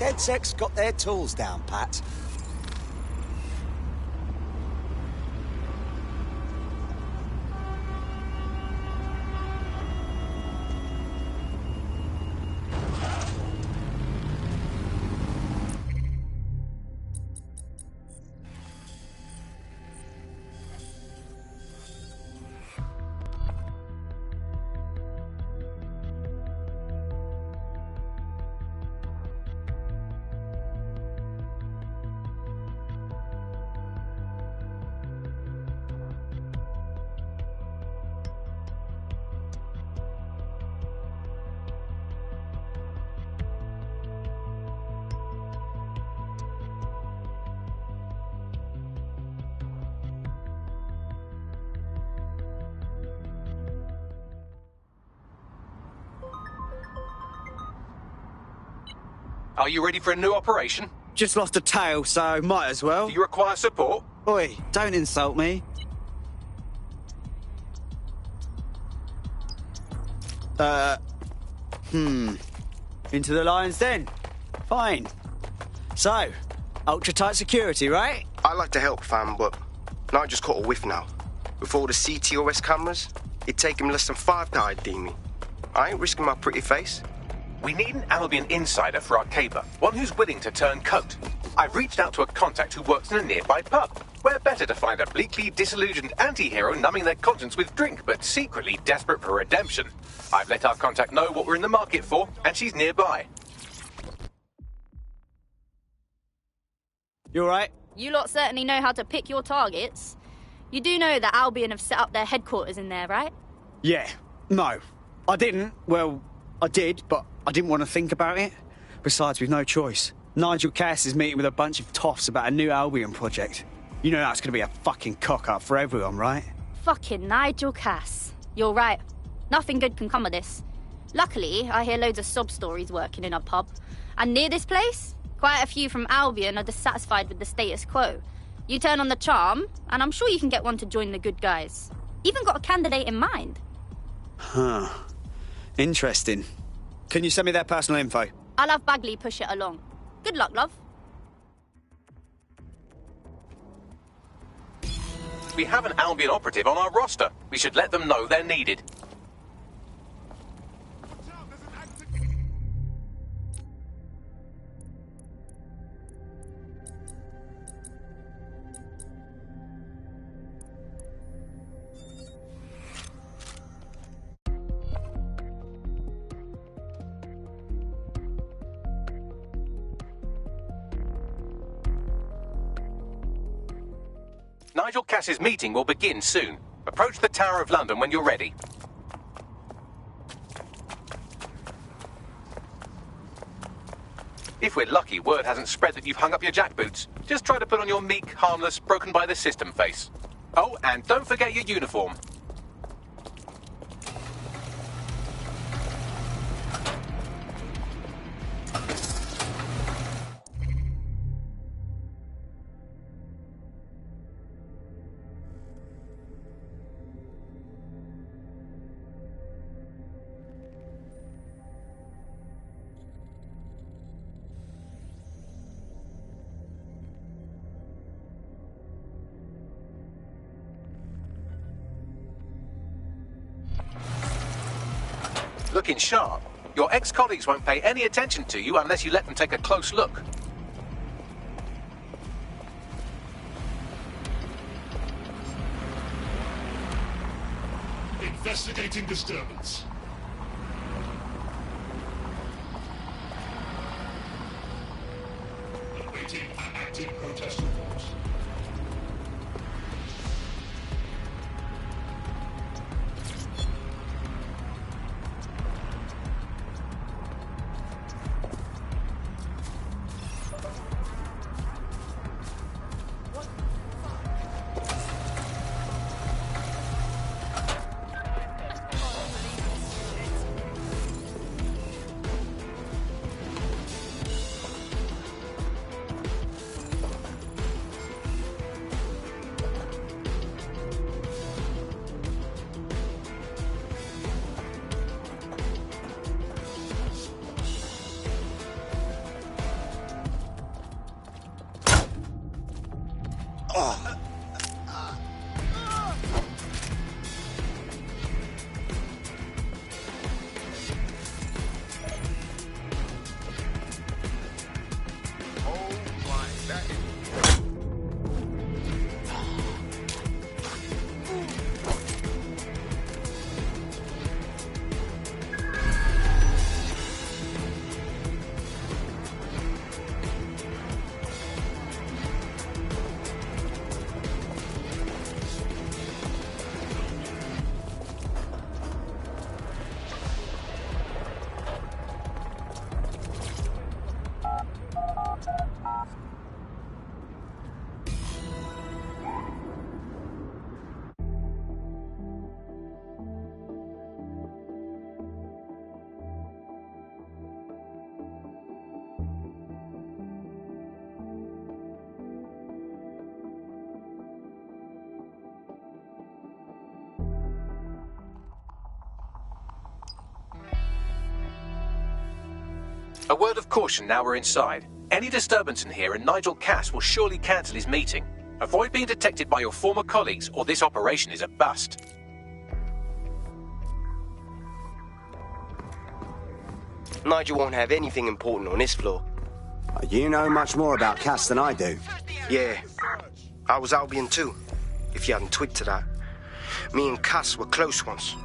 DedSec's got their tools down, Pat. Are you ready for a new operation? Just lost a tail, so might as well. Do you require support? Oi, don't insult me. Into the lion's den. Fine. So, ultra-tight security, right? I like to help, fam, but I just caught a whiff now. With all the CTOS cameras, it'd take him less than 5 to ID me. I ain't risking my pretty face. We need an Albion insider for our caper, one who's willing to turn coat. I've reached out to a contact who works in a nearby pub. Where better to find a bleakly disillusioned anti-hero numbing their conscience with drink, but secretly desperate for redemption. I've let our contact know what we're in the market for, and she's nearby. You alright? You lot certainly know how to pick your targets. You do know that Albion have set up their headquarters in there, right? Yeah. No. I didn't. Well, I did, but I didn't want to think about it. Besides, we've no choice. Nigel Cass is meeting with a bunch of toffs about a new Albion project. You know that's going to be a fucking cock-up for everyone, right? Fucking Nigel Cass. You're right. Nothing good can come of this. Luckily, I hear loads of sob stories working in a pub. And near this place, quite a few from Albion are dissatisfied with the status quo. You turn on the charm, and I'm sure you can get one to join the good guys. Even got a candidate in mind. Huh. Interesting. Can you send me their personal info? I'll have Bagley push it along. Good luck, love. We have an Albion operative on our roster. We should let them know they're needed. Nigel Cass's meeting will begin soon. Approach the Tower of London when you're ready. If we're lucky, word hasn't spread that you've hung up your jackboots. Just try to put on your meek, harmless, broken-by-the-system face. Oh, and don't forget your uniform. Looking sharp. Your ex-colleagues won't pay any attention to you unless you let them take a close look. Investigating disturbance. Awaiting active protest reports. A word of caution now we're inside. Any disturbance in here and Nigel Cass will surely cancel his meeting. Avoid being detected by your former colleagues or this operation is a bust. Nigel won't have anything important on this floor. You know much more about Cass than I do. Yeah, I was Albion too, if you hadn't twigged to that. Me and Cass were close once.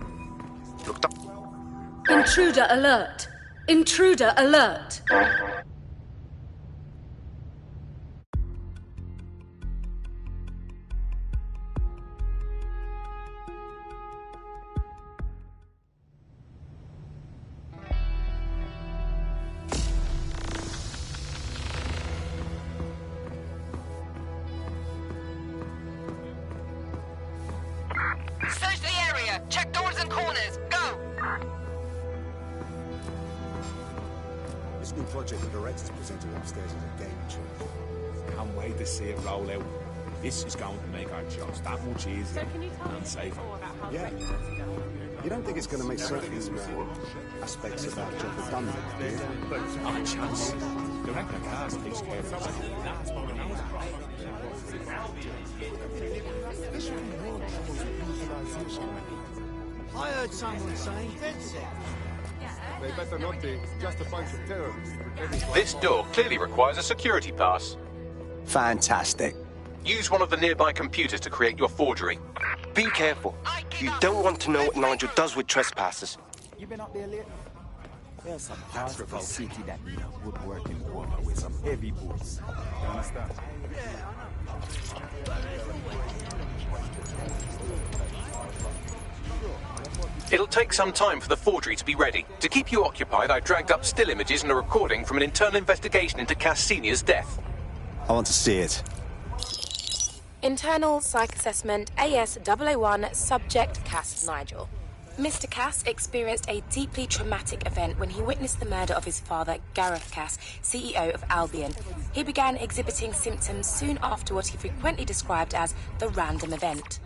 Looked up. Intruder alert! Intruder alert! Search the area! Check doors and corners! Go! This new project the director's presenting upstairs is a game changer. Can't wait to see it roll out. This is going to make our jobs that much easier and safer. Yeah. You don't think it's going to make certain aspects of our job redundant, do you? Not a chance. Director Cass takes care of it. I heard someone saying fencing. They better not be. Just a bunch of terrorists. This door clearly requires a security pass. Fantastic. Use one of the nearby computers to create your forgery. Be careful. You don't want to know what Nigel does with trespassers. You been up there lately? There's some parts of our city that need a woodworking worker with some heavy boots. You understand? It'll take some time for the forgery to be ready. To keep you occupied, I dragged up still images and a recording from an internal investigation into Cass Senior's death. I want to see it. Internal Psych Assessment AS001 Subject Cass Nigel. Mr. Cass experienced a deeply traumatic event when he witnessed the murder of his father, Gareth Cass, CEO of Albion. He began exhibiting symptoms soon after what he frequently described as the random event.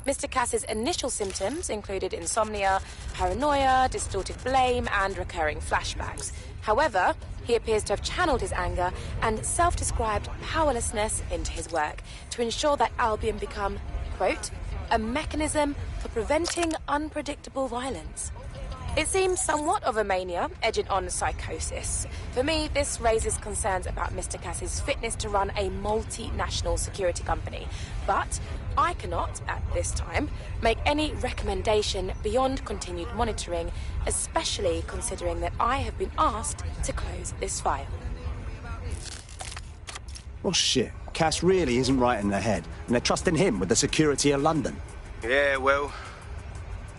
Mr. Cass's initial symptoms included insomnia, paranoia, distorted blame, and recurring flashbacks. However, he appears to have channeled his anger and self-described powerlessness into his work to ensure that Albion become, quote, a mechanism for preventing unpredictable violence. It seems somewhat of a mania, edging on psychosis. For me, this raises concerns about Mr. Cass's fitness to run a multinational security company. But I cannot, at this time, make any recommendation beyond continued monitoring, especially considering that I have been asked to close this file. Well, shit. Cass really isn't right in the head, and they're trusting him with the security of London. Yeah, well,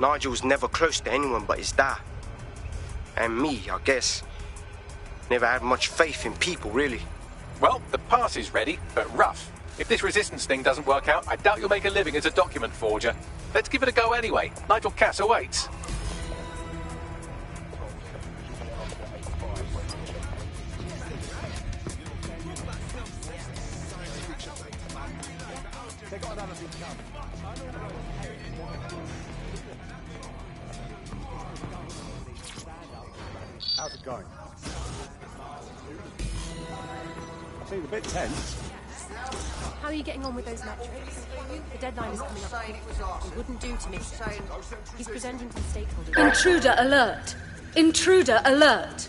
Nigel's never close to anyone but his dad. And me, I guess. Never had much faith in people, really. Well, the pass is ready, but rough. If this resistance thing doesn't work out, I doubt you'll make a living as a document forger. Let's give it a go anyway. Nigel Cass awaits. How's it going? Seems a bit tense. How are you getting on with those metrics? The deadline is coming up quickly. It wouldn't do to miss it. He's presenting to the stakeholders. Intruder alert! Intruder alert!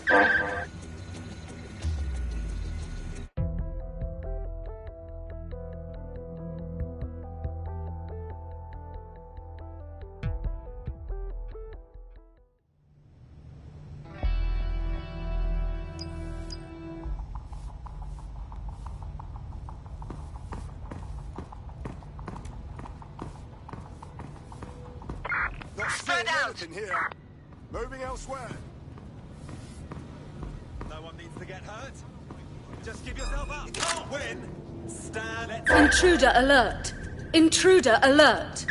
Spread out! In here. Moving elsewhere. No one needs to get hurt. Just give yourself up. You can't win. Stand. Intruder alert! Intruder alert!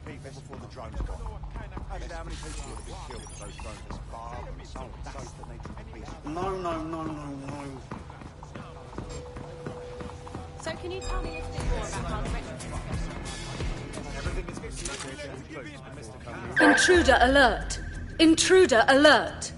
people before the drones got. Actually, how many people would have been killed if those drones were far from the sun? That's the nature of the beast. No. So can you tell me a little bit more about how the retrofit Intruder alert! Intruder alert!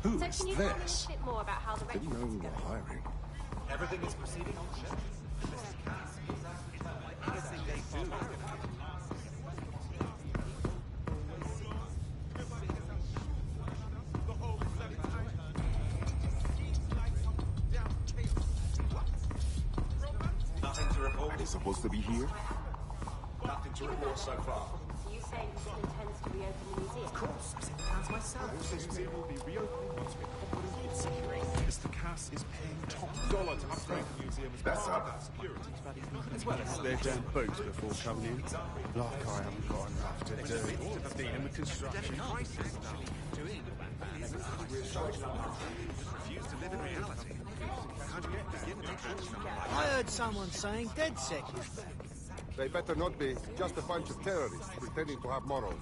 Who So is can you tell me a this? little bit more about how the Didn't know we retrofit's were going? hiring. Everything is proceeding on schedule. Mrs. Cass is anything they do is going to Nothing to report. Are they supposed to be here? Nothing to report so far. So you saying he intends to reopen the museum? Of course, I'm the plans myself. This museum will be reopened once we're confident in security. Mr. Cass is paying top dollar to upgrade the museum as That's part of up. that security. As well as Their damn boots before coming in. Like I haven't got enough to do. Dealing with construction. Refuse to live in reality. How'd you get I heard someone saying DedSec is back. They better not be. Just a bunch of terrorists pretending to have morals.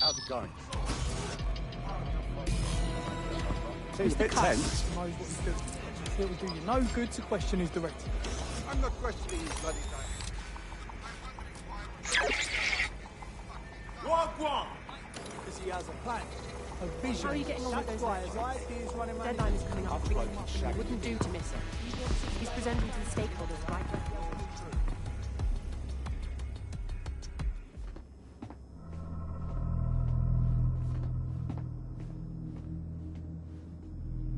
How's it going? Seems a bit tense. Knows what he's doing. It will do you no good to question his directive. I'm not questioning his bloody time. Wagwan! Because he has a plan. A vision. How are you getting on with those That's metrics? why his ideas running around. Deadline is coming up. It wouldn't do to miss it. He's presenting to the stakeholders, right?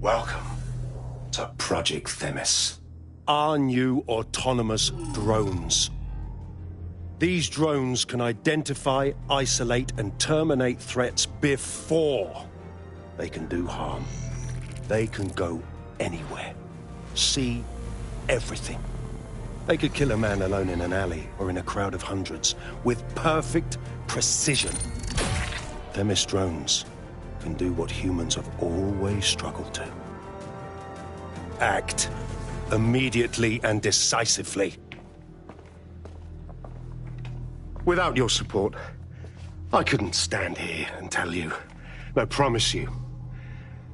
Welcome to Project Themis. Our new autonomous drones. These drones can identify, isolate, and terminate threats before they can do harm. They can go anywhere, see everything. They could kill a man alone in an alley or in a crowd of hundreds with perfect precision. Themis drones can do what humans have always struggled to. Act immediately and decisively. Without your support, I couldn't stand here and tell you, I promise you,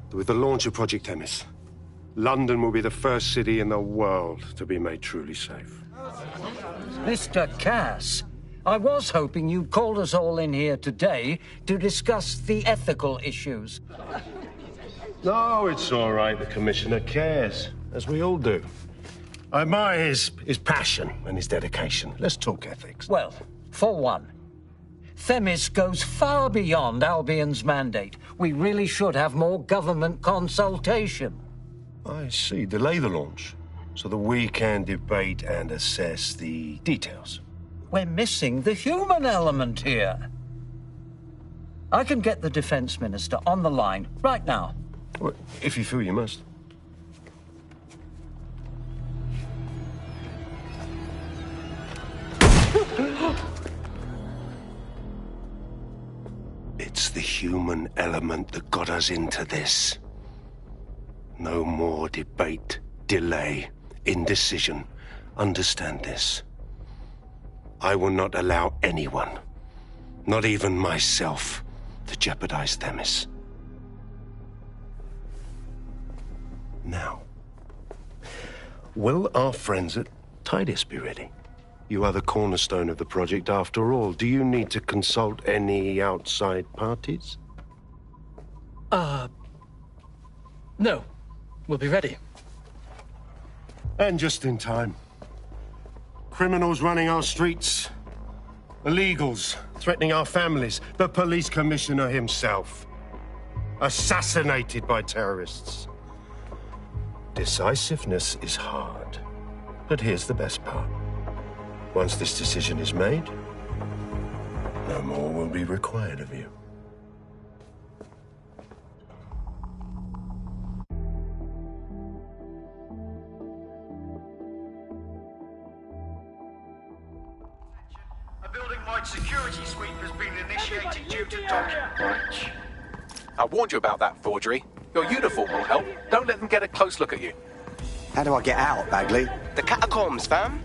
that with the launch of Project Themis, London will be the first city in the world to be made truly safe. Mr. Cass, I was hoping you'd called us all in here today to discuss the ethical issues. No, it's all right. The Commissioner cares, as we all do. I admire his passion and his dedication. Let's talk ethics. Well, for one, Themis goes far beyond Albion's mandate. We really should have more government consultation. I see. Delay the launch so that we can debate and assess the details. We're missing the human element here. I can get the Defense Minister on the line right now. Well, if you feel you must. It's the human element that got us into this. No more debate, delay, indecision. Understand this. I will not allow anyone, not even myself, to jeopardize Themis. Now, will our friends at Tidus be ready? You are the cornerstone of the project after all. Do you need to consult any outside parties? No. We'll be ready. And just in time. Criminals running our streets. Illegals threatening our families. The police commissioner himself. Assassinated by terrorists. Decisiveness is hard. But here's the best part. Once this decision is made, no more will be required of you. A building-wide security sweep has been initiated due to document breach. I warned you about that forgery. Your uniform will help. Don't let them get a close look at you. How do I get out, Bagley? The catacombs, fam.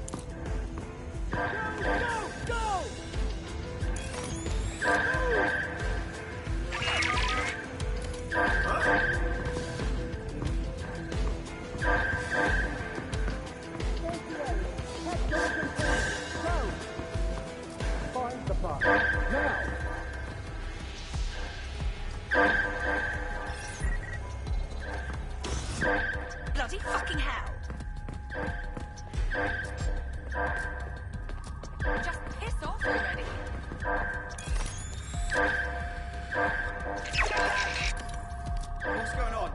Find the bug. Now! Bloody fucking hell! Just piss off already. What's going on?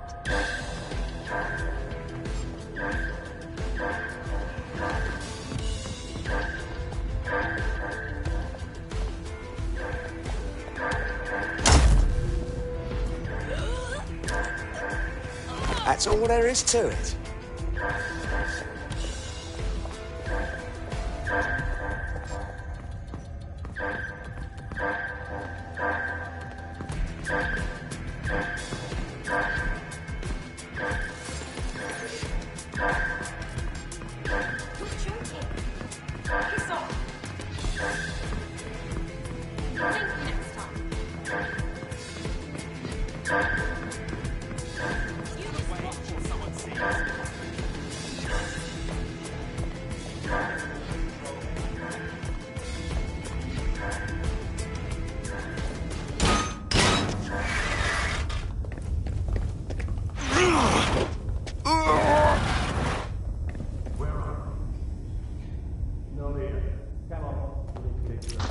That's all there is to it.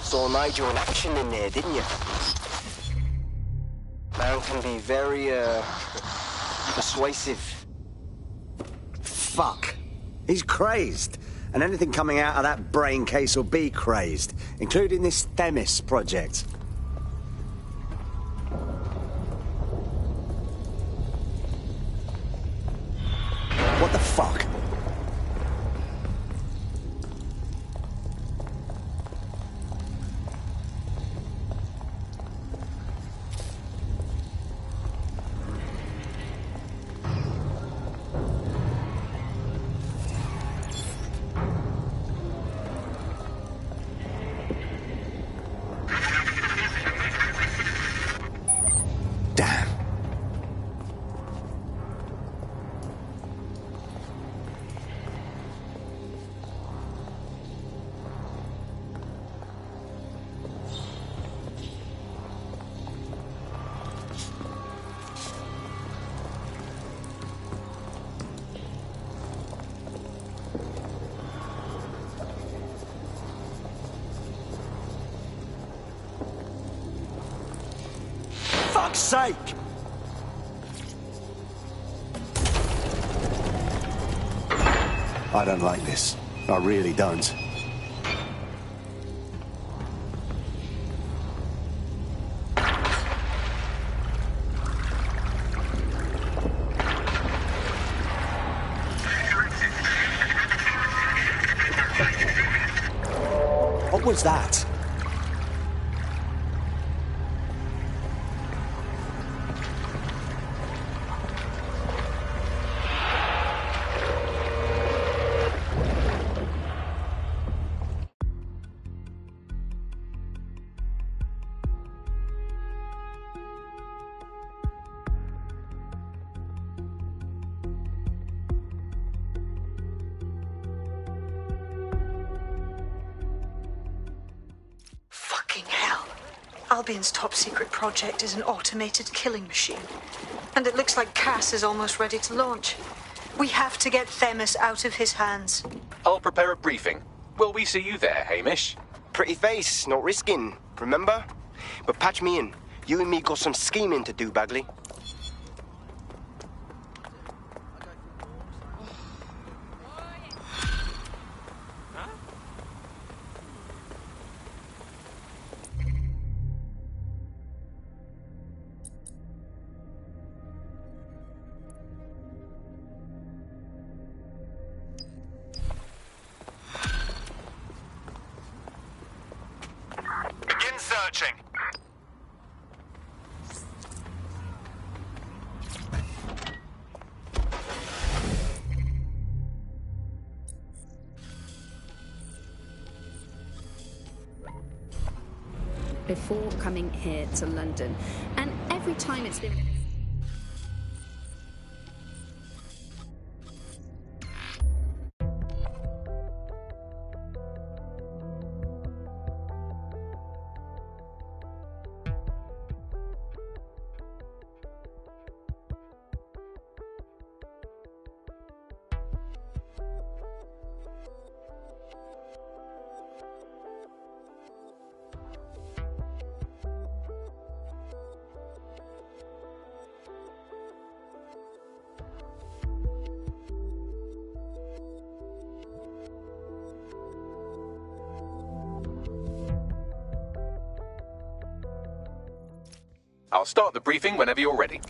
Saw Nigel in action in there, didn't you? Man can be very, persuasive. Fuck. He's crazed. And anything coming out of that brain case will be crazed, including this Themis project. What the fuck? Fuck's sake! I don't like this. I really don't. What was that? Fucking hell. Albion's top secret project is an automated killing machine. And it looks like Cass is almost ready to launch. We have to get Themis out of his hands. I'll prepare a briefing. Will we see you there, Hamish? Pretty face, not risking, remember? But patch me in. You and me got some scheming to do, Bagley. before coming here to London. And every time it's been... I'll start the briefing whenever you're ready.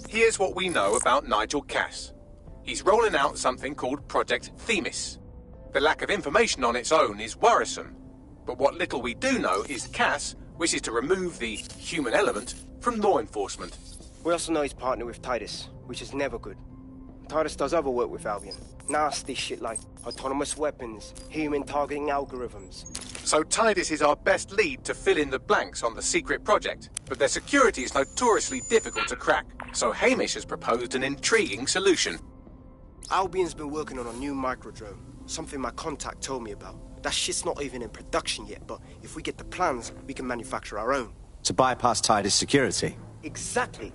Here's what we know about Nigel Cass. He's rolling out something called Project Themis. The lack of information on its own is worrisome, but what little we do know is Cass wishes to remove the human element from law enforcement. We also know he's partnered with Titus, which is never good. Titus does other work with Albion. Nasty shit like autonomous weapons, human targeting algorithms. So Titus is our best lead to fill in the blanks on the secret project, but their security is notoriously difficult to crack. So Hamish has proposed an intriguing solution. Albion's been working on a new microdrone, something my contact told me about. That shit's not even in production yet, but if we get the plans, we can manufacture our own. To bypass Titus security? Exactly.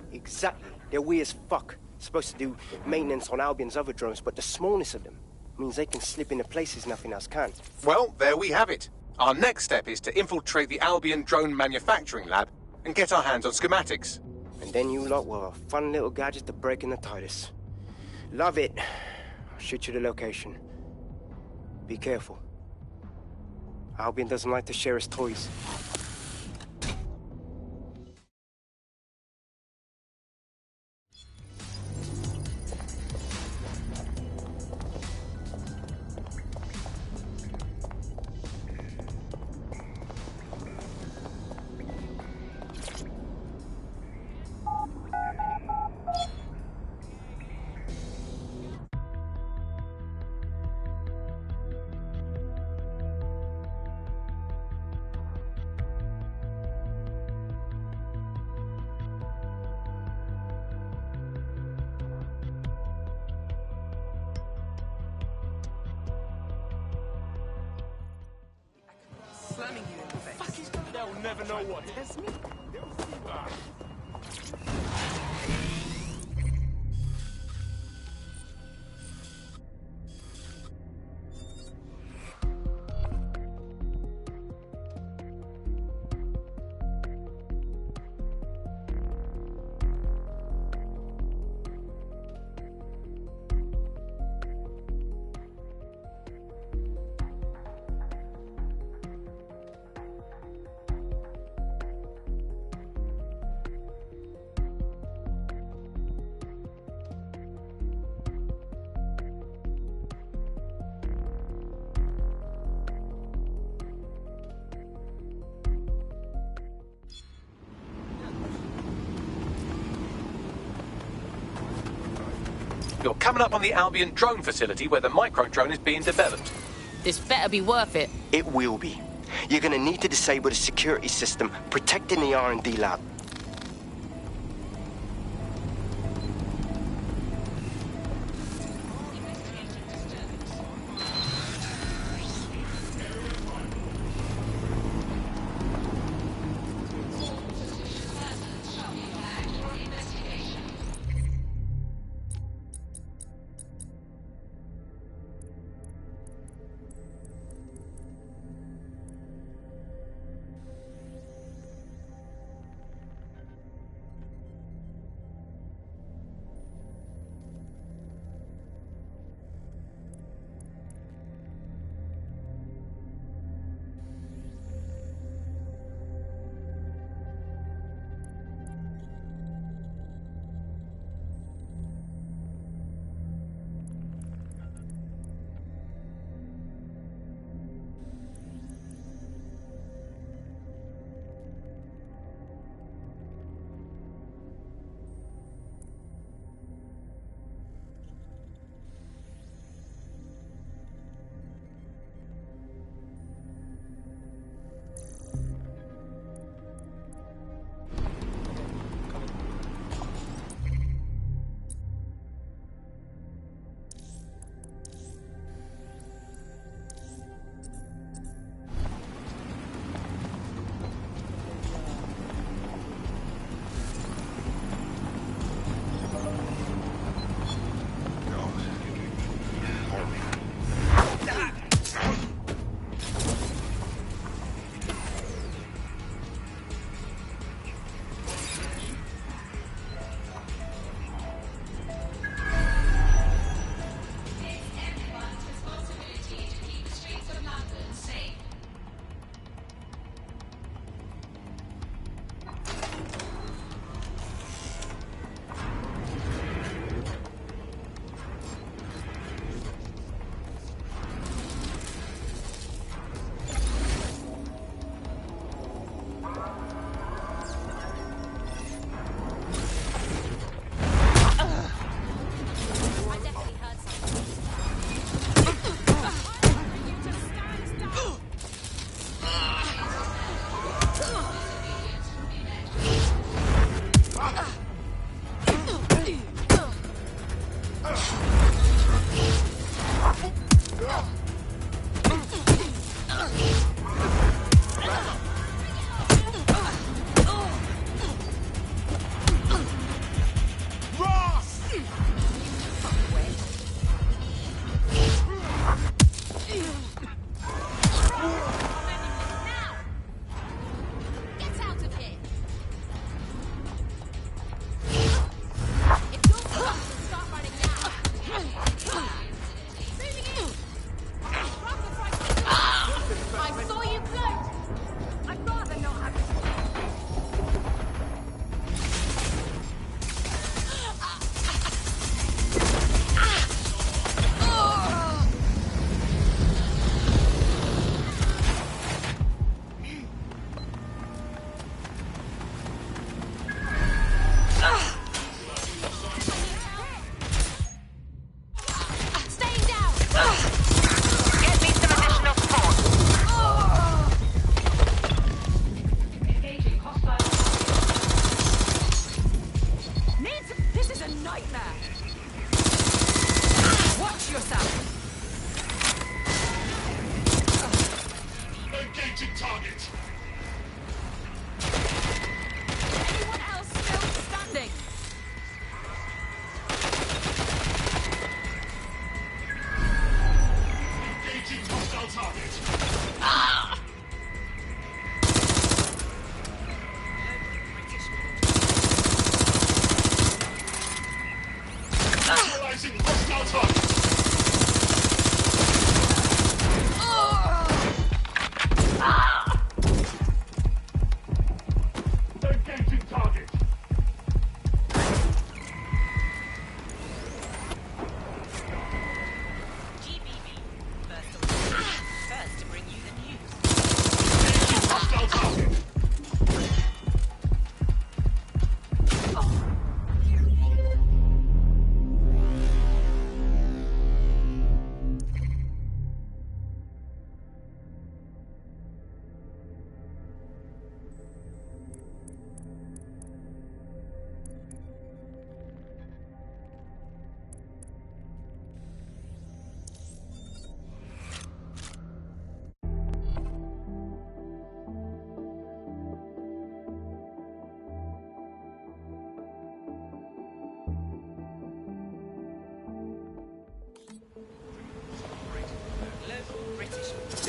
They're weird as fuck. Supposed to do maintenance on Albion's other drones, but the smallness of them means they can slip into places nothing else can. Well, there we have it. Our next step is to infiltrate the Albion drone manufacturing lab and get our hands on schematics. And then you lot will have a fun little gadget to break into Titus. Love it. I'll shoot you the location. Be careful. Albion doesn't like to share his toys. Slamming you in the face. They'll never know what hits me. You're coming up on the Albion drone facility where the micro-drone is being developed. This better be worth it. It will be. You're gonna need to disable the security system protecting the R&D lab.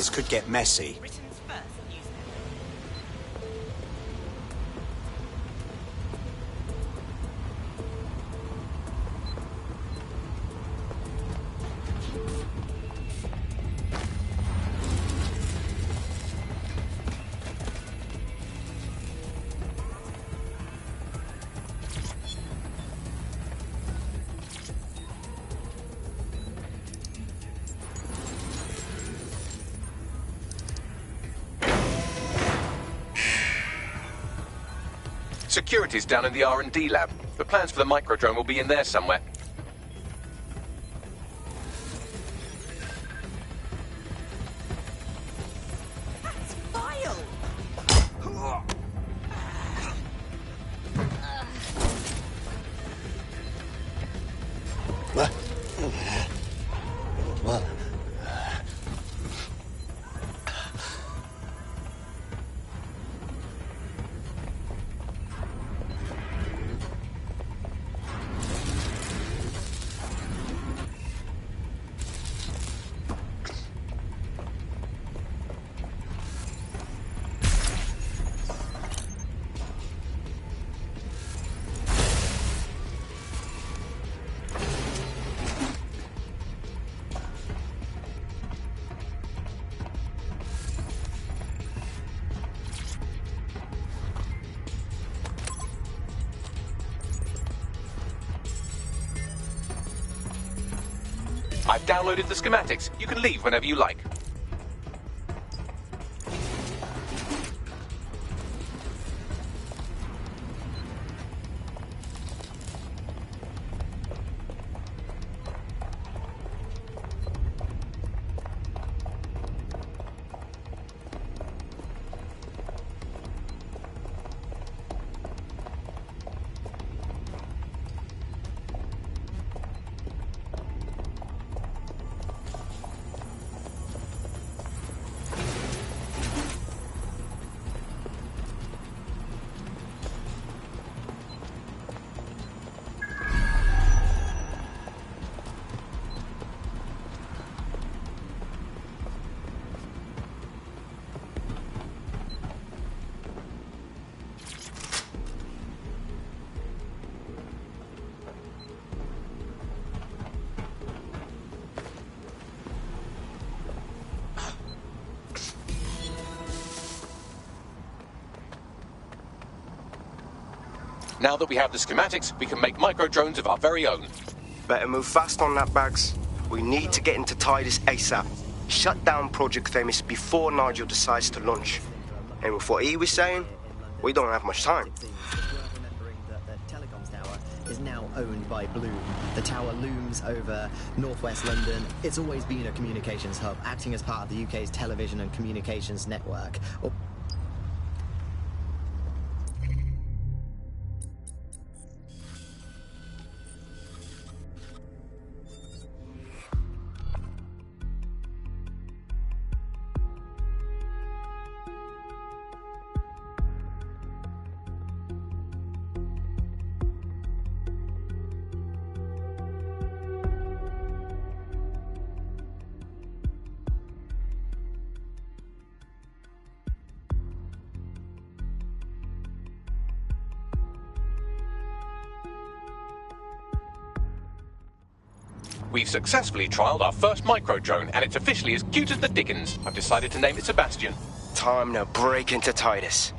this could get messy. Security's down in the R&D lab. The plans for the microdrone will be in there somewhere. That's vile! What? I've downloaded the schematics. You can leave whenever you like. Now that we have the schematics, we can make microdrones of our very own. Better move fast on that, Bags. We need to get into Titus ASAP. Shut down Project Themis before Nigel decides to launch. And with what he was saying, we don't have much time. Is now owned by Bloom. The tower looms over northwest London. It's always been a communications hub, acting as part of the UK's television and communications network. We've successfully trialled our first microdrone, and it's officially as cute as the dickens. I've decided to name it Sebastian. Time to break into Titus.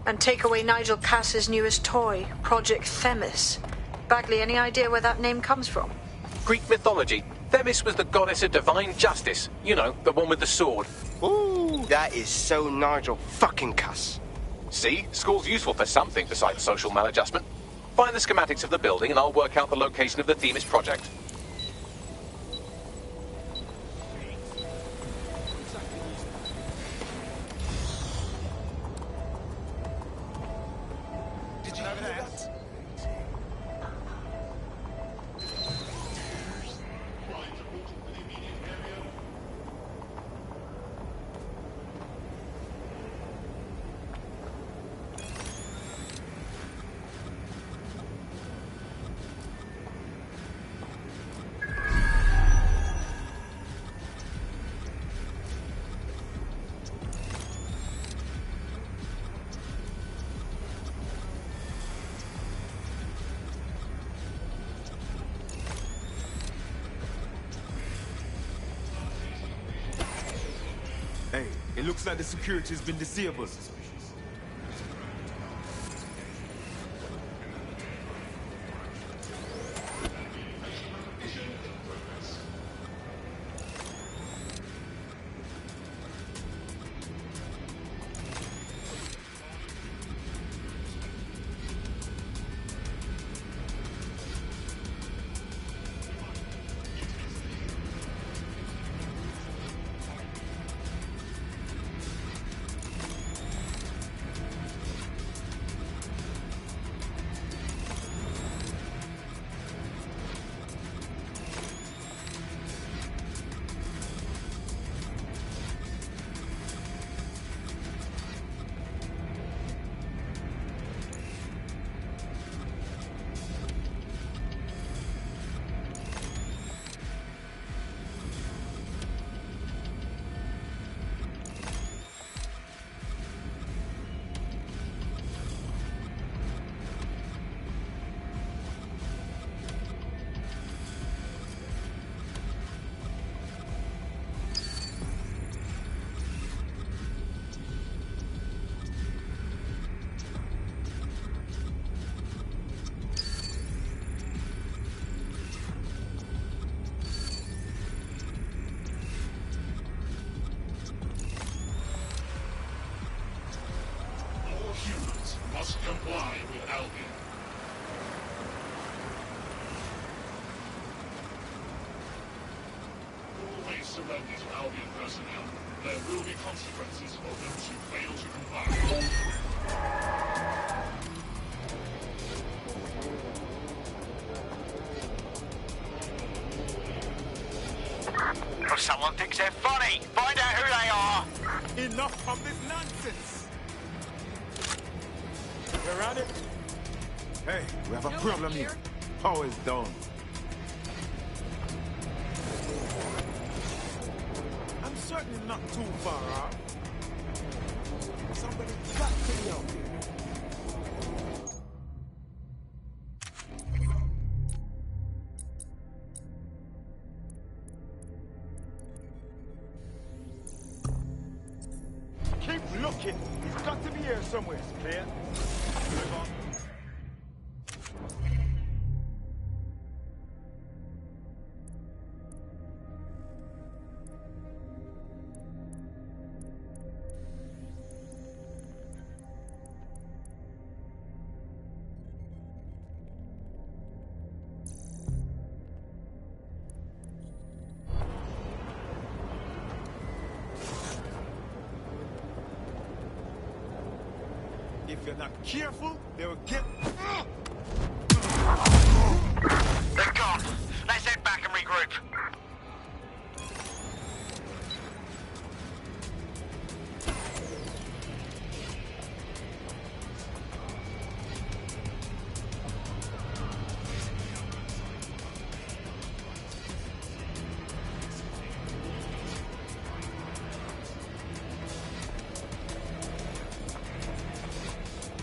And take away Nigel Cass's newest toy, Project Themis. Bagley, any idea where that name comes from? Greek mythology. Themis was the goddess of divine justice. You know, the one with the sword. Ooh, that is so Nigel fucking Cass. See? School's useful for something besides social maladjustment. Find the schematics of the building and I'll work out the location of the Themis project. looks like the security has been disabled. Must comply with Albion. Always surrender to Albion personnel. There will be consequences for those who fail to comply. If someone thinks they're funny, find out who they are! Enough of this nonsense! We're at it. Hey, we have a problem here. Power is down. I'm certainly not too far off. Somebody got to be out here. Keep looking. He's got to be here somewhere. Clear? Move on. If you're not careful, they will get... They're gone. Let's head back and regroup.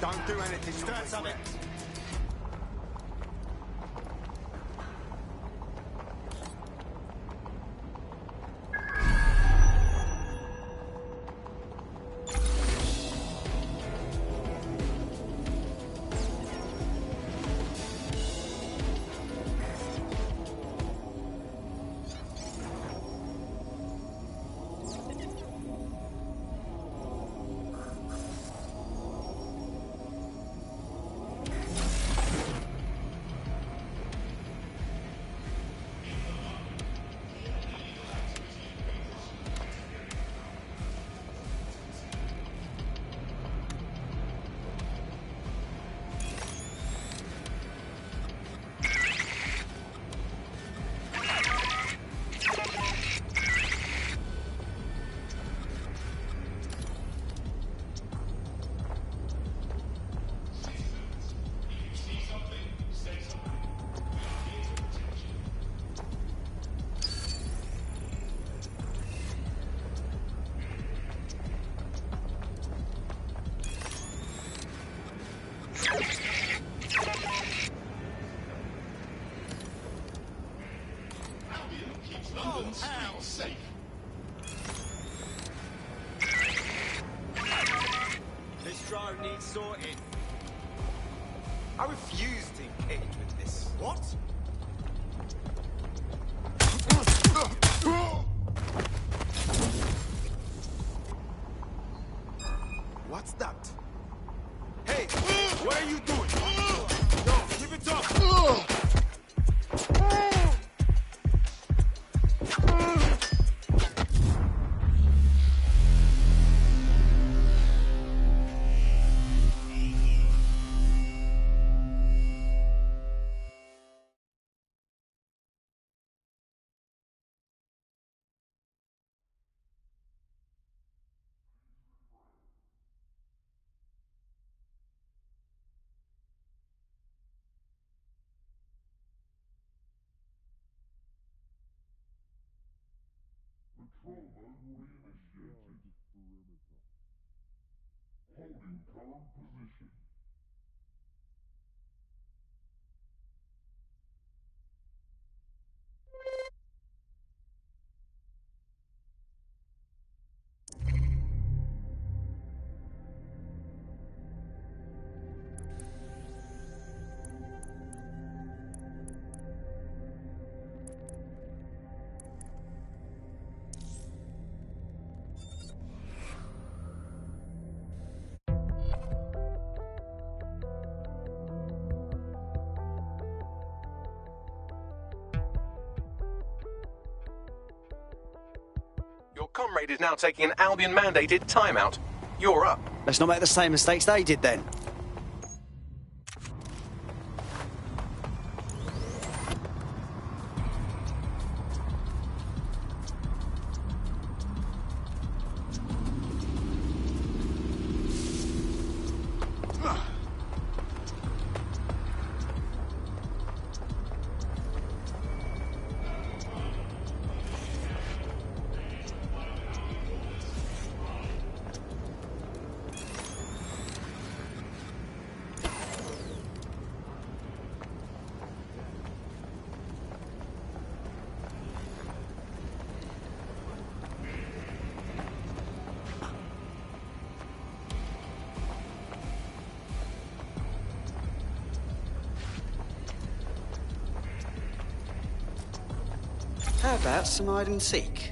Don't do anything. Start something. London streets safe. I refuse to engage with this. What? What's that? Hey, what are you doing? No, keep it up. Control mode reinitiated. Holding current position. Your comrade is now taking an Albion-mandated timeout. You're up. Let's not make the same mistakes they did then. How about some hide and seek?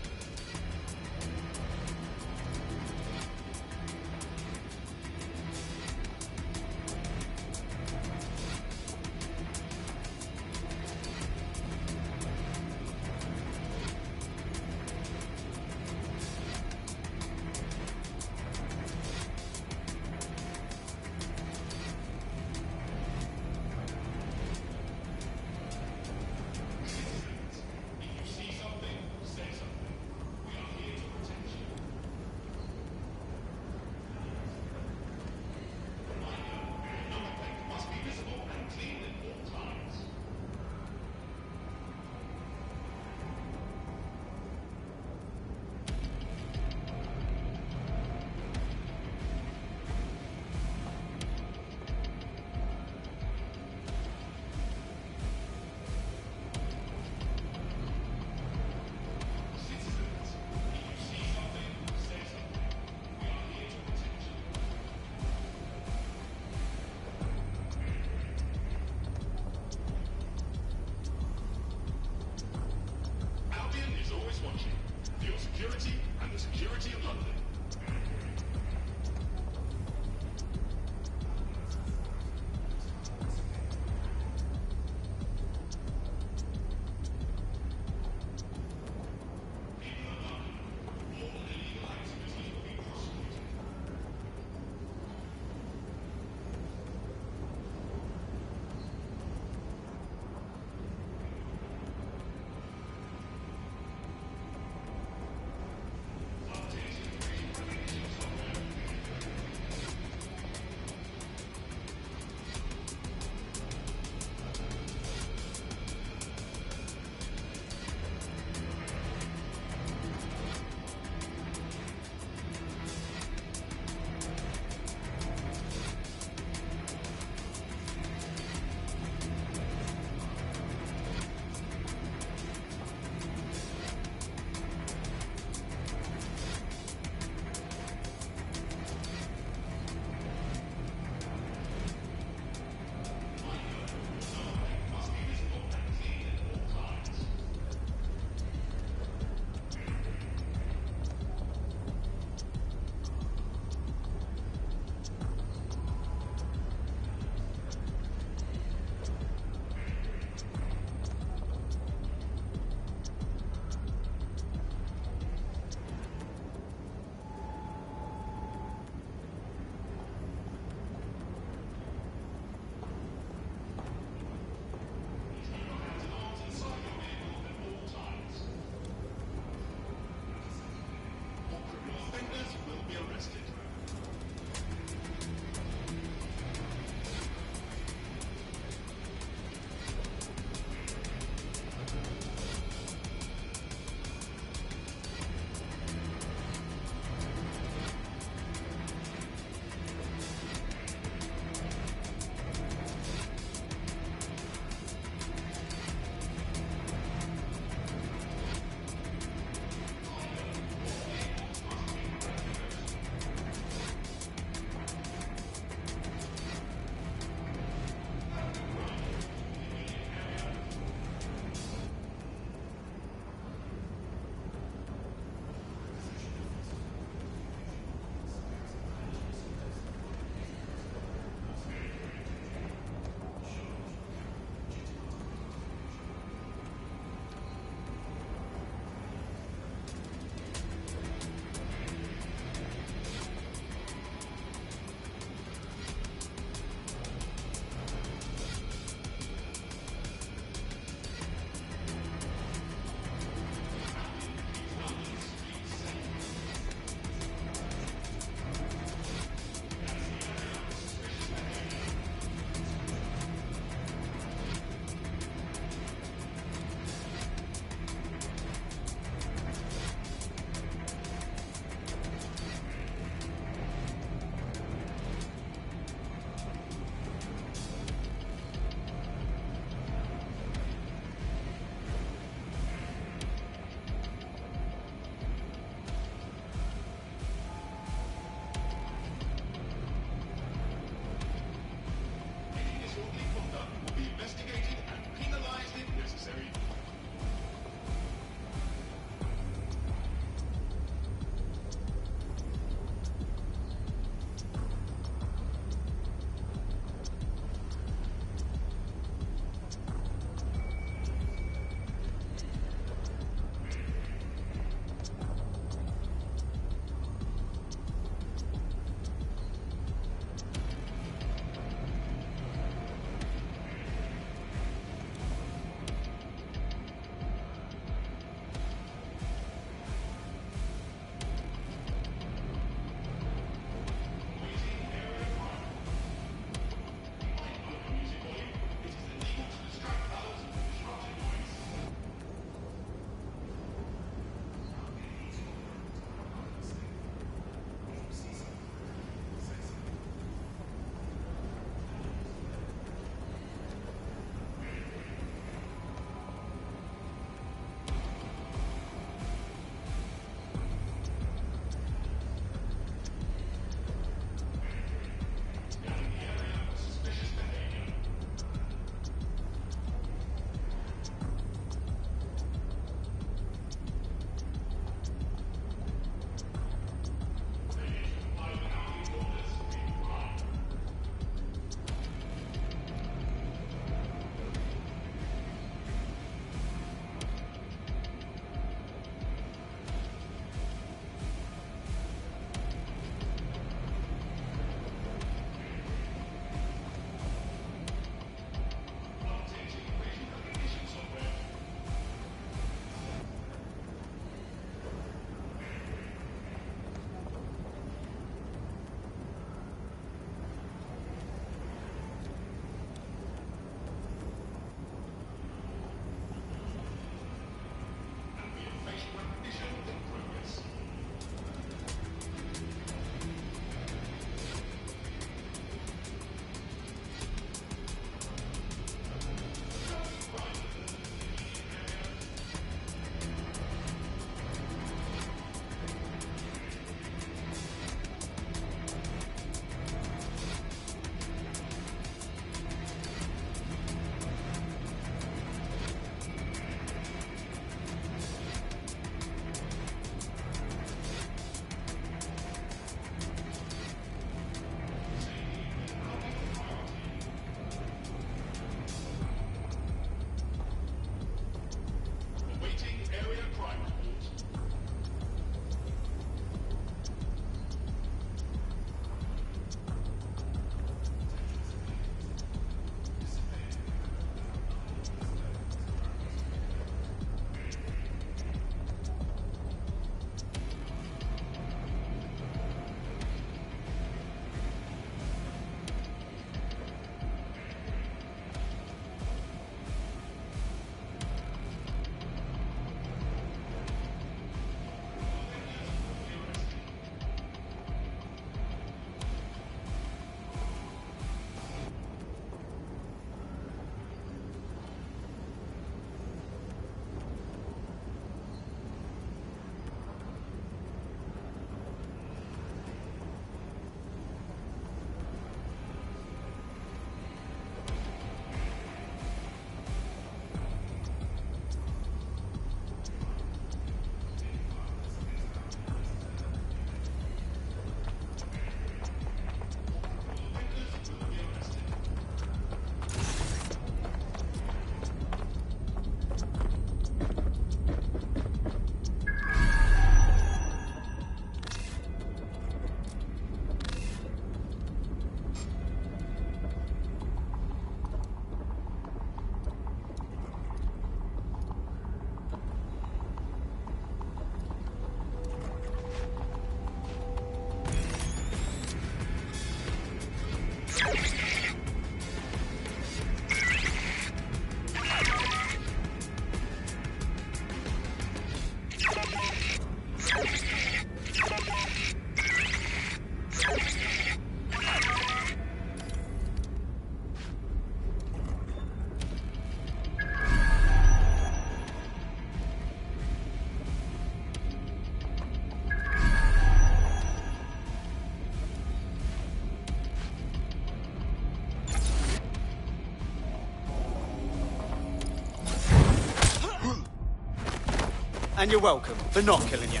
And you're welcome for not killing you.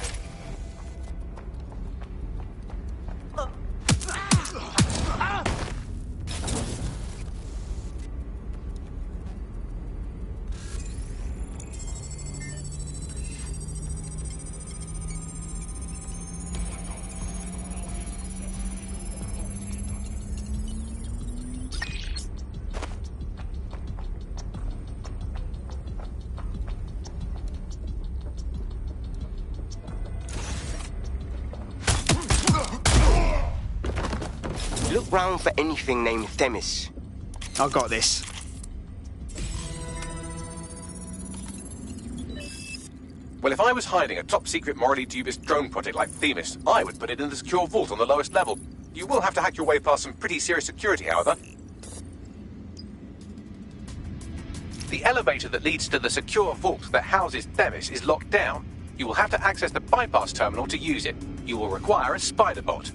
Look round for anything named Themis. I got this. Well, if I was hiding a top-secret, morally dubious drone project like Themis, I would put it in the secure vault on the lowest level. You will have to hack your way past some pretty serious security, however. The elevator that leads to the secure vault that houses Themis is locked down. You will have to access the bypass terminal to use it. You will require a spider bot.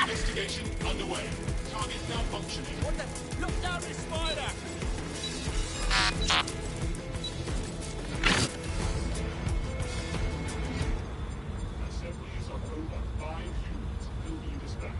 Investigation underway. Target malfunctioning. What the? Look down this spider! Assemblies of over 5 units will be disbanded.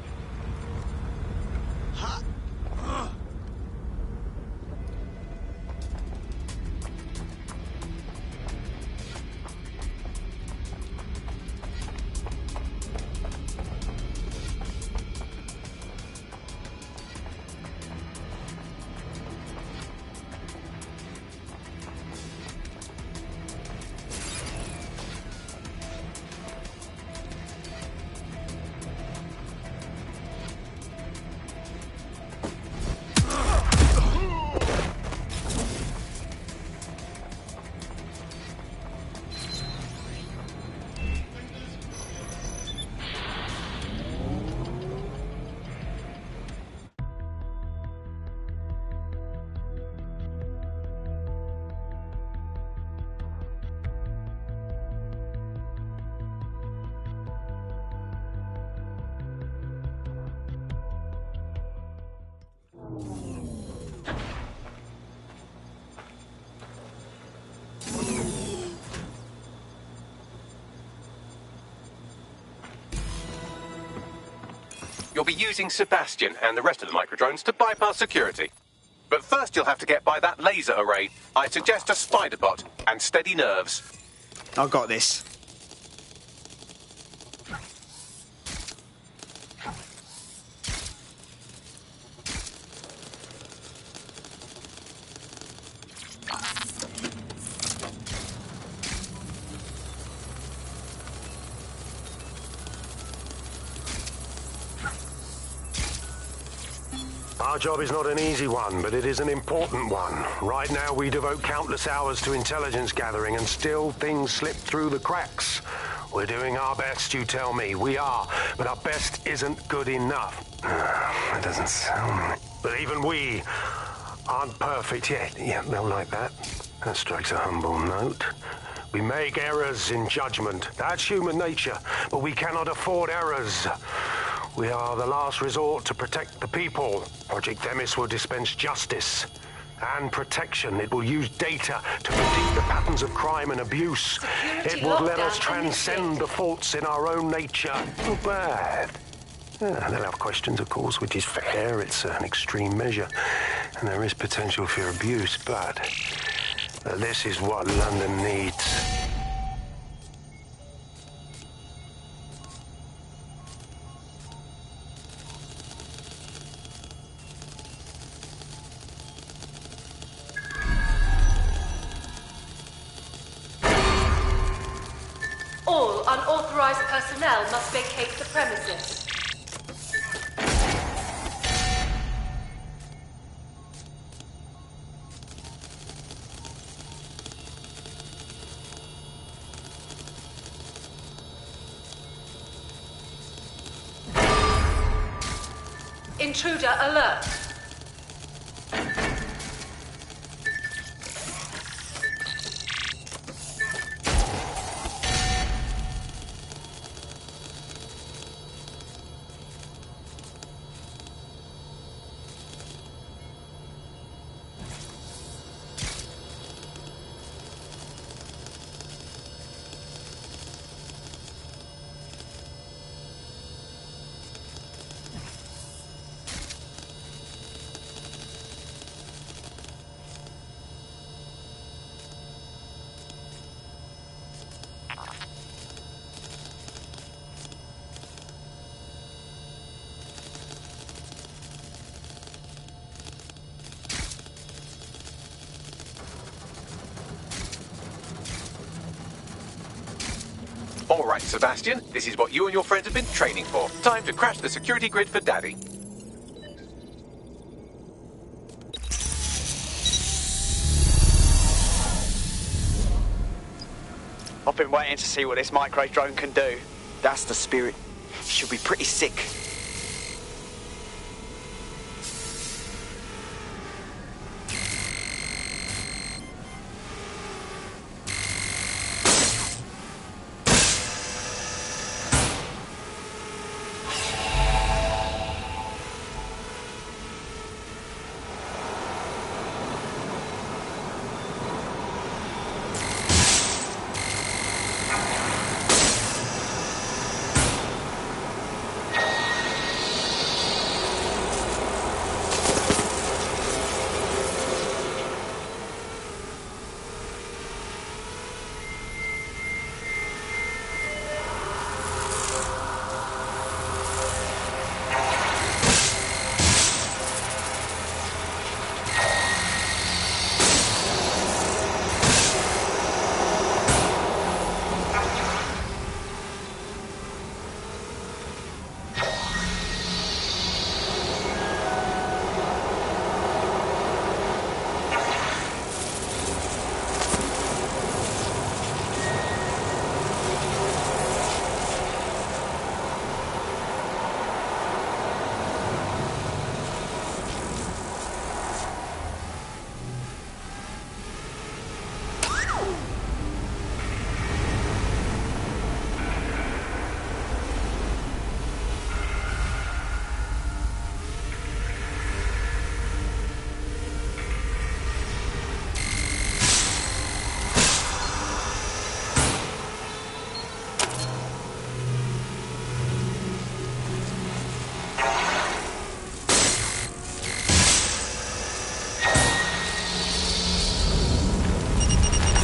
You'll be using Sebastian and the rest of the microdrones to bypass security. But first you'll have to get by that laser array. I suggest a spider bot and steady nerves. I got this. Our job is not an easy one, but it is an important one. Right now, we devote countless hours to intelligence gathering, and still things slip through the cracks. We're doing our best, you tell me. We are, but our best isn't good enough. That doesn't sound right. But even we aren't perfect yet. Yeah, they'll like that. That strikes a humble note. We make errors in judgment. That's human nature, but we cannot afford errors. We are the last resort to protect the people. Project Themis will dispense justice and protection. It will use data to predict the patterns of crime and abuse. It will let us transcend the faults in our own nature. Not bad. Yeah, they'll have questions, of course, which is fair. It's an extreme measure, and there is potential for abuse, but this is what London needs. All unauthorized personnel must vacate the premises. Intruder alert. All right, Sebastian, this is what you and your friends have been training for. Time to crash the security grid for Daddy. I've been waiting to see what this micro drone can do. That's the spirit. She'll be pretty sick.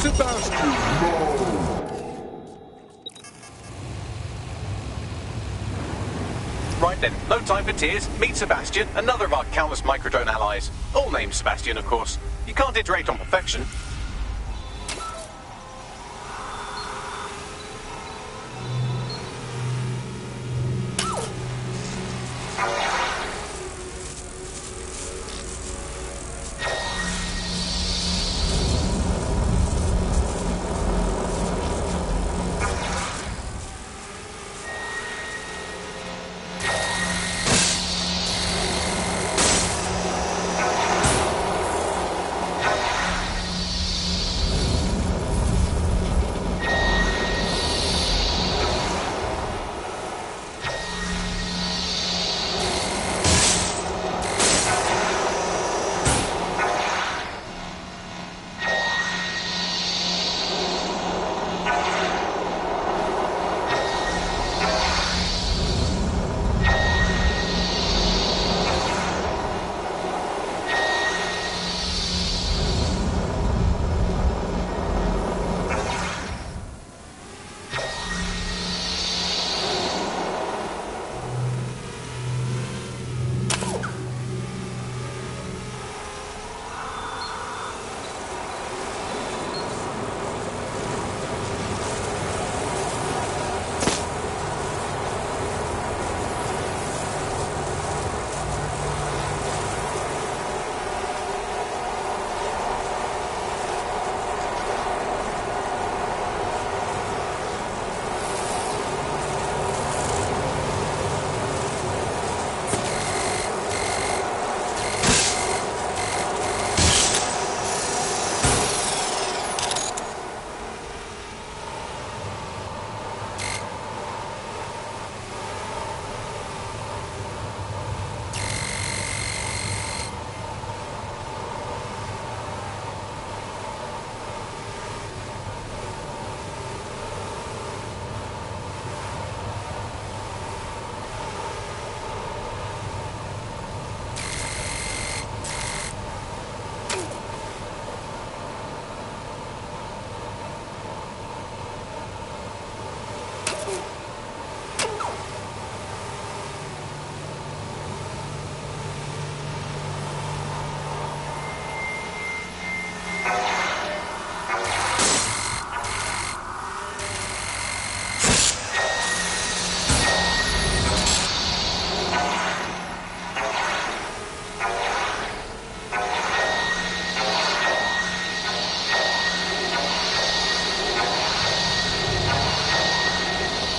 Sebastian, no! Right then, no time for tears. Meet Sebastian, another of our countless microdrone allies. All named Sebastian, of course. You can't iterate on perfection.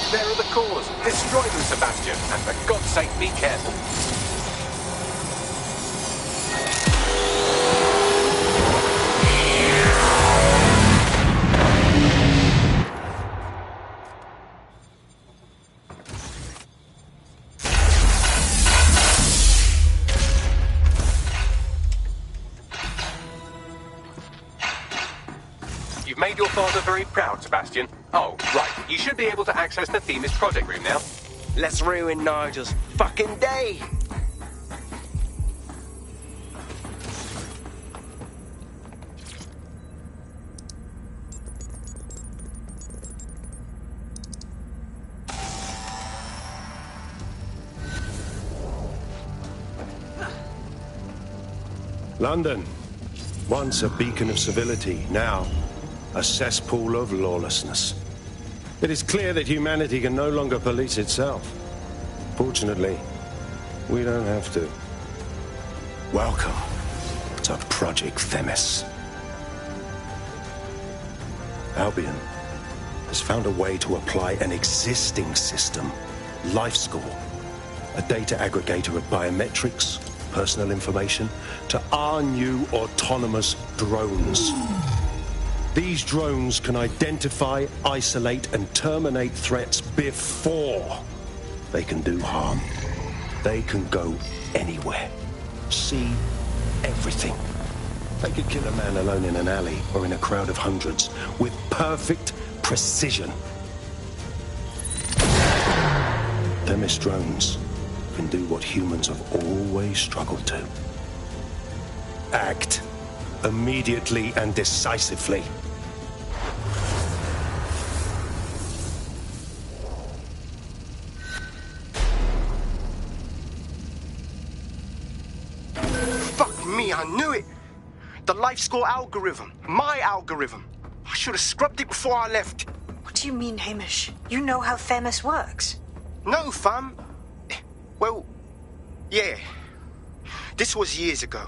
There are the cores. Destroy them, Sebastian, and for God's sake, be careful. You've made your father very proud, Sebastian. Oh, right. You should be able to access the Themis project room now. Let's ruin Nigel's fucking day. London, once a beacon of civility, now a cesspool of lawlessness. It is clear that humanity can no longer police itself. Fortunately, we don't have to. Welcome to Project Themis. Albion has found a way to apply an existing system, LifeScore, a data aggregator of biometrics, personal information, to our new autonomous drones. These drones can identify, isolate, and terminate threats before they can do harm. They can go anywhere, see everything. They could kill a man alone in an alley or in a crowd of hundreds with perfect precision. Themis drones can do what humans have always struggled to. Act immediately and decisively. Fuck me, I knew it. The LifeScore algorithm. My algorithm. I should have scrubbed it before I left. What do you mean, Hamish? You know how Themis works. No, fam. Well, yeah. This was years ago.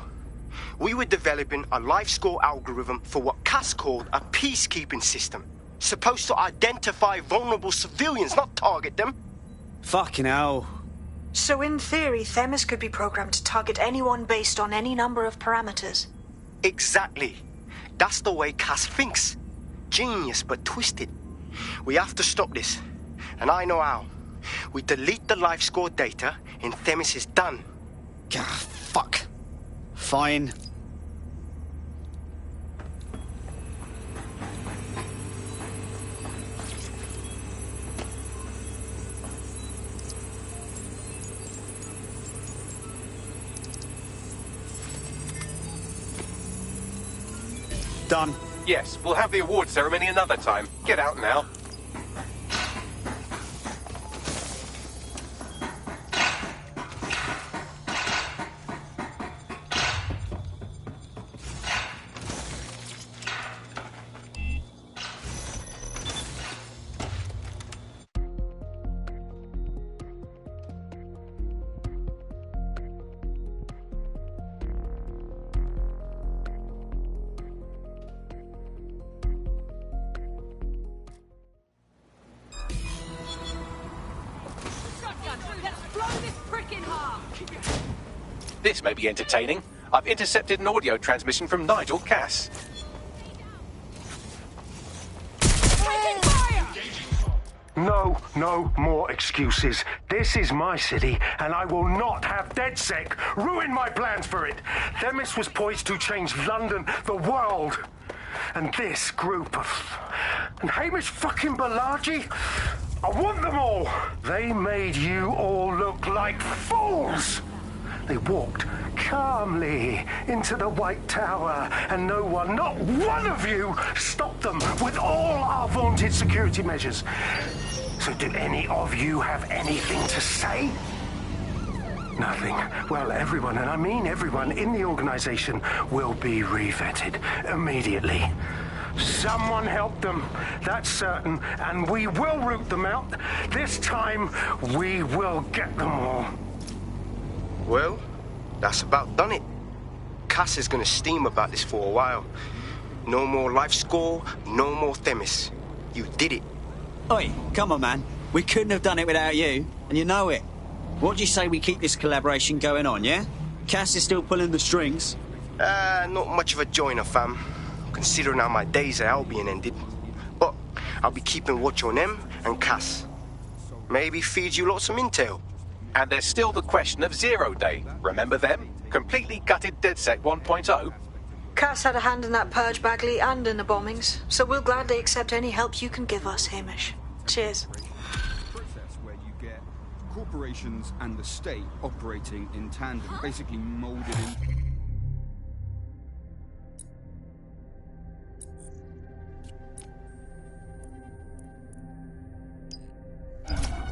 We were developing a LifeScore algorithm for what Cass called a peacekeeping system. Supposed to identify vulnerable civilians, not target them. Fucking hell. So in theory, Themis could be programmed to target anyone based on any number of parameters. Exactly. That's the way Cass thinks. Genius, but twisted. We have to stop this. And I know how. We delete the LifeScore data, and Themis is done. Gah, fuck. Fine. Done. Yes, we'll have the award ceremony another time. Get out now. This may be entertaining. I've intercepted an audio transmission from Nigel Cass. No more excuses. This is my city, and I will not have DedSec ruin my plans for it. Themis was poised to change London, the world. And this group of... And Hamish fucking Balaji? I want them all! They made you all look like fools! They walked calmly into the White Tower, and no one, not one of you, stopped them with all our vaunted security measures. So do any of you have anything to say? Nothing. Well, everyone, and I mean everyone in the organization, will be re-vetted immediately. Someone help them, that's certain, and we will root them out. This time, we will get them all. Well, that's about done it. Cass is gonna steam about this for a while. No more LifeScore, no more Themis. You did it. Oi, come on, man. We couldn't have done it without you, and you know it. What do you say we keep this collaboration going on, yeah? Cass is still pulling the strings. Not much of a joiner, fam. Considering how my days at Albion ended. But I'll be keeping watch on them and Cass. Maybe feed you lots of intel. And there's still the question of Zero Day. Remember them? Completely gutted DedSec 1.0? Cass had a hand in that purge, Bagley, and in the bombings, so we'll gladly accept any help you can give us, Hamish. Cheers. Process where you get corporations and the state operating in tandem, basically molded in.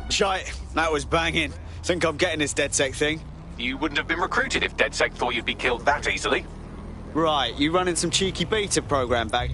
Shite, that was banging. Think I'm getting this DedSec thing? You wouldn't have been recruited if DedSec thought you'd be killed that easily. Right, you running some cheeky beta program back?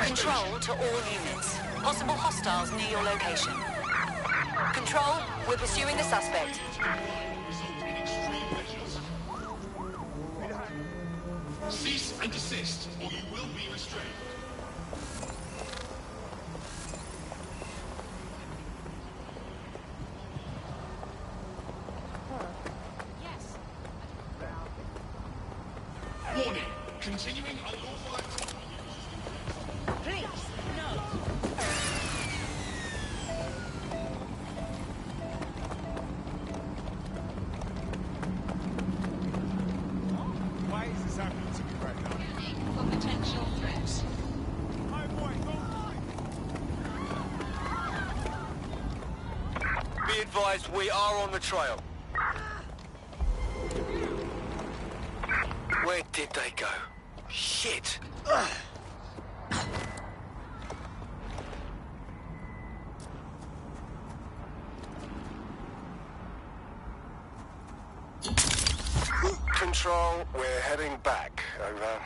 Control to all units. Possible hostiles near your location. Control, we're pursuing the suspect. Cease and desist, or you will be restrained. Warning, continuing unlawful activity. Please, no. Why is this happening to me right now? For potential threats. Hi, boy, don't Be advised, we are on the trail. Where did they go? Shit! Control, we're heading back. Over.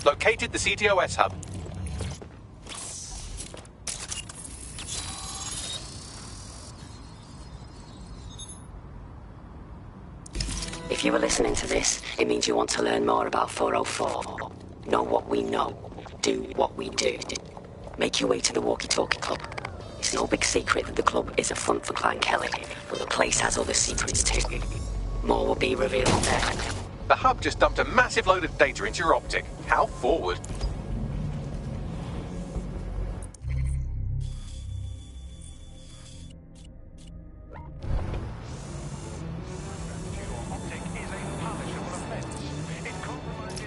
Located the CTOS hub. If you are listening to this, it means you want to learn more about 404. Know what we know. Do what we do. Make your way to the Walkie Talkie Club. It's no big secret that the club is a front for Clan Kelly, but the place has other secrets too. More will be revealed there. The hub just dumped a massive load of data into your optic. How forward?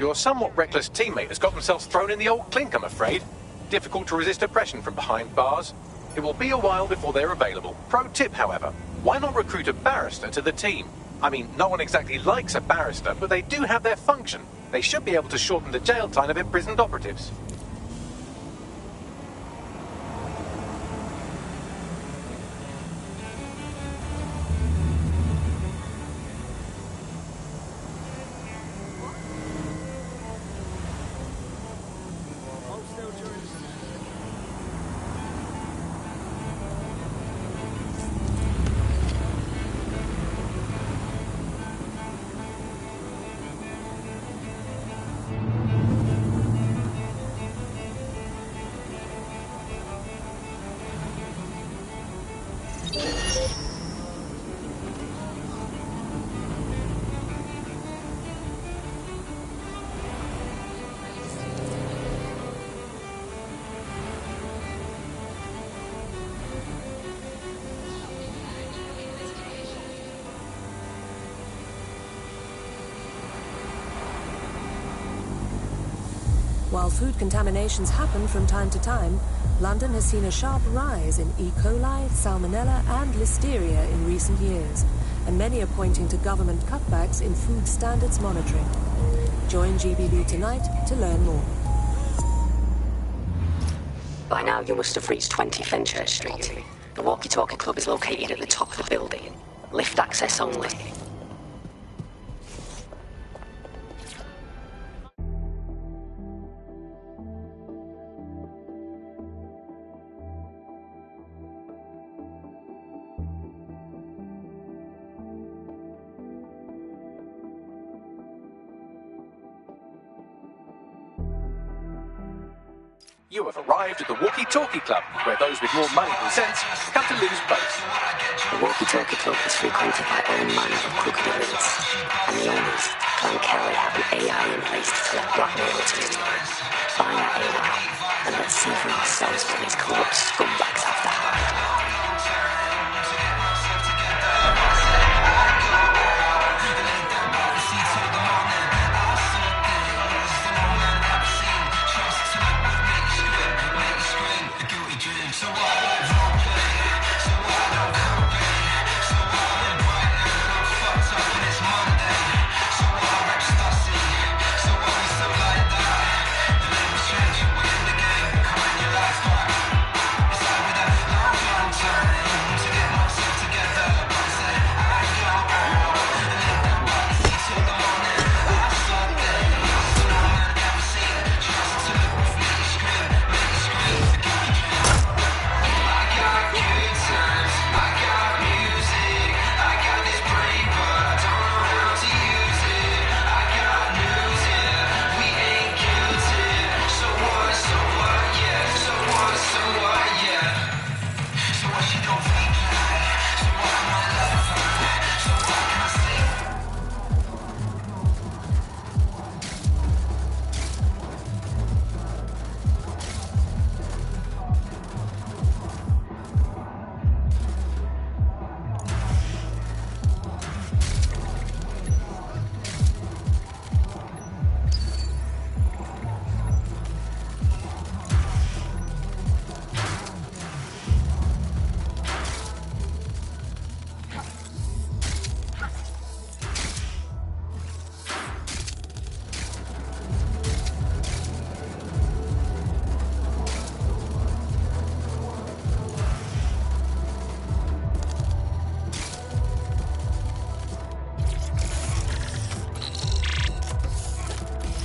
Your somewhat reckless teammate has got themselves thrown in the old clink, I'm afraid. Difficult to resist oppression from behind bars. It will be a while before they're available. Pro tip, however, why not recruit a barrister to the team? I mean, no one exactly likes a barrister, but they do have their function. They should be able to shorten the jail time of imprisoned operatives. While food contaminations happen from time to time, London has seen a sharp rise in E. coli, salmonella and listeria in recent years, and many are pointing to government cutbacks in food standards monitoring. Join GBB tonight to learn more. By now you must have reached 20 Fenchurch Street. The Walkie Talkie Club is located at the top of the building. Lift access only. You have arrived at the Walkie Talkie Club, where those with more money than sense come to lose both. The Walkie Talkie Club is frequented by all manner of crooked elites, and the owners, Clan Kelly, have an AI in place to collect blackmail royalties. Find that AI, and let's see for ourselves what these corrupt scumbags have to hide.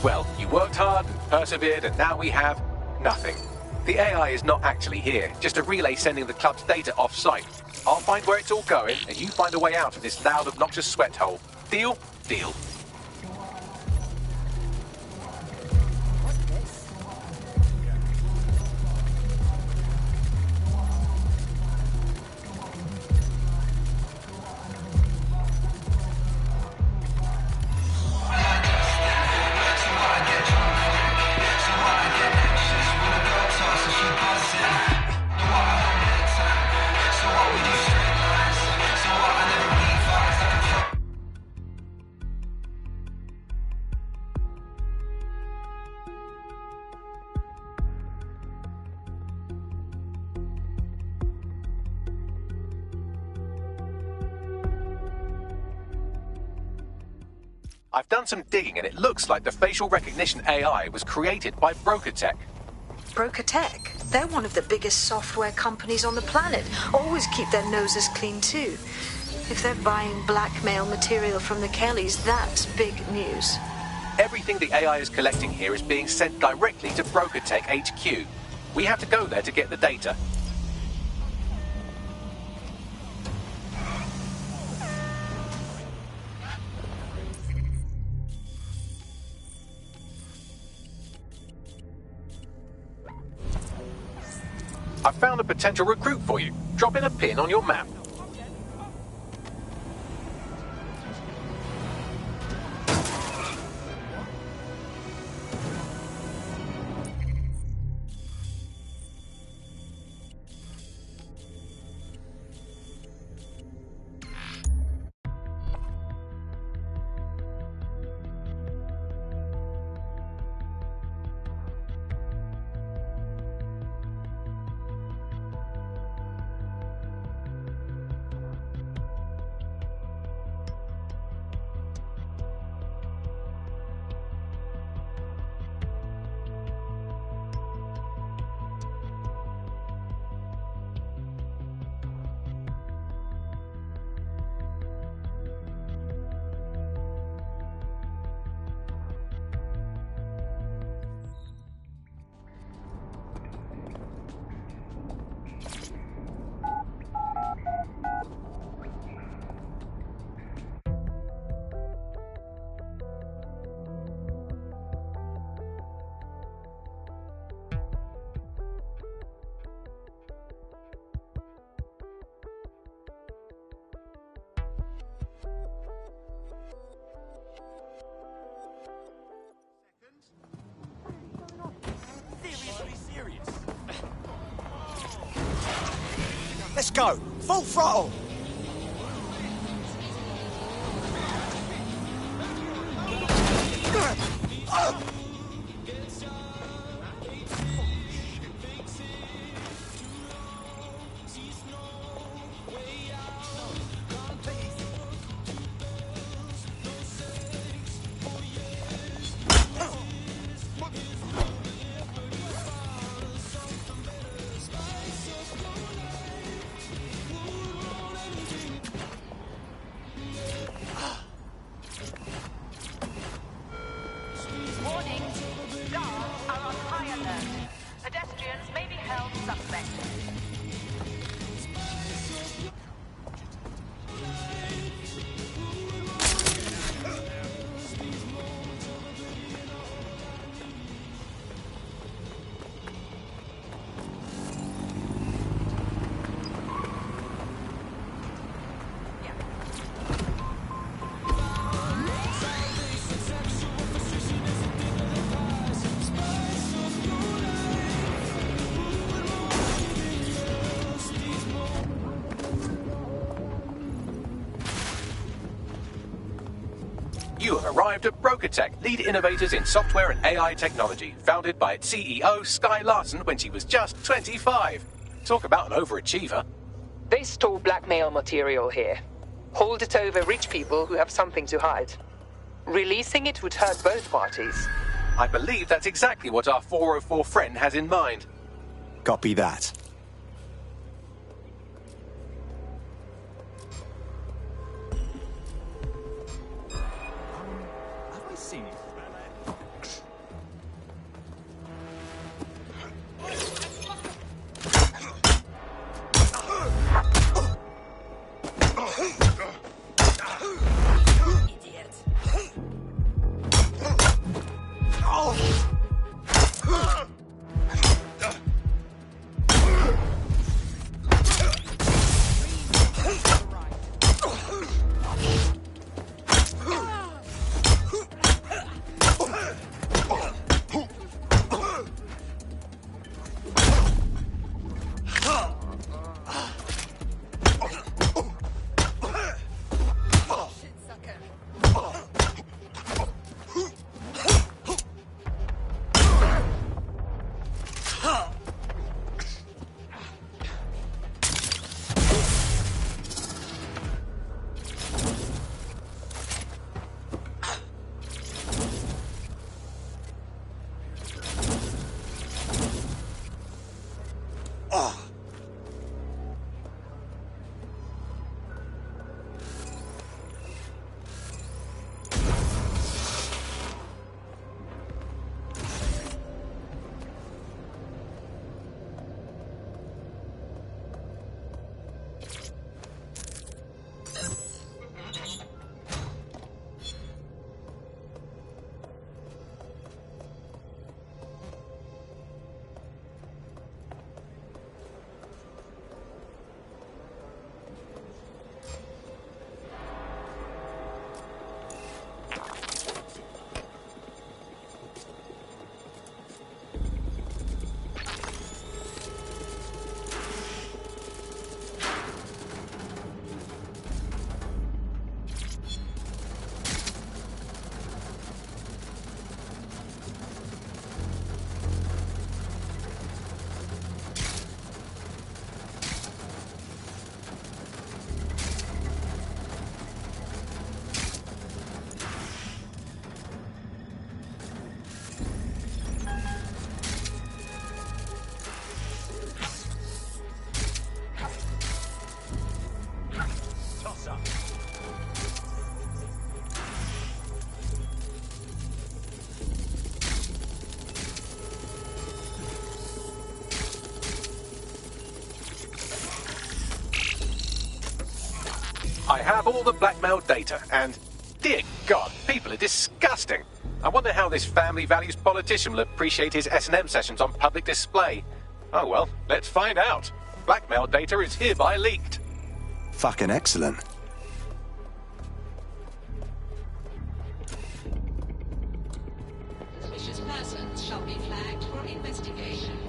Well, you worked hard and persevered, and now we have nothing. The AI is not actually here, just a relay sending the club's data off-site. I'll find where it's all going, and you find a way out of this loud, obnoxious sweat hole. Deal? Deal. I've done some digging, and it looks like the facial recognition AI was created by Brokertech. Brokertech? They're one of the biggest software companies on the planet. Always keep their noses clean, too. If they're buying blackmail material from the Kellys, that's big news. Everything the AI is collecting here is being sent directly to Brokertech HQ. We have to go there to get the data. I've found a potential recruit for you. Drop in a pin on your map. go. Full throttle. Warning. Guards are on high alert. Pedestrians may be held suspect. You have arrived at BrokerTech, lead innovators in software and AI technology, founded by its CEO, Sky Larson, when she was just 25. Talk about an overachiever. They store blackmail material here. Hold it over rich people who have something to hide. Releasing it would hurt both parties. I believe that's exactly what our 404 friend has in mind. Copy that. Have I seen it? I have all the blackmail data, and dear God, people are disgusting. I wonder how this family values politician will appreciate his S&M sessions on public display. Oh well, let's find out. Blackmail data is hereby leaked. Fucking excellent. Suspicious persons shall be flagged for investigation.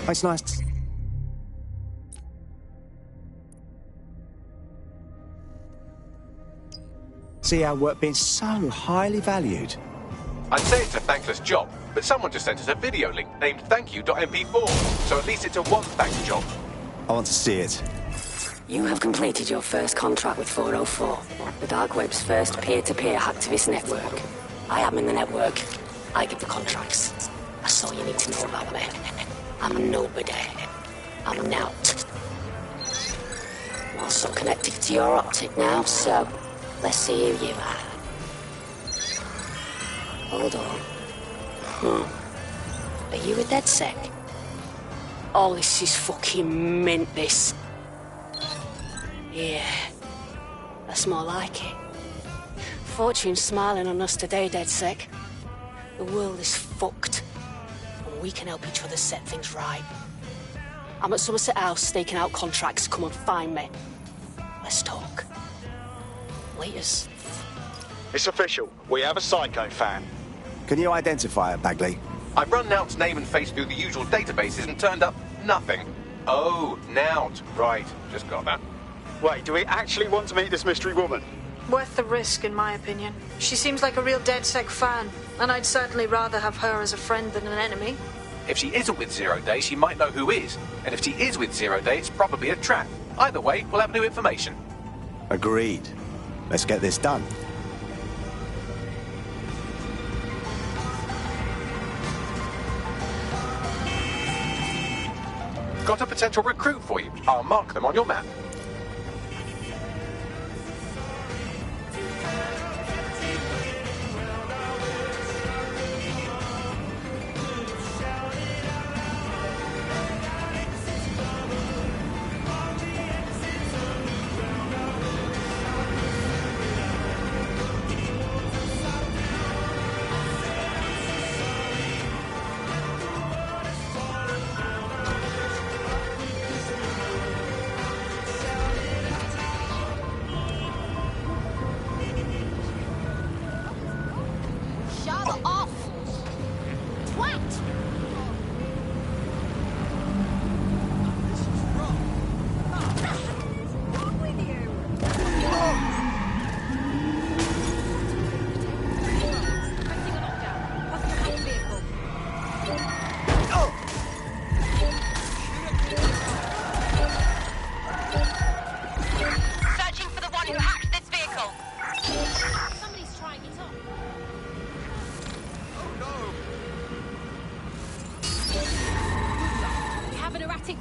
It's nice. See our work being so highly valued. I'd say it's a thankless job, but someone just sent us a video link named thankyou.mp4, so at least it's a one-thank job. I want to see it. You have completed your first contract with 404, the Dark Web's first peer-to-peer hacktivist network. I am in the network. I give the contracts. That's all you need to know about me. I'm a nobody. I'm an out. I'm also connected to your optic now, so let's see who you are. Hold on. Are you a DedSec? Oh, this is fucking mint, this. Yeah, that's more like it. Fortune's smiling on us today, DedSec. The world is fucked, and we can help each other set things right. I'm at Somerset House staking out contracts. Come and find me. Let's talk. Laters. It's official. We have a Psycho fan. Can you identify her, Bagley? I've run Nout's name and face through the usual databases and turned up nothing. Oh, Nout. Right, just got that. Wait, do we actually want to meet this mystery woman? Worth the risk, in my opinion. She seems like a real DedSec fan, and I'd certainly rather have her as a friend than an enemy. If she isn't with Zero Day, she might know who is. And if she is with Zero Day, it's probably a trap. Either way, we'll have new information. Agreed. Let's get this done. Got a potential recruit for you. I'll mark them on your map.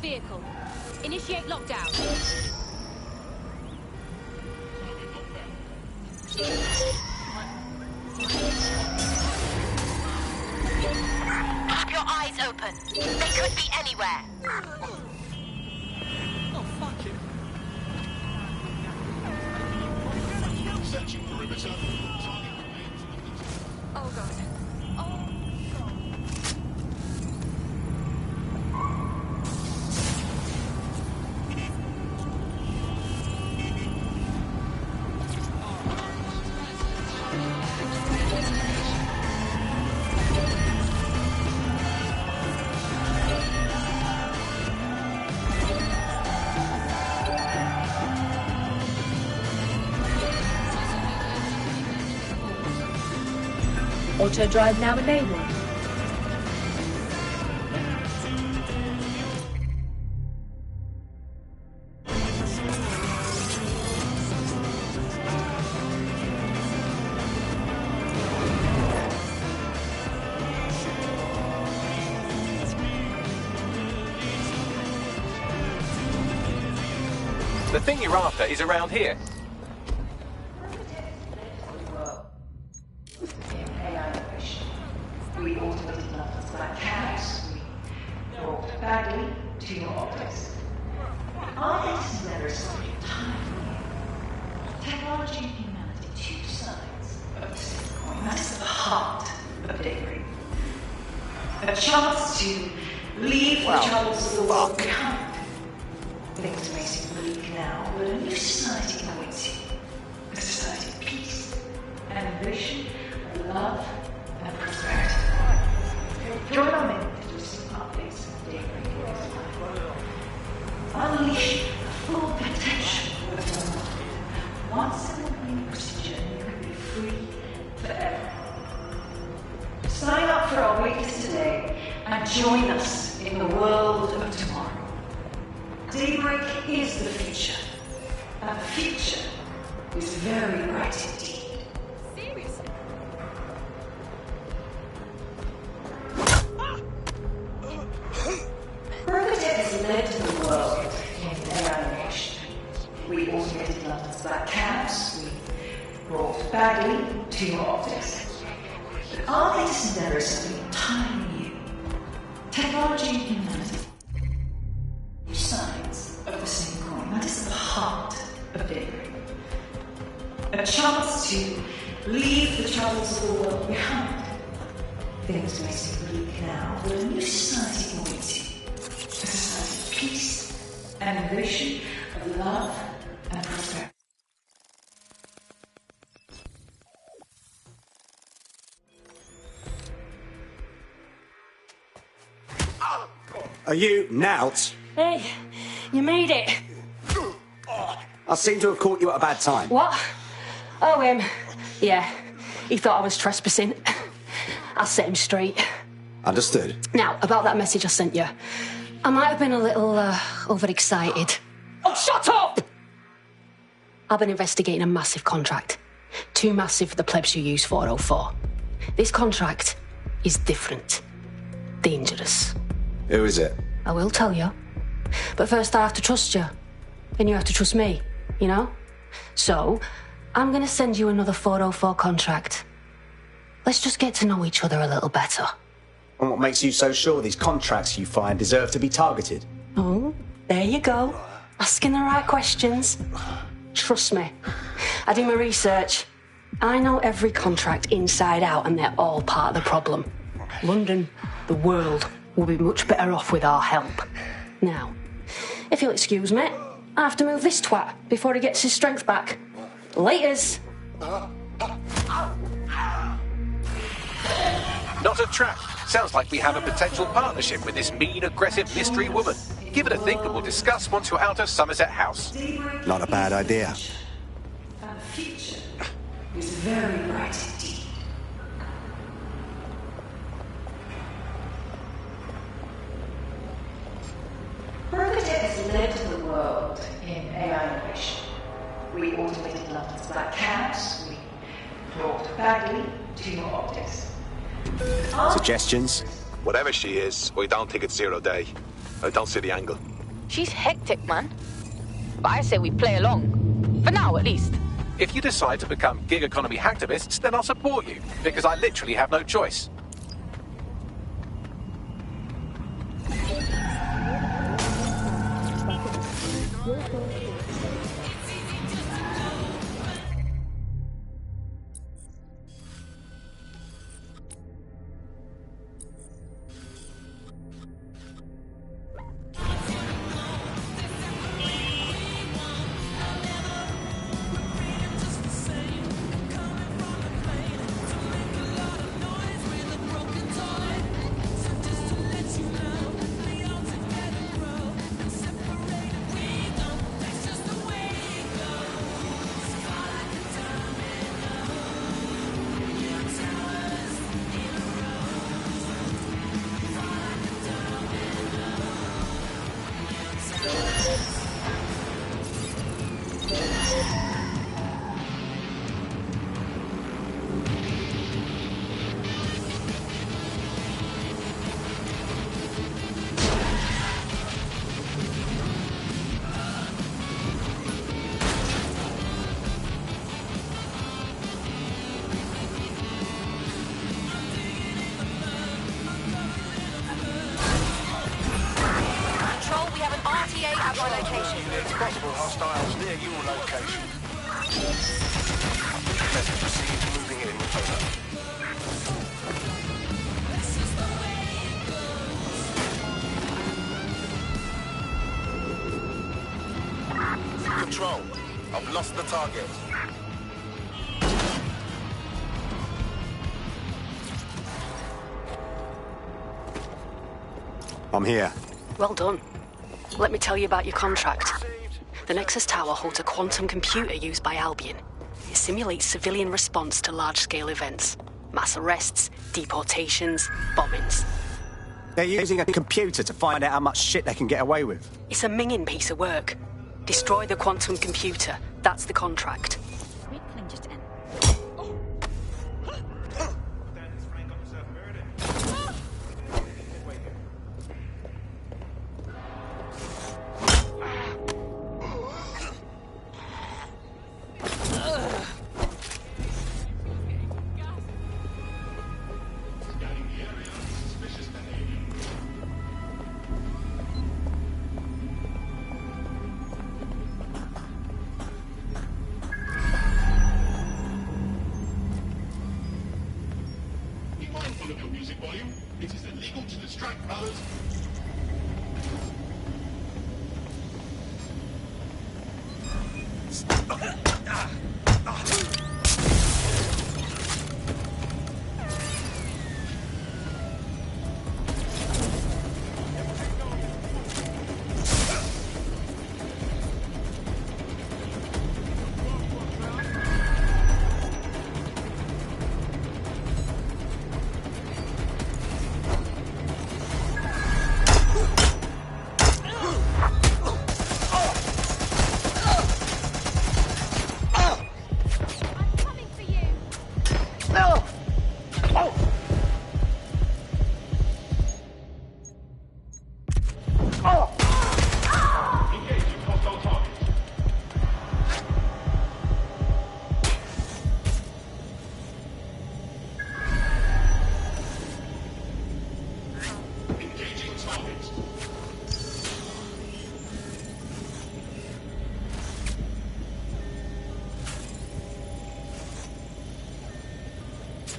Vehicle. Initiate lockdown. Keep your eyes open. They could be anywhere. Oh, fuck him. Searching perimeter. Oh, God. Auto drive now enabled. The thing you're after is around here. We automated levels like chaos. We brought Bagley to your office. Our latest endeavor is something time. Technology and humanity, two sides of the same coin. That's the heart of Daybreak. A chance to leave the troubles of the world behind. Things may seem bleak now, but a new society awaits you. A society of peace, and ambition, of love, and prosperity. Join our men to do some updates of Daybreak. and join us in the world of tomorrow. Daybreak is the future, and the future is very bright indeed. Seriously? Berkutec has led the world in eradication. We automated London's black cabs, we brought Bagley to your optics. But our latest endeavors have been entirely new. Technology and humanity. Two sides of the same coin. That is the heart of Daybreak. A chance to leave the troubles of the world behind. Things may seem bleak now, but a new society awaits you. A society of peace and innovation, of love and prosperity. Are you Nout? Hey, you made it. I seem to have caught you at a bad time. What? Oh, yeah. He thought I was trespassing. I'll set him straight. Understood. Now, about that message I sent you. I might have been a little, overexcited. Oh, shut up! I've been investigating a massive contract. Too massive for the plebs who use 404. This contract is different. Dangerous. Who is it? I will tell you. But first I have to trust you. And you have to trust me, you know? So, I'm gonna send you another 404 contract. Let's just get to know each other a little better. And what makes you so sure these contracts you find deserve to be targeted? Oh, there you go. Asking the right questions. Trust me. I do my research. I know every contract inside out, and they're all part of the problem. London, the world, will be much better off with our help. Now, if you'll excuse me, I have to move this twat before he gets his strength back. Laters. Not a trap. Sounds like we have a potential partnership with this mean, aggressive mystery woman. Give it a think and we'll discuss once you're out of Somerset House. Not a bad idea. And the future is very bright indeed. Berkutec has led the world in AI innovation. We automated London's black cabs, we brought Bagley to your optics. Suggestions? Whatever she is, I don't think it's 0 day. I don't see the angle. She's hectic, man. But I say we play along. For now, at least. If you decide to become gig economy hacktivists, then I'll support you, because I literally have no choice. Possible hostiles near your location. Let's proceed to moving in. Over. Control. I've lost the target. I'm here. Well done. Let me tell you about your contract. The Nexus Tower holds a quantum computer used by Albion. It simulates civilian response to large-scale events. Mass arrests, deportations, bombings. They're using a computer to find out how much shit they can get away with. It's a minging piece of work. Destroy the quantum computer. That's the contract.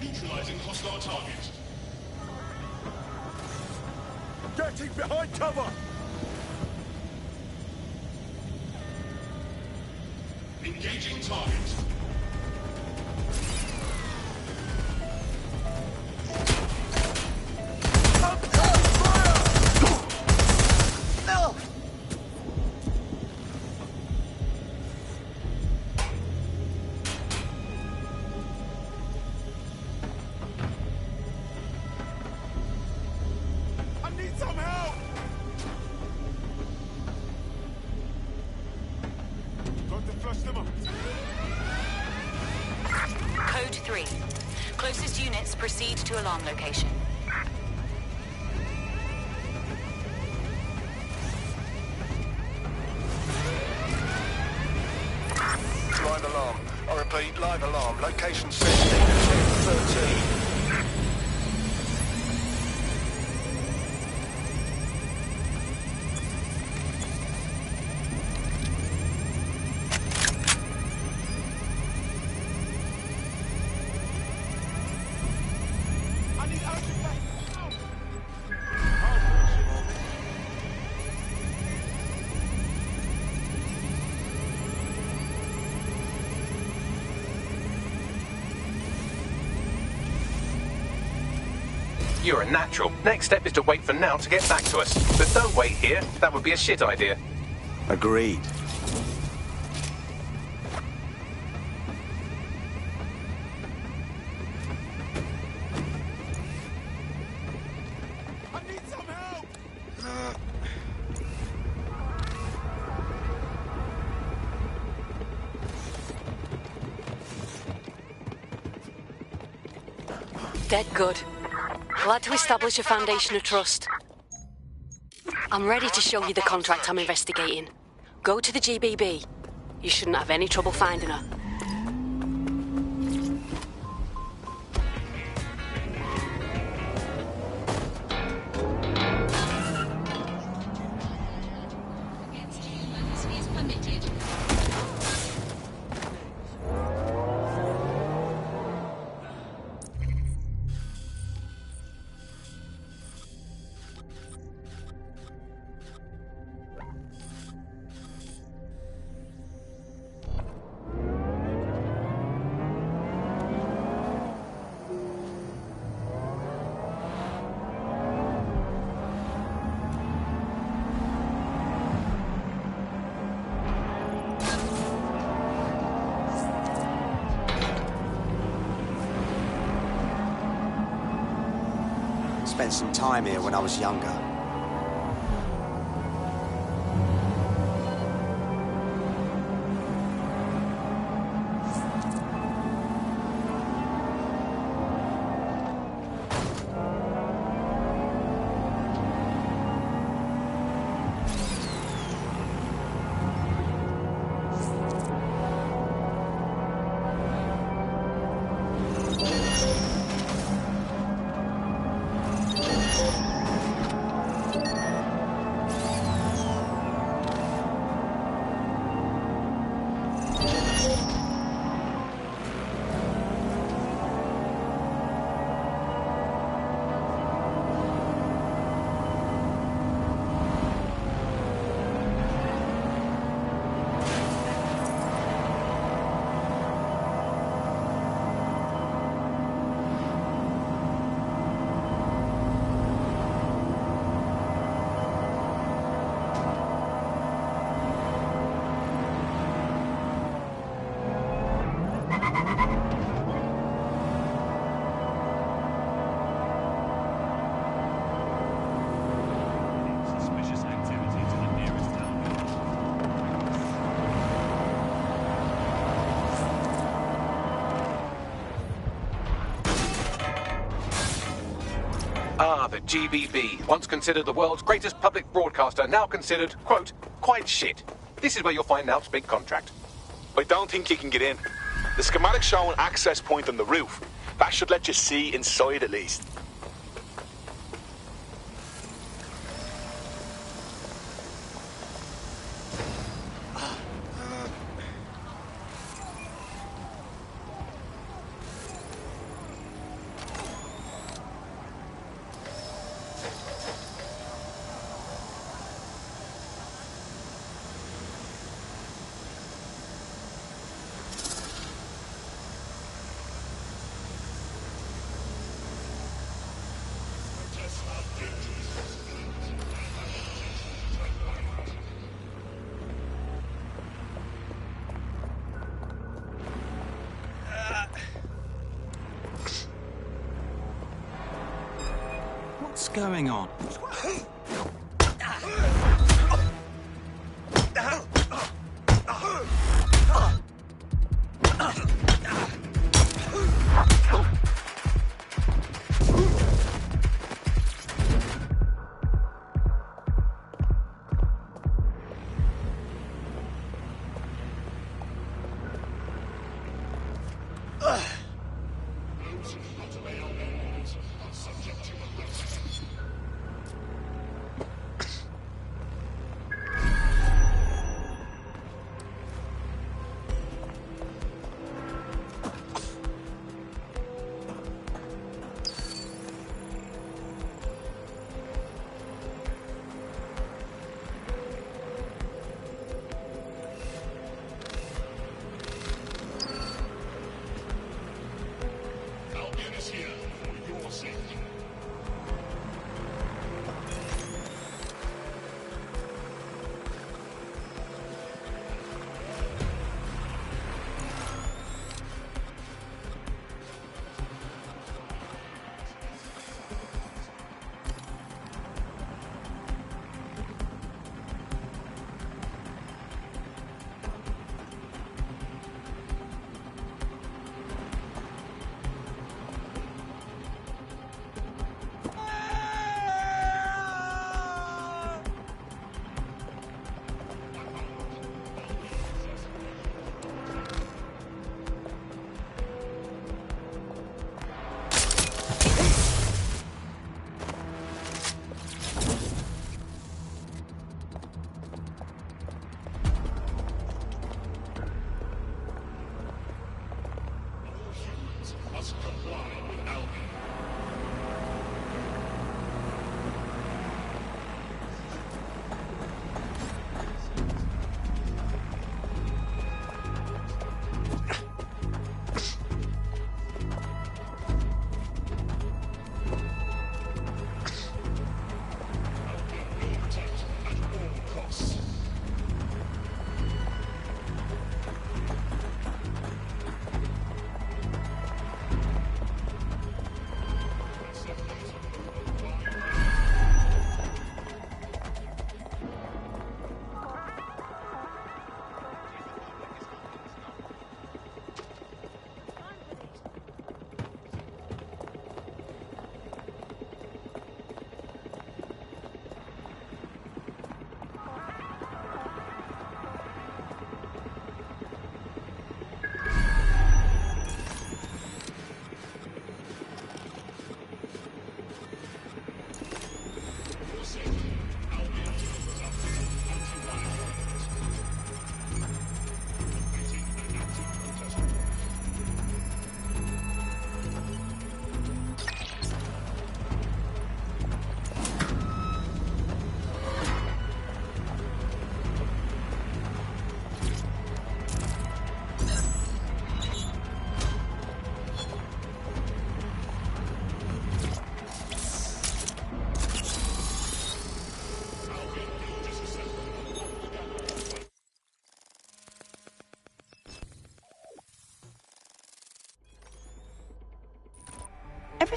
Neutralizing hostile target. Getting behind cover! Engaging target. Code 3. Closest units proceed to alarm location. Live alarm. I repeat, live alarm. Location 13. You're a natural. Next step is to wait for Now to get back to us. But don't wait here. That would be a shit idea. Agreed. I need some help! Dead good. Glad to establish a foundation of trust. I'm ready to show you the contract I'm investigating. Go to the GBB. You shouldn't have any trouble finding her. spent some time here when I was younger. Ah, the GBB, once considered the world's greatest public broadcaster, now considered, quote, quite shit. This is where you'll find Nalp's big contract. I don't think you can get in. The schematic show an access point on the roof. That should let you see inside at least. What's going on?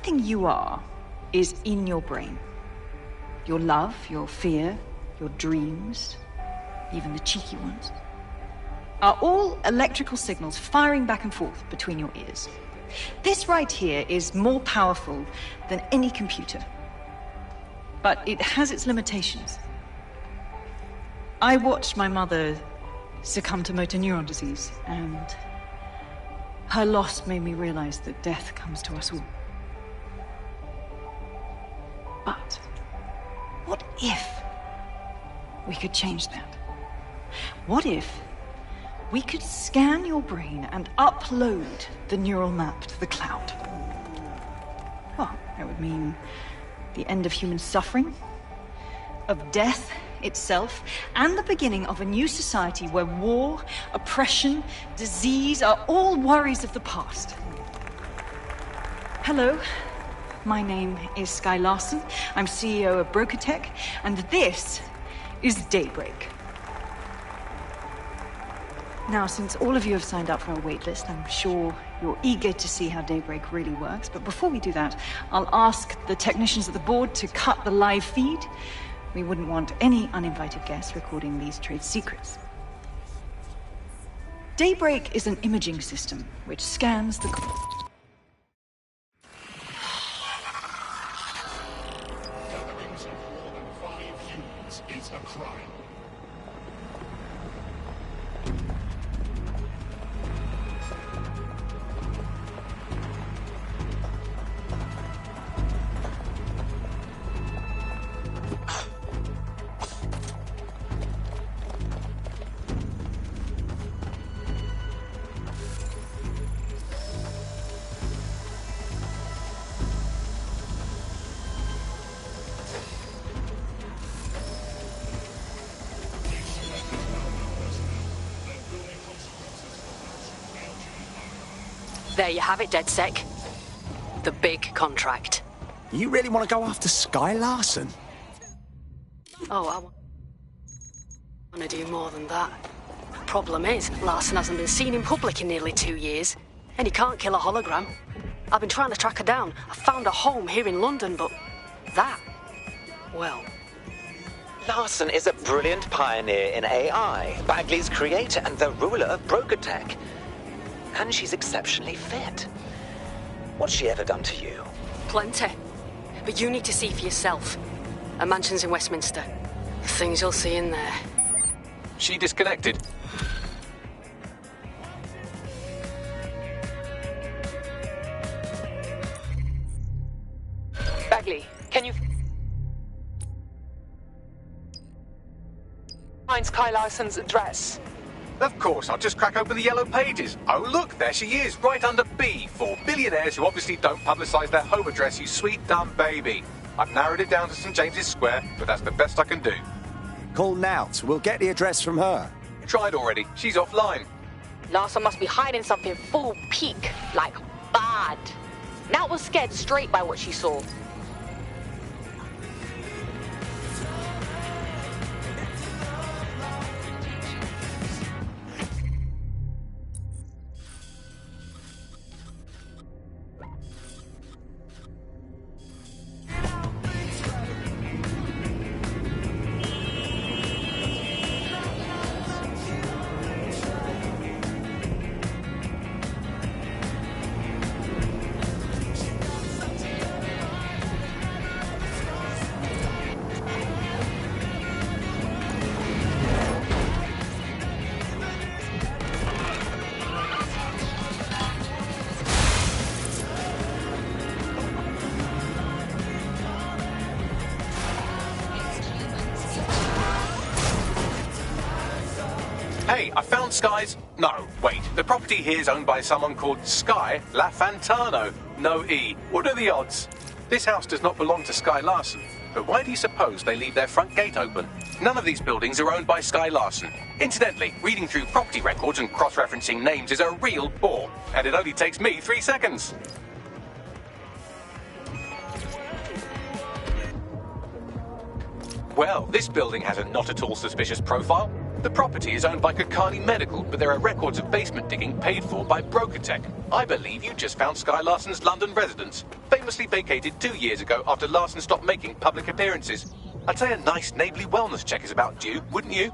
Everything you are is in your brain. Your love, your fear, your dreams, even the cheeky ones, are all electrical signals firing back and forth between your ears. This right here is more powerful than any computer, but it has its limitations. I watched my mother succumb to motor neuron disease, and her loss made me realize that death comes to us all. But what if we could change that? What if we could scan your brain and upload the neural map to the cloud? Well, that would mean the end of human suffering, of death itself, and the beginning of a new society where war, oppression, disease are all worries of the past. Hello, my name is Skye Larson. I'm CEO of BrokerTech, and this is Daybreak. Now, since all of you have signed up for our waitlist, I'm sure you're eager to see how Daybreak really works. But before we do that, I'll ask the technicians at the board to cut the live feed. We wouldn't want any uninvited guests recording these trade secrets. Daybreak is an imaging system which scans the... Gatherings of more than 5 humans is a crime. There you have it, DedSec. The big contract. You really want to go after Skye Larson? Oh, I want to do more than that. Problem is, Larson hasn't been seen in public in nearly 2 years, and he can't kill a hologram. I've been trying to track her down. I found a home here in London, but that... well... Larson is a brilliant pioneer in AI, Bagley's creator and the ruler of BrokerTech. And she's exceptionally fit. What's she ever done to you? Plenty. But you need to see for yourself. Her mansion's in Westminster. The things you'll see in there. She disconnected. Bagley, can you find Skye Larson's address? Of course, I'll just crack open the yellow pages. Oh, look, there she is, right under B, for billionaires who obviously don't publicise their home address, you sweet, dumb baby. I've narrowed it down to St. James's Square, but that's the best I can do. Call Nout. We'll get the address from her. Tried already. She's offline. Larson must be hiding something full peak, like bad. Nat was scared straight by what she saw. Hey, I found Skye's... No, wait. The property here is owned by someone called Skye LaFantano. No E. What are the odds? This house does not belong to Skye Larson. But why do you suppose they leave their front gate open? None of these buildings are owned by Skye Larson. Incidentally, reading through property records and cross-referencing names is a real bore. And it only takes me 3 seconds. Well, this building has a not at all suspicious profile. The property is owned by Kakani Medical, but there are records of basement digging paid for by Brokertech. I believe you just found Sky Larson's London residence, famously vacated 2 years ago after Larson stopped making public appearances. I'd say a nice neighbourly wellness check is about due, wouldn't you?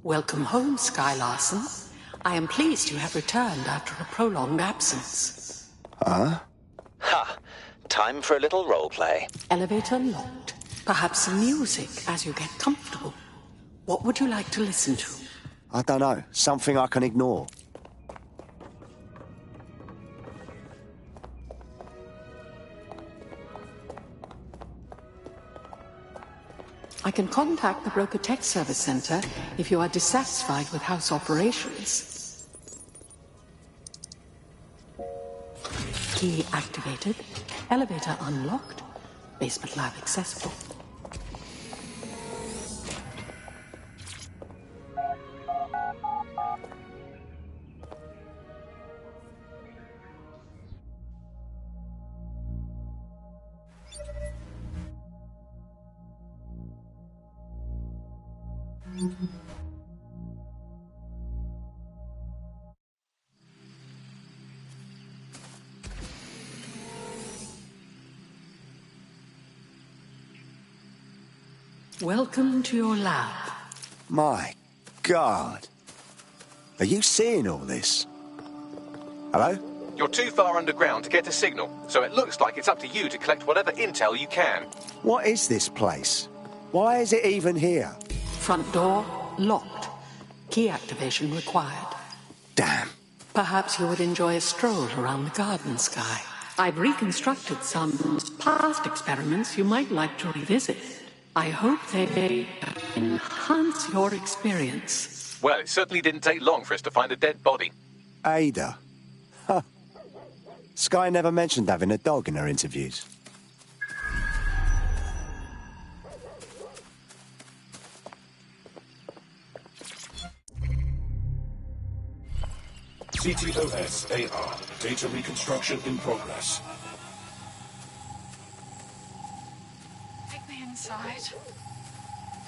Welcome home, Sky Larson. I am pleased you have returned after a prolonged absence. Huh? Ha! Time for a little roleplay. Elevator locked. Perhaps some music as you get comfortable. What would you like to listen to? I don't know. Something I can ignore. I can contact the Broker Tech Service Center if you are dissatisfied with house operations. Key activated. Elevator unlocked. Basement lab accessible. Welcome to your lab. My God. Are you seeing all this? Hello? You're too far underground to get a signal, so it looks like it's up to you to collect whatever intel you can. What is this place? Why is it even here? Front door locked. Key activation required. Damn. Perhaps you would enjoy a stroll around the garden, Sky. I've reconstructed some past experiments you might like to revisit. I hope they enhance your experience. Well, it certainly didn't take long for us to find a dead body. Ada. Huh. Sky never mentioned having a dog in her interviews. CTOS-AR. Data reconstruction in progress. Take me inside.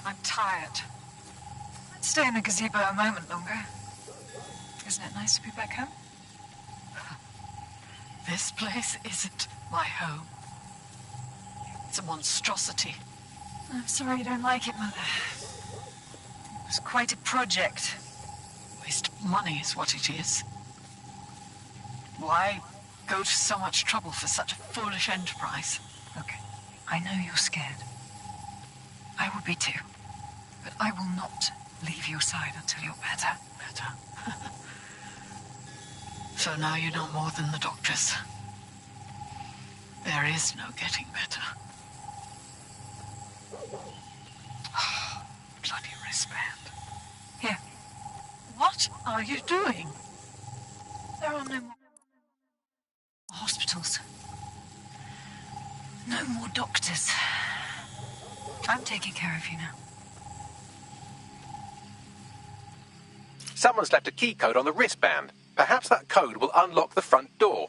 I'm tired. I'd stay in the gazebo a moment longer. Isn't it nice to be back home? This place isn't my home. It's a monstrosity. I'm sorry you don't like it, Mother. It was quite a project. Waste of money is what it is. Why go to so much trouble for such a foolish enterprise? Okay, I know you're scared. I would be too. But I will not leave your side until you're better. Better. So now you know more than the doctors. There is no getting better. Bloody wristband. Here. What are you doing? There are no more hospitals. No more doctors. I'm taking care of you now. Someone's left a key code on the wristband. Perhaps that code will unlock the front door.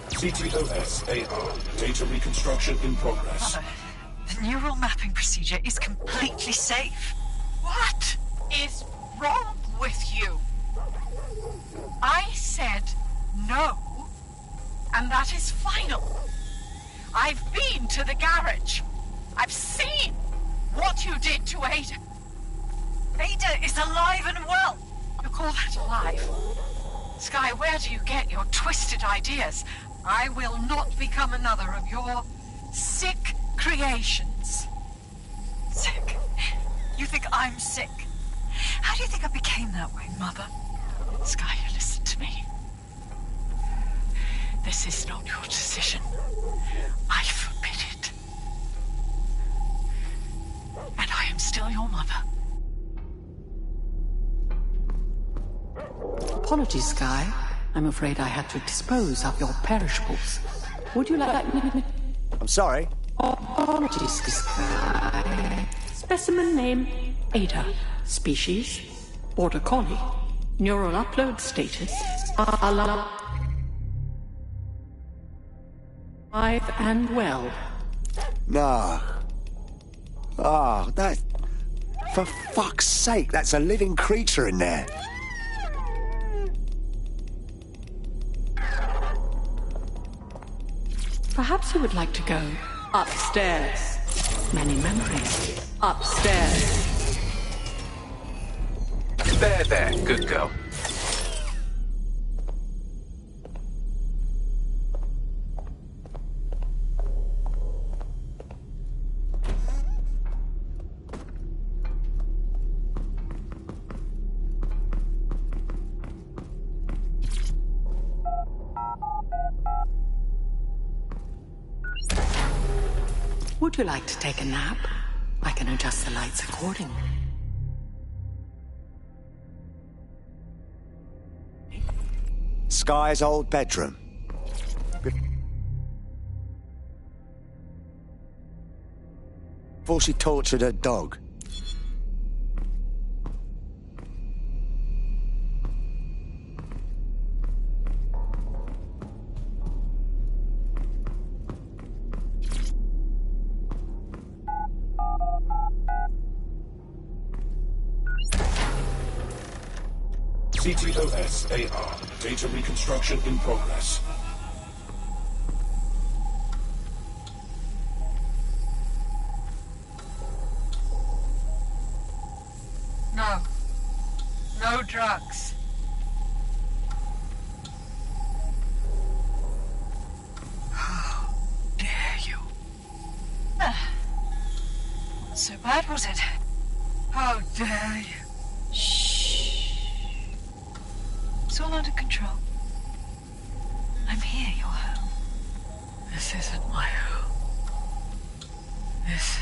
CTOS-AR. Data reconstruction in progress. Mother, the neural mapping procedure is completely safe. What is wrong with you? I said no, and that is final. I've been to the garage. I've seen what you did to Ada. Ada is alive and well. You call that alive? Sky, where do you get your twisted ideas? I will not become another of your sick creations. Sick? You think I'm sick? How do you think I became that way, Mother? Sky, you listen to me. This is not your decision. I forbid it. And I am still your mother. Apologies, Sky. I'm afraid I had to dispose of your perishables. Would you like me? I'm sorry. Apologies, Sky. Specimen name, Ada. Species, Border Collie. Neural upload status, Alive and well. No. Oh, that... For fuck's sake, that's a living creature in there. Perhaps you would like to go upstairs. Many memories. Upstairs. There, good girl. Would you like to take a nap? I can adjust the lights accordingly. Sky's old bedroom. Before she tortured her dog. CTOS-AR. Data reconstruction in progress. No. No drugs. How dare you? Not so bad, was it? How dare you? It's all under control. I'm here, you're home. This isn't my home. This...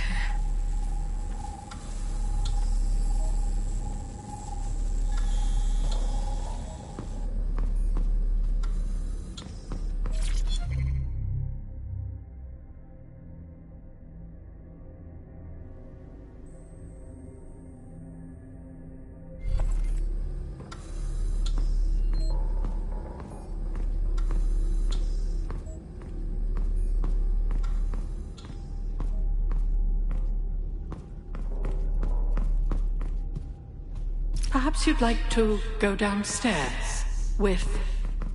Perhaps you'd like to go downstairs with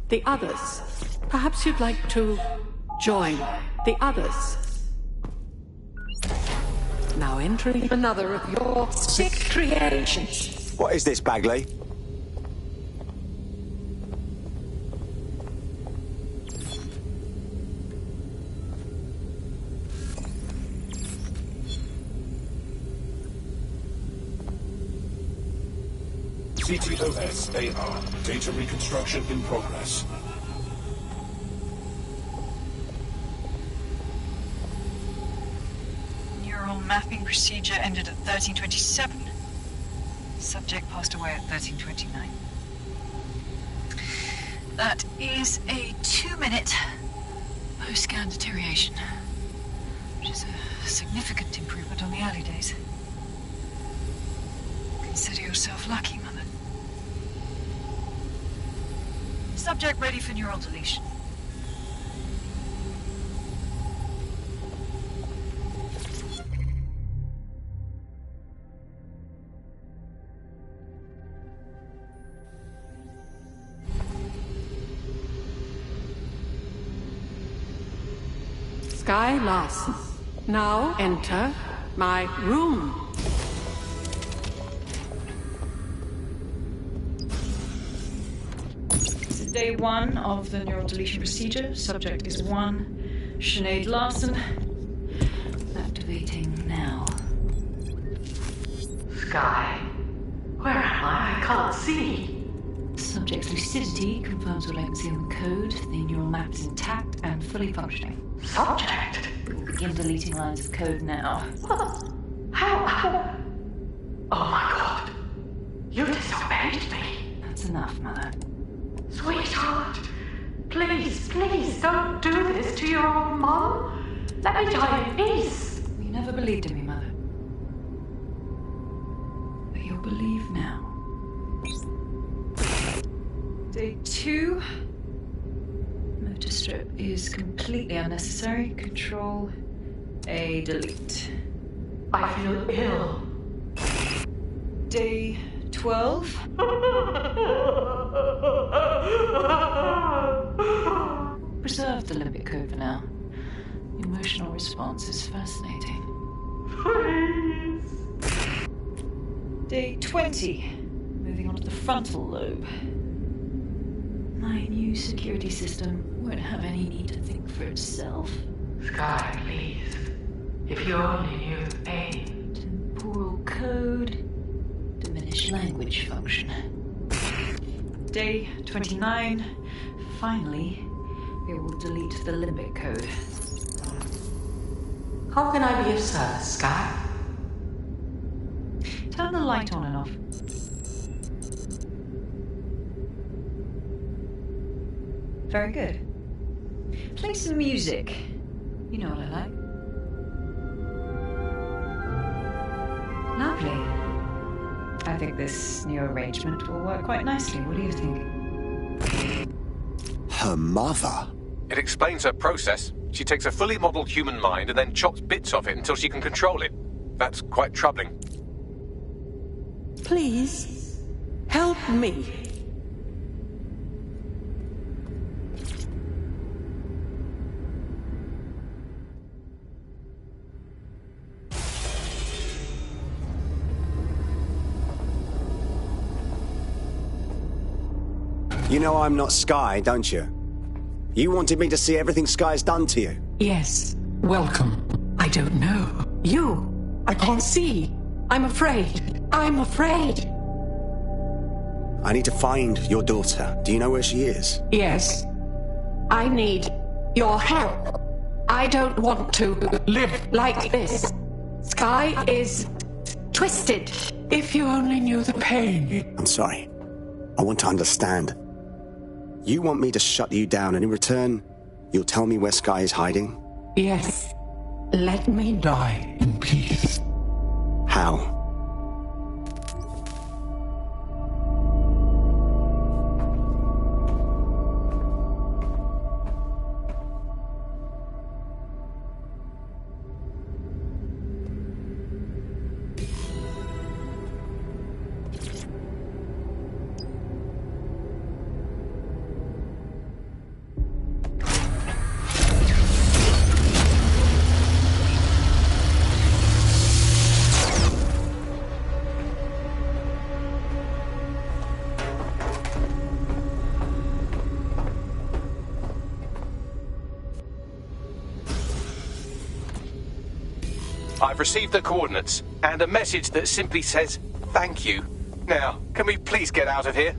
the others. Perhaps you'd like to join the others. Now entering another of your sick creations. What is this, Bagley? CTOS-AR. Data reconstruction in progress. Neural mapping procedure ended at 1327. Subject passed away at 1329. That is a 2-minute post-scan deterioration, which is a significant improvement on the early days. Consider yourself lucky, Mother. Subject ready for neural deletion. Sky Larson. Now enter my room. Day 1 of the neural deletion procedure. Subject is 1. Sinead Larson. Activating now. Sky. Where am I? I can't see. Subject's lucidity confirms your legacy on the code. The neural map is intact and fully functioning. Subject? We'll begin deleting lines of code now. How? Oh my god. You disobeyed me. That's enough, Mother. Sweetheart, please, please don't do this to your own mom. Let me die in peace. You never believed in me, Mother. But you'll believe now. Day 2. Motor strip is completely unnecessary. Control A, delete. I feel ill. Day 12. Preserve the limbic code for now. Emotional response is fascinating. Please. Day 20. Moving on to the frontal lobe. My new security system won't have any need to think for itself. Sky, please. If you only knew the pain. Temporal code. Diminish language function. Day 29. Finally, it will delete the limbic code. How can I be of service, Sky? Turn the light on and off. Very good. Play some music. You know what I like. Lovely. I think this new arrangement will work quite nicely. What do you think? Her mother? It explains her process. She takes a fully modelled human mind and then chops bits of it until she can control it. That's quite troubling. Please, help me. You know I'm not Sky, don't you? You wanted me to see everything Sky's done to you. Yes, welcome. I don't know. You, I can't see. I'm afraid. I'm afraid. I need to find your daughter. Do you know where she is? Yes. I need your help. I don't want to live like this. Sky is twisted. If you only knew the pain. I'm sorry. I want to understand. You want me to shut you down, and in return, you'll tell me where Sky is hiding? Yes. Let me die in peace. How? I've received the coordinates and a message that simply says, thank you. Now, can we please get out of here?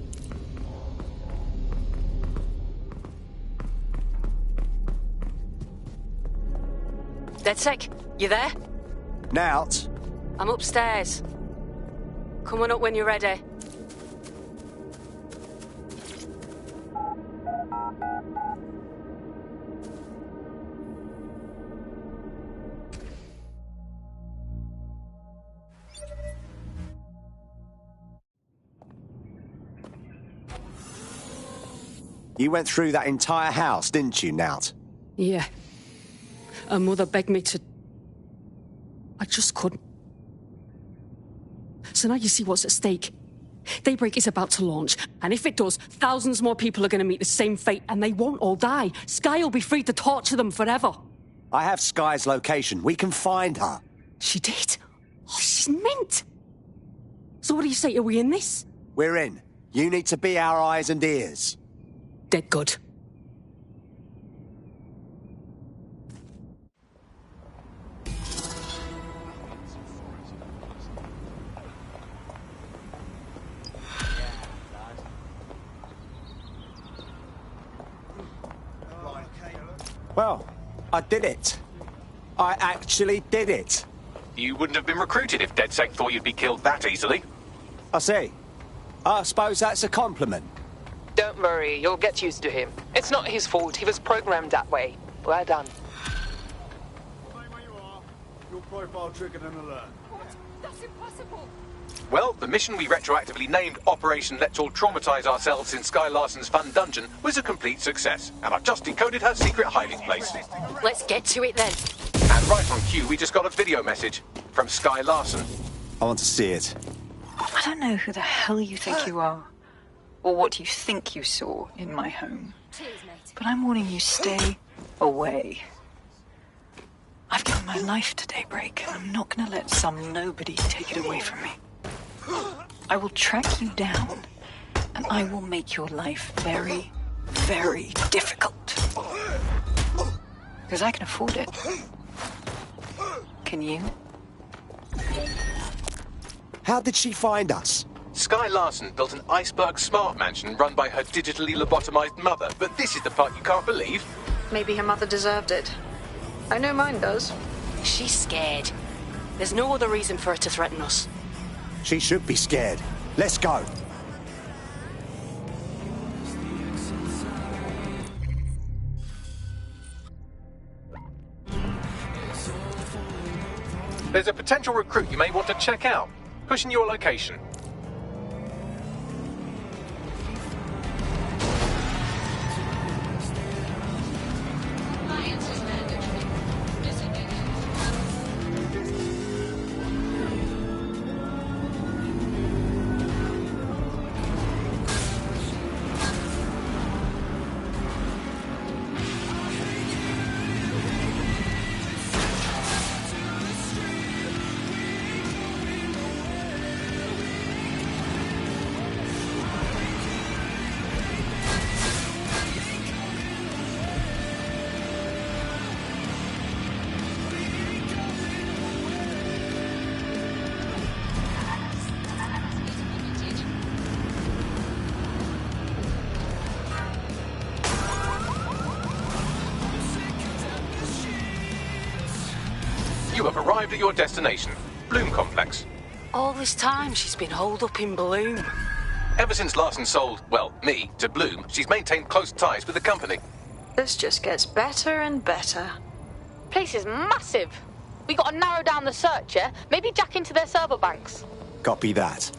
DedSec, you there? Nout? I'm upstairs. Come on up when you're ready. You went through that entire house, didn't you, Nout? Yeah. Her mother begged me to... I just couldn't. So now you see what's at stake. Daybreak is about to launch, and if it does, thousands more people are going to meet the same fate, and they won't all die. Sky will be free to torture them forever. I have Sky's location. We can find her. She did? Oh, she's mint. So what do you say? Are we in this? We're in. You need to be our eyes and ears. Dead good. Well, I did it. I actually did it. You wouldn't have been recruited if DedSec thought you'd be killed that easily. I see. I suppose that's a compliment. Don't worry, you'll get used to him. It's not his fault, he was programmed that way. Well done. Stay where you are. Your profile triggered an alert. What? That's impossible. Well, the mission we retroactively named Operation Let's All Traumatize Ourselves in Sky Larson's Fun Dungeon was a complete success, and I've just decoded her secret hiding place. Let's get to it then. And right on cue, we just got a video message from Sky Larson. I want to see it. I don't know who the hell you think you are, or what you think you saw in my home. But I'm warning you, stay away. I've given my life to Daybreak, and I'm not going to let some nobody take it away from me. I will track you down, and I will make your life very, very difficult. Because I can afford it. Can you? How did she find us? Sky Larson built an iceberg smart mansion run by her digitally lobotomized mother, but this is the part you can't believe. Maybe her mother deserved it. I know mine does. She's scared. There's no other reason for her to threaten us. She should be scared. Let's go. There's a potential recruit you may want to check out. Pushing your location. You have arrived at your destination, Bloom Complex. All this time she's been holed up in Bloom. Ever since Larson sold, well, me, to Bloom, she's maintained close ties with the company. This just gets better and better. Place is massive. We gotta narrow down the search, yeah? Maybe jack into their server banks. Copy that.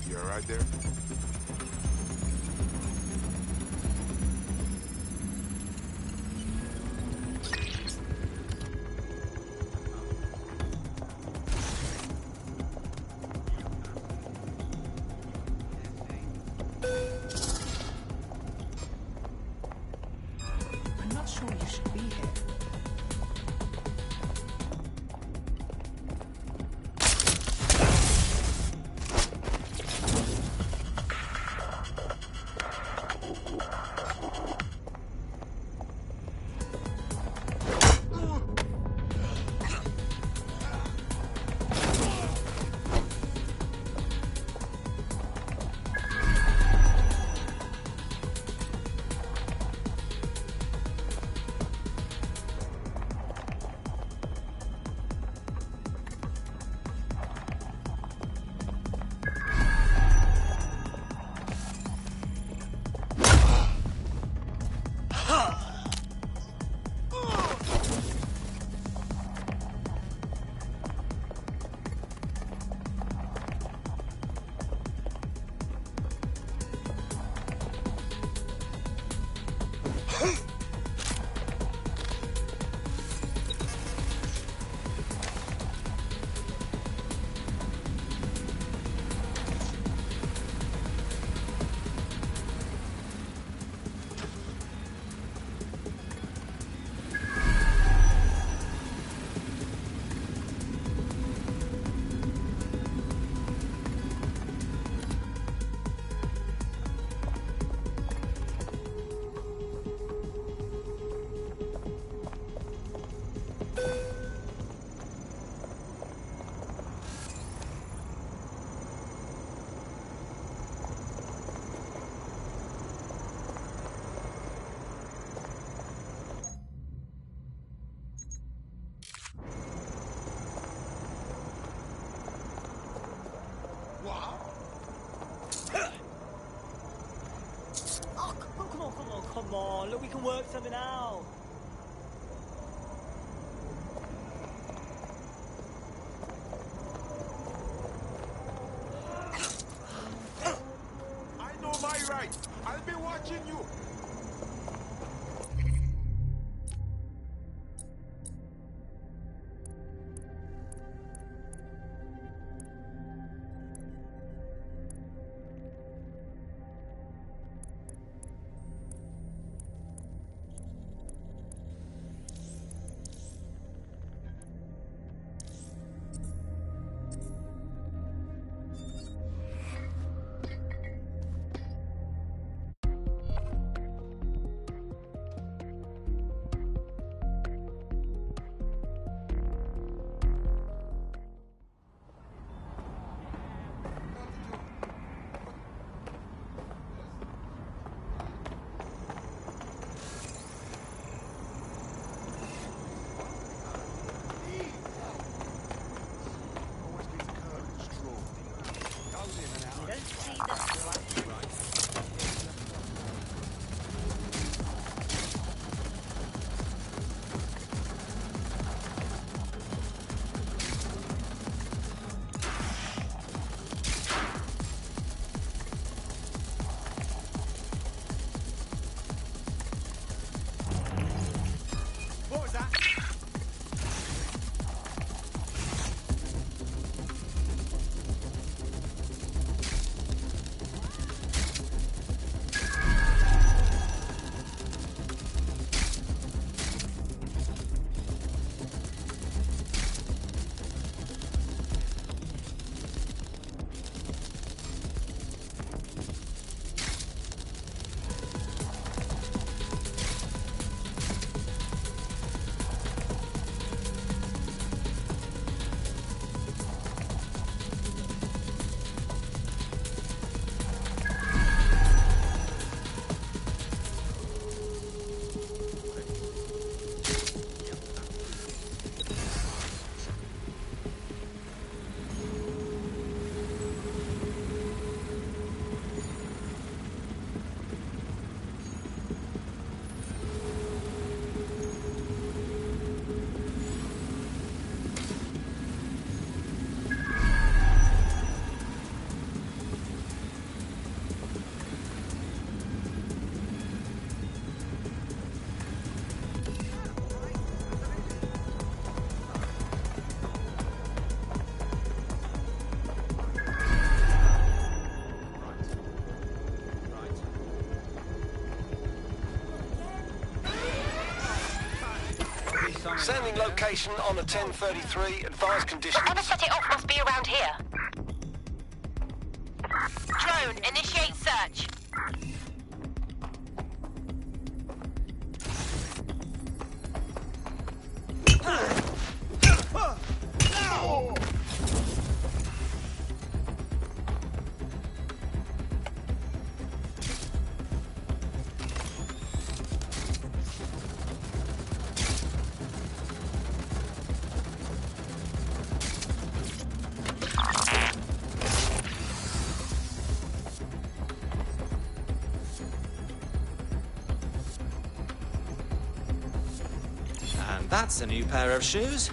You all right there? I'm not sure you should be here. Come on, look, we can work something out. I know my rights. I'll be watching you. Sending location on the 1033. Advised conditions. Whoever set it off must be around here. Drone, initiate search. And that's a new pair of shoes.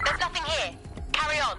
There's nothing here. Carry on.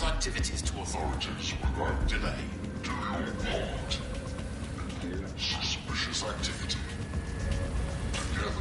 Activities to authorities without delay. Do your part. Report suspicious activity. Together.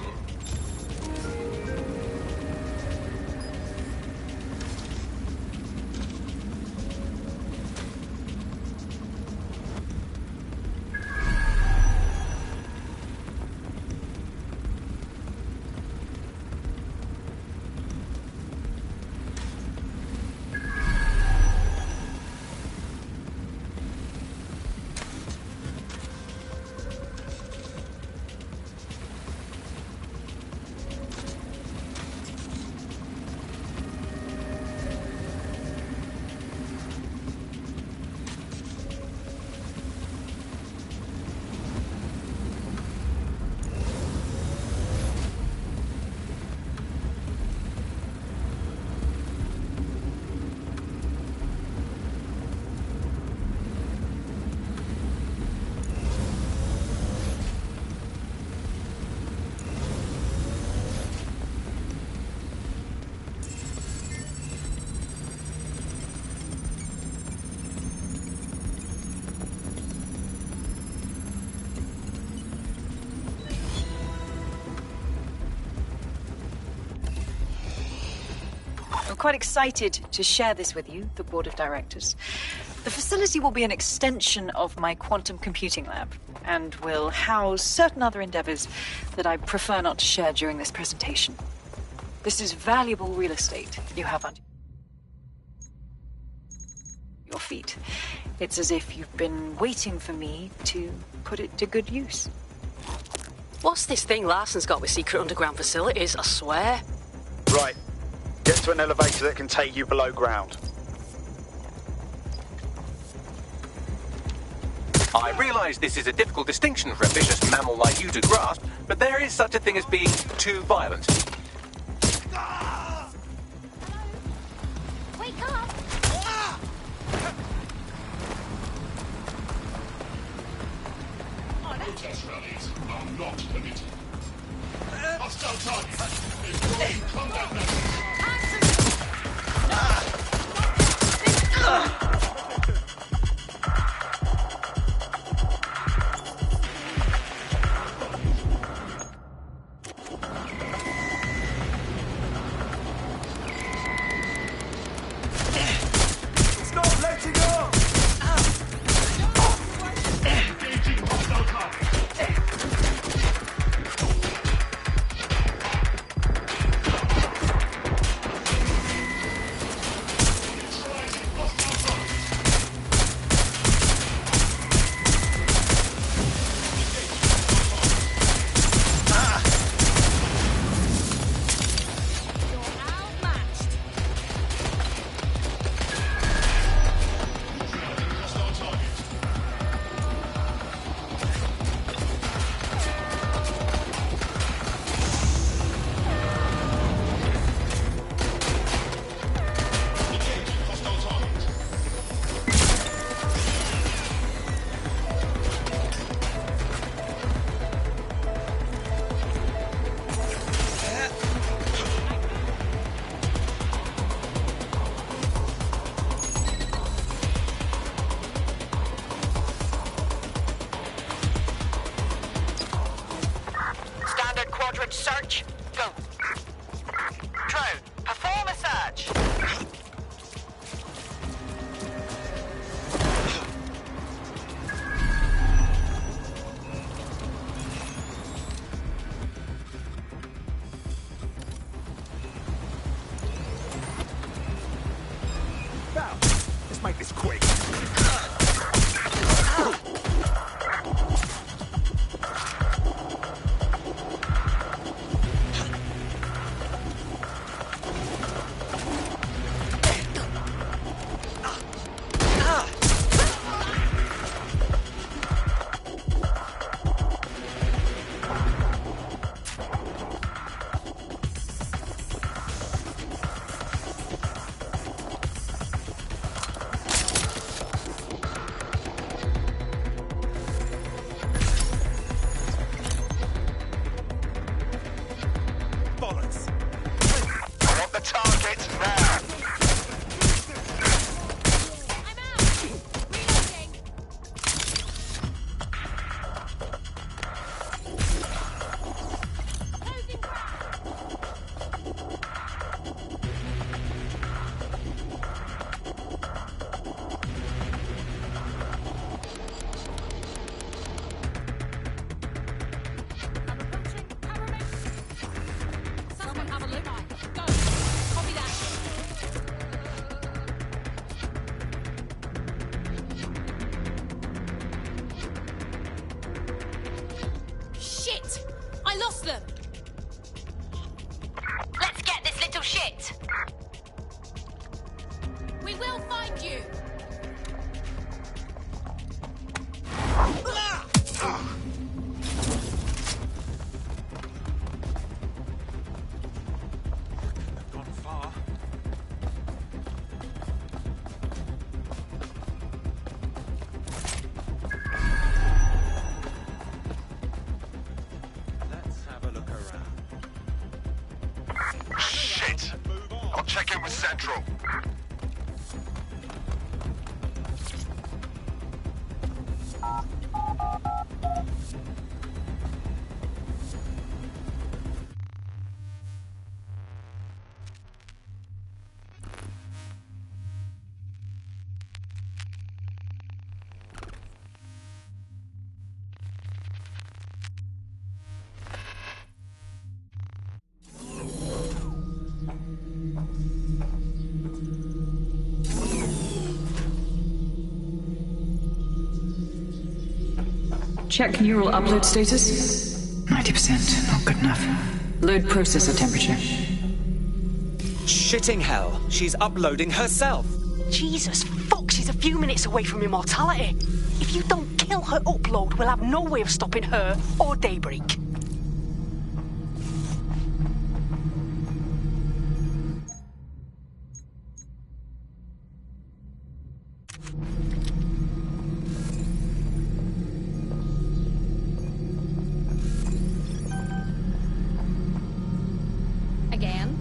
I'm quite excited to share this with you, the board of directors. The facility will be an extension of my quantum computing lab and will house certain other endeavors that I prefer not to share during this presentation. This is valuable real estate you have under your feet. It's as if you've been waiting for me to put it to good use. What's this thing Larson's got with secret underground facilities, I swear? Right. Get to an elevator that can take you below ground. I realise this is a difficult distinction for a vicious mammal like you to grasp, but there is such a thing as being too violent. Wake up! Protest rallies are not permitted. Hostile target. Employing combat Stop letting go! Engaging hostile target. Standard quadrant search. Go. Drone, perform a search. Now, let's make this quick. Bollocks. I want the target now. Someone have a look. Go. Copy that. Shit! I lost them! Let's get this little shit! We will find you! Gone far. Let's have a look around. Shit. I'll check in with Central. Check neural upload status. 90%, not good enough. Load processor temperature. Shitting hell, she's uploading herself. Jesus fuck, she's a few minutes away from immortality. If you don't kill her upload, we'll have no way of stopping her or Daybreak. Again?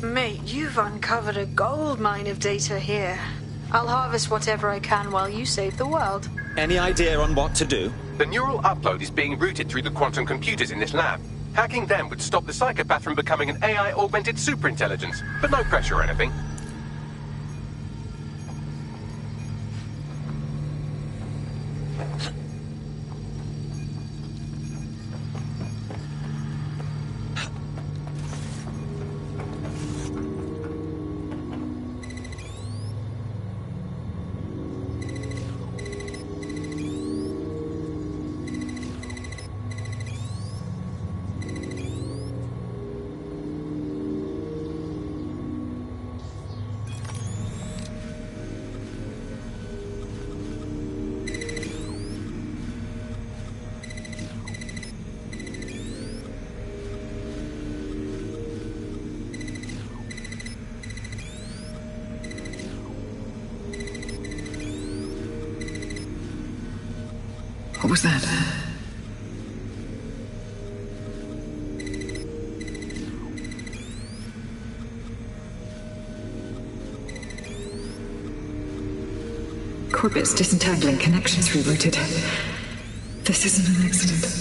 Mate, you've uncovered a gold mine of data here. I'll harvest whatever I can while you save the world. Any idea on what to do? The neural upload is being routed through the quantum computers in this lab. Hacking them would stop the psychopath from becoming an AI-augmented superintelligence, but no pressure or anything. What was that? Corbet's disentangling connections rerouted. This isn't an accident.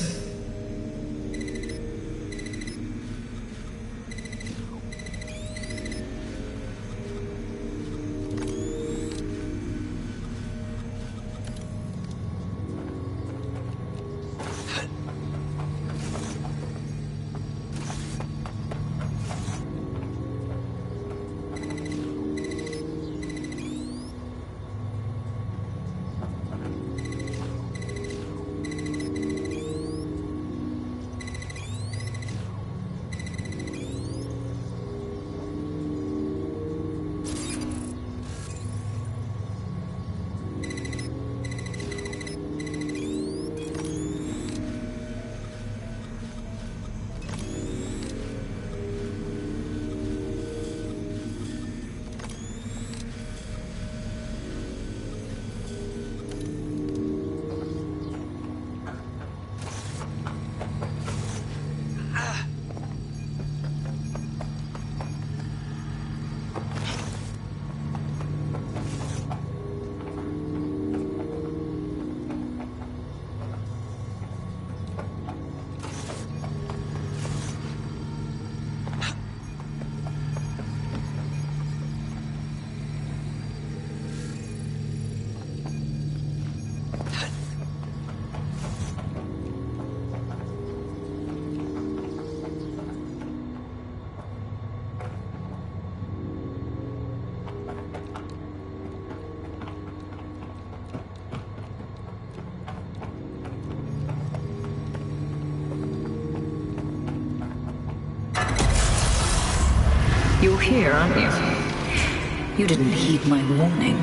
You're here, aren't you? You didn't heed my warning.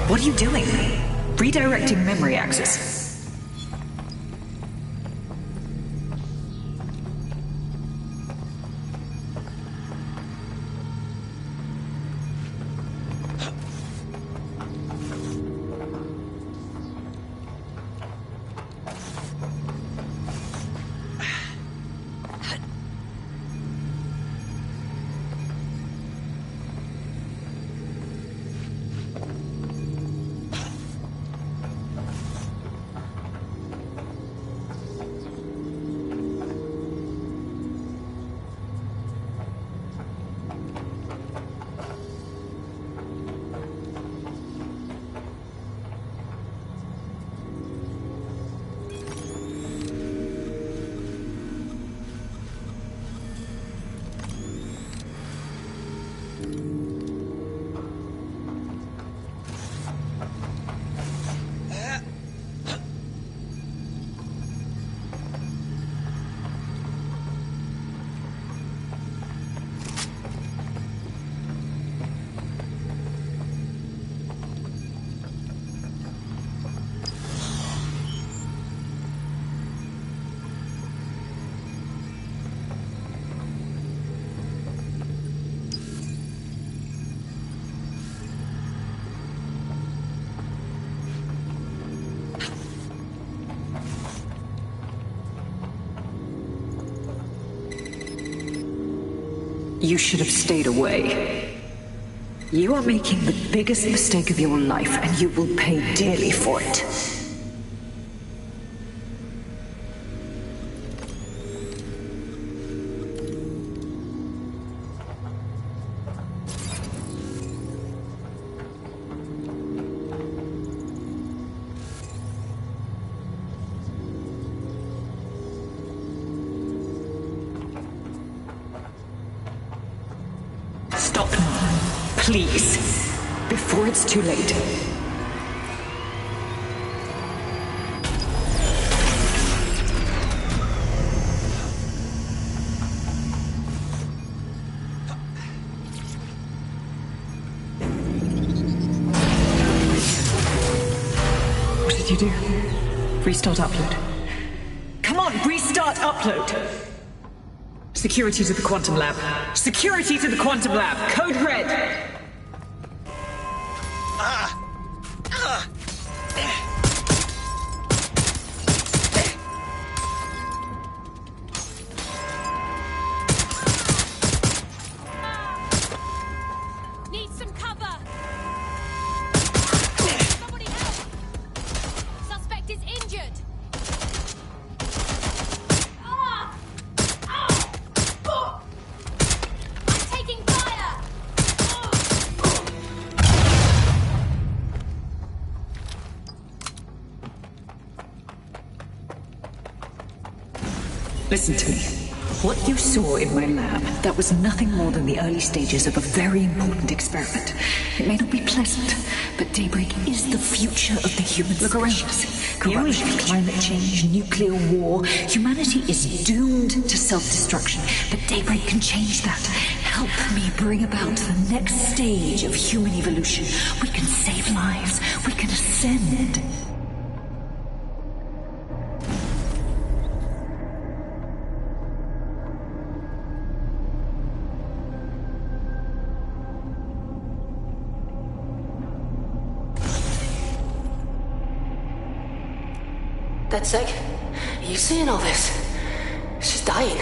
What are you doing? Redirecting memory access. You should have stayed away. You are making the biggest mistake of your life, and you will pay dearly for it. Stop now, please, before it's too late. What did you do? Restart upload. Come on, restart upload! Security to the Quantum Lab. Security to the Quantum Lab. Code red. Need some cover. Somebody help. Suspect is injured. Listen to me. What you saw in my lab, that was nothing more than the early stages of a very important experiment. It may not be pleasant, but Daybreak is the future of the human species. Look around us. Corruption, climate change, nuclear war. Humanity is doomed to self-destruction, but Daybreak can change that. Help me bring about the next stage of human evolution. We can save lives. We can ascend. DedSec, are you seeing all this? She's dying.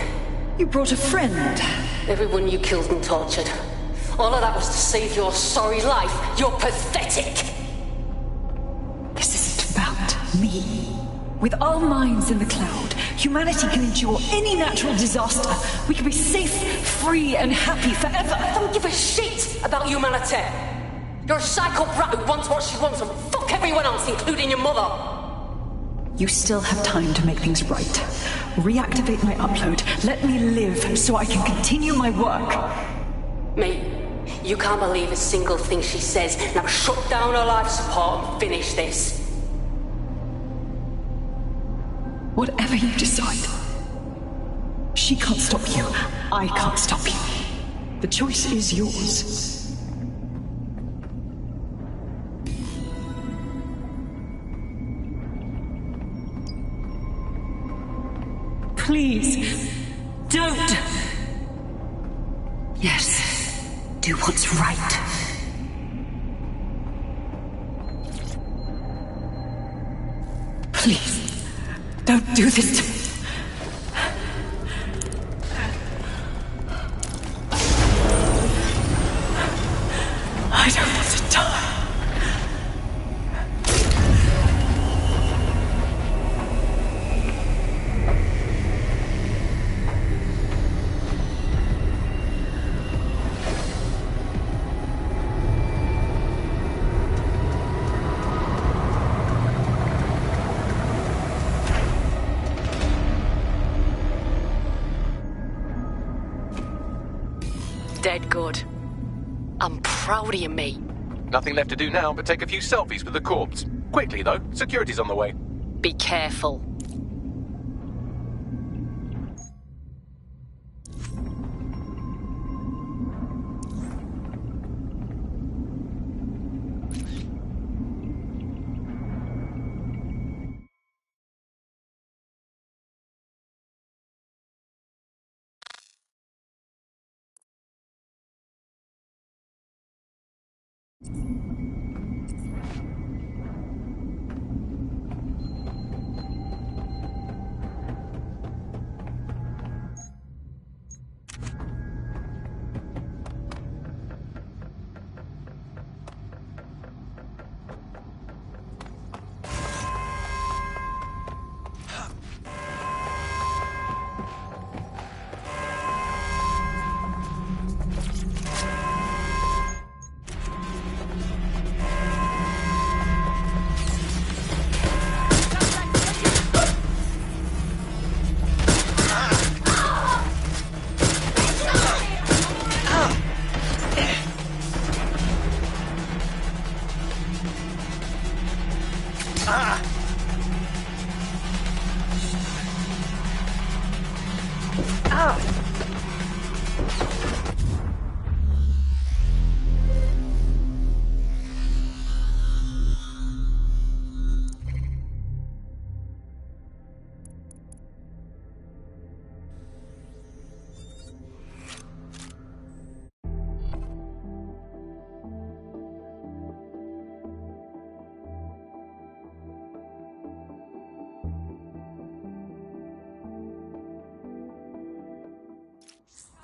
You brought a friend. Everyone you killed and tortured. All of that was to save your sorry life. You're pathetic. This isn't about me. With our minds in the cloud, humanity can endure any natural disaster. We can be safe, free, and happy forever. I don't give a shit about humanity. You're a psycho brat who wants what she wants and fuck everyone else, including your mother. You still have time to make things right. Reactivate my upload. Let me live so I can continue my work. Mate, you can't believe a single thing she says. Now shut down her life support and finish this. Whatever you decide. She can't stop you. I can't stop you. The choice is yours. Please, don't. Yes, do what's right. Please, don't do this to me. I don't want to die. Dead good. I'm proud of you, mate. Nothing left to do now but take a few selfies with the corpse. Quickly, though. Security's on the way. Be careful.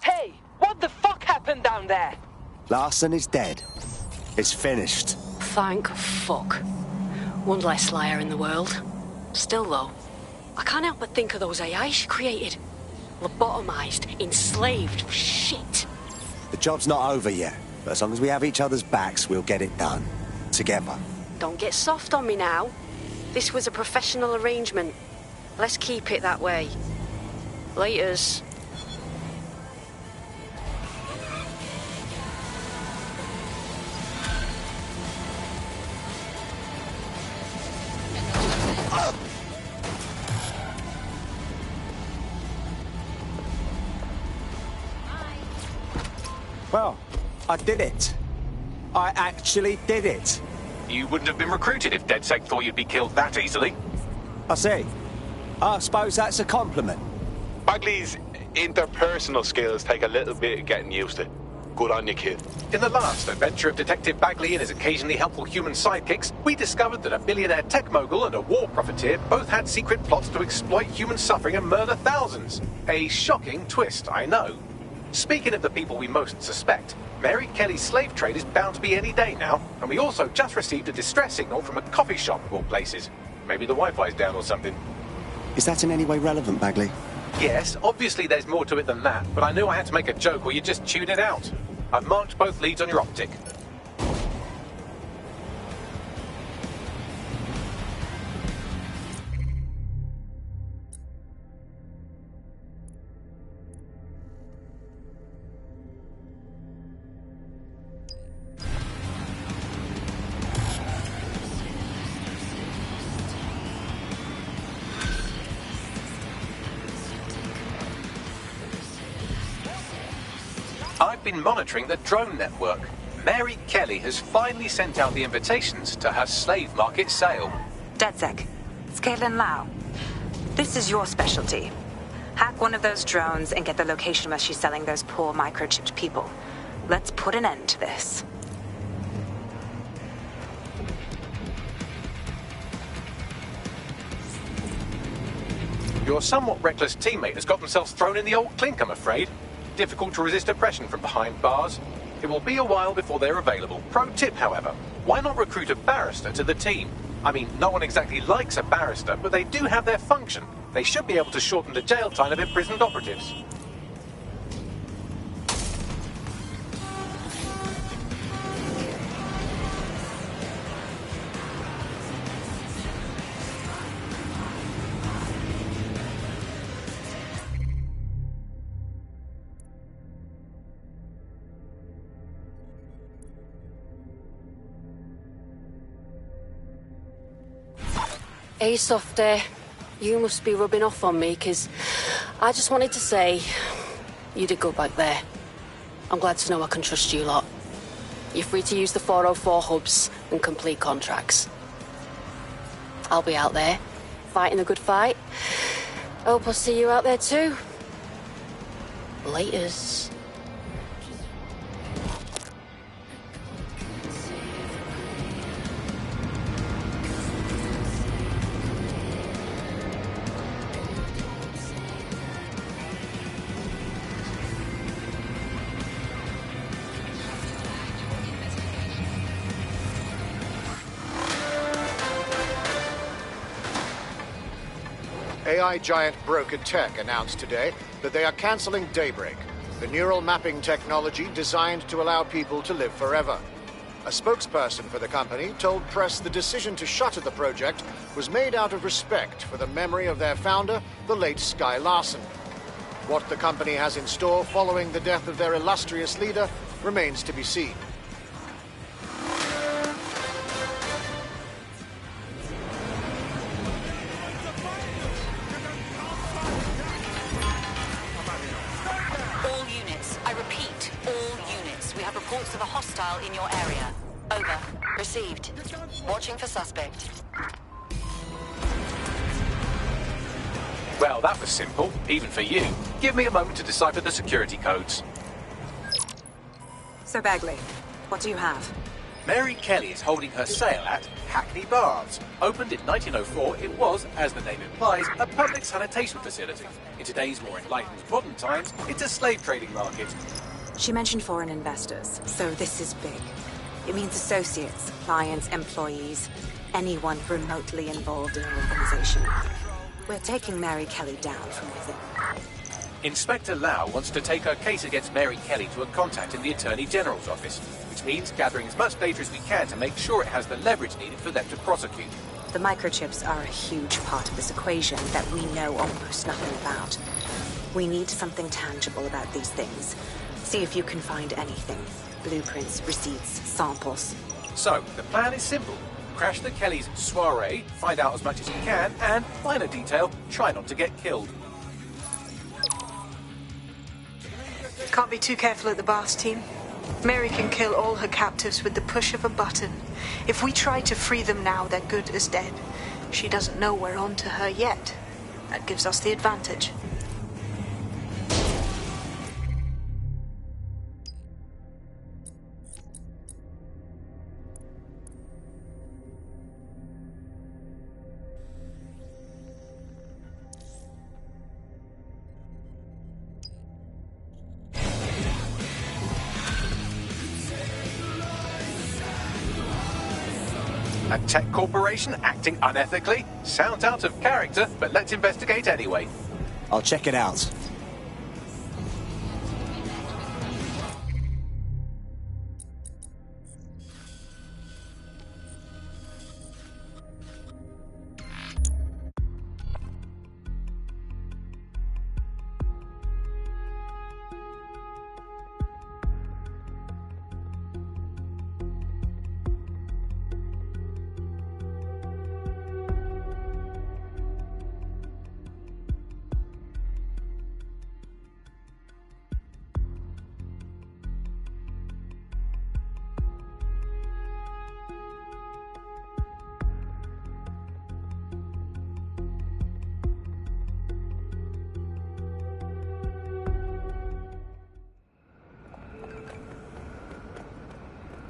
Hey, what the fuck happened down there? Larson is dead. It's finished. Thank fuck. One less liar in the world. Still though, I can't help but think of those AI she created. Lobotomized, enslaved, shit. The job's not over yet, but as long as we have each other's backs, we'll get it done. Together. Don't get soft on me now. This was a professional arrangement. Let's keep it that way. Laters. Well, I did it. I actually did it. You wouldn't have been recruited if DedSec thought you'd be killed that easily. I see. I suppose that's a compliment. Bagley's interpersonal skills take a little bit of getting used to. Good on you, kid. In the last adventure of Detective Bagley and his occasionally helpful human sidekicks, we discovered that a billionaire tech mogul and a war profiteer both had secret plots to exploit human suffering and murder thousands. A shocking twist, I know. Speaking of the people we most suspect, Mary Kelly's slave trade is bound to be any day now, and we also just received a distress signal from a coffee shop of all places. Maybe the Wi-Fi's down or something. Is that in any way relevant, Bagley? Yes, obviously there's more to it than that, but I knew I had to make a joke or you'd just tune it out. I've marked both leads on your optic. I've been monitoring the drone network. Mary Kelly has finally sent out the invitations to her slave market sale. DedSec, it's Caitlin Lau. This is your specialty. Hack one of those drones and get the location where she's selling those poor microchipped people. Let's put an end to this. Your somewhat reckless teammate has got themselves thrown in the old clink, I'm afraid. Difficult to resist oppression from behind bars. It will be a while before they're available. Pro tip, however, why not recruit a barrister to the team? I mean, no one exactly likes a barrister, but they do have their function. They should be able to shorten the jail time of imprisoned operatives. Hey, Softy. You must be rubbing off on me, 'cause I just wanted to say you did good back there. I'm glad to know I can trust you lot. You're free to use the 404 hubs and complete contracts. I'll be out there, fighting a good fight. Hope I'll see you out there too. Laters. AI giant Broker Tech announced today that they are canceling Daybreak, the neural mapping technology designed to allow people to live forever. A spokesperson for the company told press the decision to shutter the project was made out of respect for the memory of their founder, the late Skye Larson. What the company has in store following the death of their illustrious leader remains to be seen. reports of a hostile in your area. Over. Received. Watching for suspect. Well, that was simple, even for you. Give me a moment to decipher the security codes. Sir Bagley, what do you have? Mary Kelly is holding her sale at Hackney Baths. Opened in 1904, it was, as the name implies, a public sanitation facility. In today's more enlightened modern times, it's a slave trading market. She mentioned foreign investors, so this is big. It means associates, clients, employees, anyone remotely involved in an organization. We're taking Mary Kelly down from within. Inspector Lau wants to take her case against Mary Kelly to a contact in the Attorney General's office, which means gathering as much data as we can to make sure it has the leverage needed for them to prosecute. The microchips are a huge part of this equation that we know almost nothing about. We need something tangible about these things. See if you can find anything. Blueprints, receipts, samples. So, the plan is simple. Crash the Kellys' soiree, find out as much as you can, and, minor detail, try not to get killed. Can't be too careful at the Baths team. Mary can kill all her captives with the push of a button. If we try to free them now, they're good as dead. She doesn't know we're on to her yet. That gives us the advantage. A tech corporation acting unethically? Sounds out of character, but let's investigate anyway. I'll check it out.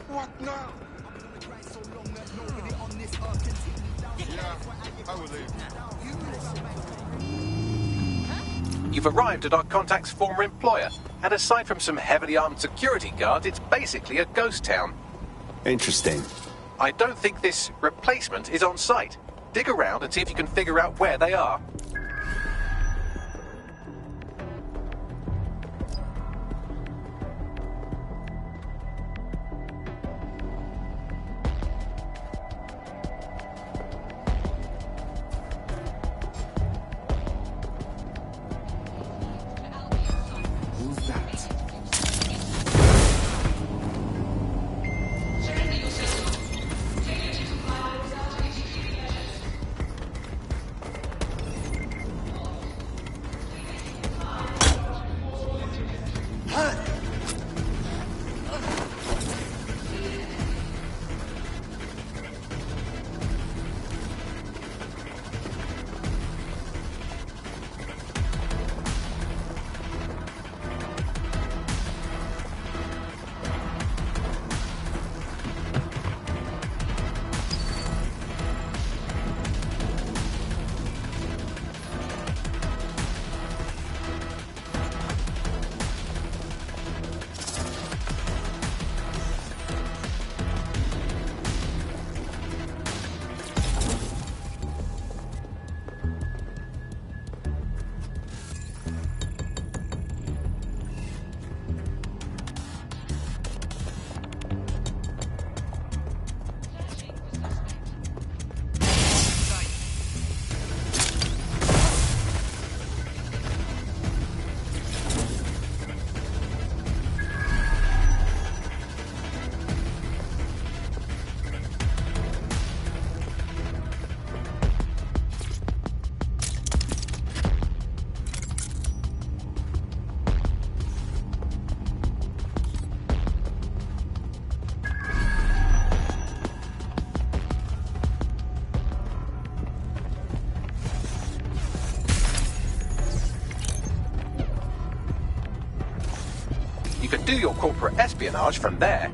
What now? Yeah, I will leave. You've arrived at our contact's former employer, and aside from some heavily armed security guards, it's basically a ghost town. Interesting. I don't think this replacement is on site. Dig around and see if you can figure out where they are. You can do your corporate espionage from there.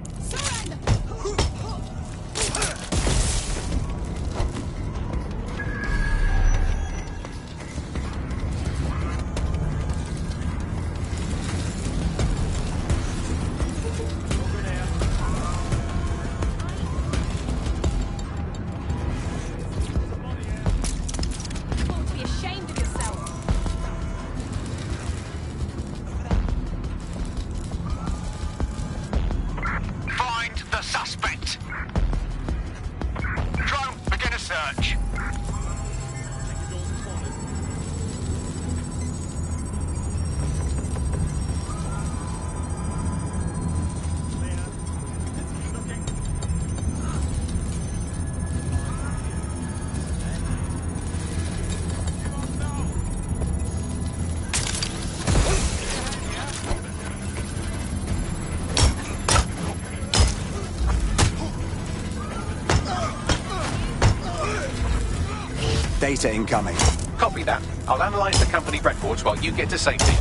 Data incoming. Copy that. I'll analyze the company records while you get to safety.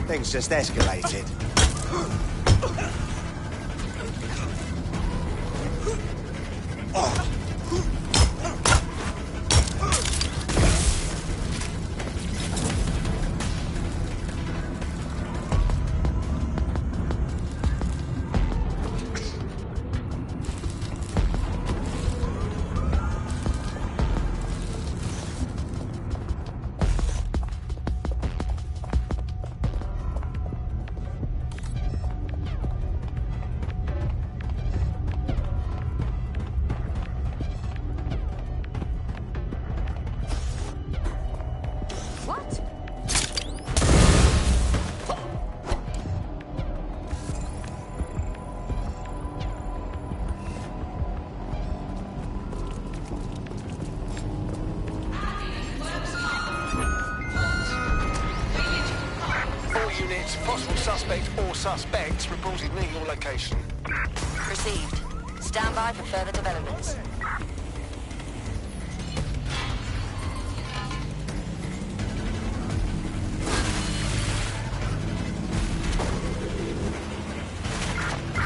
Things just escalated. Possible suspect or suspects reported near your location. Received. Stand by for further developments.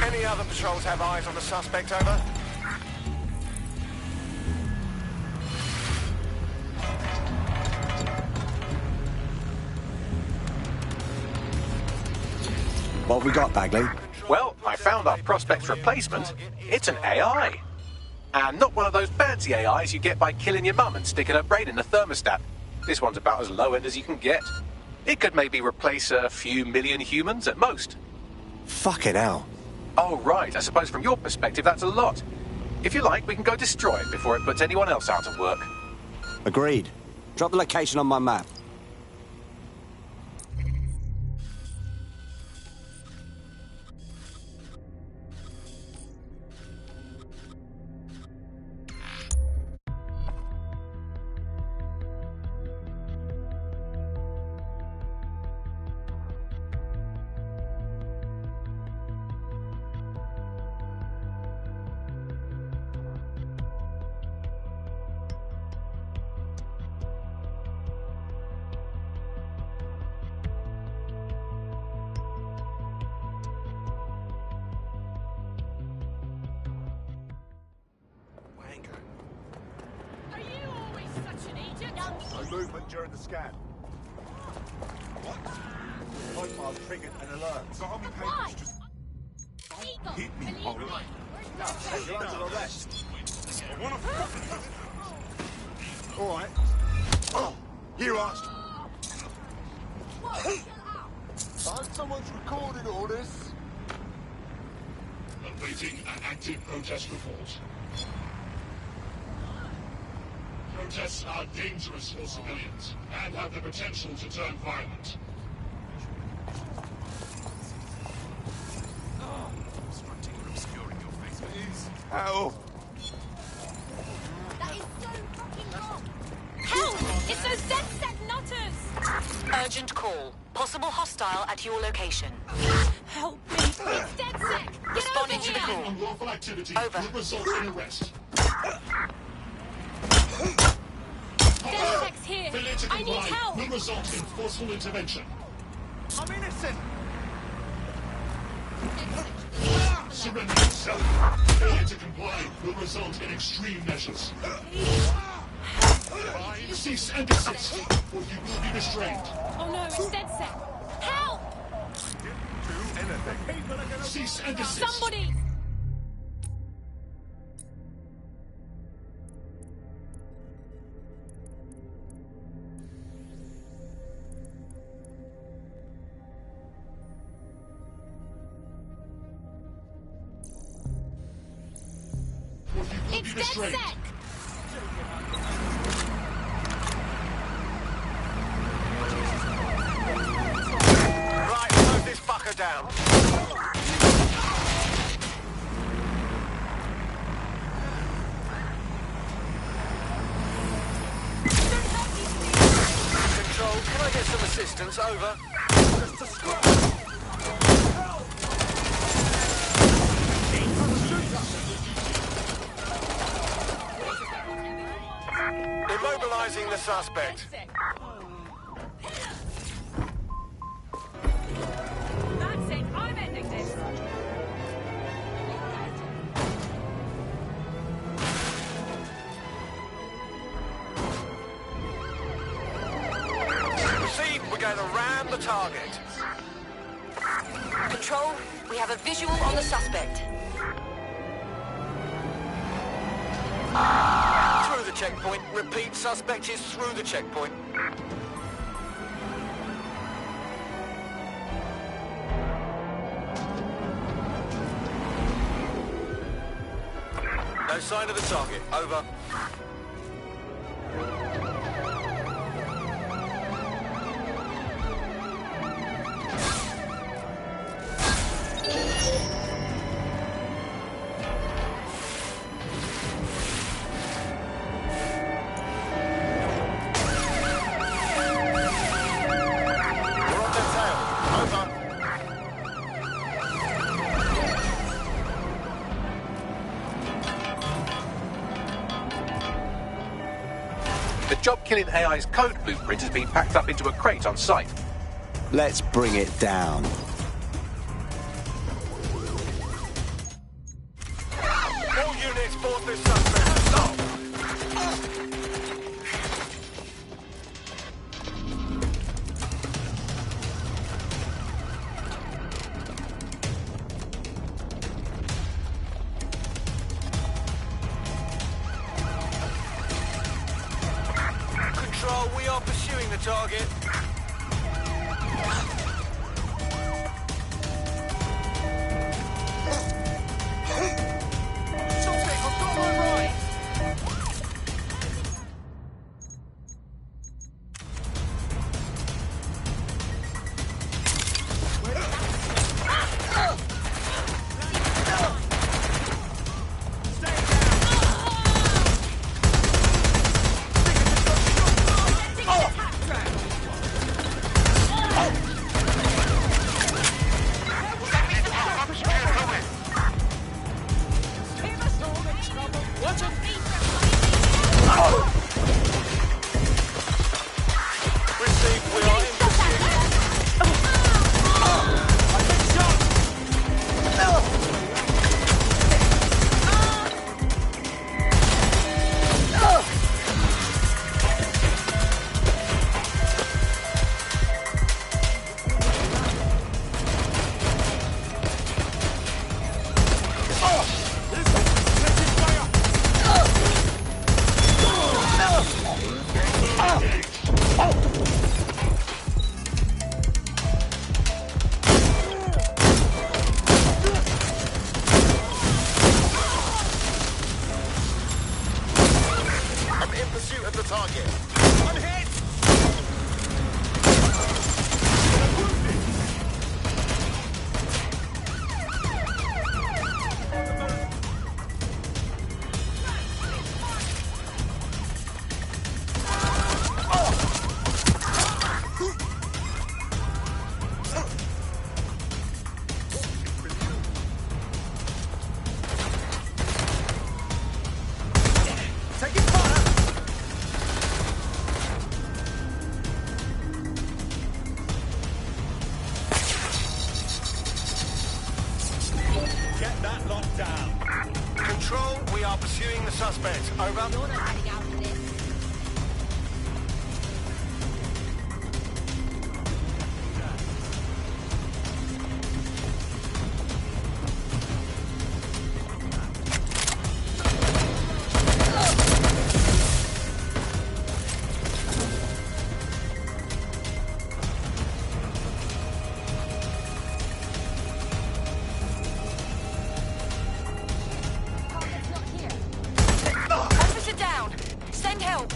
Any other patrols have eyes on the suspect, over? What have we got, Bagley? Well, I found our prospect's replacement. It's an AI. And not one of those fancy AIs you get by killing your mum and sticking her brain in a thermostat. This one's about as low-end as you can get. It could maybe replace a few million humans at most. Fucking hell. Oh, right. I suppose from your perspective, that's a lot. If you like, we can go destroy it before it puts anyone else out of work. Agreed. Drop the location on my map. No movement during the scan. What? Profile triggered an alert. Army papers just hit me, alright? You're under arrest. I wanna fucking... All right. Oh, you asked. Someone's recording all this. Awaiting an active protest report. Protests are dangerous for civilians and have the potential to turn violent. Ow. That is so fucking wrong. Help! It's those DedSec nutters! Urgent call. Possible hostile at your location. Help me! It's DedSec! Get Responding over to the here! call. Unlawful activity Over. will result in arrest. DedSec's here! Failure to I need comply help! will result in forceful intervention. I'm innocent. Surrender yourself. Failure to comply will result in extreme measures. Cease and desist, or you will be restrained. Oh no, it's DedSec! Help! Do anything. Cease and desist. Somebody! Or you will It's be restrained. DedSec! Right, slow this fucker down. Control, can I get some assistance? Over. Just a scrap. Immobilizing the suspect. That's it, I'm ending this! Proceed, we're going to ram the target. Control, we have a visual on the suspect. Through the checkpoint. Repeat, suspect is through the checkpoint. No sign of the target. Over. We're on their tail. Over. The job-killing AI's code blueprint has been packed up into a crate on site. Let's bring it down. All units, board this suspect. Stop. Control, we are pursuing the target. Suspect, I've got my right. at the target. I'm hit! Get that locked down. Control, we are pursuing the suspect. Over. You're not heading out of this. Officer down. Send help.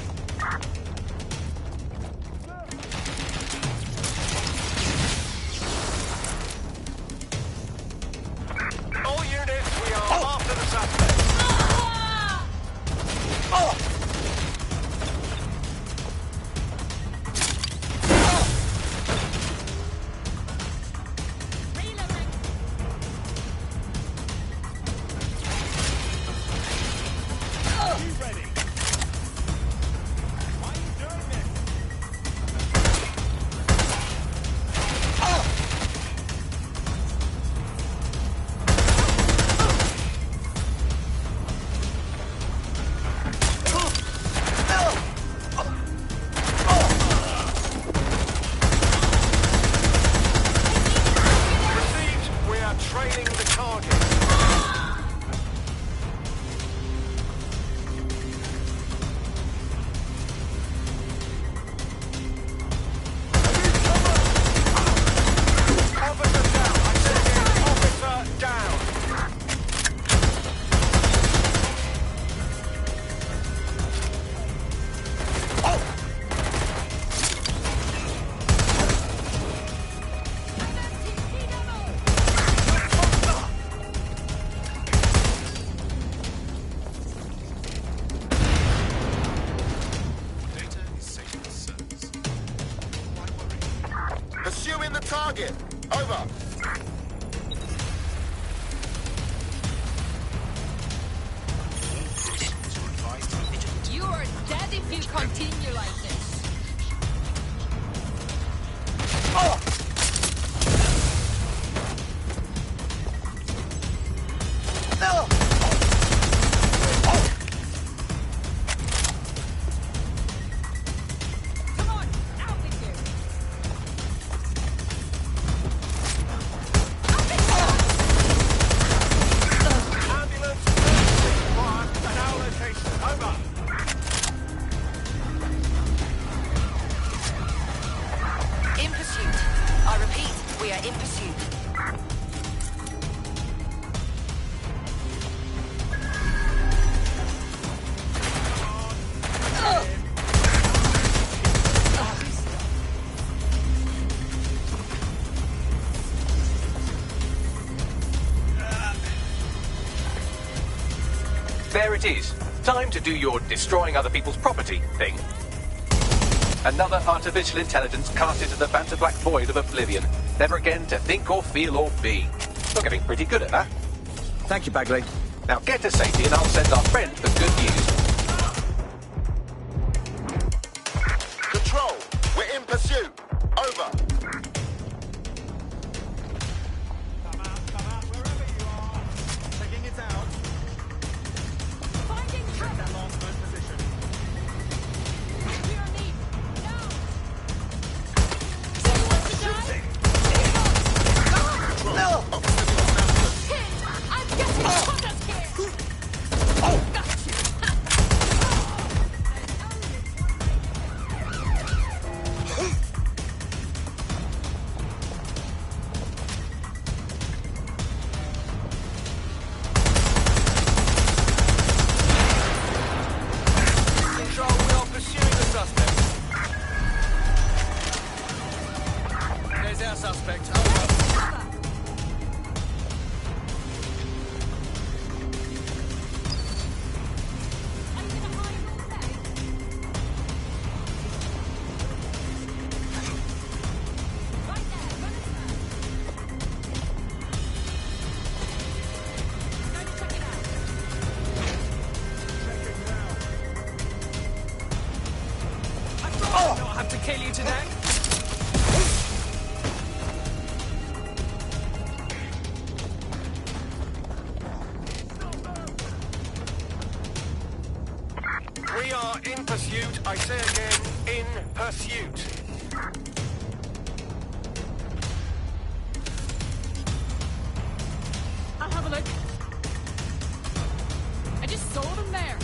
All units, we are after the suspect. Received, we are trailing the target. Officer down. I said again, officer down. Data is safe for service. Pursuing the target. Over. You are dead if you continue like this. Come on, out with you. Ambulance. Required an hour location. Over. In pursuit. I repeat, we are in pursuit. There it is. Time to do your destroying other people's property thing. Another artificial intelligence cast into the banter black void of oblivion, never again to think or feel or be. You're getting pretty good at that. Thank you, Bagley. Now get to safety and I'll send our friend the good news. Control, we're in pursuit. Over. Taking it out. Finding Check that last known position. We are need. Now. I'm getting shot at here. Got you. to kill you today? We are in pursuit. I say again, in pursuit. I'll have a look. I just saw them there.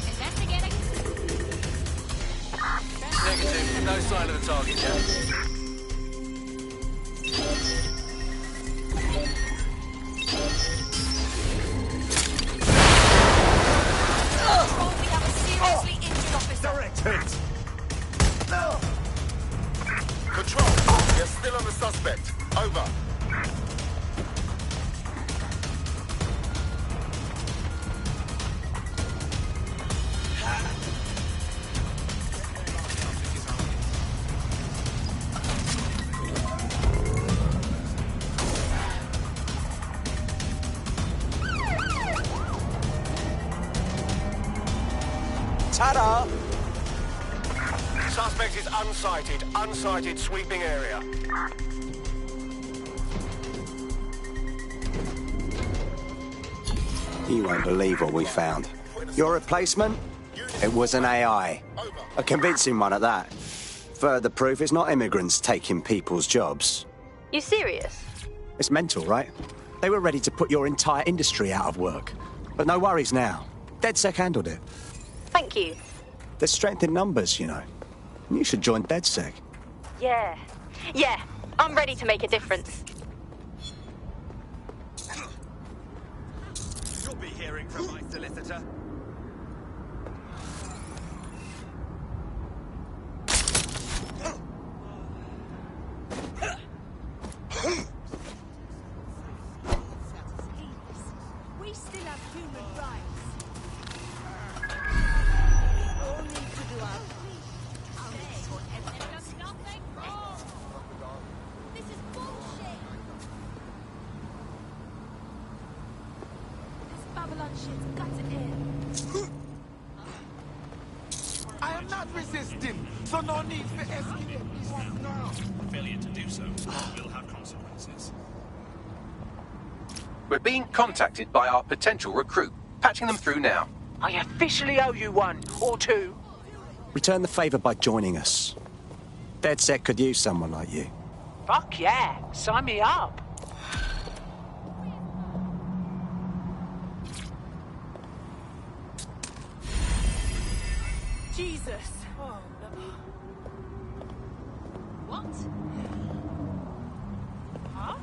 Investigating. Negative. No sign of the target yet. Control, you're still on the suspect. Over. Ta-da! Suspect is unsighted. Unsighted sweeping area. You won't believe what we found. Your replacement? It was an AI. A convincing one at that. Further proof it's not immigrants taking people's jobs. You serious? It's mental, right? They were ready to put your entire industry out of work. But no worries now. DedSec handled it. Thank you. There's strength in numbers, you know. You should join DedSec. Yeah. Yeah, I'm ready to make a difference. You'll be hearing from my solicitor. We still have human rights. All need to do our There's nothing wrong. This is bullshit. This Babylon shit's got to end. I am not resisting, so no need for escape. Failure to do so will have consequences. We're being contacted by our potential recruit. Patching them through now. I officially owe you one, or two. Return the favor by joining us. DedSec could use someone like you. Fuck yeah, sign me up. Jesus. Oh, no. What? Huh?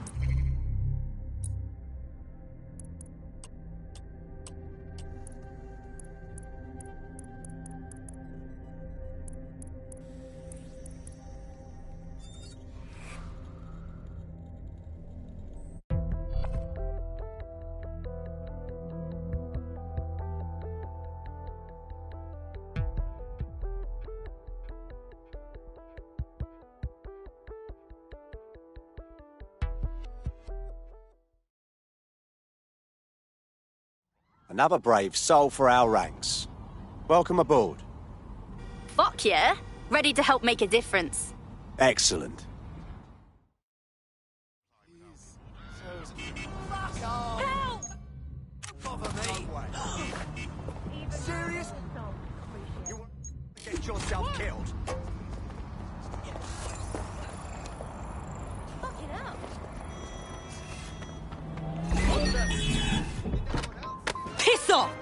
Another brave soul for our ranks. Welcome aboard. Fuck yeah. Ready to help make a difference. Excellent. Help! Bother me. Serious? You want to get yourself killed? Fucking hell. Piss off!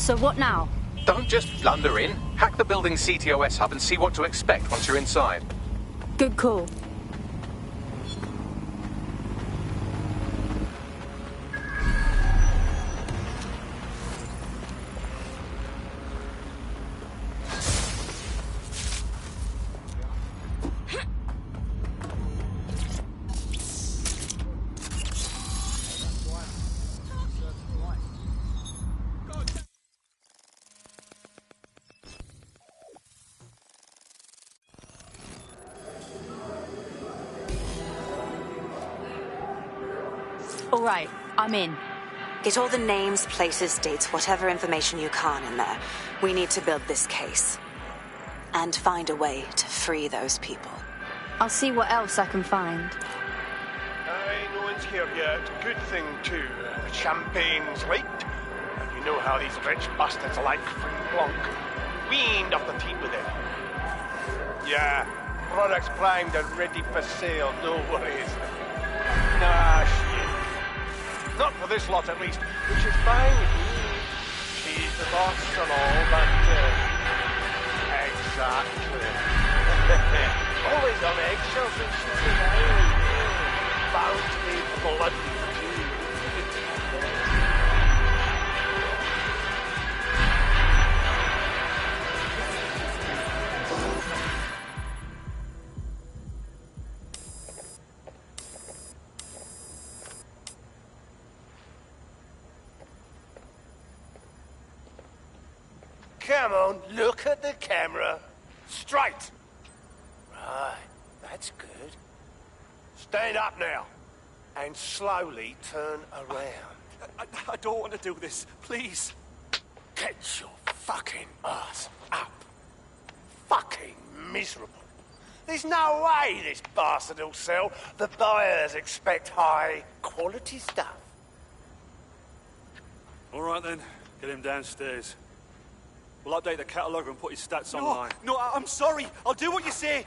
So what now? Don't just blunder in. Hack the building's CTOS hub and see what to expect once you're inside. Good call. All right, I'm in. Get all the names, places, dates, whatever information you can in there. We need to build this case. And find a way to free those people. I'll see what else I can find. Aye, no one's here yet. Good thing, too. Champagne's late. And you know how these rich bastards like free Blanc. We ain't off the team with it. Yeah, products primed and ready for sale, no worries. Nah, shit. Not for this lot, at least, which is fine with me. She's the boss and all, but, exactly. Always on eggshells when she's around. Bound to be bloody too. Come on, look at the camera. Straight. Right, that's good. Stand up now. And slowly turn around. I don't want to do this. Please. Get your fucking ass up. Fucking miserable. There's no way this bastard will sell. The buyers expect high quality stuff. All right then, get him downstairs. We'll update the catalogue and put his stats online. No, I'm sorry. I'll do what you say.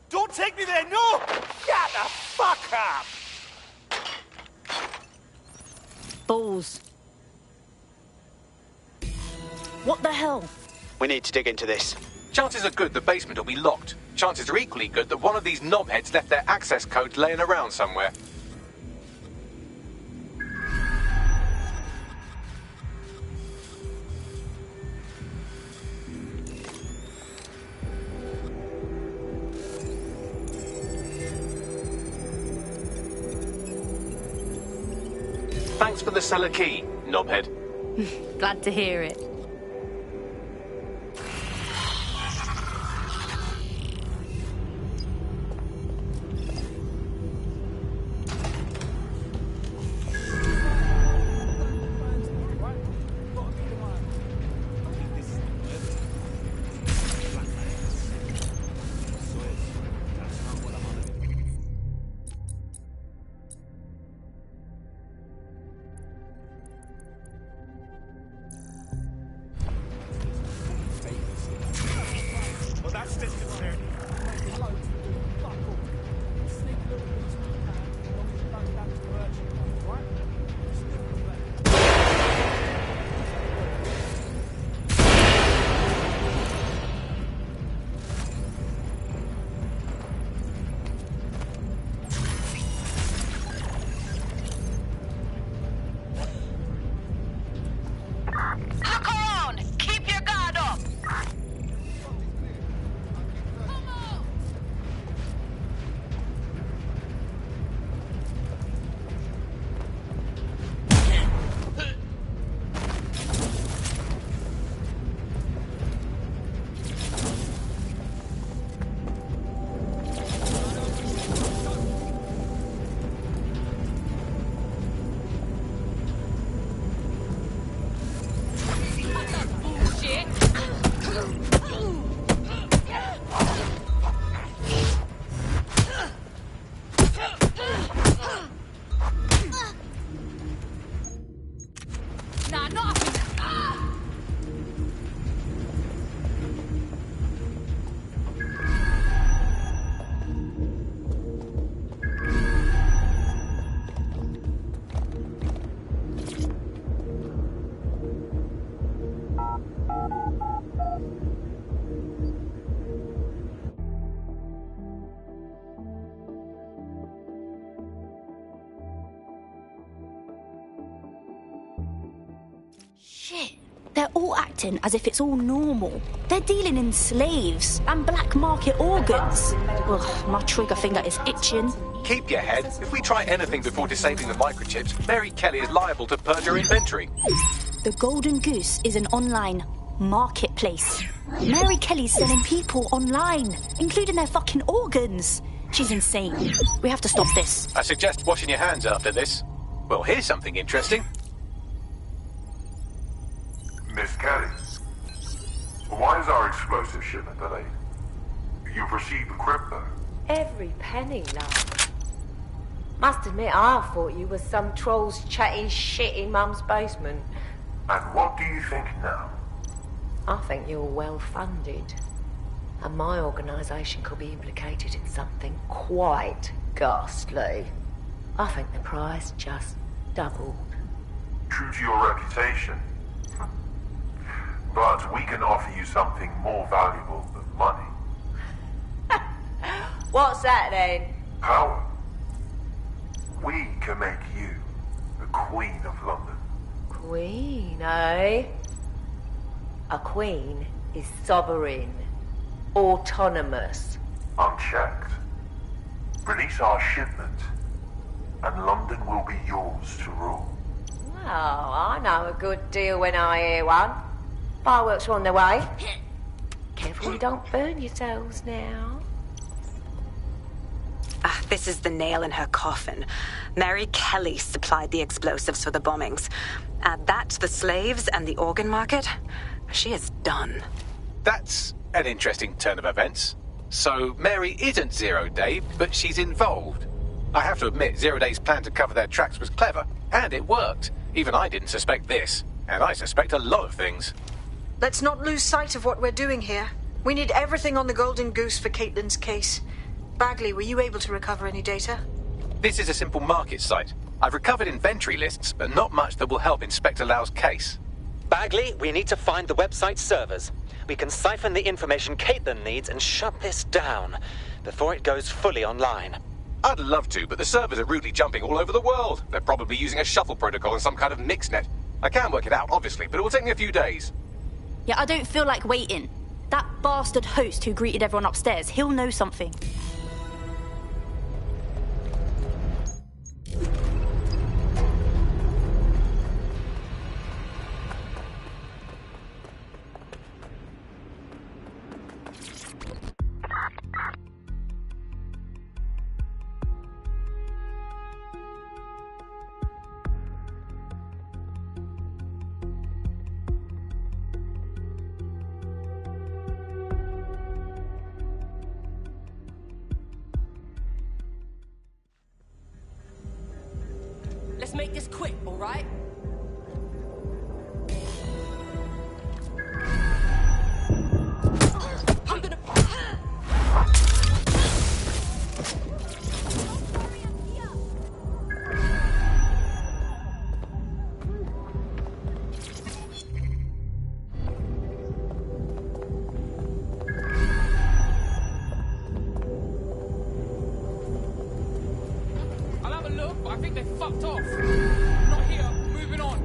Don't take me there, no! Shut the fuck up! Balls. What the hell? We need to dig into this. Chances are good the basement will be locked. Chances are equally good that one of these knobheads left their access code laying around somewhere. Thanks for the cellar key, knobhead. Glad to hear it. acting as if it's all normal. They're dealing in slaves and black market organs. Ugh, my trigger finger is itching. Keep your head. If we try anything before disabling the microchips, Mary Kelly is liable to purge her inventory. The Golden Goose is an online marketplace. Mary Kelly's selling people online, including their fucking organs. She's insane. We have to stop this. I suggest washing your hands after this. Well, here's something interesting. Miss Kelly, why is our explosive shipment delayed? You've received the crypto. Every penny, love. Must admit, I thought you were some trolls chatting shit in Mum's basement. And what do you think now? I think you're well funded. And my organisation could be implicated in something quite ghastly. I think the price just doubled. True to your reputation. But we can offer you something more valuable than money. What's that then? Power. We can make you the Queen of London. Queen, eh? A queen is sovereign, autonomous. Unchecked. Release our shipment, and London will be yours to rule. Oh, I know a good deal when I hear one. Fireworks are on their way. Careful you don't burn yourselves now. This is the nail in her coffin. Mary Kelly supplied the explosives for the bombings. Add that to the slaves and the organ market, she is done. That's an interesting turn of events. So Mary isn't Zero Day, but she's involved. I have to admit, Zero Day's plan to cover their tracks was clever, and it worked. Even I didn't suspect this, and I suspect a lot of things. Let's not lose sight of what we're doing here. We need everything on the Golden Goose for Caitlin's case. Bagley, were you able to recover any data? This is a simple market site. I've recovered inventory lists, but not much that will help Inspector Lau's case. Bagley, we need to find the website servers. We can siphon the information Caitlin needs and shut this down before it goes fully online. I'd love to, but the servers are rudely jumping all over the world. They're probably using a shuffle protocol and some kind of mixnet. I can work it out, obviously, but it will take me a few days. Yeah, I don't feel like waiting. That bastard host who greeted everyone upstairs, he'll know something. Let's make this quick, all right? I'm gonna... I'll have a look, but I think they fucked off. Not here. Moving on.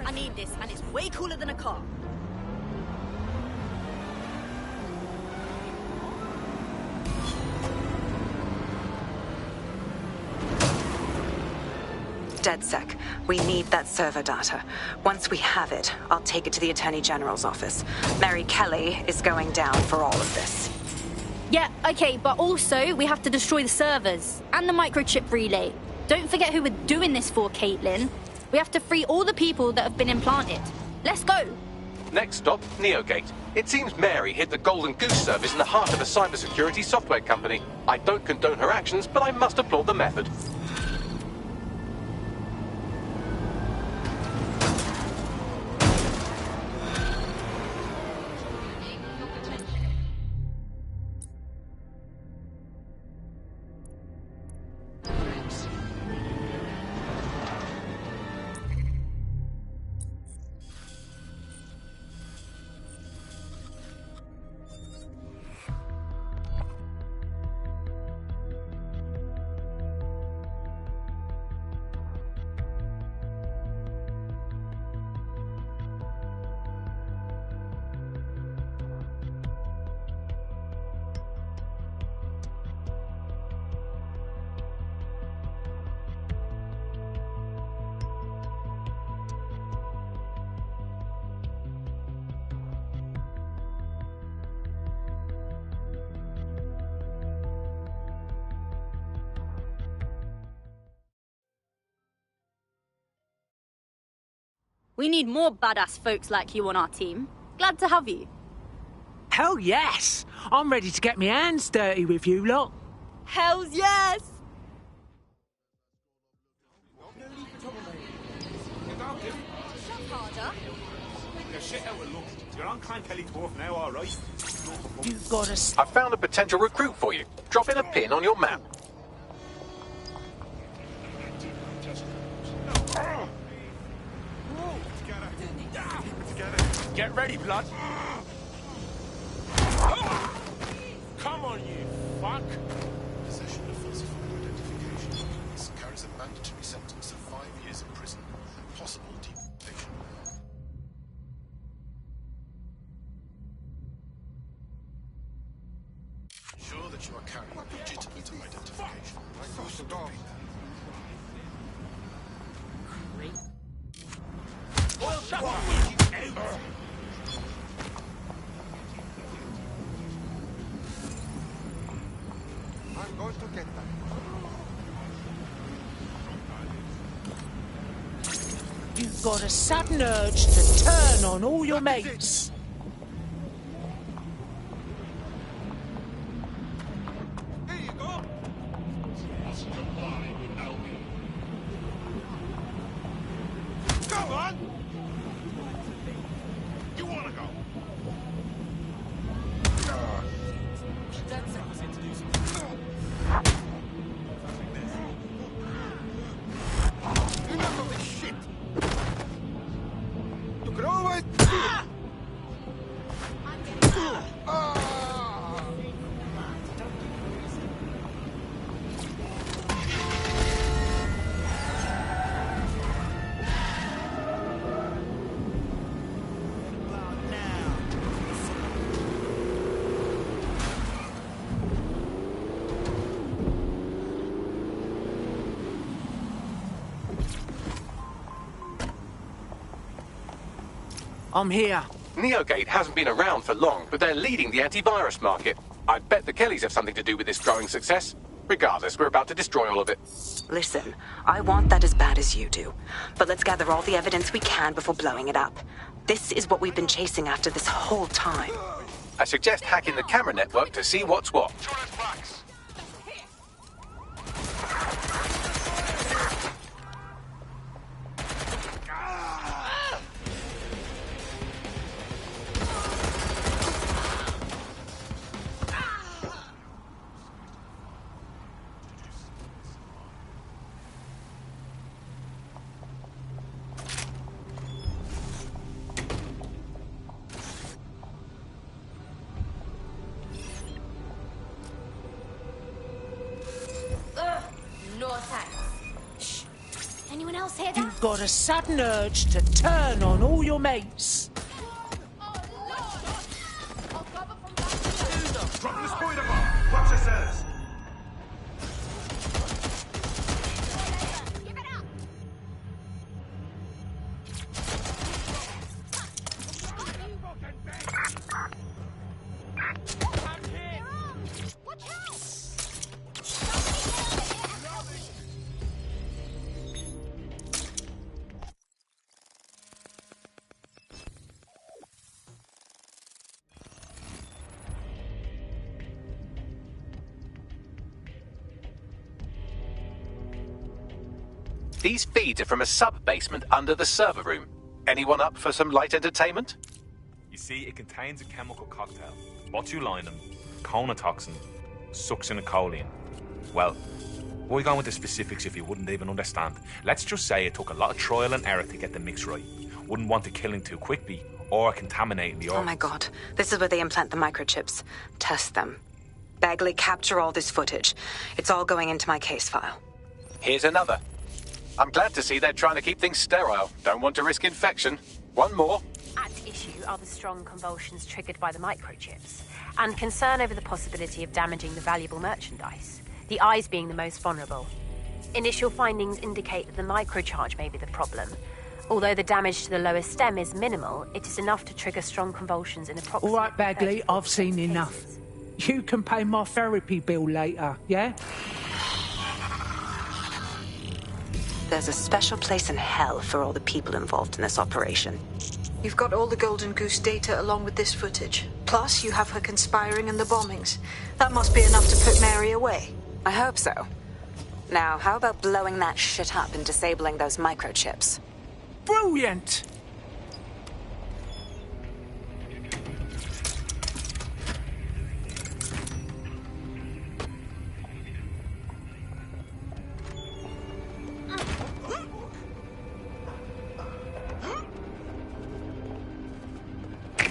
I need this, and it's way cooler than a car. DedSec, we need that server data. Once we have it, I'll take it to the Attorney General's office. Mary Kelly is going down for all of this. Yeah, okay, but also we have to destroy the servers and the microchip relay. Don't forget who we're doing this for, Caitlin. We have to free all the people that have been implanted. Let's go! Next stop, Neogate. It seems Mary hid the Golden Goose service in the heart of a cybersecurity software company. I don't condone her actions, but I must applaud the method. We need more badass folks like you on our team. Glad to have you. Hell yes! I'm ready to get my hands dirty with you lot. Hells yes! You're on Clan Kelly Dwarf now, all right? You've got to... I found a potential recruit for you. Drop in a pin on your map. Get ready, blood. Come on, you fuck. Possession of falsified identification documents carries a mandatory sentence of 5 years in prison and possible deportation. Ensure that you are carrying legitimate identification. Well, shut up! I'm going to get them. You've got a sudden urge to turn on all your mates. Here you go. Go on. You want to go? Enough of this shit. You can always. I'm here. Neogate hasn't been around for long, but they're leading the antivirus market. I bet the Kellys have something to do with this growing success. Regardless, we're about to destroy all of it. Listen, I want that as bad as you do. But let's gather all the evidence we can before blowing it up. This is what we've been chasing after this whole time. I suggest hacking the camera network to see what's what. No thanks. Shh. Anyone else hear that? I've got a sudden urge to turn on all your mates. Drop the spoiler bomb! Watch yourselves! These feeds are from a sub-basement under the server room. Anyone up for some light entertainment? You see, it contains a chemical cocktail. Botulinum, conotoxin, succinylcholine. Well, why go into specifics if you wouldn't even understand? Let's just say it took a lot of trial and error to get the mix right. Wouldn't want to kill him too quickly or contaminating the organs. Oh my god, this is where they implant the microchips. Test them. Bagley, capture all this footage. It's all going into my case file. Here's another. I'm glad to see they're trying to keep things sterile. Don't want to risk infection. One more. At issue are the strong convulsions triggered by the microchips, and concern over the possibility of damaging the valuable merchandise, the eyes being the most vulnerable. Initial findings indicate that the microcharge may be the problem. Although the damage to the lower stem is minimal, it is enough to trigger strong convulsions in approximately... All right, Bagley, I've seen enough. You can pay my therapy bill later, yeah? There's a special place in hell for all the people involved in this operation. You've got all the Golden Goose data along with this footage. Plus, you have her conspiring in the bombings. That must be enough to put Mary away. I hope so. Now, how about blowing that shit up and disabling those microchips? Brilliant!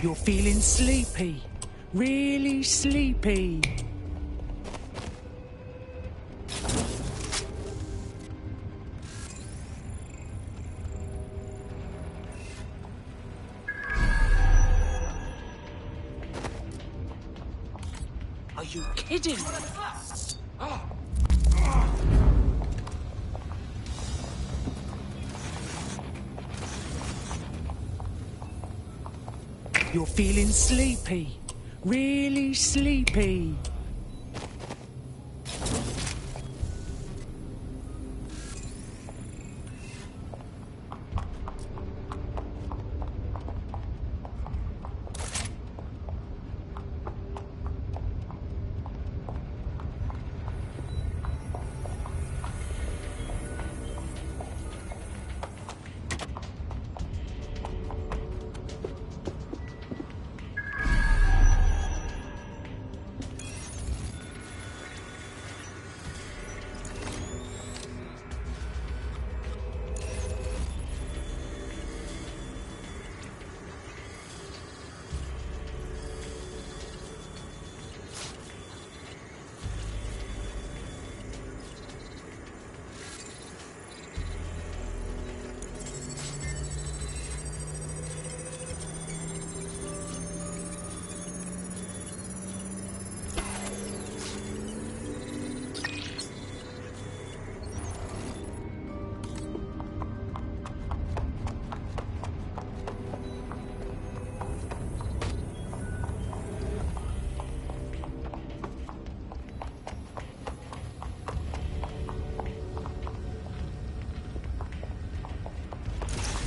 You're feeling sleepy. Really sleepy. Are you kidding me? You're feeling sleepy. Really sleepy.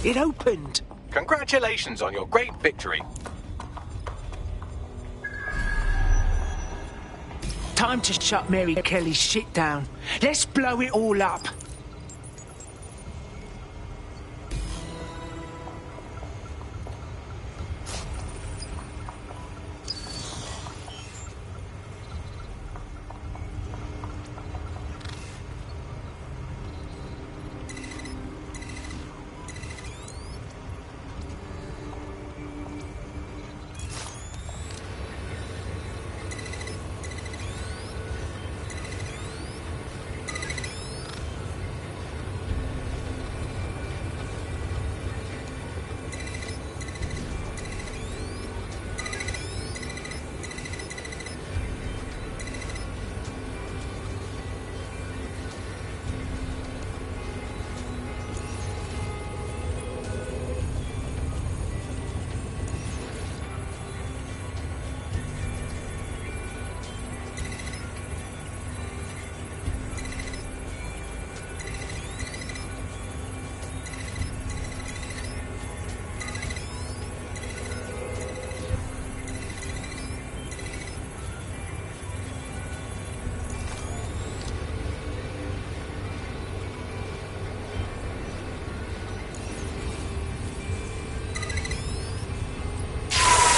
It opened. Congratulations on your great victory. Time to shut Mary Kelly's shit down. Let's blow it all up.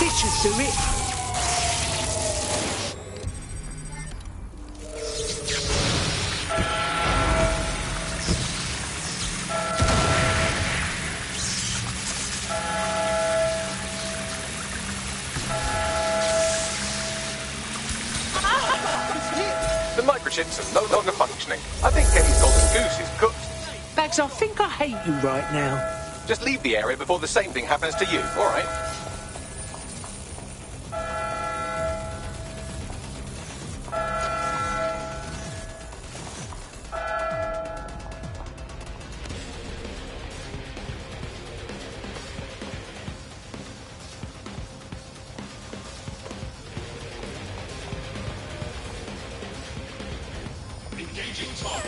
This should do it. The microchips are no longer functioning. I think Kenny's golden goose is cooked. Bags, I think I hate you right now. Just leave the area before the same thing happens to you, all right? Engaging target.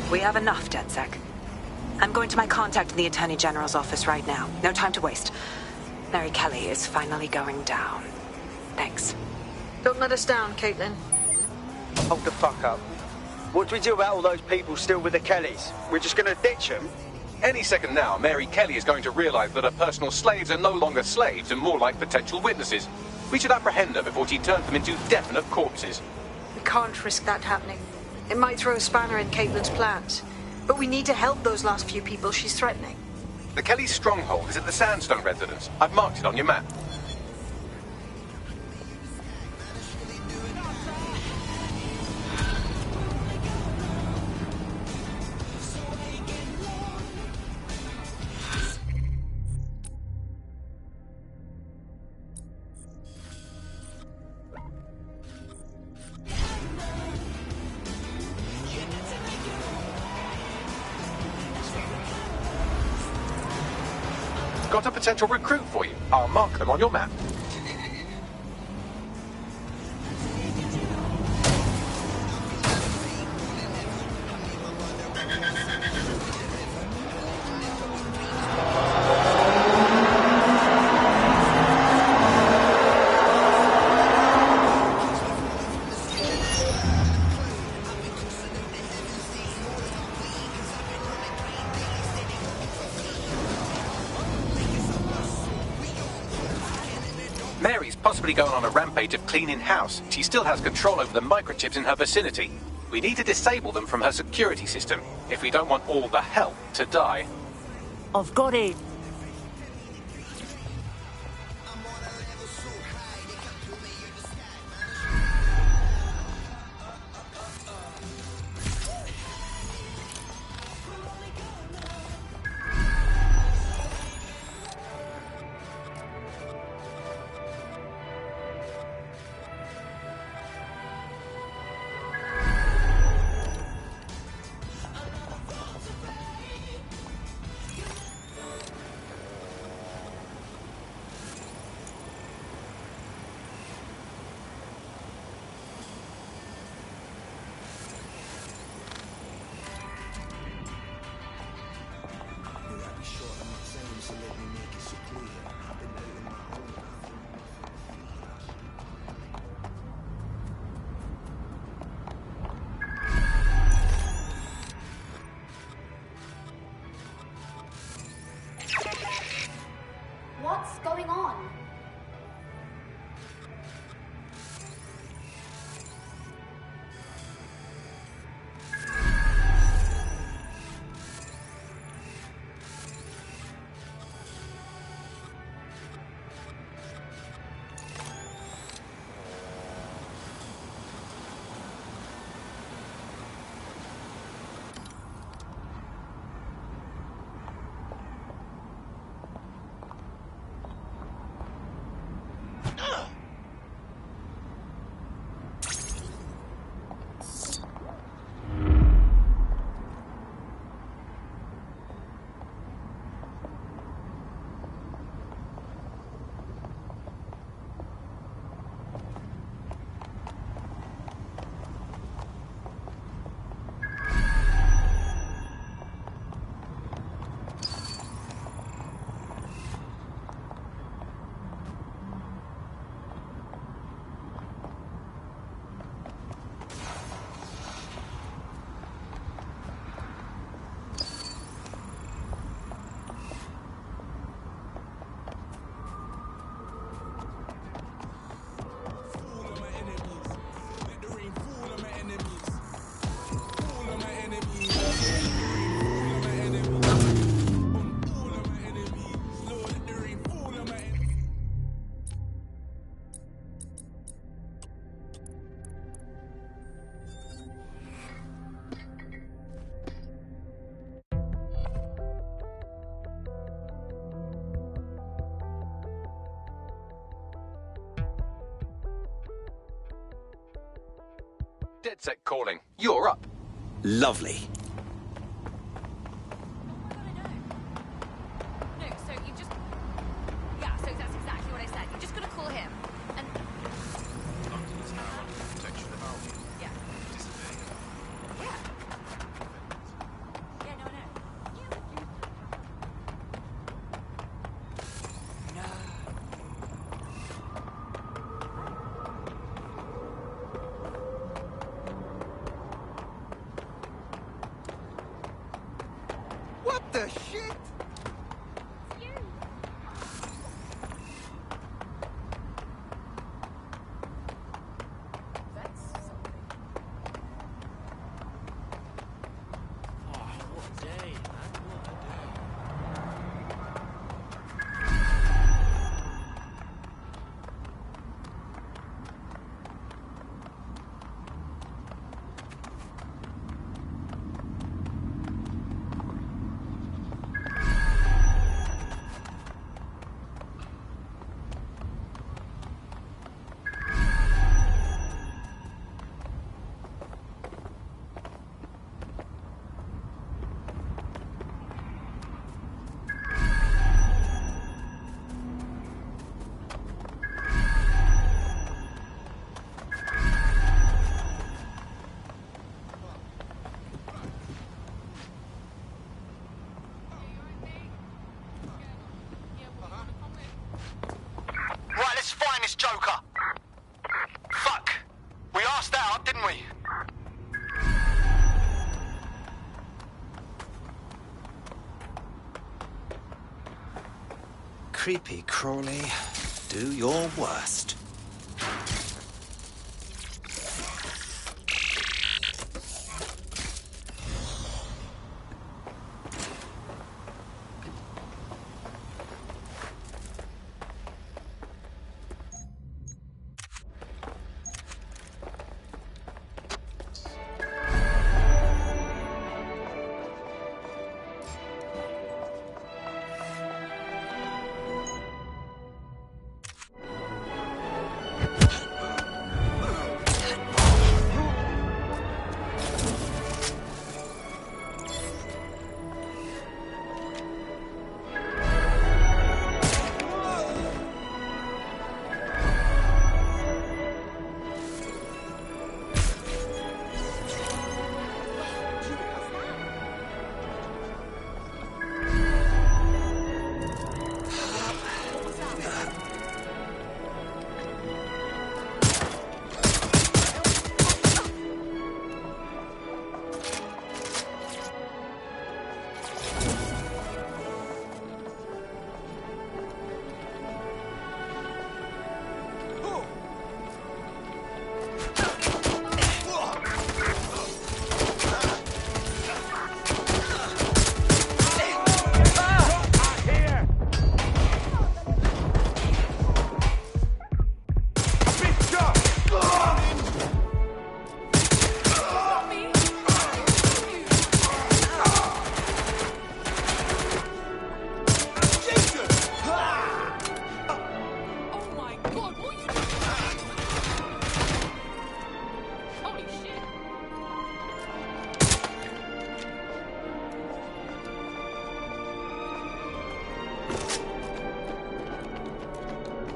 We have enough, DedSec. I'm going to my contact in the Attorney General's office right now. No time to waste. Mary Kelly is finally going down. Thanks. Don't let us down, Caitlin. Hold the fuck up. What do we do about all those people still with the Kellys? We're just gonna ditch them? Any second now, Mary Kelly is going to realize that her personal slaves are no longer slaves and more like potential witnesses. We should apprehend her before she turns them into definite corpses. We can't risk that happening. It might throw a spanner in Caitlin's plans. But we need to help those last few people she's threatening. The Kelly stronghold is at the Sandstone residence. I've marked it on your map. Got a potential recruit for you. I'll mark them on your map. Mary's possibly going on a rampage of cleaning house. She still has control over the microchips in her vicinity. We need to disable them from her security system if we don't want all the help to die. I've got it. DedSec calling. You're up. Lovely. No, so you just... Yeah, so that's exactly what I said. You just gotta call him. And... Yeah. Yeah. Yeah, no, no. What the shit? Right, let's find this Joker. Fuck. We asked out, didn't we? Creepy Crawley, do your worst.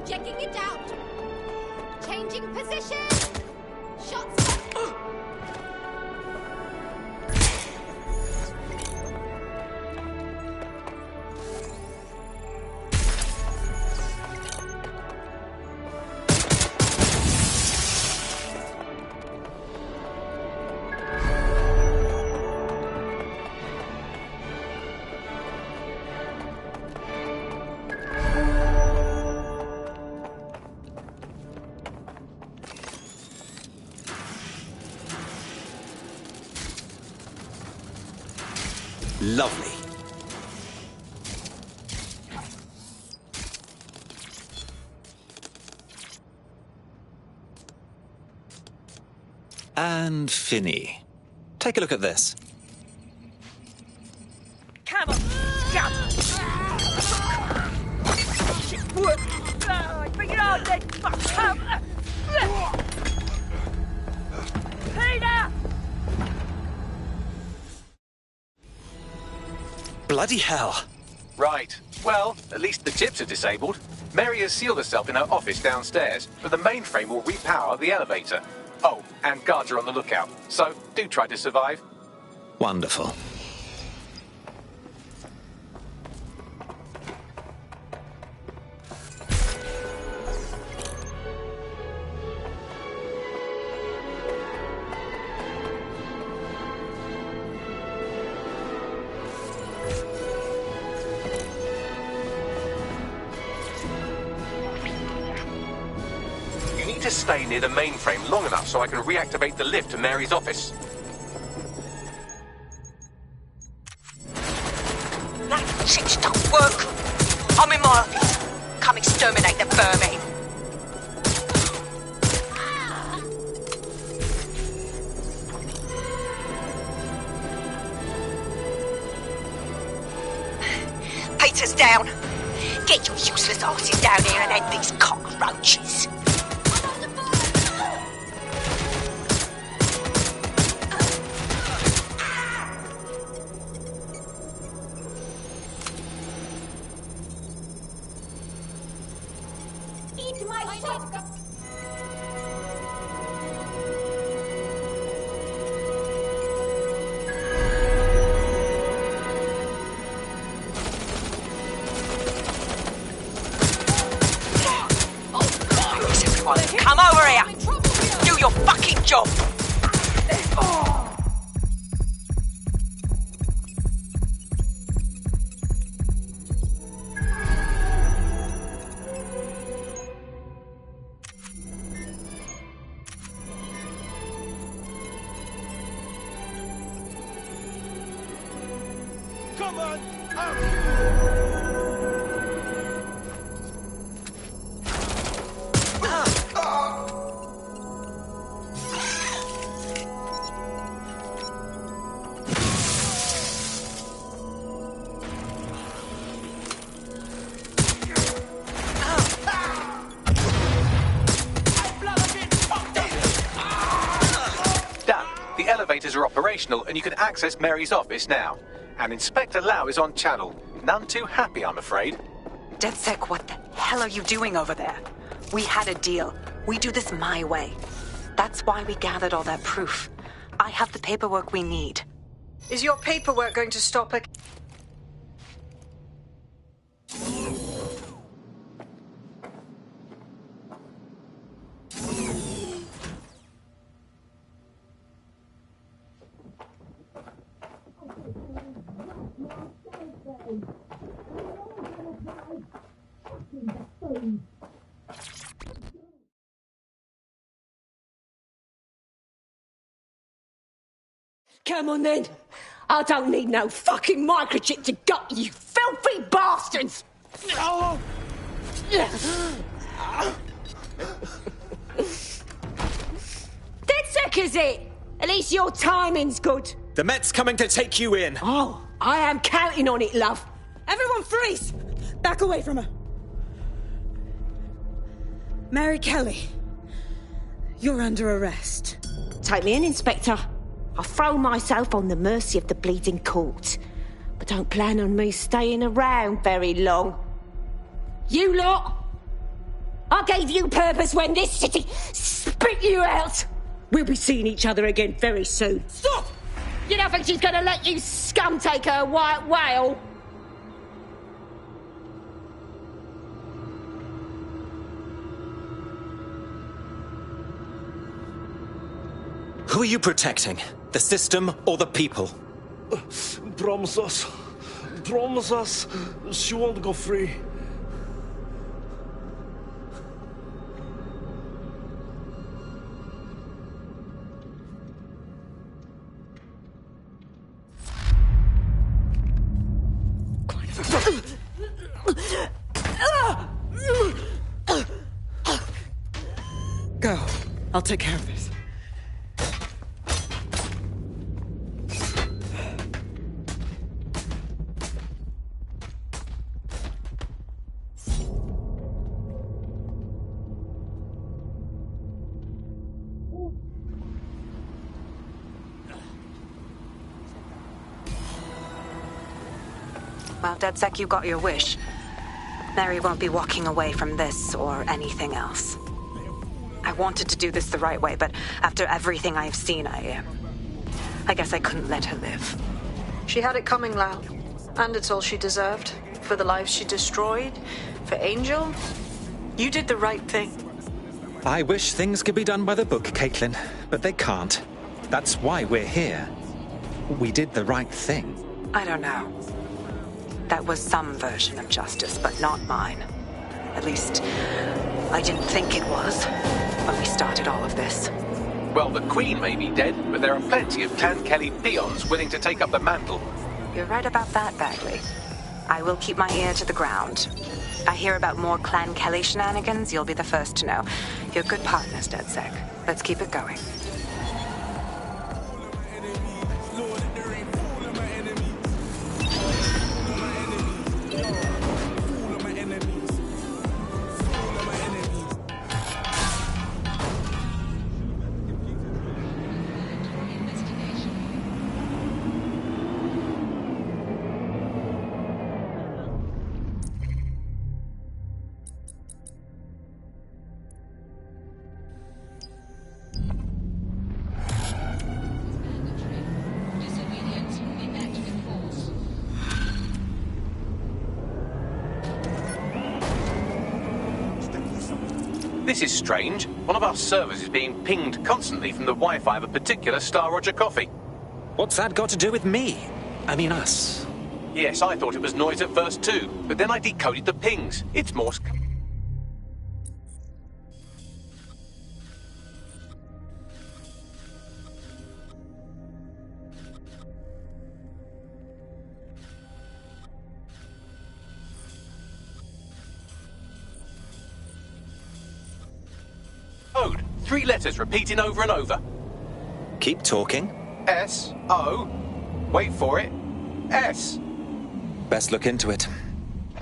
Checking it out. Changing position. Shots. Lovely. And Finney. Take a look at this. Come on! Come on! Bring it on then! Fuck! Come! Peter! Bloody hell. Right. Well, at least the chips are disabled. Mary has sealed herself in her office downstairs, but the mainframe will repower the elevator. Oh, and guards are on the lookout, so do try to survive. Wonderful. To stay near the mainframe long enough so I can reactivate the lift to Mary's office. That shit don't work. I'm in my office. Come exterminate the vermin. Peter's down. Get your useless asses down here and end these cockroaches. Come over here! Do your fucking job! Come on! The elevators are operational and you can access Mary's office now. And Inspector Lau is on channel. None too happy, I'm afraid. DedSec, what the hell are you doing over there? We had a deal. We do this my way. That's why we gathered all that proof. I have the paperwork we need. Is your paperwork going to stop a... Come on then. I don't need no fucking microchip to gut you filthy bastards! Oh. DedSec is it? At least your timing's good. The Met's coming to take you in. Oh, I am counting on it, love. Everyone freeze! Back away from her. Mary Kelly, you're under arrest. Take me in, Inspector. I'll throw myself on the mercy of the bleeding court. But don't plan on me staying around very long. You lot! I gave you purpose when this city spit you out! We'll be seeing each other again very soon. Stop! You don't think she's gonna let you scum take her white whale? Who are you protecting? The system or the people? Promise us. Promise us. She won't go free. Go. I'll take care of this. Well, DedSec, you got your wish. Mary won't be walking away from this or anything else. I wanted to do this the right way, but after everything I've seen, I guess I couldn't let her live. She had it coming, Lau. And it's all she deserved. For the lives she destroyed, for Angel. You did the right thing. I wish things could be done by the book, Caitlin, but they can't. That's why we're here. We did the right thing. I don't know. That was some version of justice, but not mine. At least, I didn't think it was when we started all of this. Well, the Queen may be dead, but there are plenty of Clan Kelly peons willing to take up the mantle. You're right about that, Bagley. I will keep my ear to the ground. I hear about more Clan Kelly shenanigans, you'll be the first to know. You're good partners, DedSec. Let's keep it going. This is strange. One of our servers is being pinged constantly from the Wi-Fi of a particular Star Roger coffee. What's that got to do with me? I mean us. Yes, I thought it was noise at first too, but then I decoded the pings. It's Morse. Code. 3 letters repeating over and over. Keep talking. S-O. Wait for it. S. Best look into it.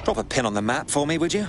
Drop a pin on the map for me, would you?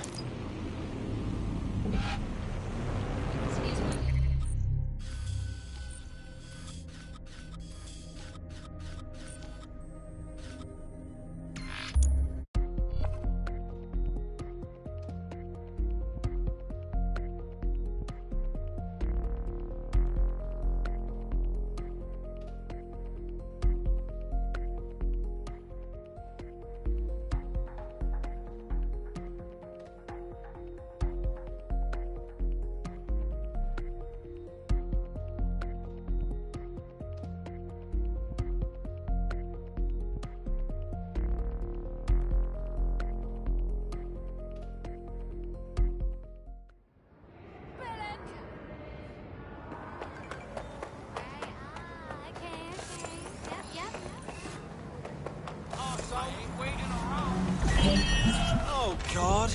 Oh, God.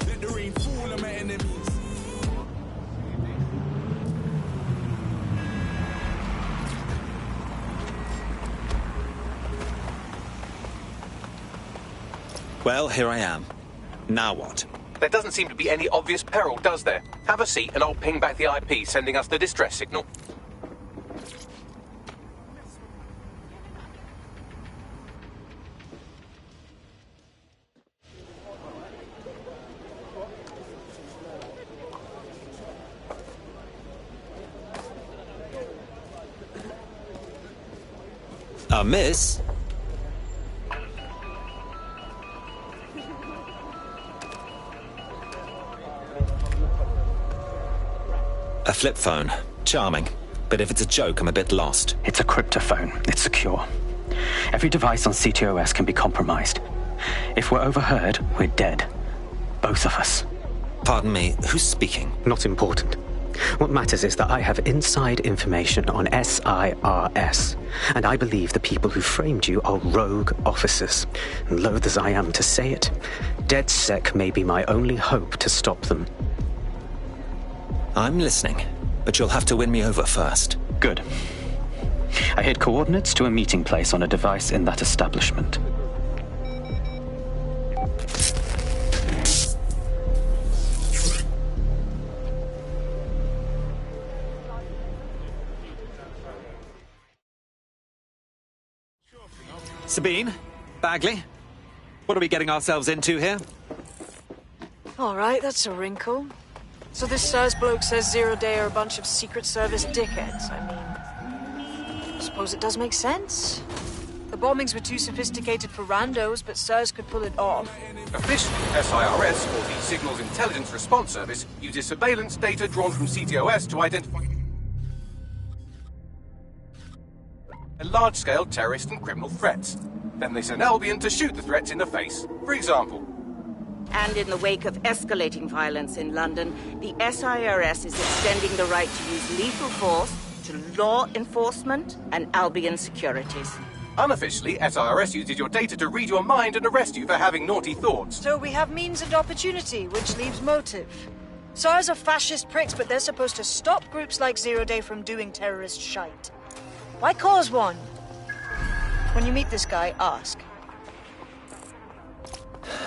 Let the rain fall on my enemies. Well, here I am. Now what? There doesn't seem to be any obvious peril, does there? Have a seat and I'll ping back the IP sending us the distress signal. Miss? A flip phone. Charming. But if it's a joke, I'm a bit lost. It's a cryptophone. It's secure. Every device on CTOS can be compromised. If we're overheard, we're dead. Both of us. Pardon me, who's speaking? Not important. What matters is that I have inside information on SIRS, and I believe the people who framed you are rogue officers. And loath as I am to say it, DedSec may be my only hope to stop them. I'm listening, but you'll have to win me over first. Good. I hid coordinates to a meeting place on a device in that establishment. Sabine? Bagley? What are we getting ourselves into here? All right, that's a wrinkle. So this SARS bloke says Zero Day are a bunch of Secret Service dickheads. I suppose it does make sense. The bombings were too sophisticated for randos, but SARS could pull it off. Officially, SIRS, or the Signals Intelligence Response Service, uses surveillance data drawn from CTOS to identify large-scale terrorist and criminal threats. Then they send Albion to shoot the threats in the face. For example. And in the wake of escalating violence in London, the SIRS is extending the right to use lethal force to law enforcement and Albion securities. Unofficially, SIRS uses your data to read your mind and arrest you for having naughty thoughts. So we have means and opportunity, which leaves motive. SARS are fascist pricks, but they're supposed to stop groups like Zero Day from doing terrorist shite. Why cause one? When you meet this guy, ask.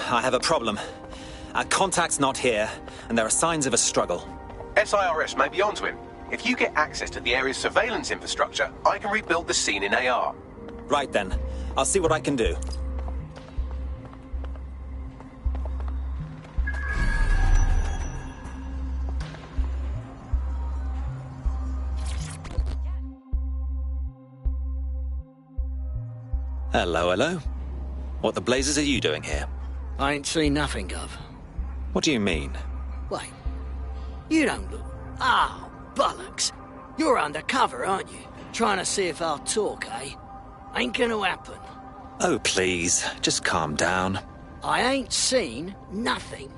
I have a problem. Our contact's not here, and there are signs of a struggle. SIRS may be onto him. If you get access to the area's surveillance infrastructure, I can rebuild the scene in AR. Right then. I'll see what I can do. Hello, hello. What the blazes are you doing here? I ain't seen nothing, Gov. What do you mean? Wait. You don't look... Ah, bollocks. You're undercover, aren't you? Trying to see if I'll talk, eh? Ain't gonna happen. Oh, please. Just calm down. I ain't seen nothing.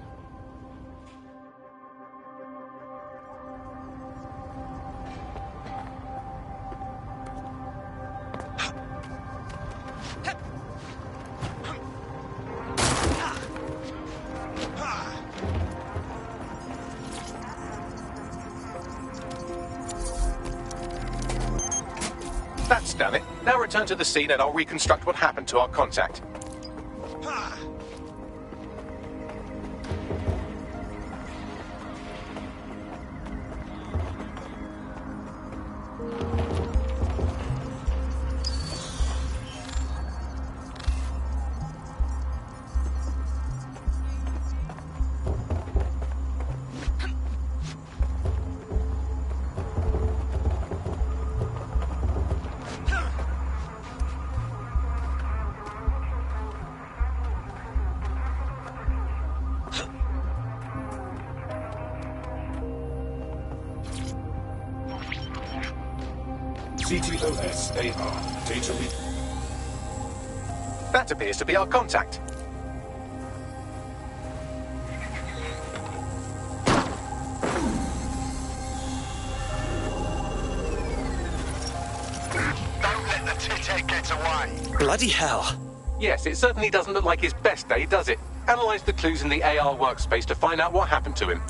That's done it. Now return to the scene and I'll reconstruct what happened to our contact. CTOS AR. Data read. That appears to be our contact. Don't let the tithead get away. Bloody hell. Yes, it certainly doesn't look like his best day, does it? Analyze the clues in the AR workspace to find out what happened to him.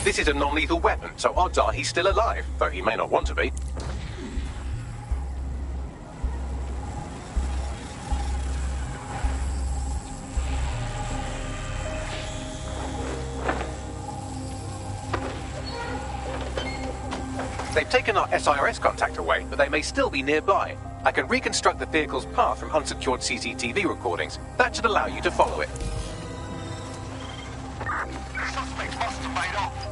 This is a non-lethal weapon, so odds are he's still alive, though he may not want to be. They've taken our SIRS contact away, but they may still be nearby. I can reconstruct the vehicle's path from unsecured CCTV recordings. That should allow you to follow it. Suspect must have made off.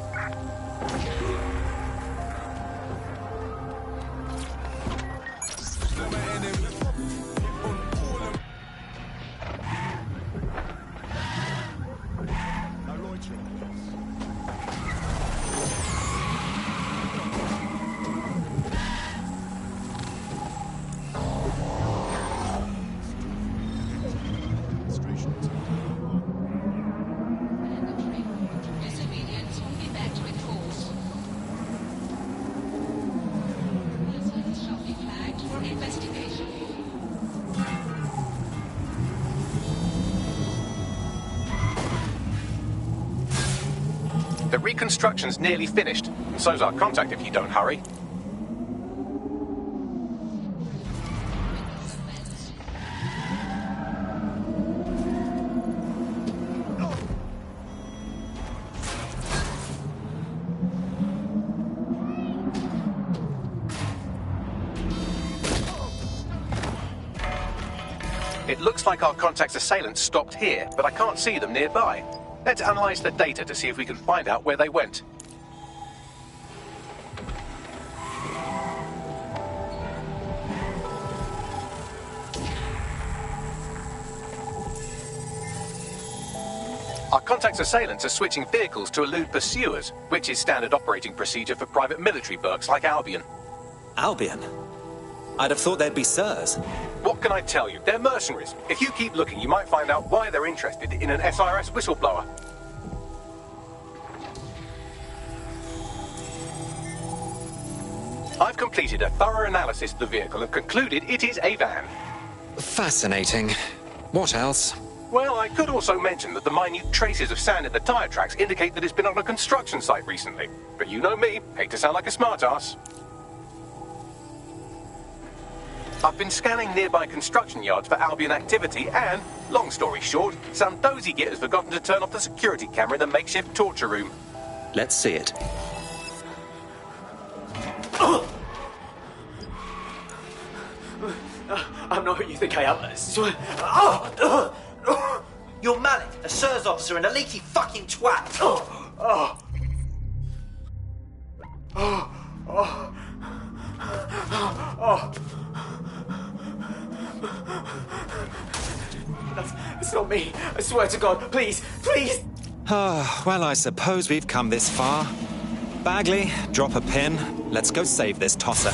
The reconstruction's nearly finished, and so's our contact if you don't hurry. It looks like our contact's assailants stopped here, but I can't see them nearby. Let's analyze the data to see if we can find out where they went. Our contact's assailants are switching vehicles to elude pursuers, which is standard operating procedure for private military burks like Albion. Albion? I'd have thought they'd be SIRS. What can I tell you? They're mercenaries. If you keep looking, you might find out why they're interested in an SIRS whistleblower. I've completed a thorough analysis of the vehicle and concluded it is a van. Fascinating. What else? Well, I could also mention that the minute traces of sand in the tire tracks indicate that it's been on a construction site recently. But you know me, hate to sound like a smartass. I've been scanning nearby construction yards for Albion activity and, long story short, some dozy git has forgotten to turn off the security camera in the makeshift torture room. Let's see it. I'm not who you think I am, I swear. You're Malik, a SIRS officer and a leaky fucking twat. It's not me. I swear to God. Please, please. Well, I suppose we've come this far. Bagley, drop a pin. Let's go save this tosser.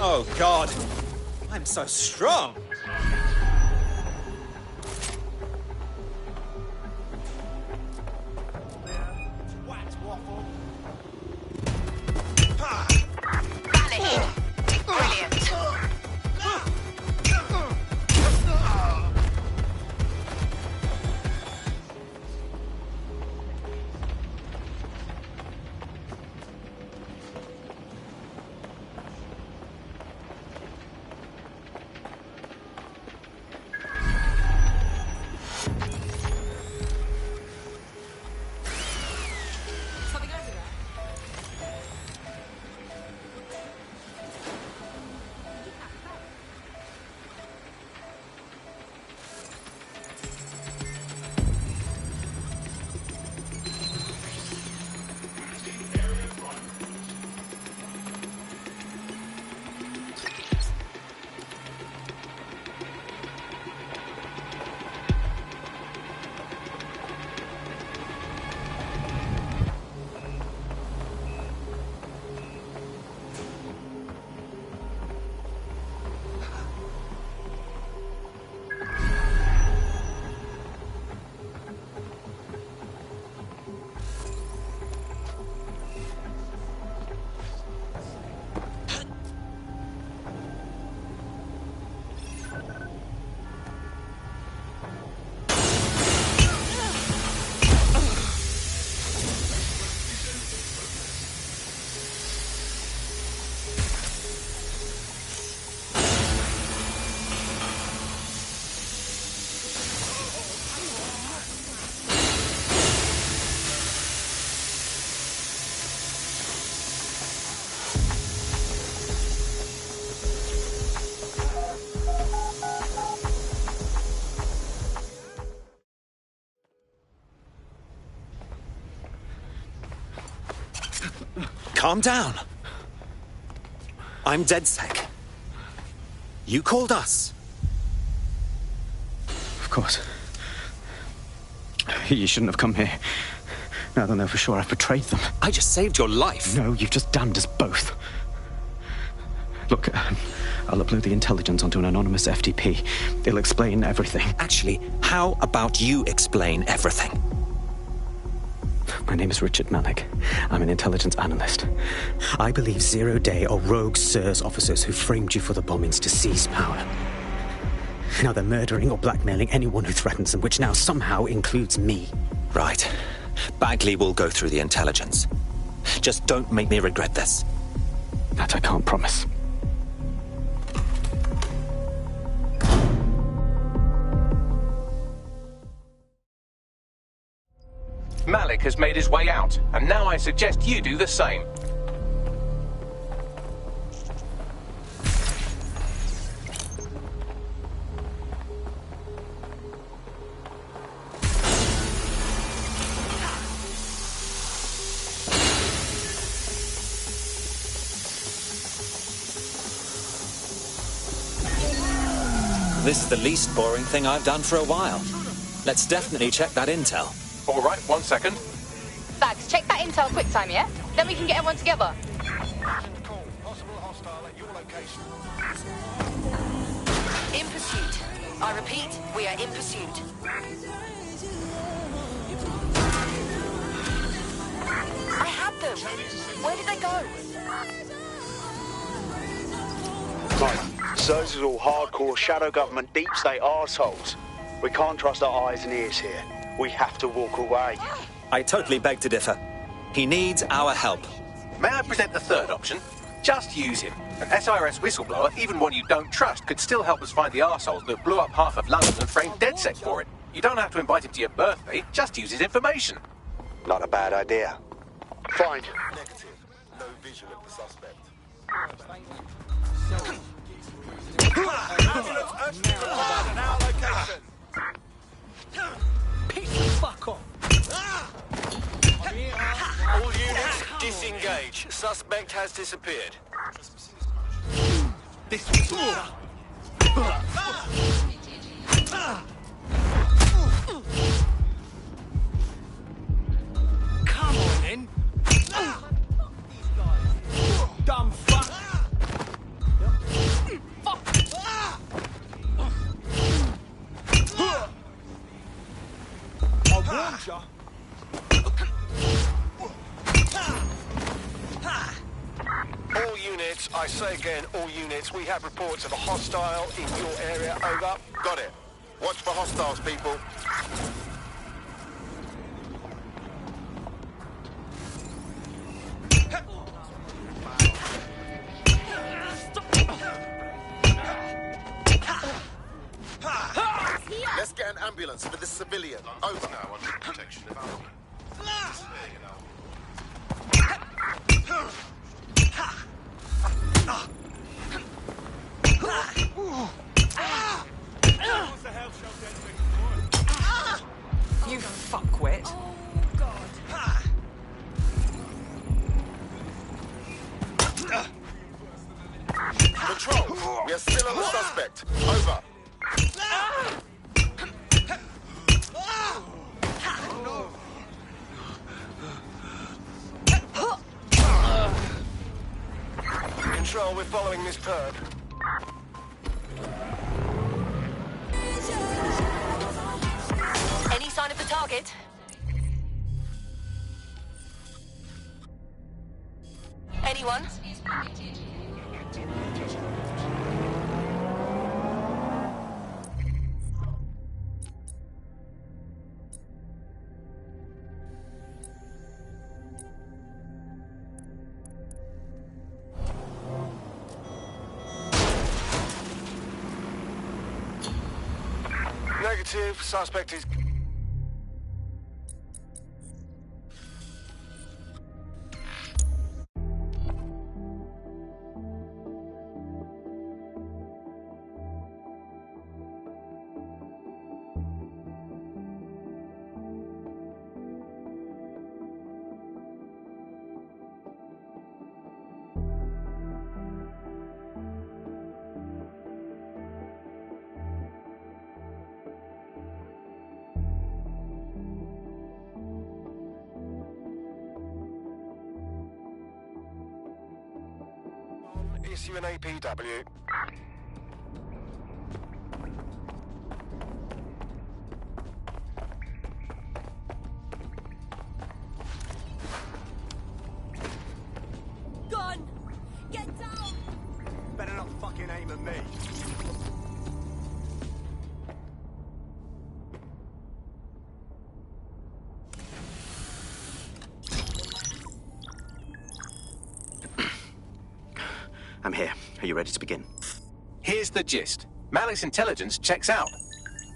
Oh, God. I'm so strong. Calm down. I'm DedSec. You called us. Of course. You shouldn't have come here. Now they'll know for sure I've betrayed them. I just saved your life. No, you've just damned us both. Look, I'll upload the intelligence onto an anonymous FTP. It'll explain everything. Actually, how about you explain everything? My name is Richard Malik. I'm an intelligence analyst. I believe Zero Day are rogue SIRS officers who framed you for the bombings to seize power. Now they're murdering or blackmailing anyone who threatens them, which now somehow includes me. Right. Bagley will go through the intelligence. Just don't make me regret this. That I can't promise. Malik has made his way out, and now I suggest you do the same. This is the least boring thing I've done for a while. Let's definitely check that intel. All right, 1 second. Bags, check that intel quick time, yeah? Then we can get everyone together. In pursuit. I repeat, we are in pursuit. I had them. Where did they go? Mate, SIRS is all hardcore shadow government deep state arseholes. We can't trust our eyes and ears here. We have to walk away. I totally beg to differ. He needs our help. May I present the third option? Just use him. An SIRS whistleblower, even one you don't trust, could still help us find the arseholes that blew up half of London and framed DedSec for it. You don't have to invite him to your birthday, just use his information. Not a bad idea. Fine. Negative. No visual of the suspect. Ambulance urgently required in our location. Piss the fuck off. All units, disengage. Suspect has disappeared. This was Come on, then. Dumb fuck. I warned ya. All units, I say again, all units, we have reports of a hostile in your area. Over. Got it. Watch for hostiles, people. Let's get an ambulance for this civilian. Over. Now under protection of our... You fuckwit. Control, we are still on the suspect. Over. Control, we're following this turn. Any sign of the target? Anyone? Negative, suspect is... issue an APW. Gun! Get down! Better not fucking aim at me. I'm here. Are you ready to begin? Here's the gist. Malik's intelligence checks out.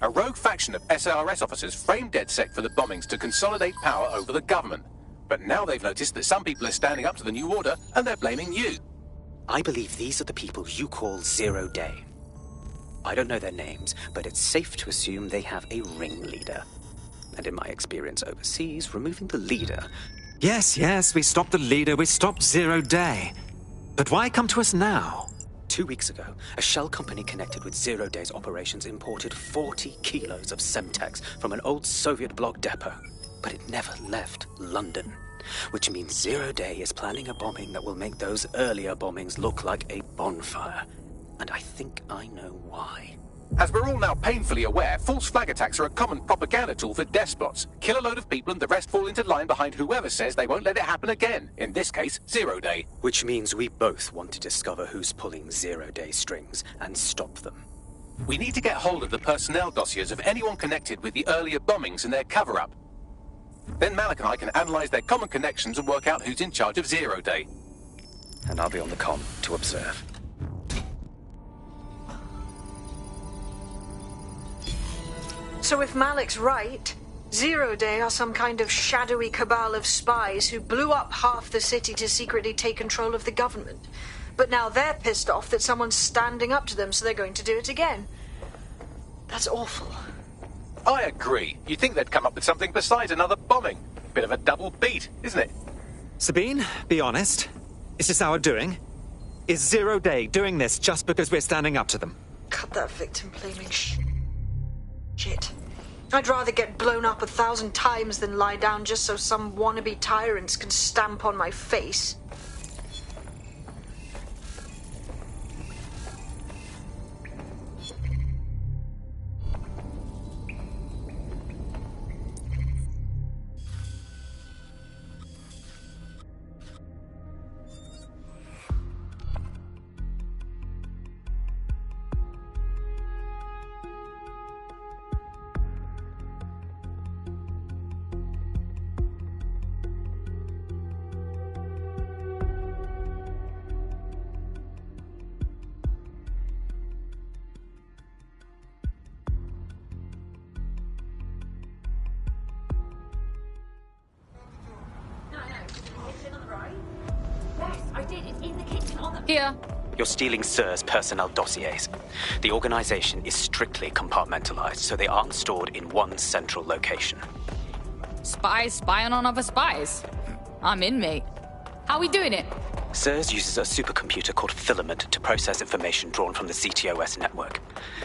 A rogue faction of SARS officers framed DedSec for the bombings to consolidate power over the government. But now they've noticed that some people are standing up to the new order, and they're blaming you. I believe these are the people you call Zero Day. I don't know their names, but it's safe to assume they have a ringleader. And in my experience overseas, removing the leader... Yes, we stopped the leader, we stopped Zero Day. But why come to us now? 2 weeks ago, a shell company connected with Zero Day's operations imported 40 kilos of Semtex from an old Soviet bloc depot. But it never left London. Which means Zero Day is planning a bombing that will make those earlier bombings look like a bonfire. And I think I know why. As we're all now painfully aware, false flag attacks are a common propaganda tool for despots. Kill a load of people and the rest fall into line behind whoever says they won't let it happen again. In this case, Zero Day. Which means we both want to discover who's pulling Zero Day strings and stop them. We need to get hold of the personnel dossiers of anyone connected with the earlier bombings and their cover-up. Then Malik and I can analyze their common connections and work out who's in charge of Zero Day. And I'll be on the comm to observe. So if Malik's right, Zero Day are some kind of shadowy cabal of spies who blew up half the city to secretly take control of the government. But now they're pissed off that someone's standing up to them, so they're going to do it again. That's awful. I agree. You'd think they'd come up with something besides another bombing. Bit of a double beat, isn't it? Sabine, be honest. Is this our doing? Is Zero Day doing this just because we're standing up to them? Cut that victim-blaming shit. I'd rather get blown up 1,000 times than lie down just so some wannabe tyrants can stamp on my face. Here. You're stealing SIR's personnel dossiers. The organization is strictly compartmentalized, so they aren't stored in one central location. Spies spying on other spies. I'm in, mate. How we doing it? SIRS uses a supercomputer called Filament to process information drawn from the CTOS network.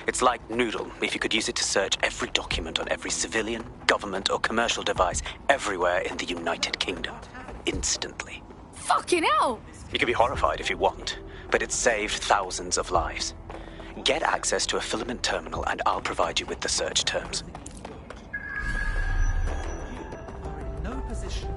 It's like Noodle if you could use it to search every document on every civilian, government, or commercial device everywhere in the United Kingdom. Instantly. Fucking hell! You can be horrified if you want, but it's saved thousands of lives. Get access to a Filament terminal and I'll provide you with the search terms. No position.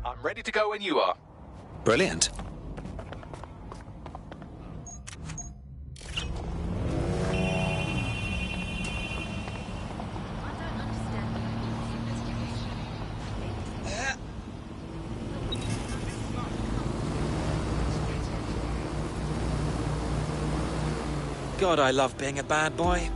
I'm ready to go when you are. Brilliant. God, I love being a bad boy.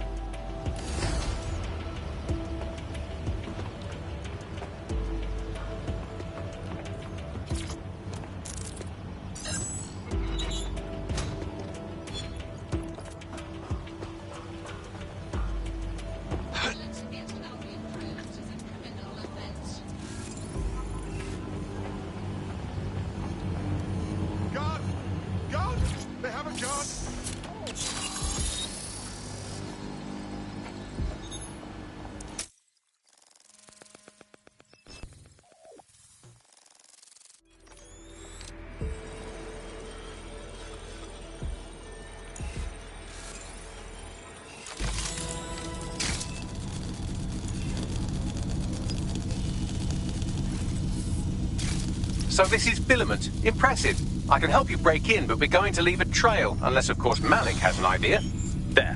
Guard! Guard! They have a guard! So this is Filament. Impressive. I can help you break in, but we're going to leave a trail, unless, of course, Malik has an idea. There.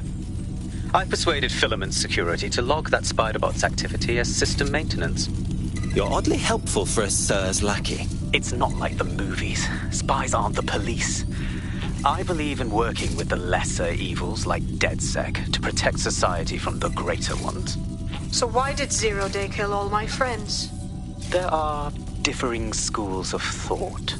I've persuaded Filament Security to log that Spiderbot's activity as system maintenance. You're oddly helpful for a Sir's lackey. It's not like the movies. Spies aren't the police. I believe in working with the lesser evils like DedSec to protect society from the greater ones. So why did Zero Day kill all my friends? There are differing schools of thought.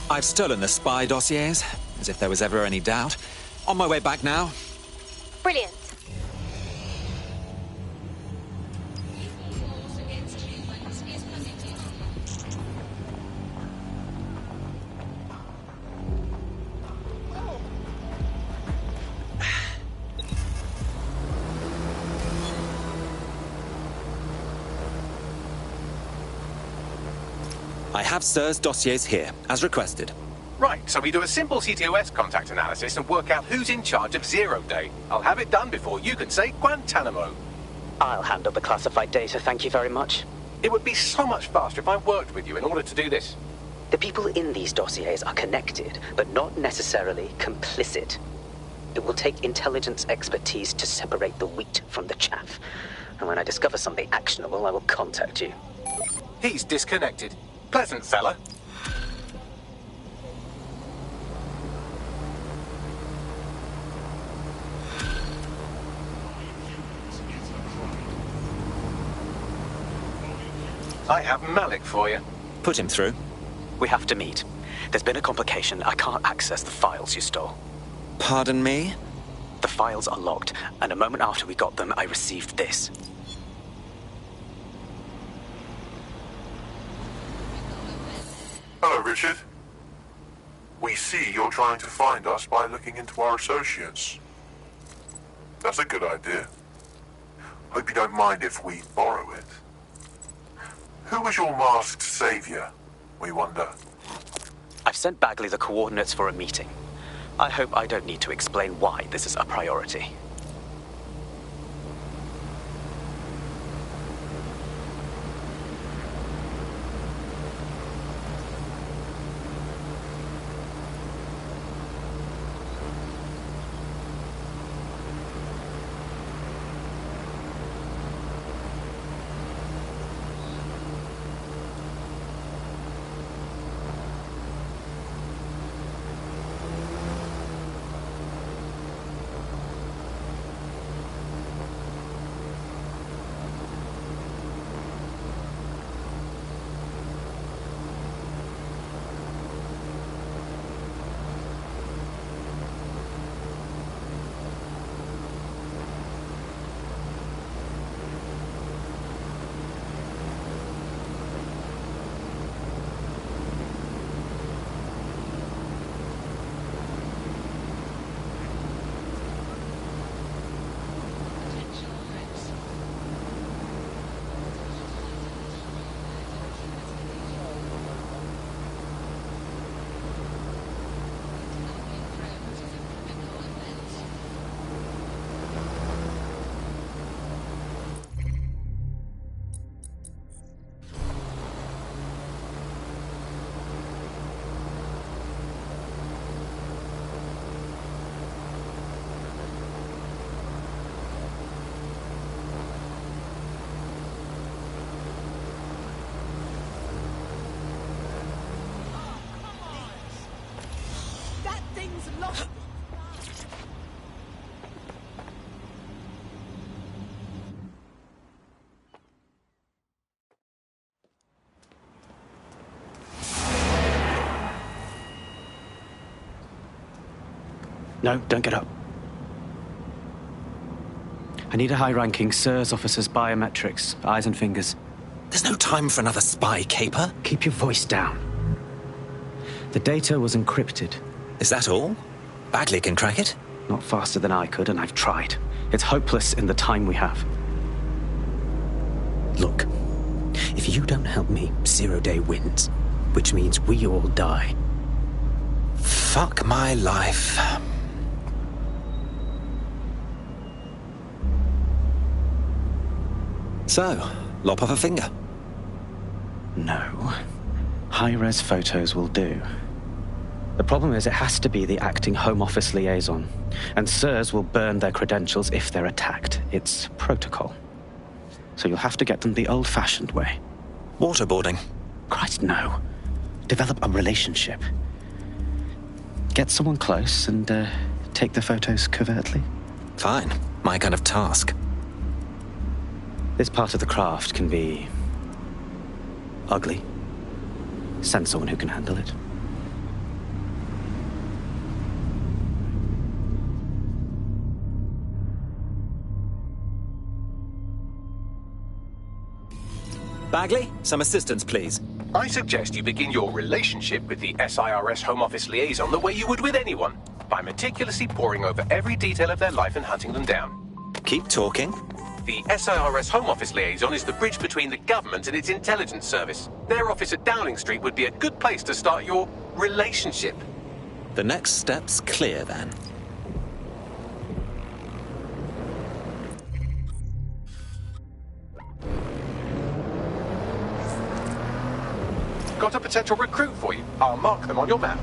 I've stolen the spy dossiers, as if there was ever any doubt. On my way back now. Brilliant. I have Sir's dossiers here, as requested. Right, so we do a simple CTOS contact analysis and work out who's in charge of Zero Day. I'll have it done before you can say Guantanamo. I'll handle the classified data, thank you very much. It would be so much faster if I worked with you in order to do this. The people in these dossiers are connected, but not necessarily complicit. It will take intelligence expertise to separate the wheat from the chaff. And when I discover something actionable, I will contact you. He's disconnected. Pleasant fella. I have Malik for you. Put him through. We have to meet. There's been a complication. I can't access the files you stole. Pardon me? The files are logged, and a moment after we got them, I received this. Hello, Richard. We see you're trying to find us by looking into our associates. That's a good idea. Hope you don't mind if we borrow it. Who was your masked savior, we wonder? I've sent Bagley the coordinates for a meeting. I hope I don't need to explain why this is a priority. No, don't get up. I need a high-ranking SIRS officer's biometrics, eyes and fingers. There's no time for another spy caper. Keep your voice down. The data was encrypted. Is that all? Bagley can crack it? Not faster than I could, and I've tried. It's hopeless in the time we have. Look, if you don't help me, Zero Day wins, which means we all die. Fuck my life. So, lop off a finger? No. High-res photos will do. The problem is it has to be the acting Home Office liaison, and SIRS will burn their credentials if they're attacked. It's protocol. So you'll have to get them the old-fashioned way. Waterboarding? Christ, no. Develop a relationship. Get someone close and take the photos covertly. Fine. My kind of task. This part of the craft can be ugly. Send someone who can handle it. Bagley, some assistance, please. I suggest you begin your relationship with the SIRS Home Office liaison the way you would with anyone, by meticulously poring over every detail of their life and hunting them down. Keep talking. The SIRS Home Office liaison is the bridge between the government and its intelligence service. Their office at Downing Street would be a good place to start your relationship. The next step's clear, then. Got a potential recruit for you. I'll mark them on your map.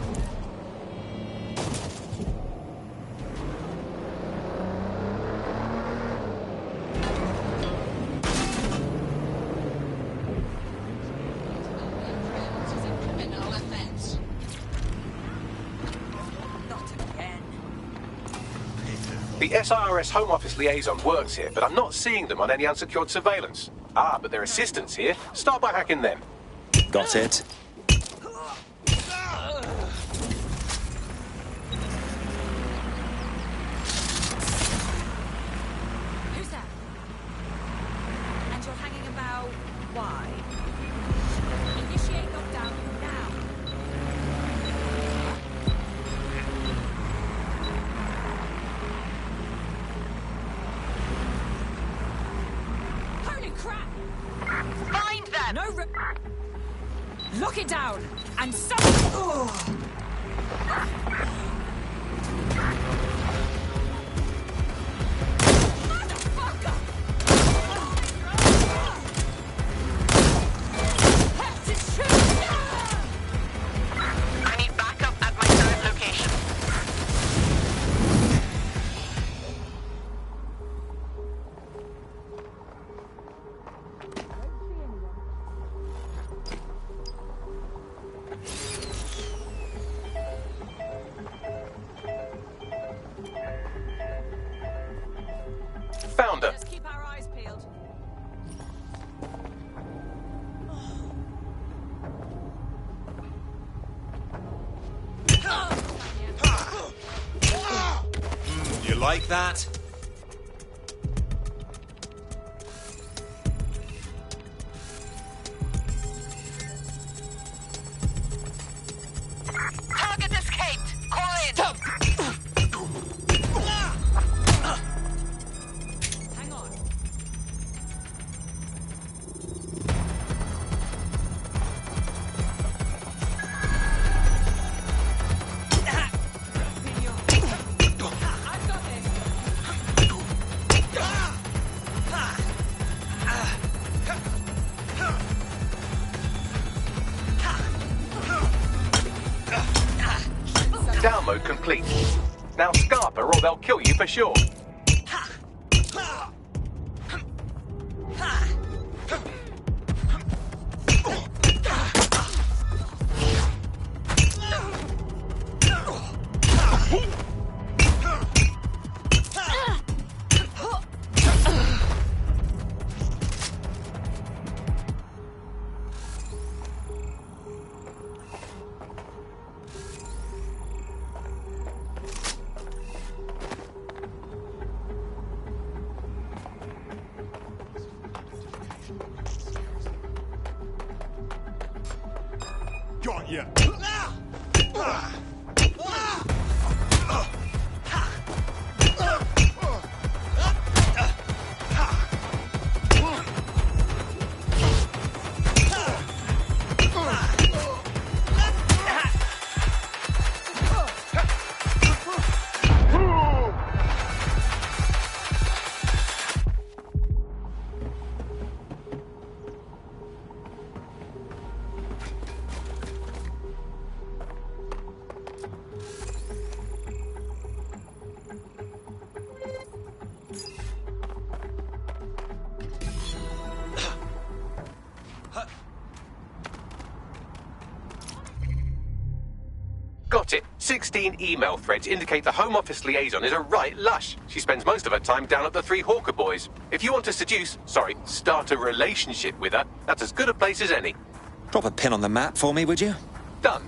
The SIRS Home Office liaison works here, but I'm not seeing them on any unsecured surveillance. Ah, but their assistants here. Start by hacking them. Got it. Who's that? And you're hanging about why? Initiate lockdown now. Holy crap! Find them! No. Lock it down and some. I need backup at my current location. Found her. Just keep our eyes peeled. You like that? Target escaped. Call in. Hang on. I've got this. Download complete. Now scarper or they'll kill you for sure. Got ya. Got it. 16 email threads indicate the Home Office liaison is a right lush. She spends most of her time down at the Three Hawker Boys. If you want to start a relationship with her, that's as good a place as any. Drop a pin on the map for me, would you? Done.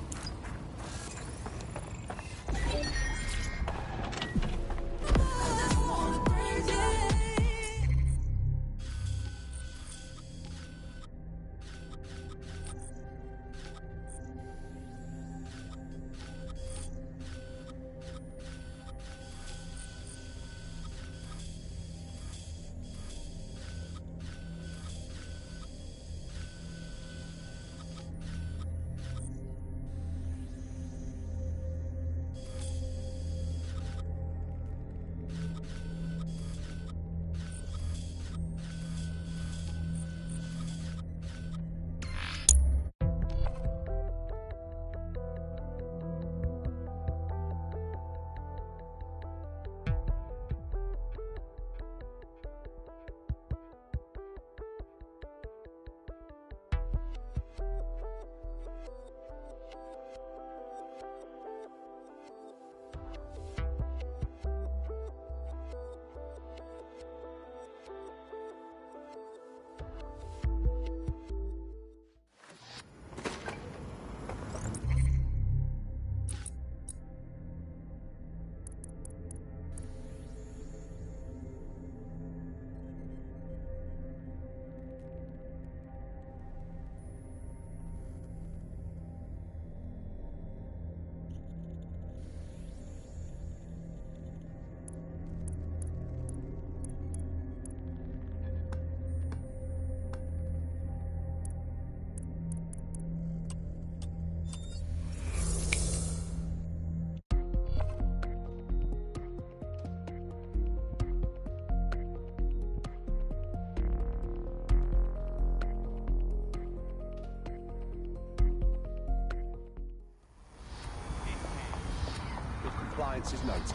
Compliance is noted.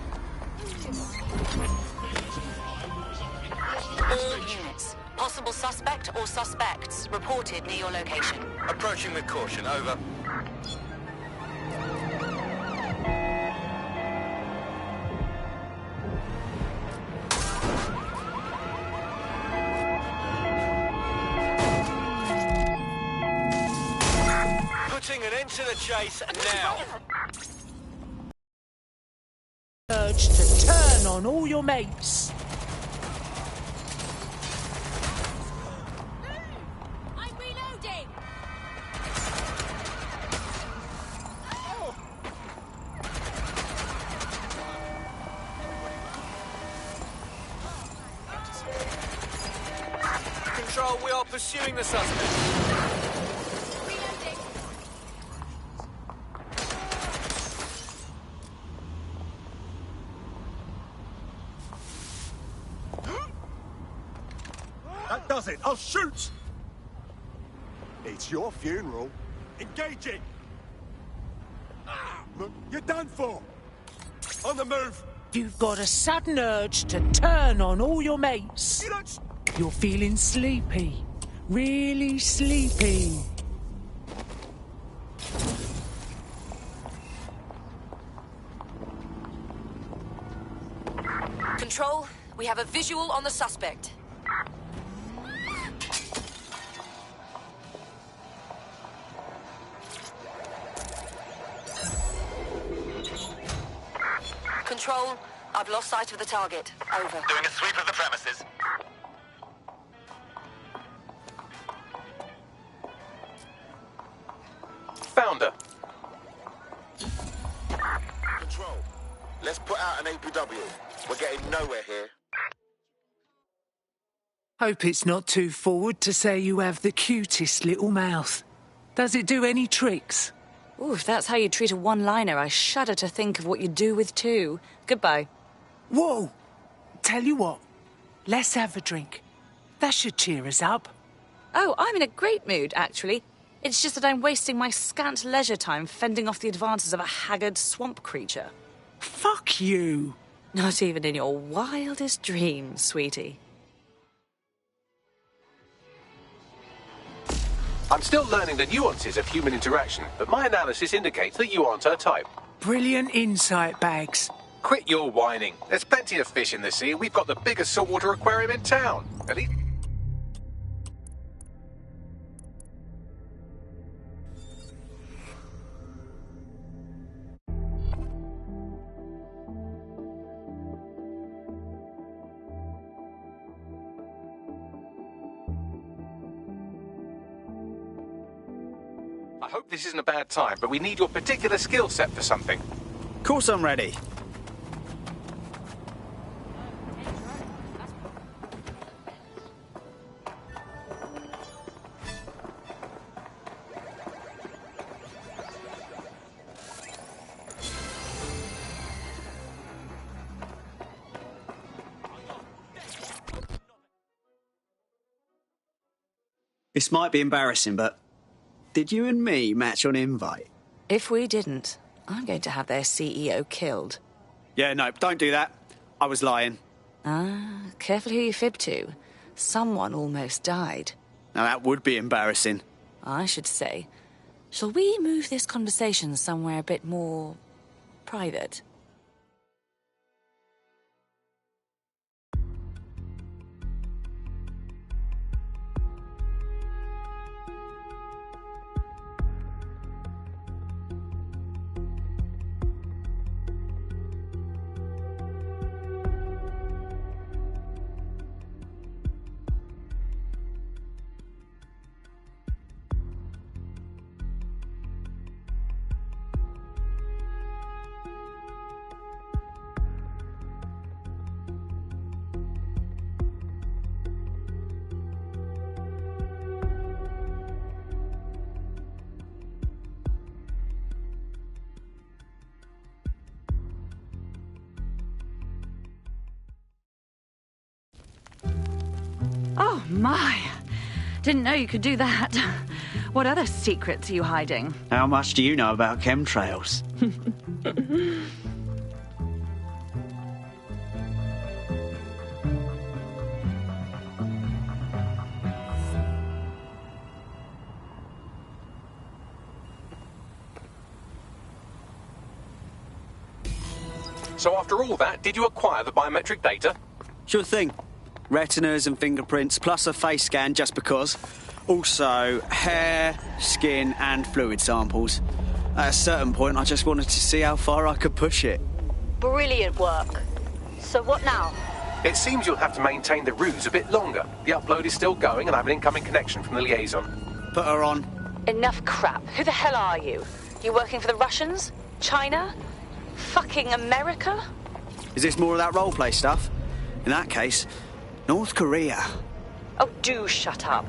All units. Possible suspect or suspects reported near your location. Approaching with caution, over. Putting an end to the chase now. Urge to turn on all your mates. I'm reloading. Control, we are pursuing the suspect. That does it. I'll shoot! It's your funeral. Engaging! Look, you're done for! On the move! You've got a sudden urge to turn on all your mates. You're feeling sleepy. Really sleepy. Control, we have a visual on the suspect. Control, I've lost sight of the target. Over. Doing a sweep of the premises. Found her. Control, let's put out an APW. We're getting nowhere here. Hope it's not too forward to say you have the cutest little mouth. Does it do any tricks? Ooh, if that's how you treat a one-liner, I shudder to think of what you'd do with two. Goodbye. Whoa! Tell you what, let's have a drink. That should cheer us up. Oh, I'm in a great mood, actually. It's just that I'm wasting my scant leisure time fending off the advances of a haggard swamp creature. Fuck you! Not even in your wildest dreams, sweetie. I'm still learning the nuances of human interaction, but my analysis indicates that you aren't her type. Brilliant insight, Bags. Quit your whining. There's plenty of fish in the sea. We've got the biggest saltwater aquarium in town. At least... I hope this isn't a bad time, but we need your particular skill set for something. Of course I'm ready. This might be embarrassing, but did you and me match on invite? If we didn't, I'm going to have their CEO killed. Yeah, no, don't do that. I was lying. Ah, careful who you fib to. Someone almost died. Now that would be embarrassing. I should say. Shall we move this conversation somewhere a bit more private? Oh, my. Didn't know you could do that. What other secrets are you hiding? How much do you know about chemtrails? So after all that, did you acquire the biometric data? Sure thing. Retinas and fingerprints, plus a face scan just because. Also, hair, skin and fluid samples. At a certain point, I just wanted to see how far I could push it. Brilliant work. So what now? It seems you'll have to maintain the ruse a bit longer. The upload is still going and I have an incoming connection from the liaison. Put her on. Enough crap. Who the hell are you? You working for the Russians? China? Fucking America? Is this more of that roleplay stuff? In that case, North Korea. Oh, do shut up.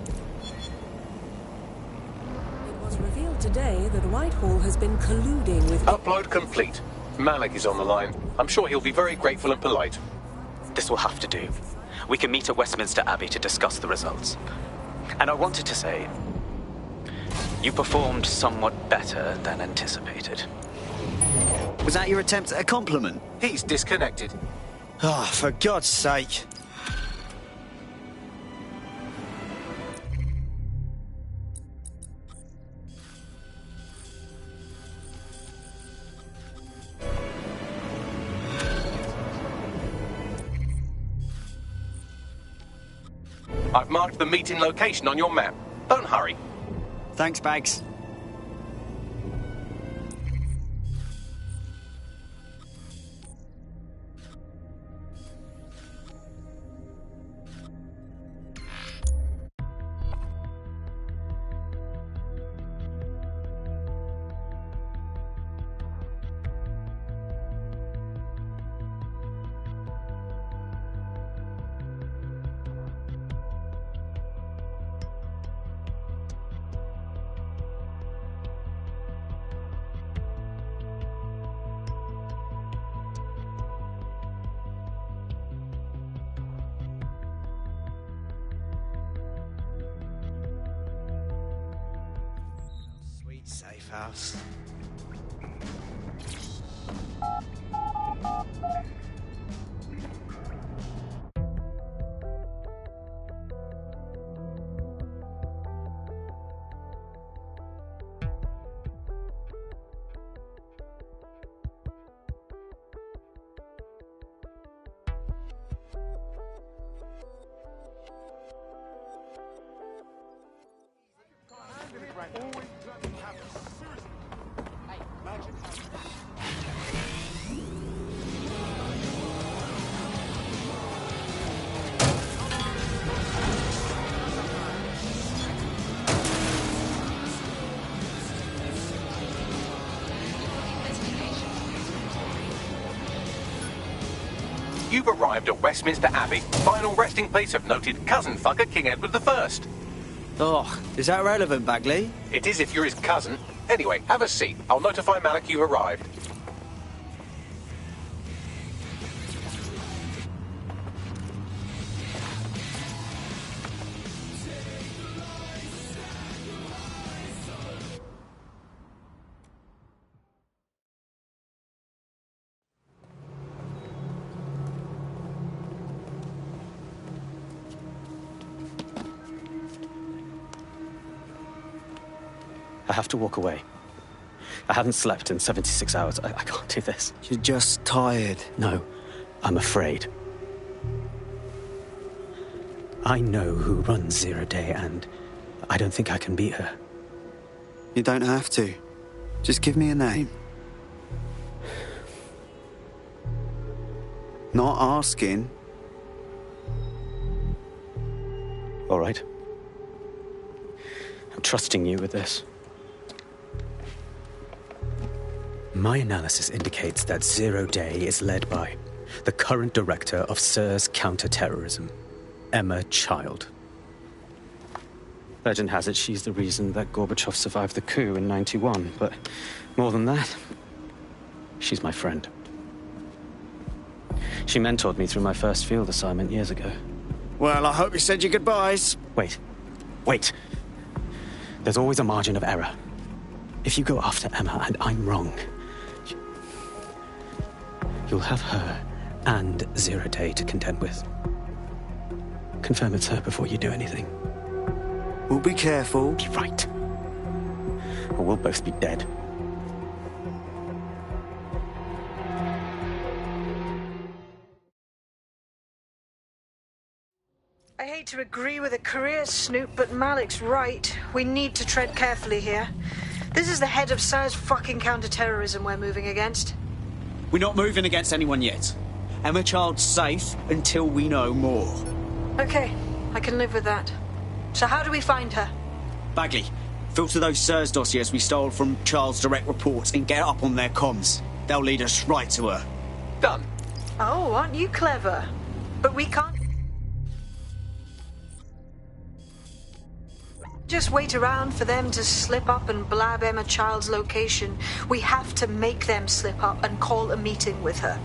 It was revealed today that Whitehall has been colluding with... Upload complete. Malik is on the line. I'm sure he'll be very grateful and polite. This will have to do. We can meet at Westminster Abbey to discuss the results. And I wanted to say, you performed somewhat better than anticipated. Was that your attempt at a compliment? He's disconnected. Oh, for God's sake. I've marked the meeting location on your map. Don't hurry. Thanks, Bags. Safe house. You've arrived at Westminster Abbey, final resting place of noted cousin fucker King Edward I. Oh, is that relevant, Bagley? It is if you're his cousin. Anyway, have a seat. I'll notify Malik you've arrived. I have to walk away. I haven't slept in 76 hours. I can't do this. You're just tired. No, I'm afraid. I know who runs Zero Day, and I don't think I can beat her. You don't have to. Just give me a name. Not asking. All right. I'm trusting you with this. My analysis indicates that Zero Day is led by the current director of SIRS counter-terrorism, Emma Child. Legend has it she's the reason that Gorbachev survived the coup in '91, but more than that, she's my friend. She mentored me through my first field assignment years ago. Well, I hope you said your goodbyes. Wait. There's always a margin of error. If you go after Emma and I'm wrong, you'll have her and Zero Day to contend with. Confirm it's her before you do anything. We'll be careful. Be right. Or we'll both be dead. hate to agree with a career snoop, but Malik's right. We need to tread carefully here. This is the head of SIR's fucking counter-terrorism we're moving against. We're not moving against anyone yet. Emma Child's safe until we know more. Okay, I can live with that. So how do we find her? Bagley, filter those SIR's dossiers we stole from Child's direct reports and get up on their comms. They'll lead us right to her. Done. Oh, aren't you clever? But we can't just wait around for them to slip up and blab Emma Child's location. We have to make them slip up and call a meeting with her.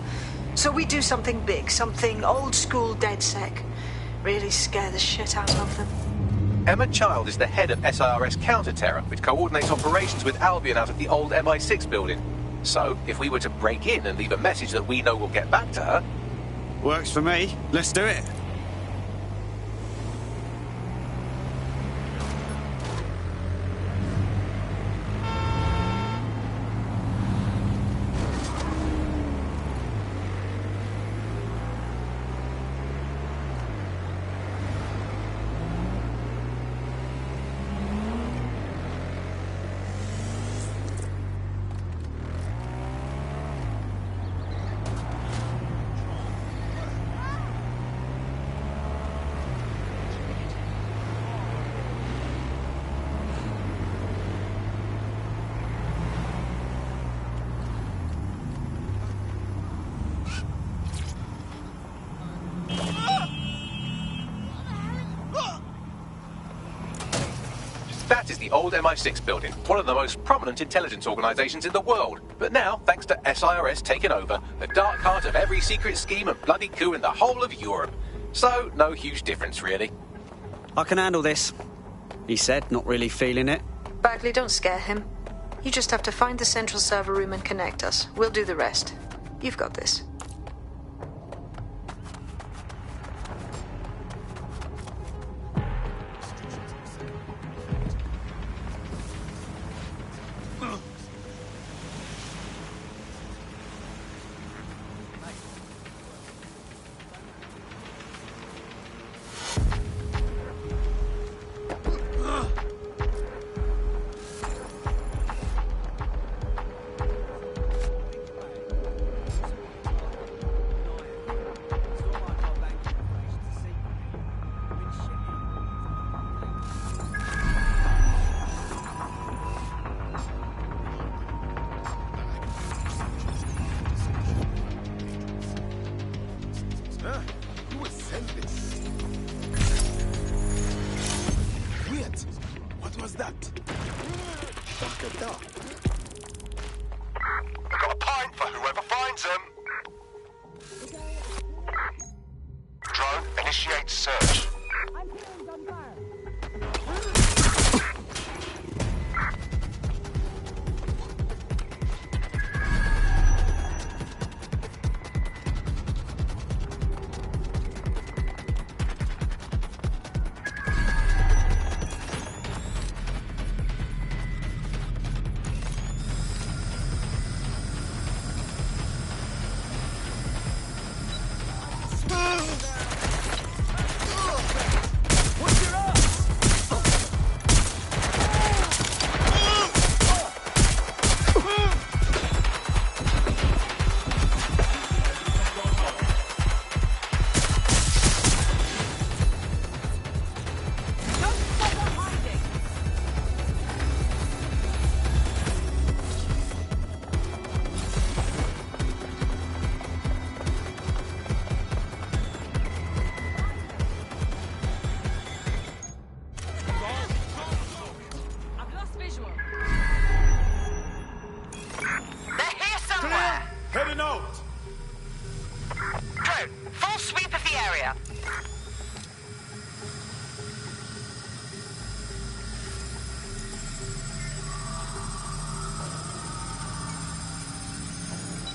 So we do something big, something old school DedSec. Really scare the shit out of them. Emma Child is the head of SIRS Counter-Terror, which coordinates operations with Albion out of the old MI6 building. So, if we were to break in and leave a message that we know will get back to her... Works for me. Let's do it. That is the old MI6 building, one of the most prominent intelligence organizations in the world. But now, thanks to SIRS taking over, the dark heart of every secret scheme and bloody coup in the whole of Europe. So, no huge difference, really. I can handle this, he said, not really feeling it. Bagley, don't scare him. You just have to find the central server room and connect us. We'll do the rest. You've got this. I've got a pint for whoever finds them. Drone, initiate search. Heading out! Drone, full sweep of the area.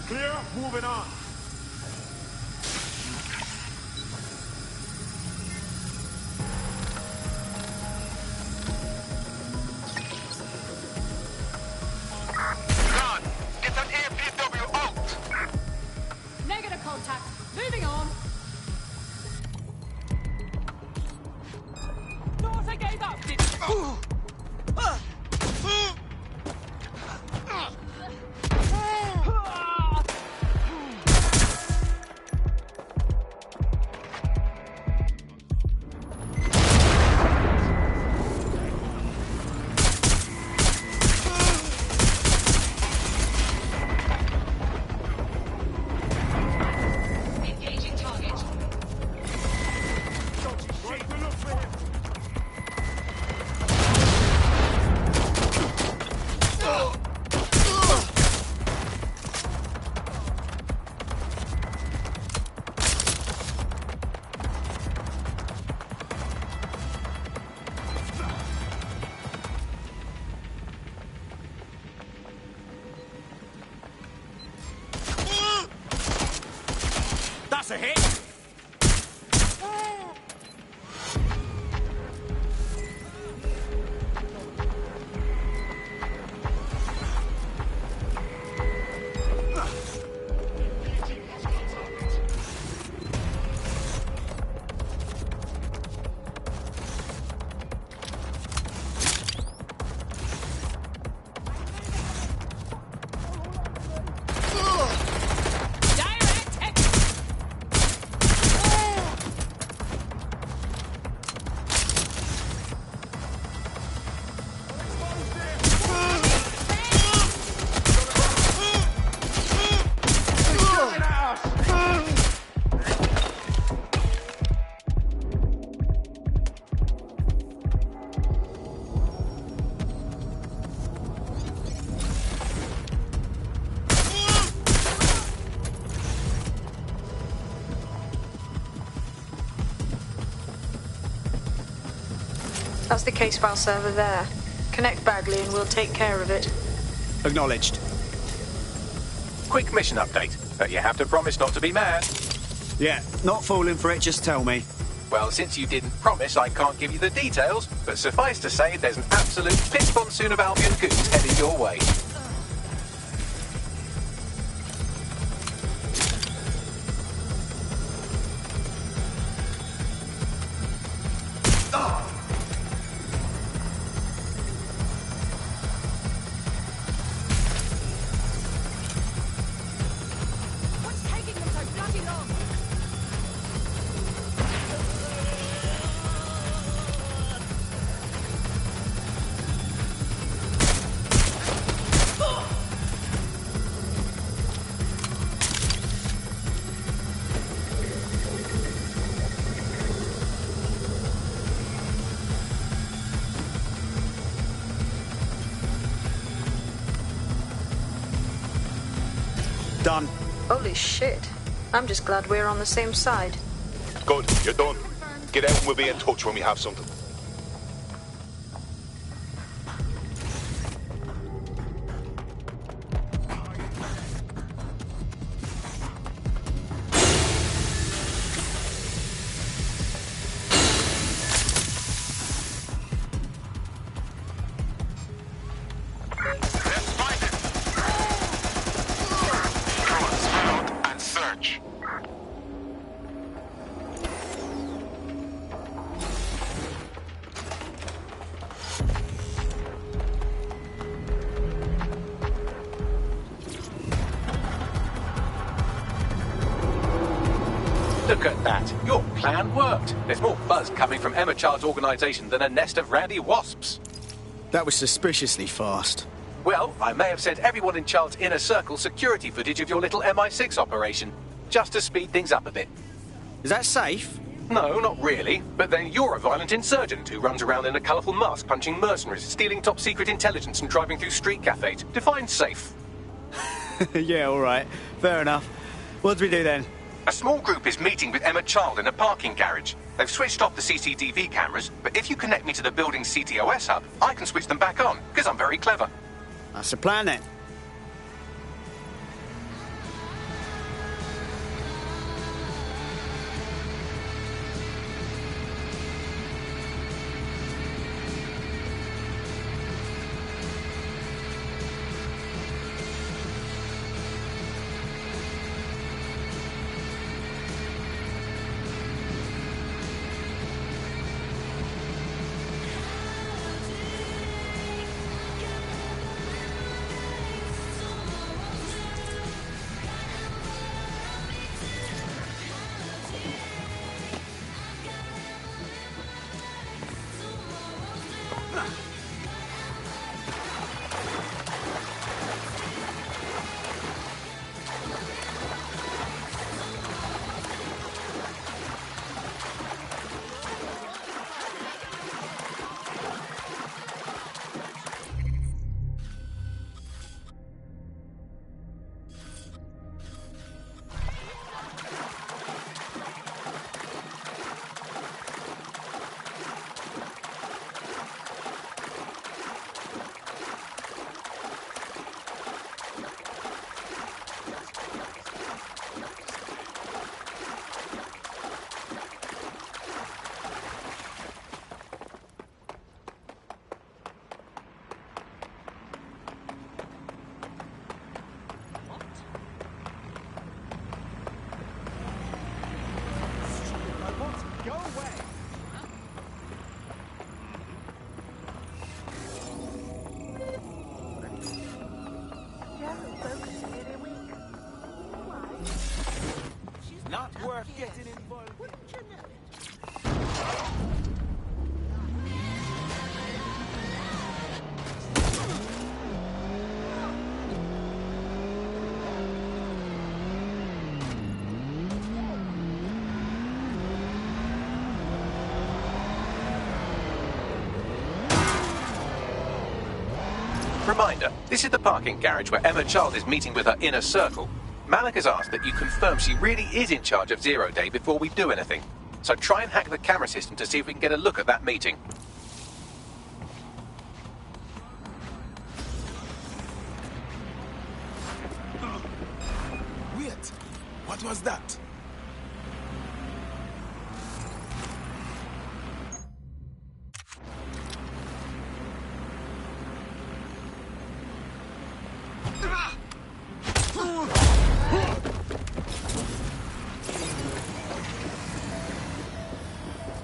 Clear, moving on. Negative contact. Moving on. That's a hit. That's the case file server there. Connect Bagley and we'll take care of it. Acknowledged. Quick mission update, but you have to promise not to be mad. Yeah, not falling for it, just tell me. Well, since you didn't promise, I can't give you the details, but suffice to say there's an absolute piss monsoon of Albion goons heading your way. Done. Holy shit. I'm just glad we're on the same side. Good, you're done. Get out and we'll be in touch when we have something. Look at that. Your plan worked. There's more buzz coming from Emma Child's organisation than a nest of randy wasps. That was suspiciously fast. Well, I may have sent everyone in Child's inner circle security footage of your little MI6 operation, just to speed things up a bit. Is that safe? No, not really. But then you're a violent insurgent who runs around in a colourful mask punching mercenaries, stealing top-secret intelligence and driving through street cafes. Define safe. Yeah, all right. Fair enough. What do we do then? A small group is meeting with Emma Child in a parking garage. They've switched off the CCTV cameras, but if you connect me to the building's CTOS hub, I can switch them back on, because I'm very clever. That's the plan then. Not worth getting involved in. Reminder, this is the parking garage where Emma Child is meeting with her inner circle. Malik has asked that you confirm she really is in charge of Zero Day before we do anything. So try and hack the camera system to see if we can get a look at that meeting. Wait, what was that?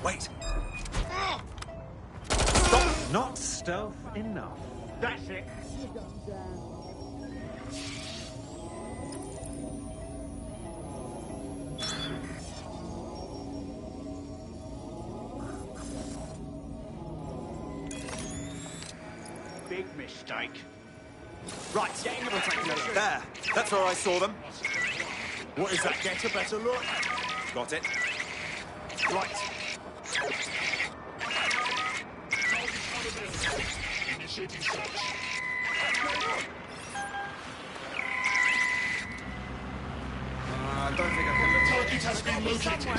Wait. Stop! Not stealth enough. That's it. Big mistake. Right, we'll take a look. There, that's where I saw them. What is that? Get a better look. Got it. Right. Initiating search. I don't think I can. The target has been located.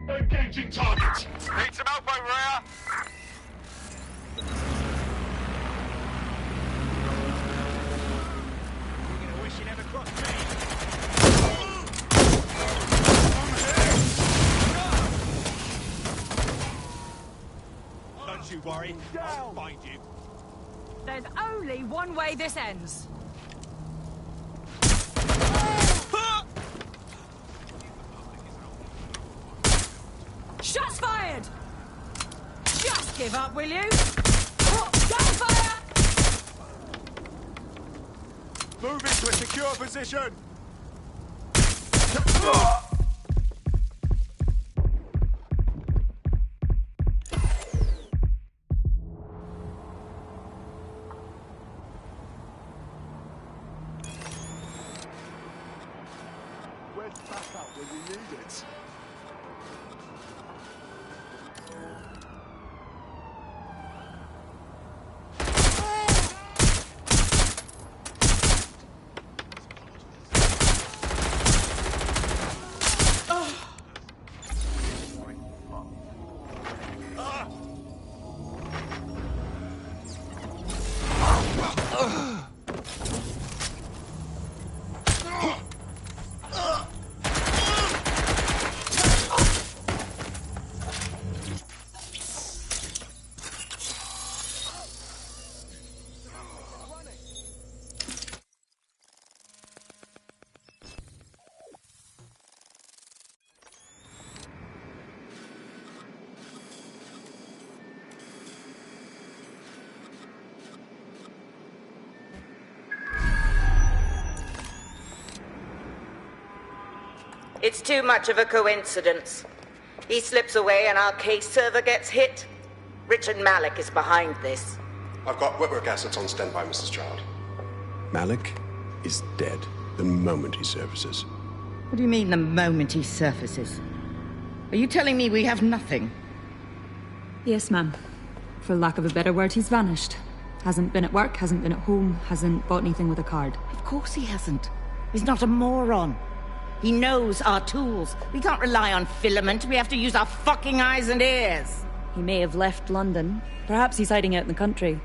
Engaging target. Need some elbow rear. You're gonna wish you never crossed me. Don't you worry, I'll find you. There's only one way this ends. Shots fired! Just give up, will you? Gunfire! Move into a secure position. Where's backup when you need it? It's too much of a coincidence. He slips away and our case server gets hit. Richard Malik is behind this. I've got Whitworth assets on standby, Mrs. Child. Malik is dead the moment he surfaces. What do you mean, the moment he surfaces? Are you telling me we have nothing? Yes, ma'am. For lack of a better word, he's vanished. Hasn't been at work, hasn't been at home, hasn't bought anything with a card. Of course he hasn't. He's not a moron. He knows our tools. We can't rely on filament. We have to use our fucking eyes and ears. He may have left London. Perhaps he's hiding out in the country.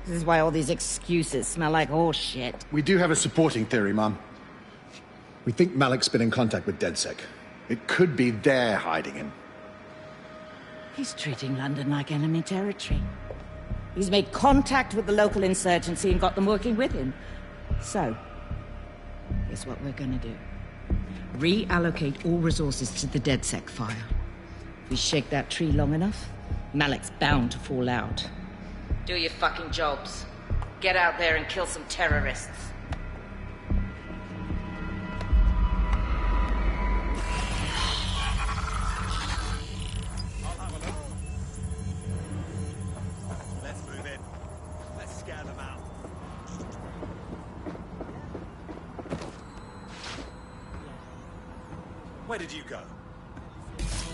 This is why all these excuses smell like horse shit. We do have a supporting theory, Mum. We think Malik's been in contact with DedSec. It could be they're hiding him. He's treating London like enemy territory. He's made contact with the local insurgency and got them working with him. So, here's what we're gonna do. Reallocate all resources to the DedSec file. If we shake that tree long enough, Malik's bound to fall out. Do your fucking jobs. Get out there and kill some terrorists. Let's move in. Let's scare them out. Where did you go?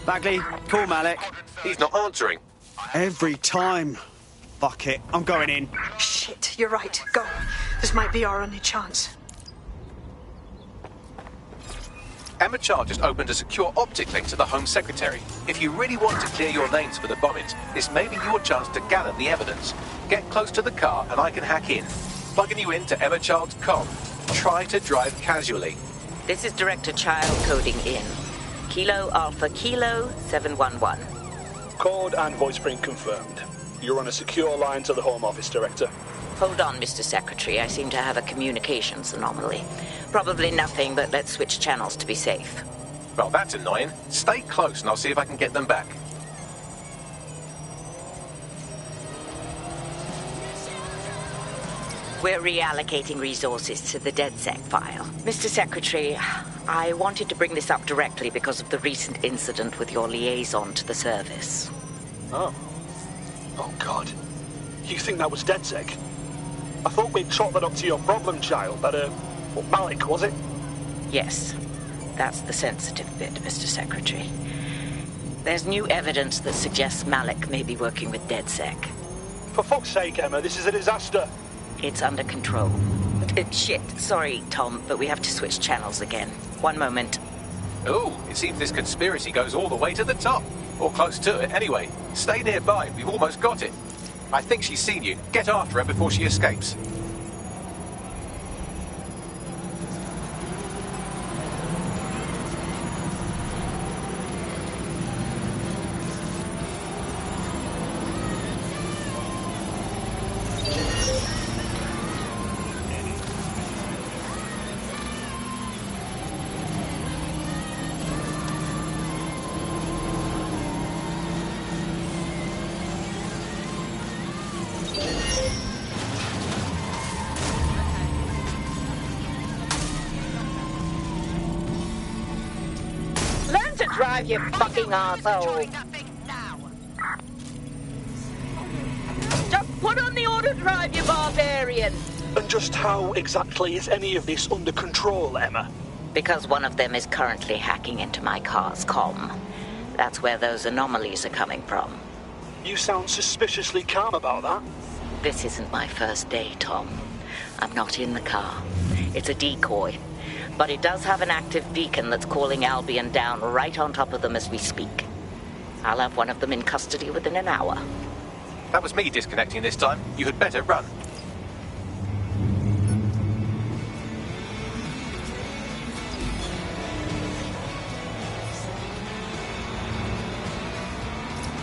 Bagley, call Malik. He's not answering. Every time. Fuck it, I'm going in. Shit, you're right. Go. This might be our only chance. Emma Child just opened a secure optic link to the Home Secretary. If you really want to clear your lanes for the bombings, this may be your chance to gather the evidence. Get close to the car and I can hack in. Plugging you into Emma Child's comm. Try to drive casually. This is Director Child coding in. Kilo Alpha Kilo 711. Code and voice print confirmed. You're on a secure line to the Home Office, Director. Hold on, Mr. Secretary. I seem to have a communications anomaly. Probably nothing, but let's switch channels to be safe. Well, that's annoying. Stay close and I'll see if I can get them back. We're reallocating resources to the DedSec file. Mr. Secretary, I wanted to bring this up directly because of the recent incident with your liaison to the service. Oh. Oh, God. You think that was DedSec? I thought we'd chalk that up to your problem child, that, Malik, was it? Yes. That's the sensitive bit, Mr. Secretary. There's new evidence that suggests Malik may be working with DedSec. For fuck's sake, Emma, this is a disaster. It's under control. Shit. Sorry, Tom, but we have to switch channels again. One moment. Oh, it seems this conspiracy goes all the way to the top. Or close to it, anyway. Stay nearby, we've almost got it. I think she's seen you. Get after her before she escapes. Drive, you fucking arsehole. Just put on the auto drive, you barbarian. And just how exactly is any of this under control, Emma? Because one of them is currently hacking into my car's comm. That's where those anomalies are coming from. You sound suspiciously calm about that. This isn't my first day, Tom. I'm not in the car. It's a decoy. But it does have an active beacon that's calling Albion down right on top of them as we speak. I'll have one of them in custody within an hour. That was me disconnecting this time. You had better run.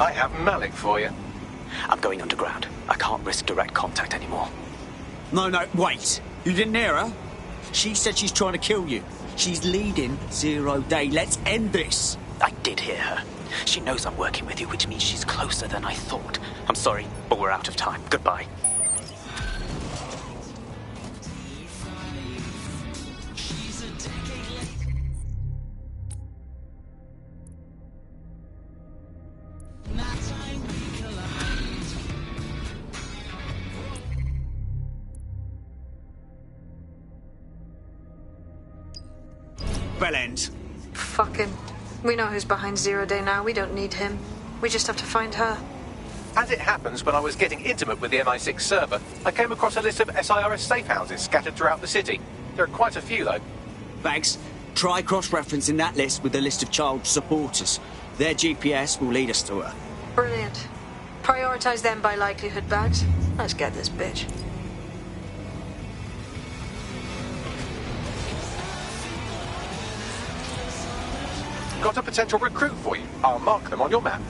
I have Malik for you. I'm going underground. I can't risk direct contact anymore. No, wait. You didn't hear her? She said she's trying to kill you. She's leading 0 Day. Let's end this. I did hear her. She knows I'm working with you, which means she's closer than I thought. I'm sorry, but we're out of time. Goodbye. Bell end. Fuck him. We know who's behind 0 Day now. We don't need him. We just have to find her. As it happens, when I was getting intimate with the MI6 server, I came across a list of SIRS safe houses scattered throughout the city. There are quite a few, though. Thanks. Try cross-referencing that list with the list of child supporters. Their GPS will lead us to her. Brilliant. Prioritize them by likelihood, Bags. Let's get this bitch. Got a potential recruit for you. I'll mark them on your map.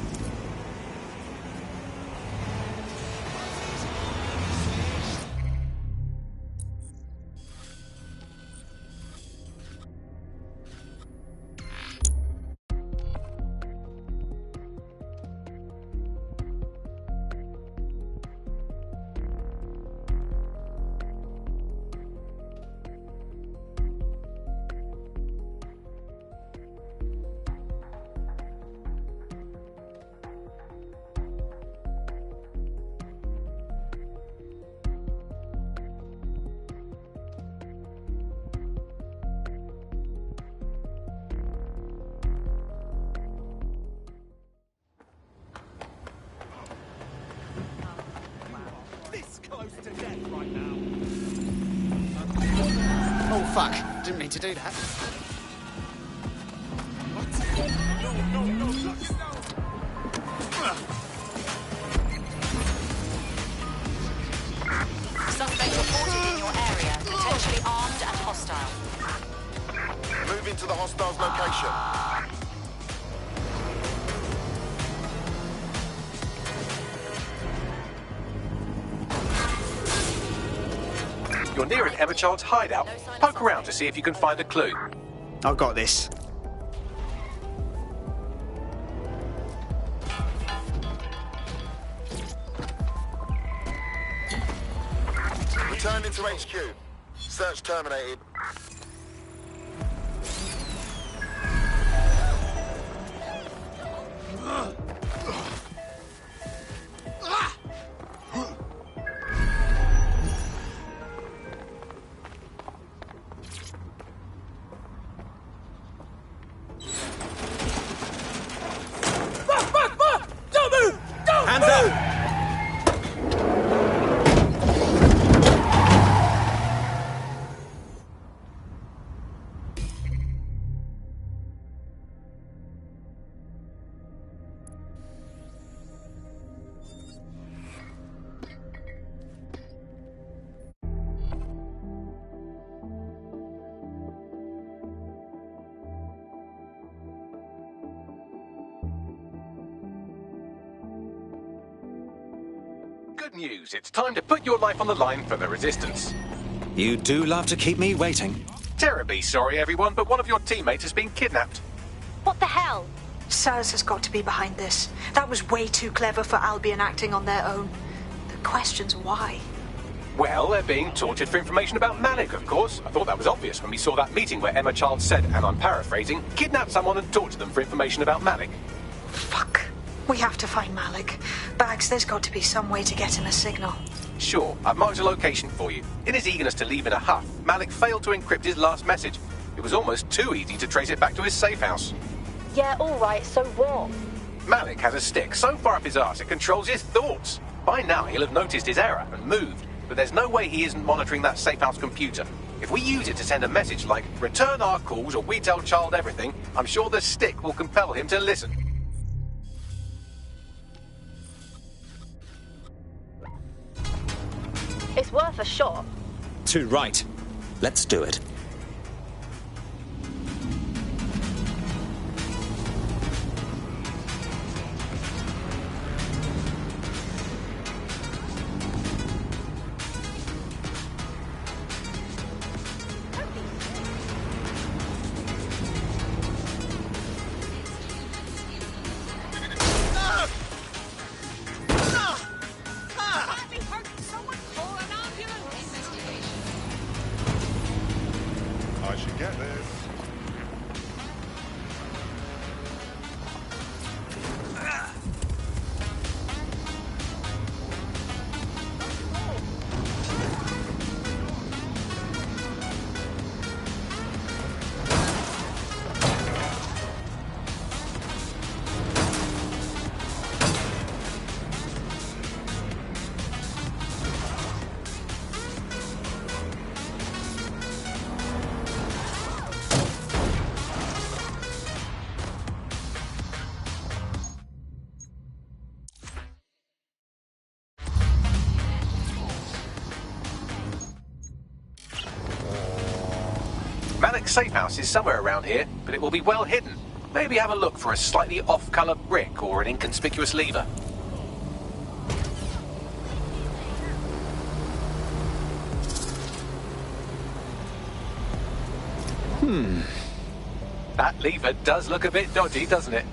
fuck. Didn't mean to do that. Suspect reported in your area, potentially armed and hostile. Moving to the hostile's location. You're near an Emma Child's hideout. Poke around to see if you can find a clue. I've got this. Returning to HQ. Search terminated. Hands up! Good news. It's time to put your life on the line for the Resistance. You do love to keep me waiting. Terribly sorry, everyone, but one of your teammates has been kidnapped. What the hell? Saz has got to be behind this. That was way too clever for Albion acting on their own. The question's why. Well, they're being tortured for information about Malik, of course. I thought that was obvious when we saw that meeting where Emma Child said, and I'm paraphrasing, kidnap someone and torture them for information about Malik. Fuck. We have to find Malik. Bags, there's got to be some way to get him a signal. Sure, I've marked a location for you. In his eagerness to leave in a huff, Malik failed to encrypt his last message. It was almost too easy to trace it back to his safe house. Yeah, alright, so what? Malik has a stick so far up his arse it controls his thoughts. By now he'll have noticed his error and moved, but there's no way he isn't monitoring that safe house computer. If we use it to send a message like, return our calls or we tell Child everything, I'm sure the stick will compel him to listen. It's worth a shot. Too right. Let's do it. I should get this. Malik's safe house is somewhere around here, but it will be well hidden. Maybe have a look for a slightly off-colour brick or an inconspicuous lever. That lever does look a bit dodgy, doesn't it?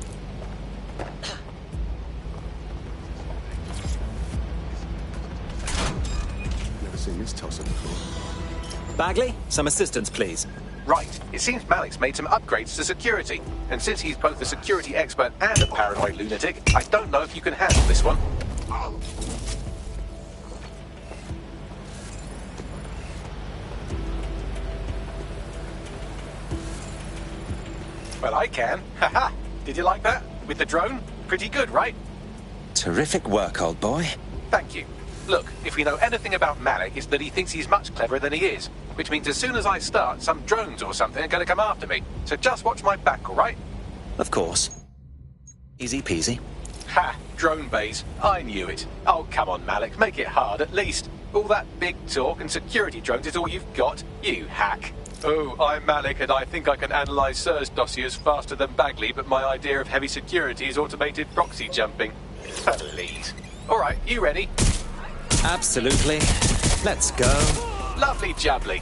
Never seen this tosser before. Bagley, some assistance, please. Right. It seems Malik's made some upgrades to security. And since he's both a security expert and a paranoid lunatic, I don't know if you can handle this one. Well, I can. Haha. Did you like that? With the drone? Pretty good, right? Terrific work, old boy. Thank you. Look, if we know anything about Malik, it's that he thinks he's much cleverer than he is. which means as soon as I start, some drones or something are going to come after me. So just watch my back, all right? Of course. Easy peasy. Ha! Drone bays. I knew it. Oh, come on, Malik. Make it hard, at least. All that big talk and security drones is all you've got, you hack. Oh, I'm Malik, and I think I can analyse SIRS dossiers faster than Bagley, but my idea of heavy security is automated proxy jumping. Please. All right, you ready? Absolutely. Let's go. Lovely jubbly.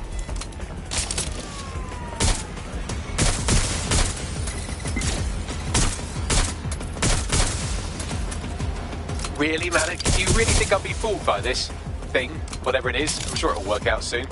Really, Malik? Do you really think I'll be fooled by this thing? Whatever it is, I'm sure it'll work out soon.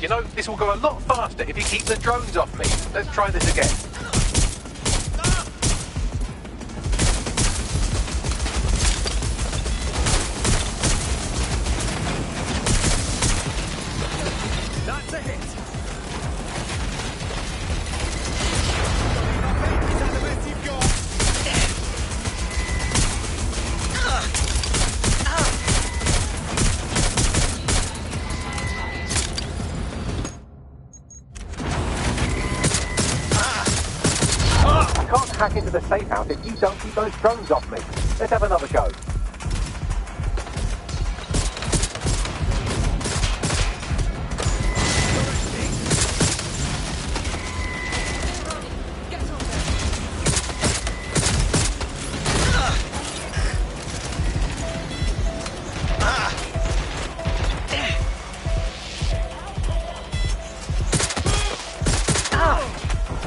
You know, this will go a lot faster if you keep the drones off me. Let's try this again. That's a hit. Is that the best you've got? I can't hack into the safe house if you don't keep those drones off me. Let's have another go.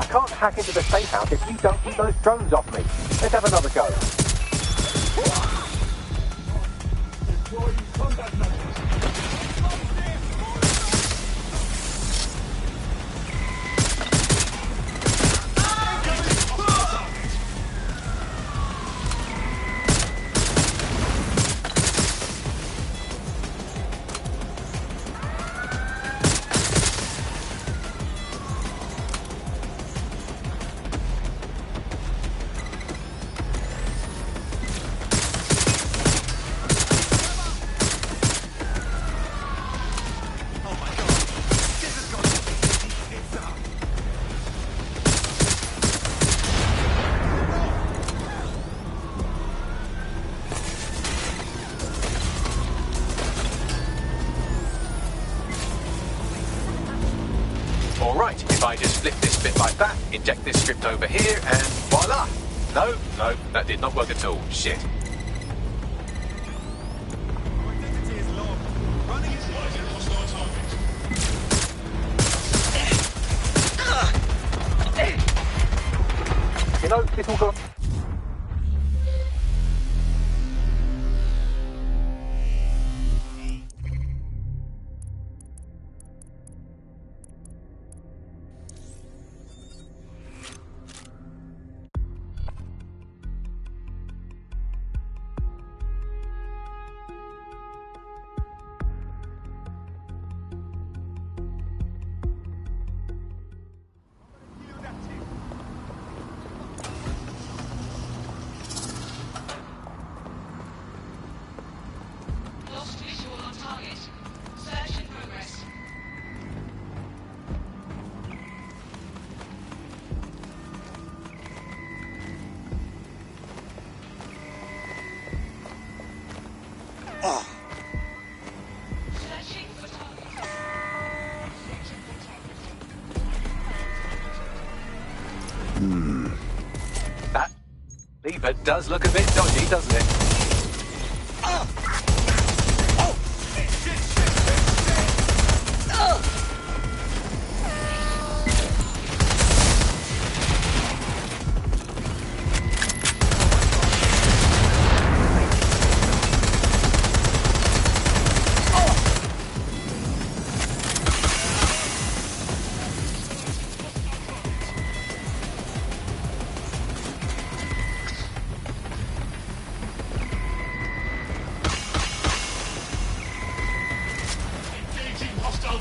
I can't hack into the safe house if you don't keep those drones off me. Let's have another go. Alright, if I just flip this bit like that, inject this script over here, and voila! No, that did not work at all. Shit. You know, this will go... That lever does look a bit dodgy, doesn't it?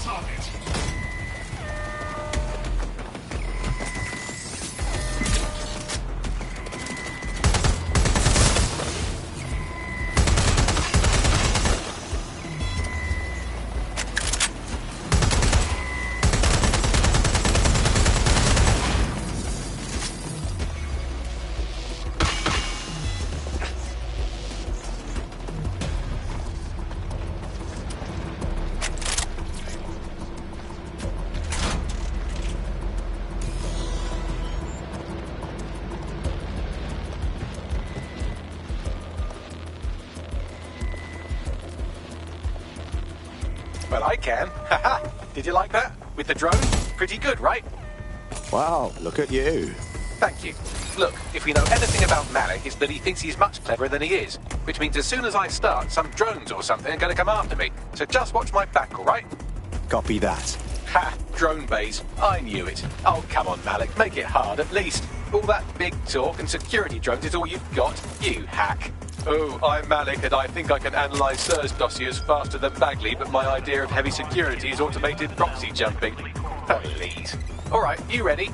target. Well, I can. Haha. Did you like that? With the drone? Pretty good, right? Wow, look at you. Thank you. Look, if we know anything about Malik, it's that he thinks he's much cleverer than he is. Which means as soon as I start, some drones or something are going to come after me. So just watch my back, all right? Copy that. Ha! Drone bays. I knew it. Oh, come on, Malik. Make it hard, at least. All that big talk and security drones is all you've got, you hack. Oh, I'm Malik, and I think I can analyse Sir's dossiers faster than Bagley, but my idea of heavy security is automated proxy jumping. Please. All right, you ready?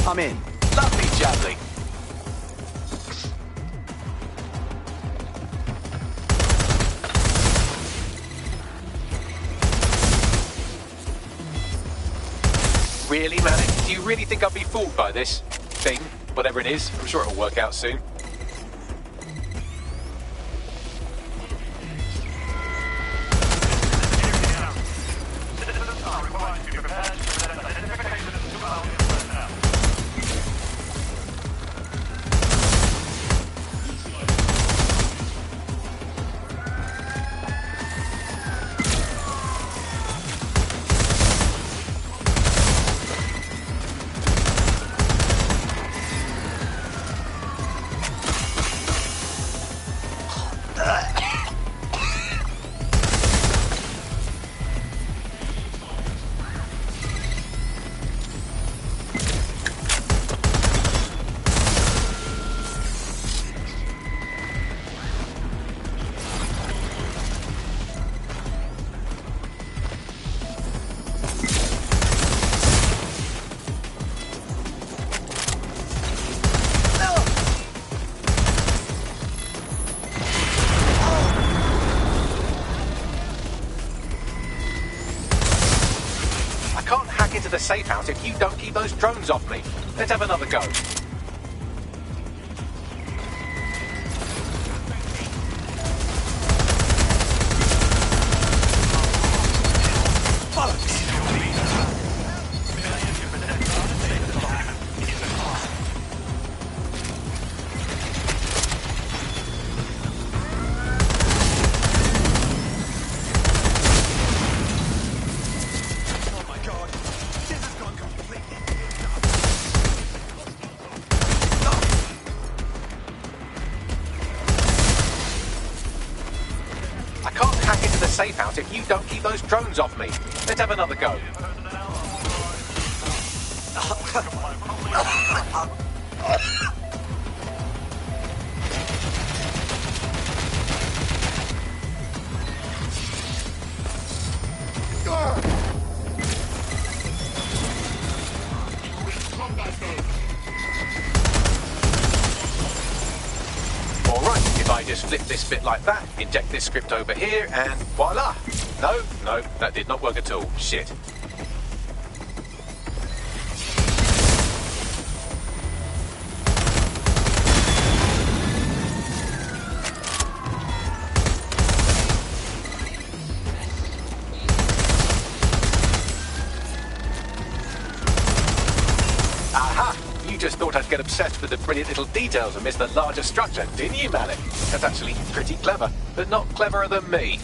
I'm in. Lovely jubbly. Really, Malik? Do you really think I'll be fooled by this thing? Whatever it is, I'm sure it'll work out soon. Into the safe house if you don't keep those drones off me. Let's have another go. Safe house if you don't keep those drones off me. Let's have another go. Just flip this bit like that, inject this script over here, and voila! No, that did not work at all. Shit. Aha! You just thought I'd get obsessed with the brilliant little details and miss the larger structure, didn't you, Malik? That's actually pretty clever, but not cleverer than me.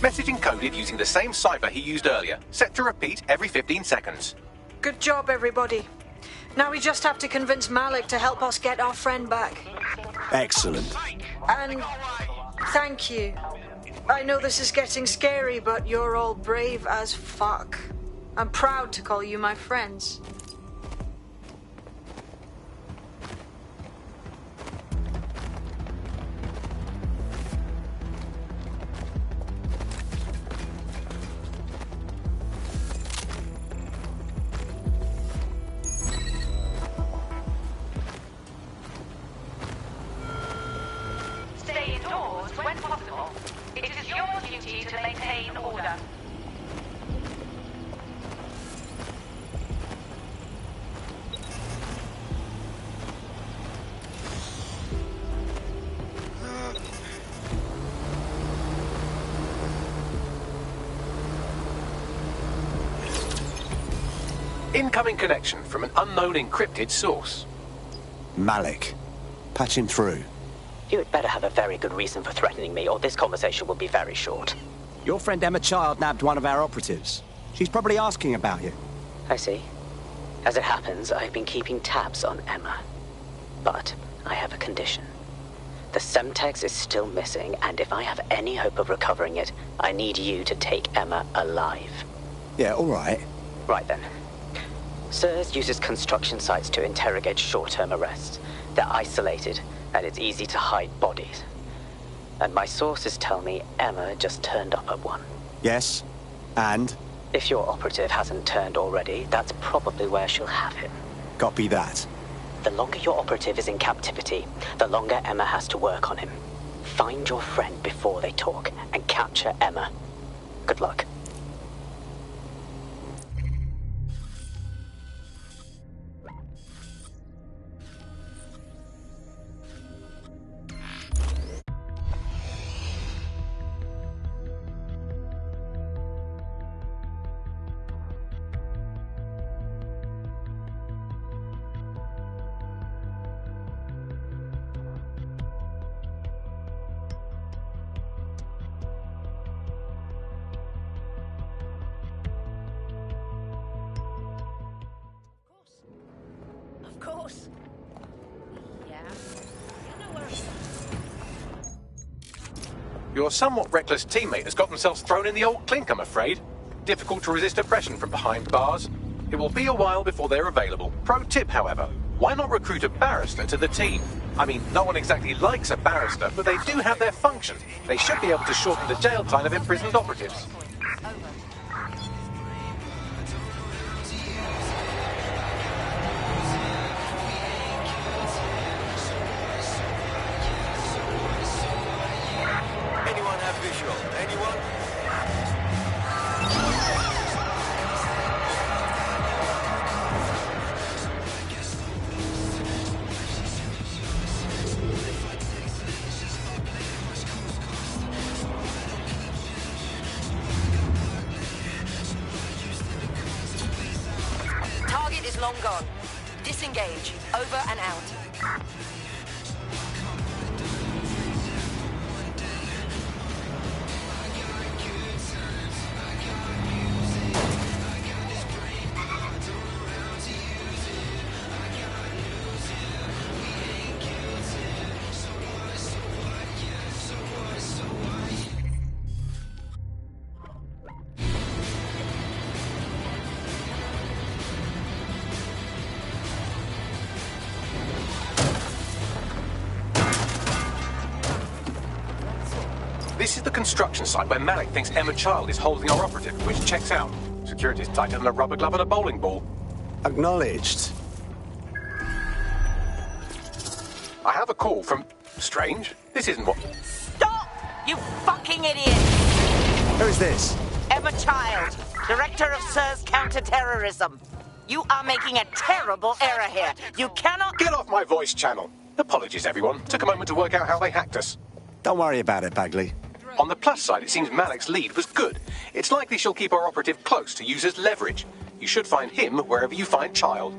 Message encoded using the same cipher he used earlier, set to repeat every 15 seconds. Good job, everybody. Now we just have to convince Malik to help us get our friend back. Excellent. And thank you. I know this is getting scary, but you're all brave as fuck. I'm proud to call you my friends. Stay indoors when possible. It is your duty to maintain order. Incoming connection from an unknown encrypted source. Malik. Patch him through. You had better have a very good reason for threatening me, or this conversation will be very short. Your friend Emma Child nabbed one of our operatives. She's probably asking about you. I see. As it happens, I've been keeping tabs on Emma. But I have a condition. The Semtex is still missing, and if I have any hope of recovering it, I need you to take Emma alive. Yeah, all right. Right then. SIRS uses construction sites to interrogate short-term arrests. They're isolated, and it's easy to hide bodies. And my sources tell me Emma just turned up at one. Yes, and? If your operative hasn't turned already, that's probably where she'll have him. Copy that. The longer your operative is in captivity, the longer Emma has to work on him. Find your friend before they talk, and capture Emma. Good luck. Of course. Yeah. Your somewhat reckless teammate has got themselves thrown in the old clink, I'm afraid. Difficult to resist oppression from behind bars. It will be a while before they're available. Pro tip, however, why not recruit a barrister to the team? I mean, no one exactly likes a barrister, but they do have their function. They should be able to shorten the jail time of imprisoned operatives. Anyone have visual? Anyone? Target is long gone. Disengage. Over and out. This is the construction site where Malik thinks Emma Child is holding our operative, which checks out. Security's tighter than a rubber glove and a bowling ball. Acknowledged. I have a call from... Strange. This isn't what... Stop! You fucking idiot! Who is this? Emma Child, Director of SIRS Counter-Terrorism. You are making a terrible error here. You cannot... Get off my voice channel. Apologies, everyone. Took a moment to work out how they hacked us. Don't worry about it, Bagley. On the plus side, it seems Malik's lead was good. It's likely she'll keep our operative close to use as leverage. You should find him wherever you find Child.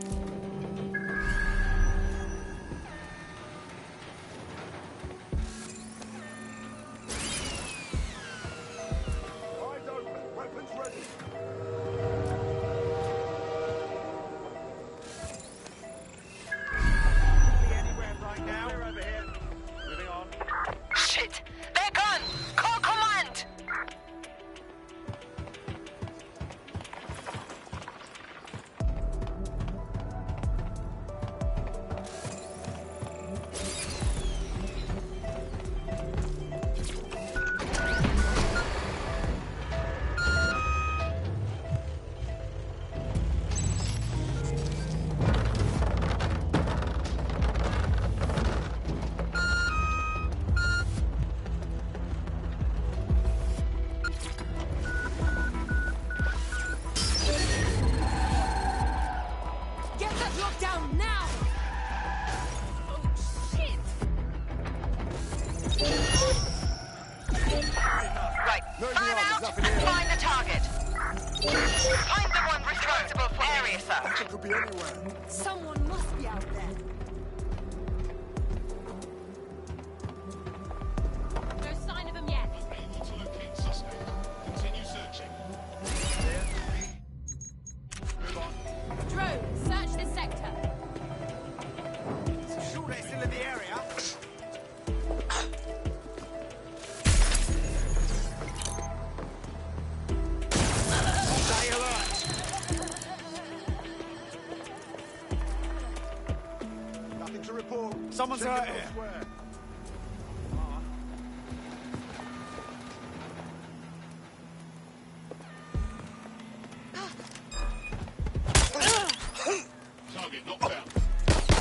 I'm the one responsible for area search. It could be anywhere. Someone must be out there. No sign of him yet. Able to locate suspect. Continue searching. Move on. Drone, search this sector. Sure they're still in the area. Stay alert. Nothing to report. Someone's hurt here. Target knocked down.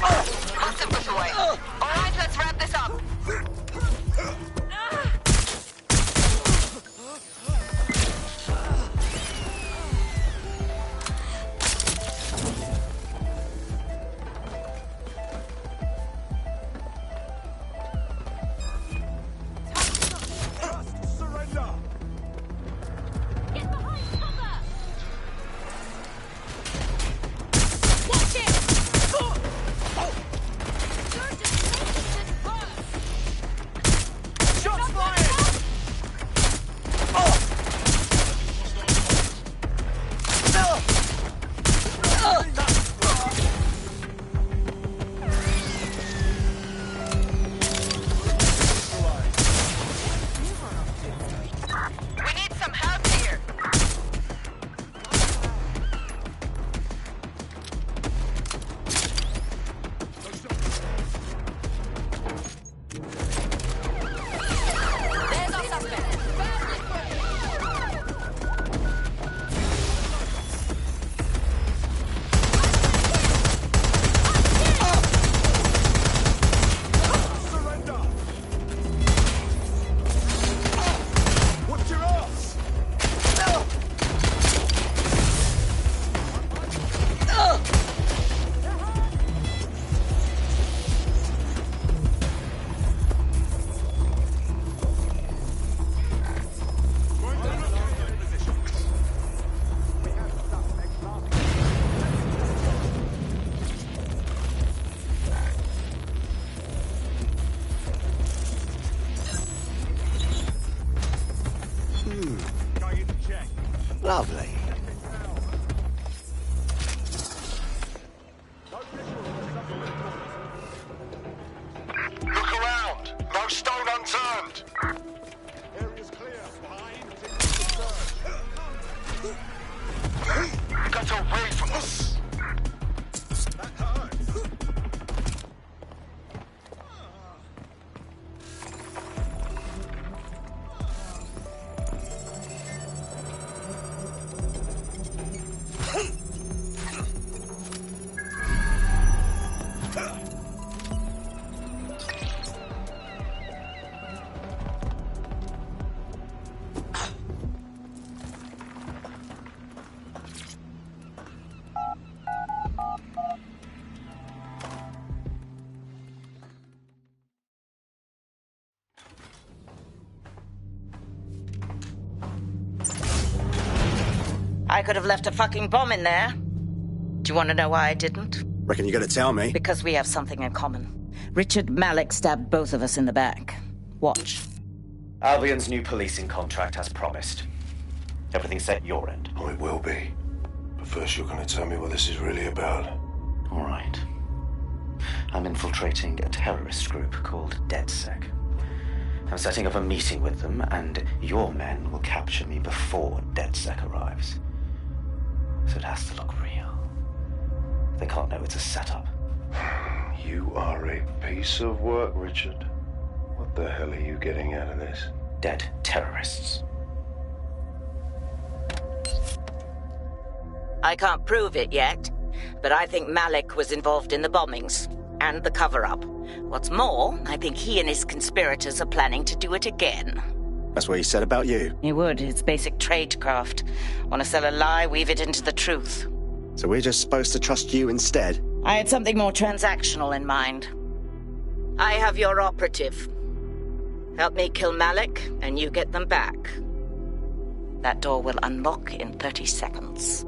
Must have pushed away. All right, let's wrap this up. Surrender. Get behind cover! Watch it! You're just making this worse! Shots fired. We need some help here. There's our suspect. Surrender. Watch your ass. Going into check. Lovely. Look around. No stone unturned. Area's clear. Behind. Got away from us. That hurts. I could have left a fucking bomb in there. Do you want to know why I didn't? Reckon you're gonna tell me? Because we have something in common. Richard Malik stabbed both of us in the back. Watch. Albion's new policing contract as promised. Everything set your end. Oh, it will be. But first you're going to tell me what this is really about. All right. I'm infiltrating a terrorist group called DedSec. I'm setting up a meeting with them, and your men will capture me before DedSec arrives. So it has to look real. They can't know it's a setup. You are a piece of work, Richard. What the hell are you getting out of this? Dead terrorists. I can't prove it yet, but I think Malik was involved in the bombings and the cover-up. What's more, I think he and his conspirators are planning to do it again. That's what he said about you. He would. It's basic tradecraft. Want to sell a lie, weave it into the truth. So we're just supposed to trust you instead? I had something more transactional in mind. I have your operative. Help me kill Malik, and you get them back. That door will unlock in 30 seconds.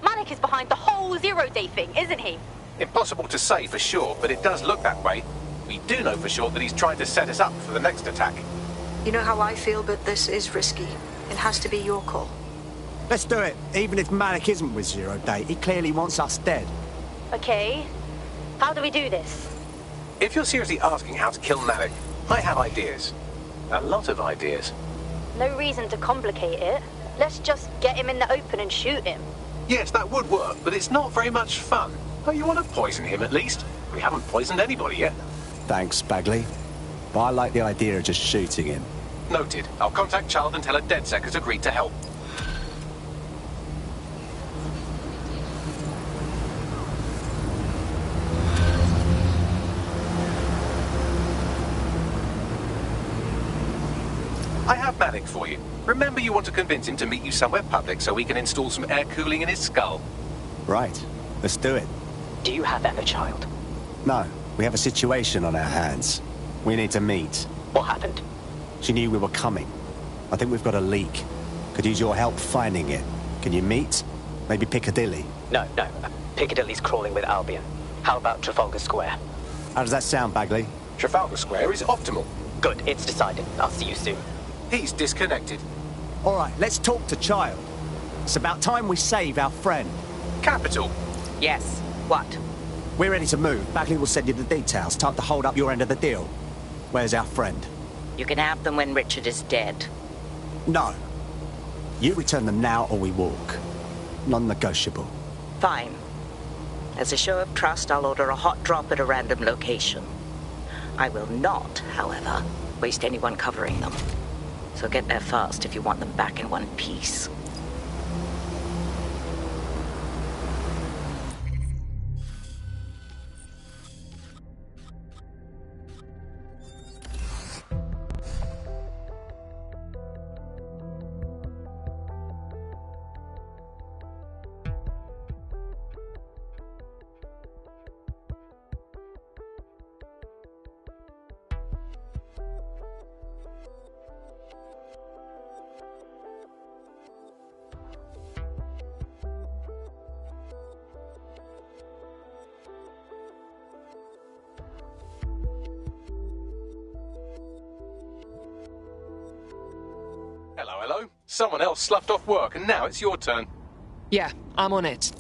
Malik is behind the whole zero-day thing, isn't he? Impossible to say for sure, but it does look that way. We do know for sure that he's trying to set us up for the next attack. You know how I feel, but this is risky. It has to be your call. Let's do it. Even if Malik isn't with Zero Day, he clearly wants us dead. Okay. How do we do this? If you're seriously asking how to kill Malik, I have ideas. A lot of ideas. No reason to complicate it. Let's just get him in the open and shoot him. Yes, that would work, but it's not very much fun. Oh, you want to poison him at least? We haven't poisoned anybody yet. Thanks, Bagley. But I like the idea of just shooting him. Noted. I'll contact Child and tell her DedSec has agreed to help. I have Malik for you. Remember, you want to convince him to meet you somewhere public so we can install some air cooling in his skull. Right. Let's do it. Do you have Emma, Child? No. We have a situation on our hands. We need to meet. What happened? She knew we were coming. I think we've got a leak. Could use your help finding it. Can you meet? Maybe Piccadilly? No. Piccadilly's crawling with Albion. How about Trafalgar Square? How does that sound, Bagley? Trafalgar Square is optimal. Good, it's decided. I'll see you soon. He's disconnected. All right, let's talk to Child. It's about time we save our friend. Capital. Yes. What? We're ready to move. Bagley will send you the details. Time to hold up your end of the deal. Where's our friend? You can have them when Richard is dead. No. You return them now or we walk. Non-negotiable. Fine. As a show of trust, I'll order a hot drop at a random location. I will not, however, waste anyone covering them. So get there fast if you want them back in one piece. Hello. Someone else sloughed off work, and now it's your turn. Yeah, I'm on it.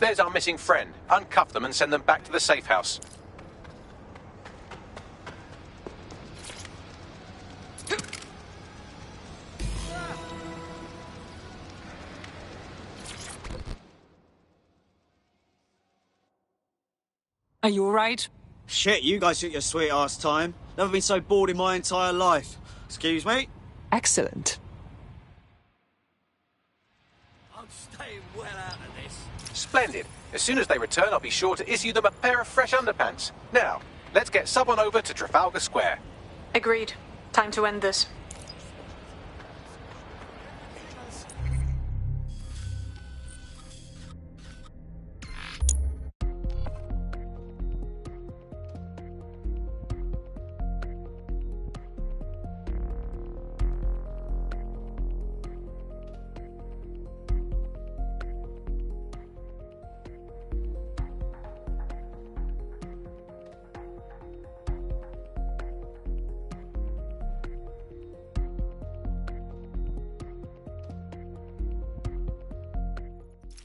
There's our missing friend. Uncuff them and send them back to the safe house. Are you alright? Shit, you guys took your sweet ass time. Never been so bored in my entire life. Excuse me? Excellent. I'm staying well out of this. Splendid. As soon as they return, I'll be sure to issue them a pair of fresh underpants. Now, let's get someone over to Trafalgar Square. Agreed. Time to end this.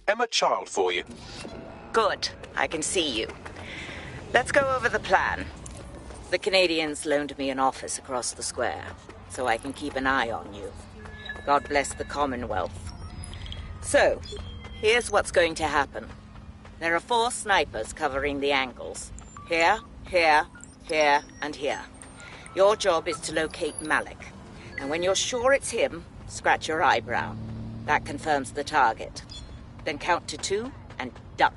Emma Child for you. Good. I can see you. Let's go over the plan. The Canadians loaned me an office across the square, so I can keep an eye on you. God bless the Commonwealth. So, here's what's going to happen. There are 4 snipers covering the angles. Here, here, here, and here. Your job is to locate Malik. And when you're sure it's him, scratch your eyebrow. That confirms the target. Then count to 2 and duck.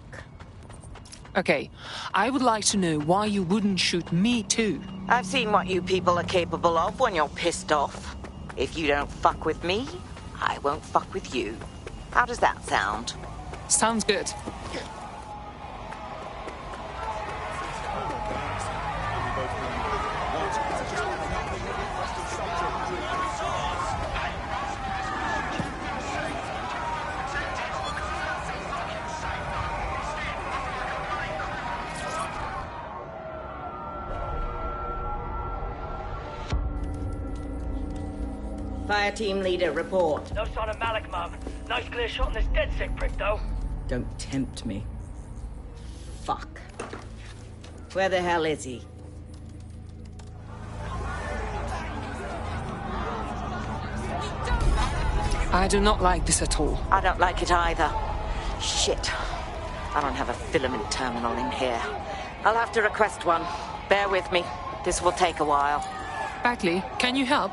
Okay, I would like to know why you wouldn't shoot me too. I've seen what you people are capable of when you're pissed off. If you don't fuck with me, I won't fuck with you. How does that sound? Sounds good. Fire team leader, report. No sign of Malik, Mum. Nice clear shot on this DedSec prick, though. Don't tempt me. Fuck. Where the hell is he? I do not like this at all. I don't like it either. Shit. I don't have a filament terminal in here. I'll have to request one. Bear with me. This will take a while. Bagley, can you help?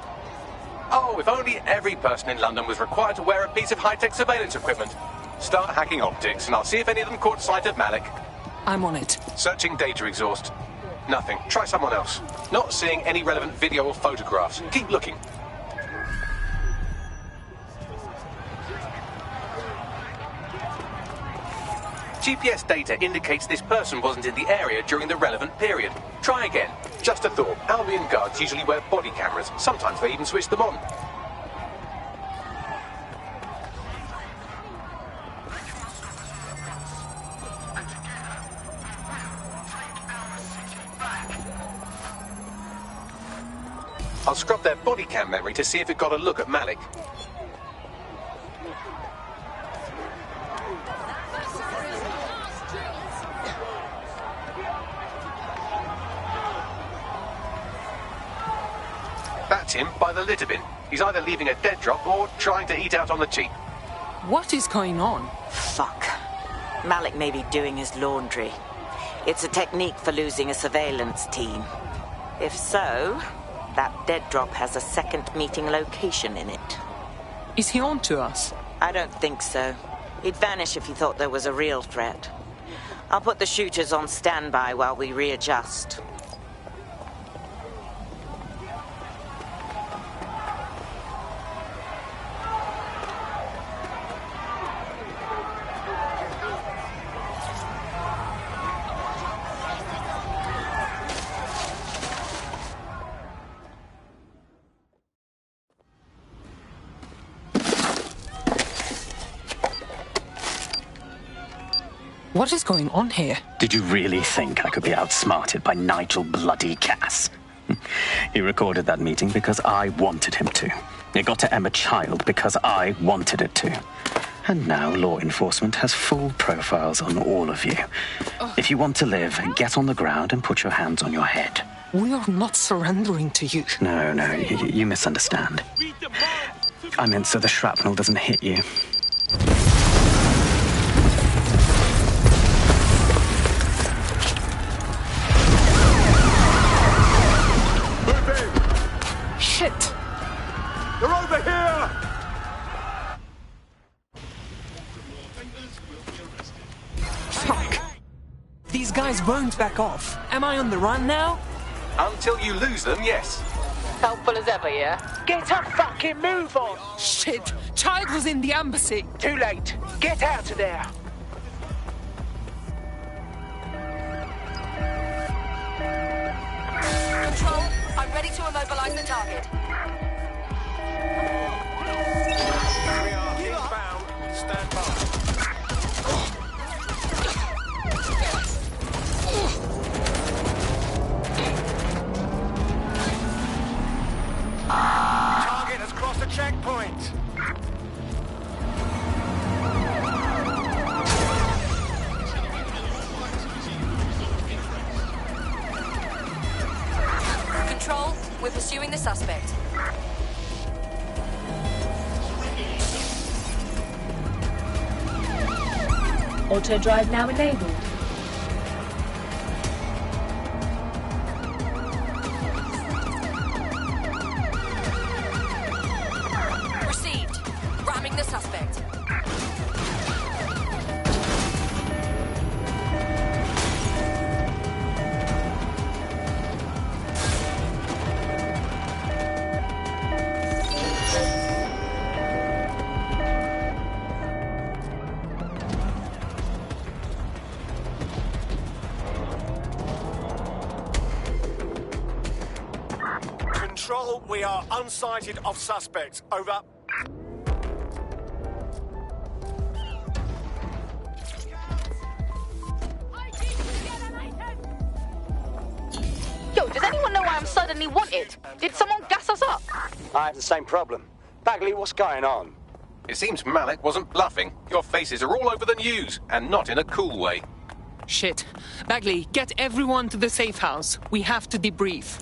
Oh, if only every person in London was required to wear a piece of high-tech surveillance equipment. Start hacking optics, and I'll see if any of them caught sight of Malik. I'm on it. Searching data exhaust. Nothing. Try someone else. Not seeing any relevant video or photographs. Keep looking. GPS data indicates this person wasn't in the area during the relevant period. Try again. Just a thought. Albion guards usually wear body cameras. Sometimes they even switch them on. I'll scrub their body cam memory to see if it got a look at Malik. That's him by the litter bin. He's either leaving a dead drop or trying to eat out on the cheap. What is going on? Fuck. Malik may be doing his laundry. It's a technique for losing a surveillance team. If so, that dead drop has a second meeting location in it. Is he on to us? I don't think so. He'd vanish if he thought there was a real threat. I'll put the shooters on standby while we readjust. What is going on here? Did you really think I could be outsmarted by Nigel bloody Cass? He recorded that meeting because I wanted him to. It got to Emma Child because I wanted it to. And now law enforcement has full profiles on all of you. If you want to live, get on the ground and put your hands on your head. We are not surrendering to you. No, you misunderstand. I meant so the shrapnel doesn't hit you. Shit! They're over here! Fuck! These guys won't back off. Am I on the run now? Until you lose them, yes. Helpful as ever, yeah? Get a fucking move on! Shit! Child was in the embassy! Too late. Get out of there! Control, I'm ready to immobilize the target. We are inbound. Stand by. Target has crossed the checkpoint. We're pursuing the suspect. Auto drive now enabled. Received. Ramming the suspect. Control, we are unsighted of suspects. Over. Yo, does anyone know why I'm suddenly wanted? Did someone gas us up? I have the same problem. Bagley, what's going on? It seems Malik wasn't bluffing. Your faces are all over the news, and not in a cool way. Shit. Bagley, get everyone to the safe house. We have to debrief.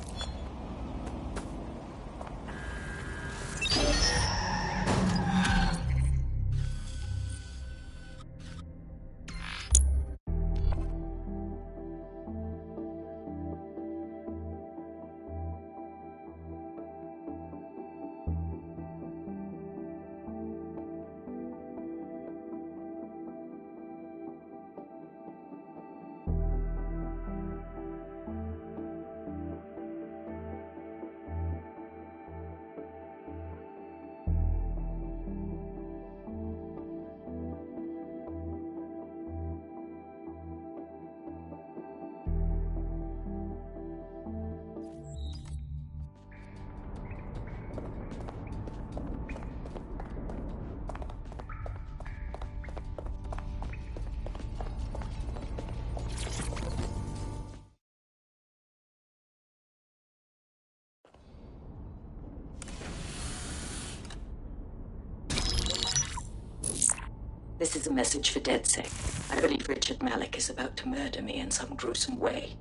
This is a message for DedSec. I believe Richard Malik is about to murder me in some gruesome way.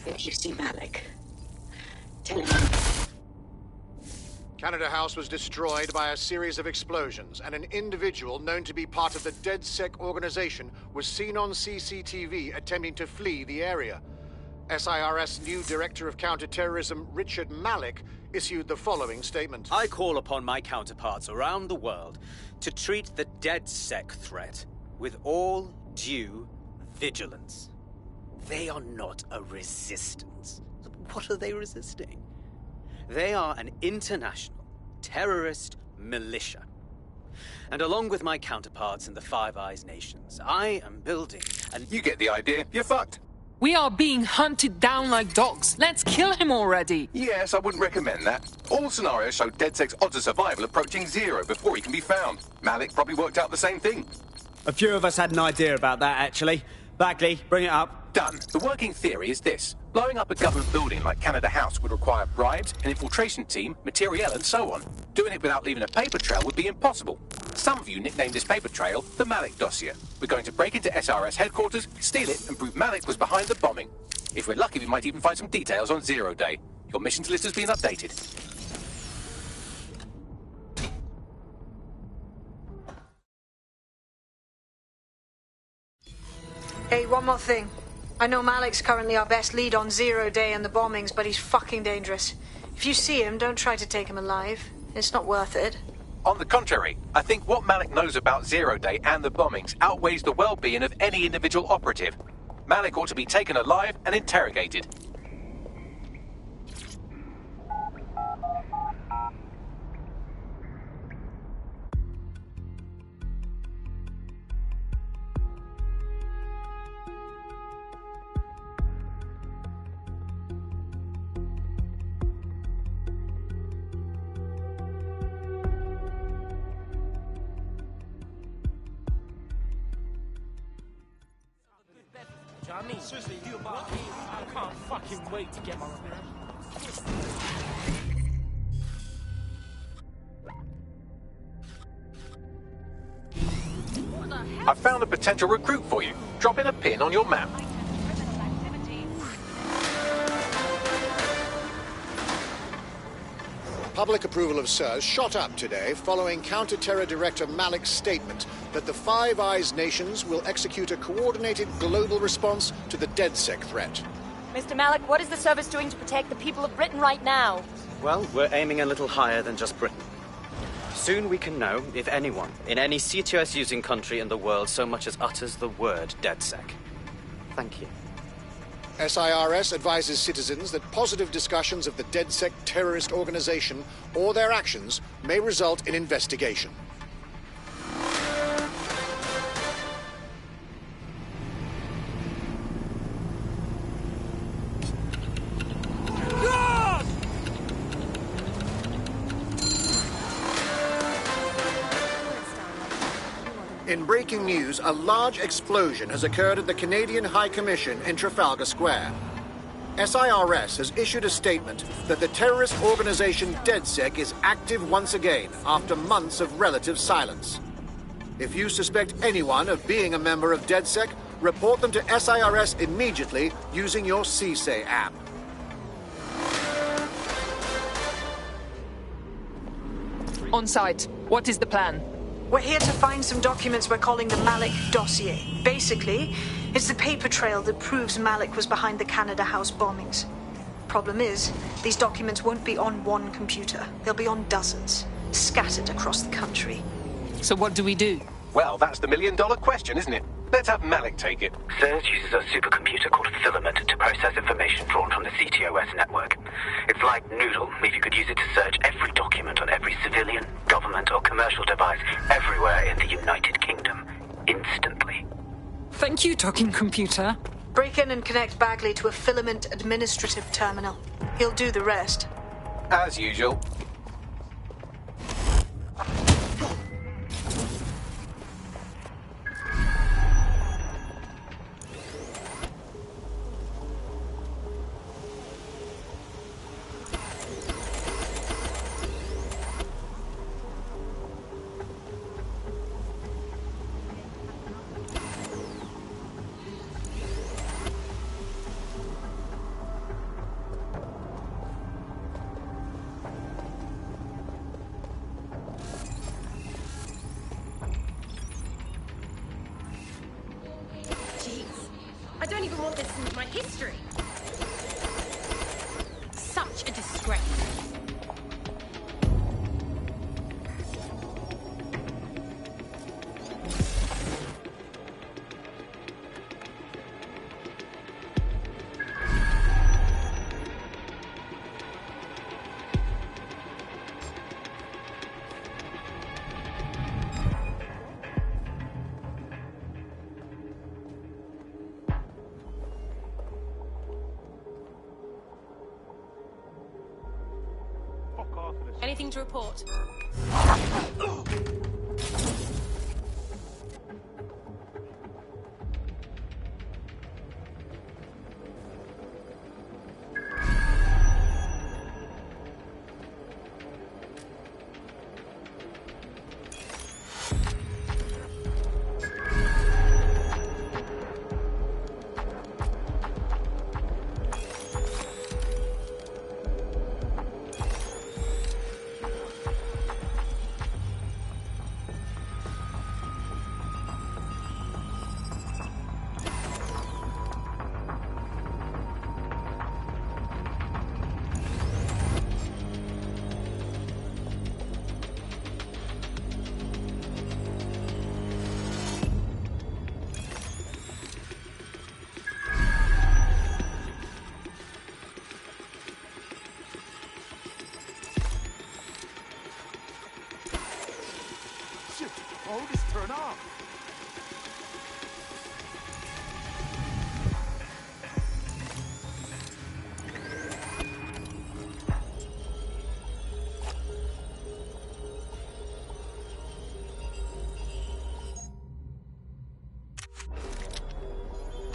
If you see Malik, tell him... Canada House was destroyed by a series of explosions, and an individual known to be part of the DedSec organization was seen on CCTV attempting to flee the area. SIRS new Director of Counterterrorism, Richard Malik, issued the following statement. I call upon my counterparts around the world to treat the DedSec threat with all due vigilance. They are not a resistance. What are they resisting? They are an international terrorist militia. And along with my counterparts in the Five Eyes nations, I am building an... You get the idea. You're fucked. We are being hunted down like dogs. Let's kill him already. Yes, I wouldn't recommend that. All scenarios show DedSec's odds of survival approaching 0 before he can be found. Malik probably worked out the same thing. A few of us had an idea about that, actually. Bagley, bring it up. Done. The working theory is this. Blowing up a government building like Canada House would require bribes, an infiltration team, materiel, and so on. Doing it without leaving a paper trail would be impossible. Some of you nicknamed this paper trail the Malik dossier. We're going to break into SRS headquarters, steal it, and prove Malik was behind the bombing. If we're lucky, we might even find some details on Zero Day. Your missions list has been updated. Hey, one more thing. I know Malik's currently our best lead on Zero Day and the bombings, but he's fucking dangerous. If you see him, don't try to take him alive. It's not worth it. On the contrary, I think what Malik knows about Zero Day and the bombings outweighs the well-being of any individual operative. Malik ought to be taken alive and interrogated. Seriously, you about me? I can't fucking wait to get my revenge. I found a potential recruit for you. Drop in a pin on your map. Public approval of SIRS shot up today following Counter-Terror Director Malik's statement that the Five Eyes nations will execute a coordinated global response to the DedSec threat. Mr. Malik, what is the service doing to protect the people of Britain right now? Well, we're aiming a little higher than just Britain. Soon we can know if anyone in any CTOS-using country in the world so much as utters the word DedSec. Thank you. SIRS advises citizens that positive discussions of the DedSec terrorist organization or their actions may result in investigation. In breaking news, a large explosion has occurred at the Canadian High Commission in Trafalgar Square. SIRS has issued a statement that the terrorist organization DedSec is active once again after months of relative silence. If you suspect anyone of being a member of DedSec, report them to SIRS immediately using your CSAY app. On site, what is the plan? We're here to find some documents we're calling the Malik dossier. Basically, it's the paper trail that proves Malik was behind the Canada House bombings. Problem is, these documents won't be on one computer. They'll be on dozens, scattered across the country. So what do we do? Well, that's the million-dollar question, isn't it? Let's have Malik take it. SIRS uses a supercomputer called Filament to process information drawn from the CTOS network. It's like Noodle if you could use it to search every document on every civilian, government or commercial device everywhere in the United Kingdom, instantly. Thank you, talking computer. Break in and connect Bagley to a Filament administrative terminal. He'll do the rest. As usual. I don't even want this in my history. Such a disgrace. Anything to report?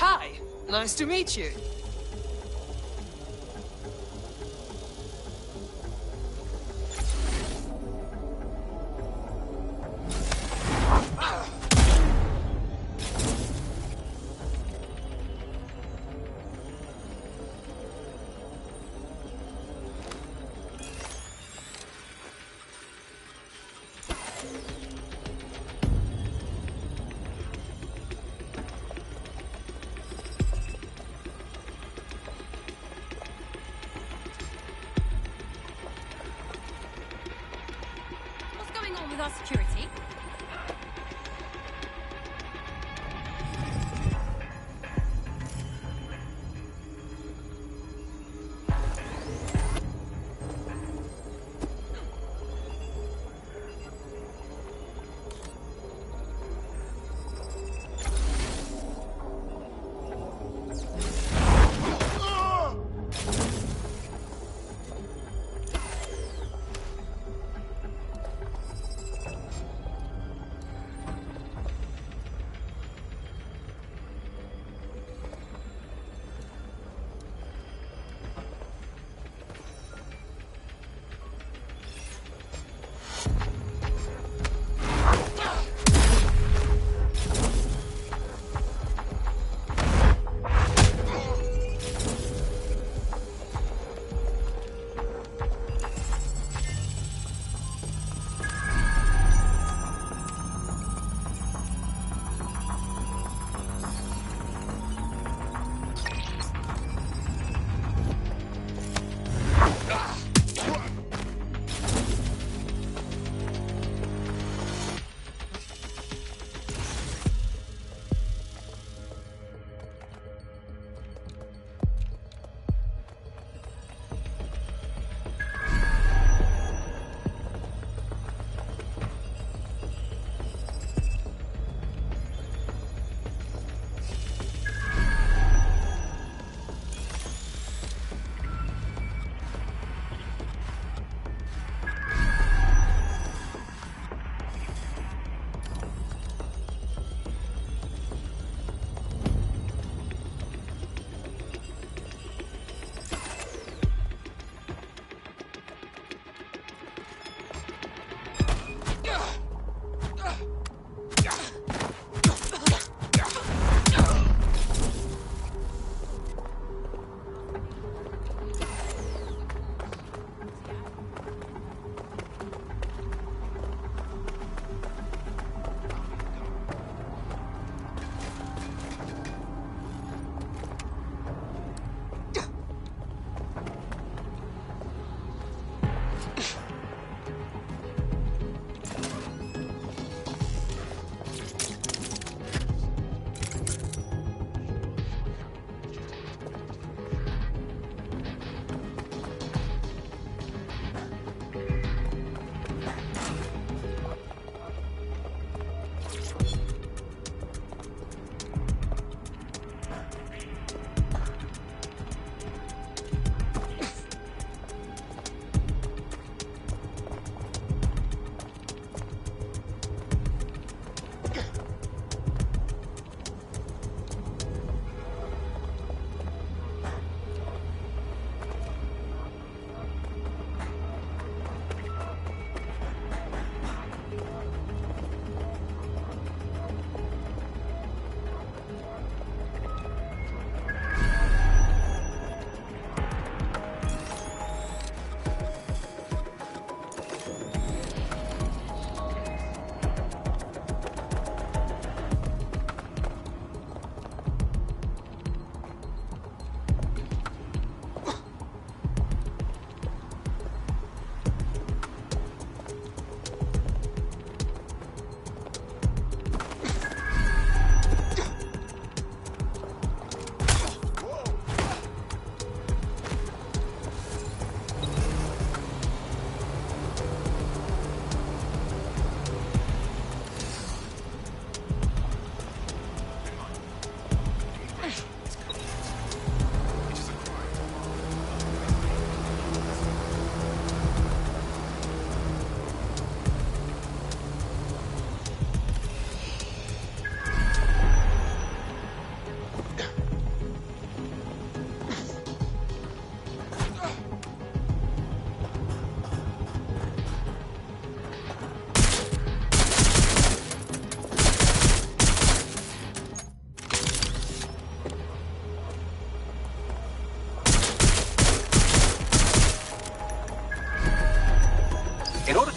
Hi, nice to meet you. with our security.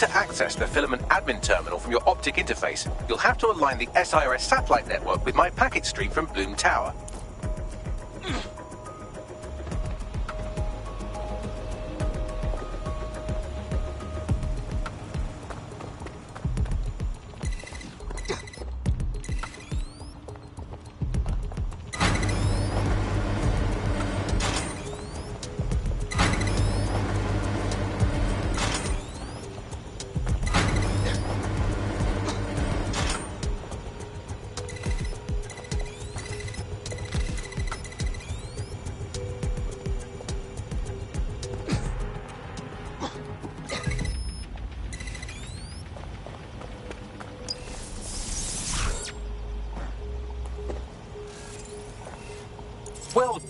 To access the filament admin terminal from your optic interface, you'll have to align the SIRS satellite network with my packet stream from Bloom Tower.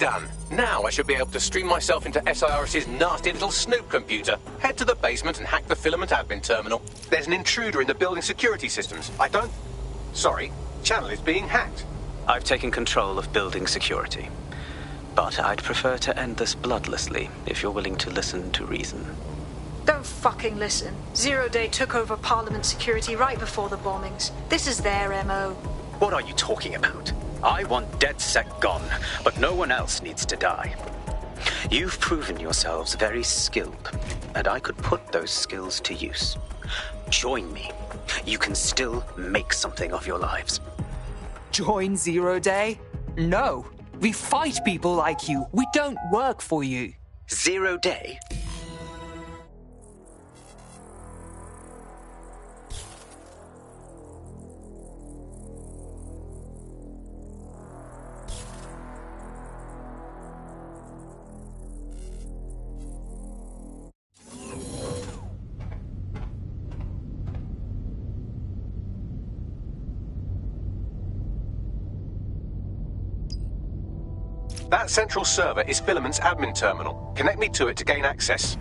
done. Now I should be able to stream myself into SIRS's nasty little Snoop computer, head to the basement and hack the filament admin terminal. There's an intruder in the building security systems. Sorry, channel is being hacked. I've taken control of building security. But I'd prefer to end this bloodlessly, if you're willing to listen to reason. Don't fucking listen. Zero Day took over Parliament security right before the bombings. This is their MO. What are you talking about? I want DedSec gone, but no one else needs to die. You've proven yourselves very skilled, and I could put those skills to use. Join me. You can still make something of your lives. Join Zero Day? No. We fight people like you. We don't work for you. Zero Day? That central server is Filament's admin terminal. Connect me to it to gain access.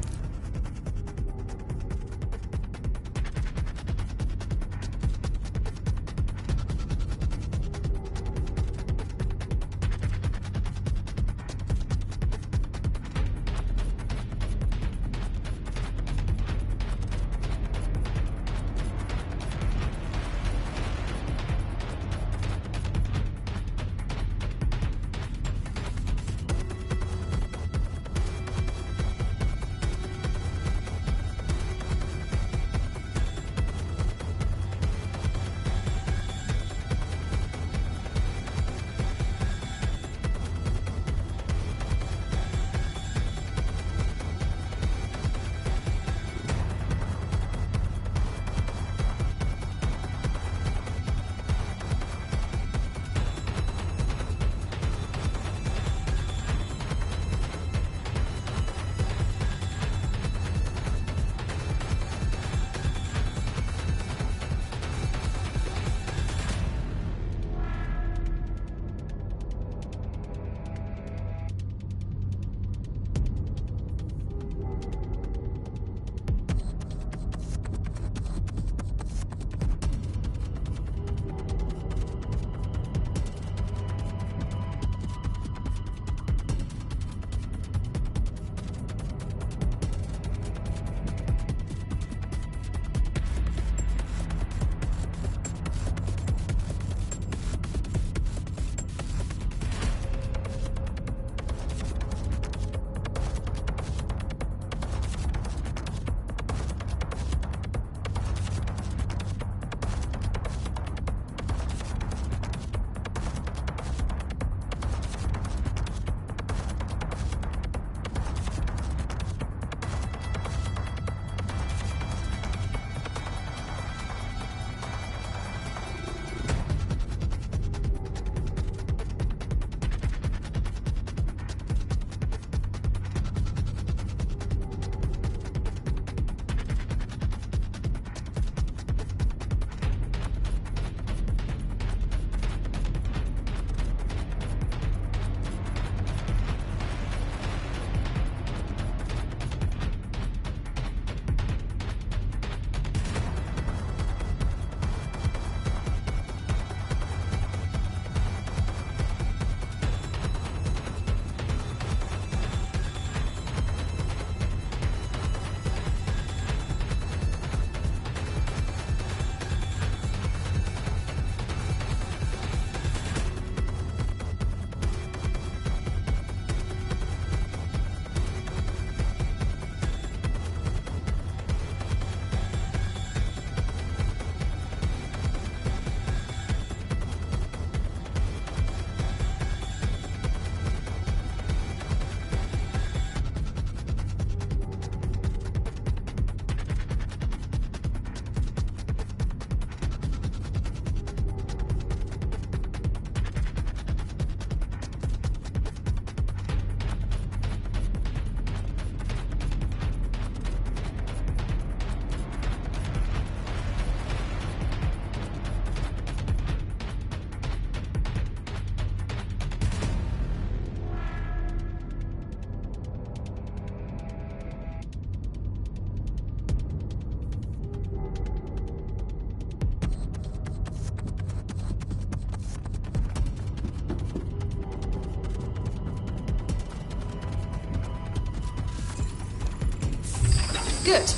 Good.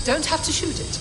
Don't have to shoot it.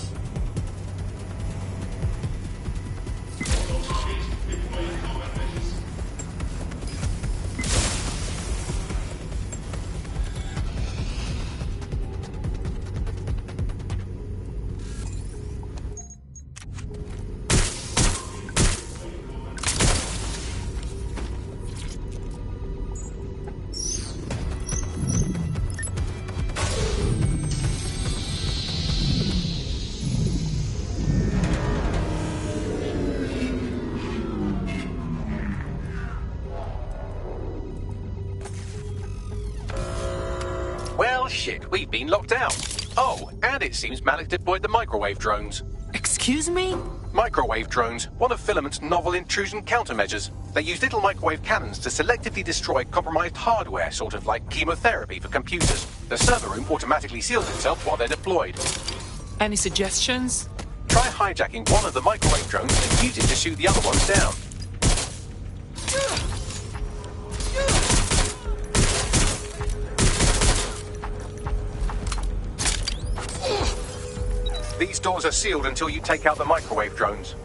Shit, we've been locked out. Oh, and it seems Malik deployed the microwave drones. Excuse me? Microwave drones, one of Filament's novel intrusion countermeasures. They use little microwave cannons to selectively destroy compromised hardware, sort of like chemotherapy for computers. The server room automatically seals itself while they're deployed. Any suggestions? Try hijacking one of the microwave drones and use it to shoot the other ones down. These doors are sealed until you take out the microwave drones.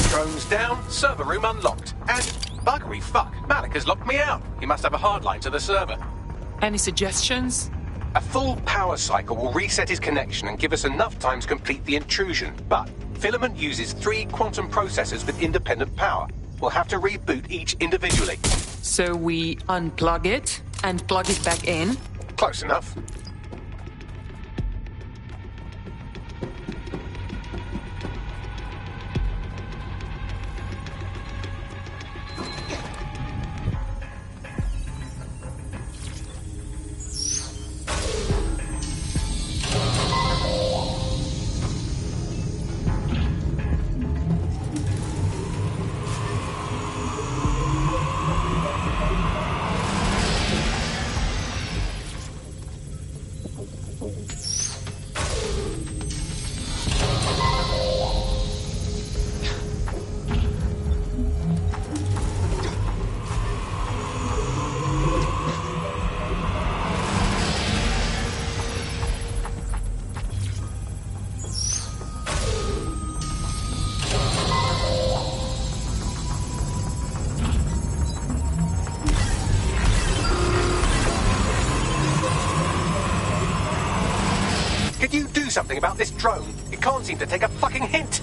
Drones down, server room unlocked. And buggery fuck, Malik has locked me out. He must have a hardline to the server. Any suggestions? A full power cycle will reset his connection and give us enough time to complete the intrusion. But Filament uses 3 quantum processors with independent power. We'll have to reboot each individually. So we unplug it and plug it back in? Close enough. Could you do something about this drone? It can't seem to take a fucking hint.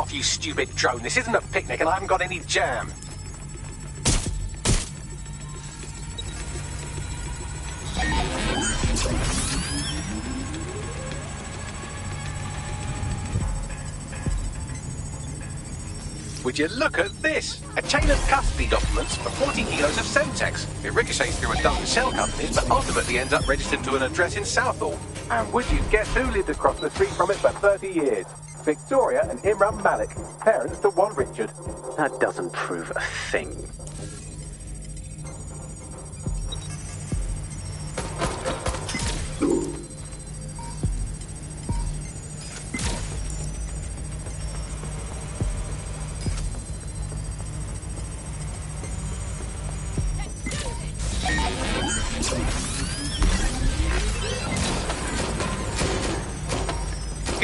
off, you stupid drone. This isn't a picnic and I haven't got any jam. Would you look at this? A chain of custody documents for 40 kilos of Semtex. It ricochets through a dozen shell companies, but ultimately ends up registered to an address in Southall. And would you guess who lived across the street from it for 30 years? Victoria and Imran Malik, parents to one Richard. That doesn't prove a thing.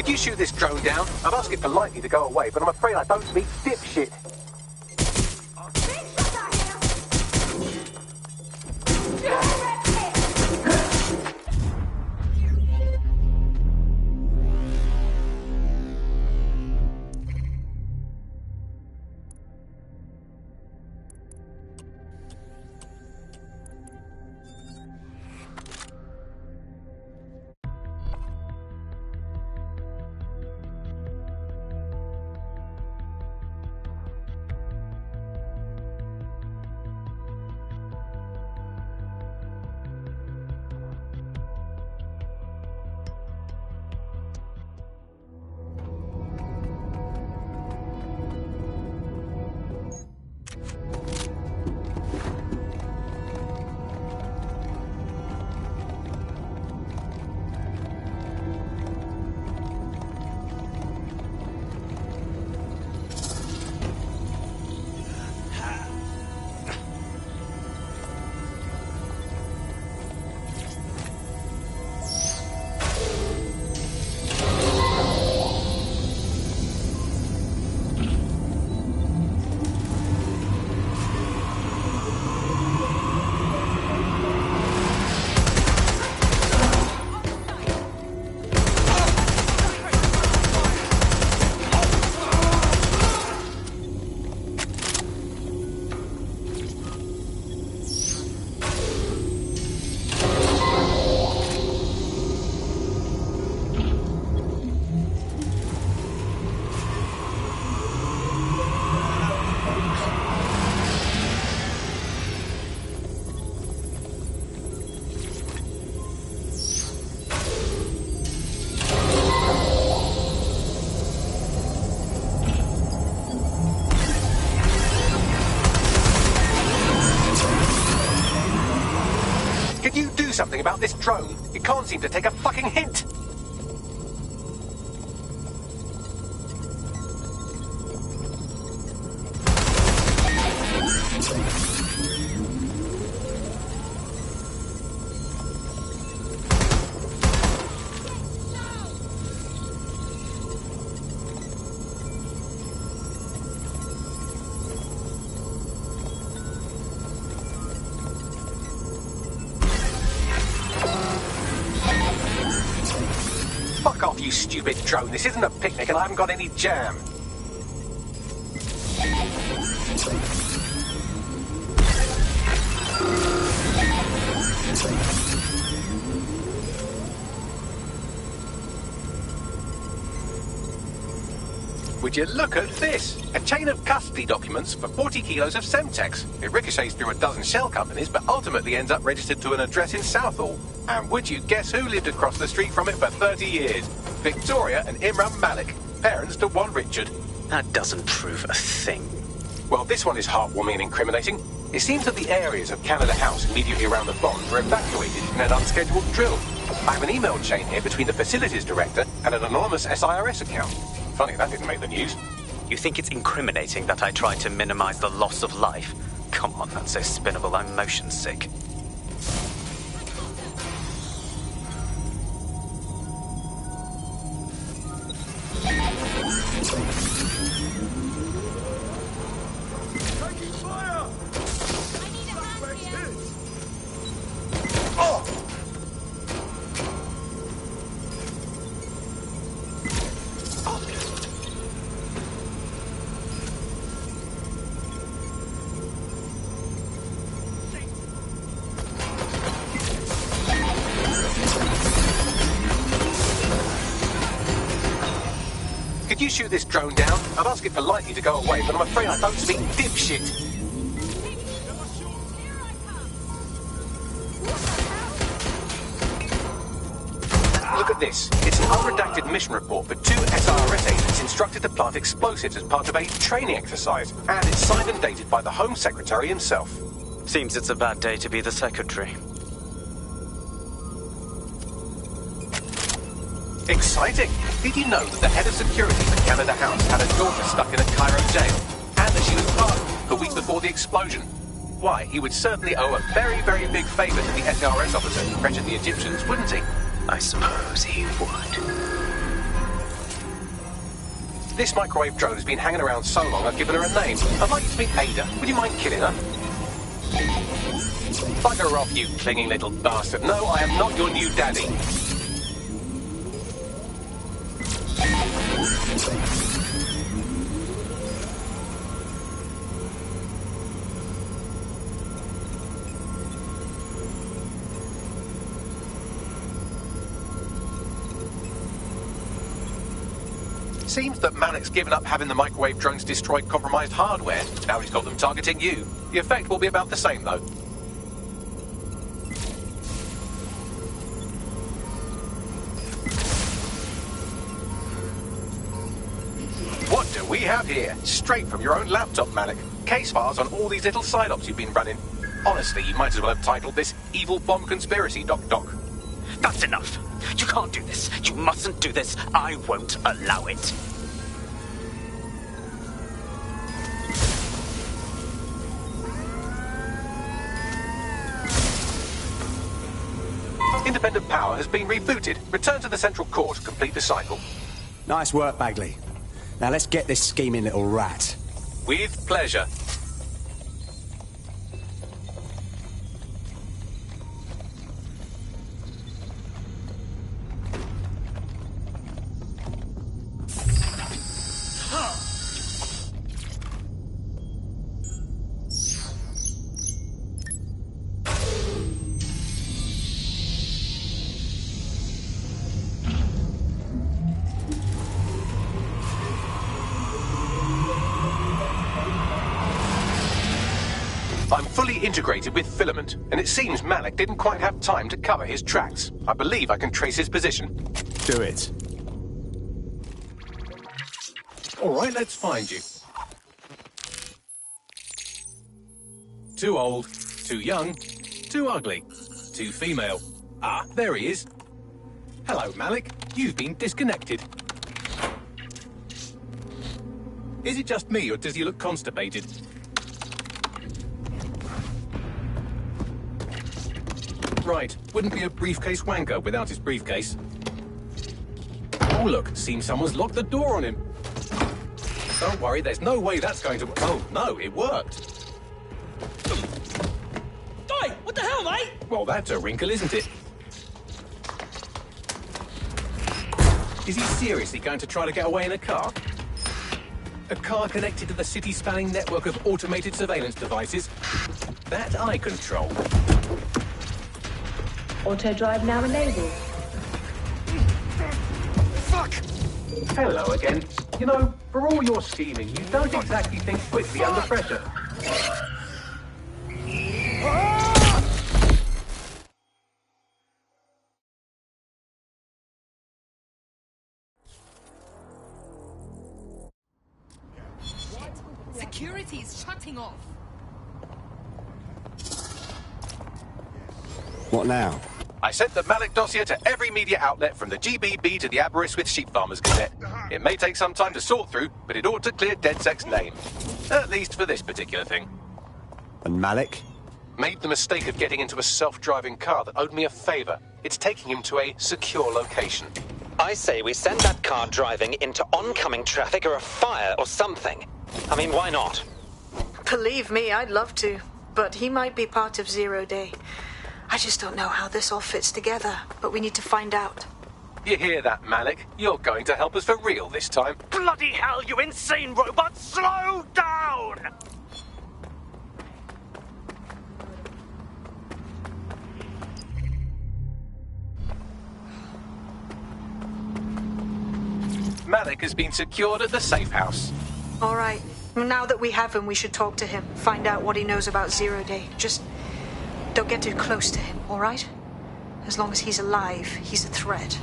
Could you shoot this drone down? I'd ask it politely to go away, but I'm afraid I don't meet dipshit. Could you do something about this drone? It can't seem to take a fucking hint. Fuck off, you stupid drone. This isn't a picnic and I haven't got any jam. Would you look at this? A chain of custody documents for 40 kilos of Semtex. It ricochets through a dozen shell companies, but ultimately ends up registered to an address in Southall. And would you guess who lived across the street from it for 30 years? Victoria and Imran Malik, parents to one Richard. That doesn't prove a thing. Well, this one is heartwarming and incriminating. It seems that the areas of Canada House immediately around the bond were evacuated in an unscheduled drill. I have an email chain here between the facilities director and an anonymous SIRS account. Funny that didn't make the news. You think it's incriminating that I tried to minimize the loss of life? Come on, that's so spinnable, I'm motion sick. shoot this drone down, I'd ask it politely to go away, but I'm afraid I don't speak dipshit. Look at this. It's an unredacted mission report for 2 SRS agents instructed to plant explosives as part of a training exercise, and it's signed and dated by the Home Secretary himself. Seems it's a bad day to be the Secretary. Exciting! Did you know that the head of security for Canada House had a daughter stuck in a Cairo jail, and that she was pardoned a week before the explosion? Why, he would certainly owe a very, very big favour to the SRS officer who pressured the Egyptians, wouldn't he? I suppose he would. This microwave drone has been hanging around so long I've given her a name. I'd like you to meet Ada. Would you mind killing her? Bugger off, you clinging little bastard. No, I am not your new daddy. Seems that Malik's given up having the microwave drones destroy compromised hardware. Now he's got them targeting you. The effect will be about the same, though. What do we have here? Straight from your own laptop, Malik. Case files on all these little side ops you've been running. Honestly, you might as well have titled this Evil Bomb Conspiracy, Doc. That's enough. You can't do this. You mustn't do this. I won't allow it. Independent power has been rebooted. Return to the central core to complete the cycle. Nice work, Bagley. Now let's get this scheming little rat. With pleasure. I'm fully integrated with Filament, and it seems Malik didn't quite have time to cover his tracks. I believe I can trace his position. Do it. All right, let's find you. Too old, too young, too ugly, too female. Ah, there he is. Hello, Malik. You've been disconnected. Is it just me, or does he look constipated? Right, wouldn't be a briefcase wanker without his briefcase. Oh look, seems someone's locked the door on him. Don't worry, there's no way that's going to... Oh, no, it worked. Guy, what the hell, mate? Well, that's a wrinkle, isn't it? Is he seriously going to try to get away in a car? A car connected to the city-spanning network of automated surveillance devices? That I control. Auto drive now enabled. Fuck! Hello again. You know, for all your scheming, you don't exactly think quickly under pressure. Security is shutting off. What now? I sent the Malik dossier to every media outlet from the GBB to the Aberystwyth Sheep Farmers Gazette. It may take some time to sort through, but it ought to clear DedSec's name. At least for this particular thing. And Malik? Made the mistake of getting into a self-driving car that owed me a favor. It's taking him to a secure location. I say we send that car driving into oncoming traffic or a fire or something. I mean, why not? Believe me, I'd love to. But he might be part of Zero Day. I just don't know how this all fits together, but we need to find out. You hear that, Malik? You're going to help us for real this time. Bloody hell, you insane robot! Slow down! Malik DedSec has been secured at the safe house. All right. Now that we have him, we should talk to him. Find out what he knows about Zero Day. Just don't get too close to him, all right? As long as he's alive, he's a threat.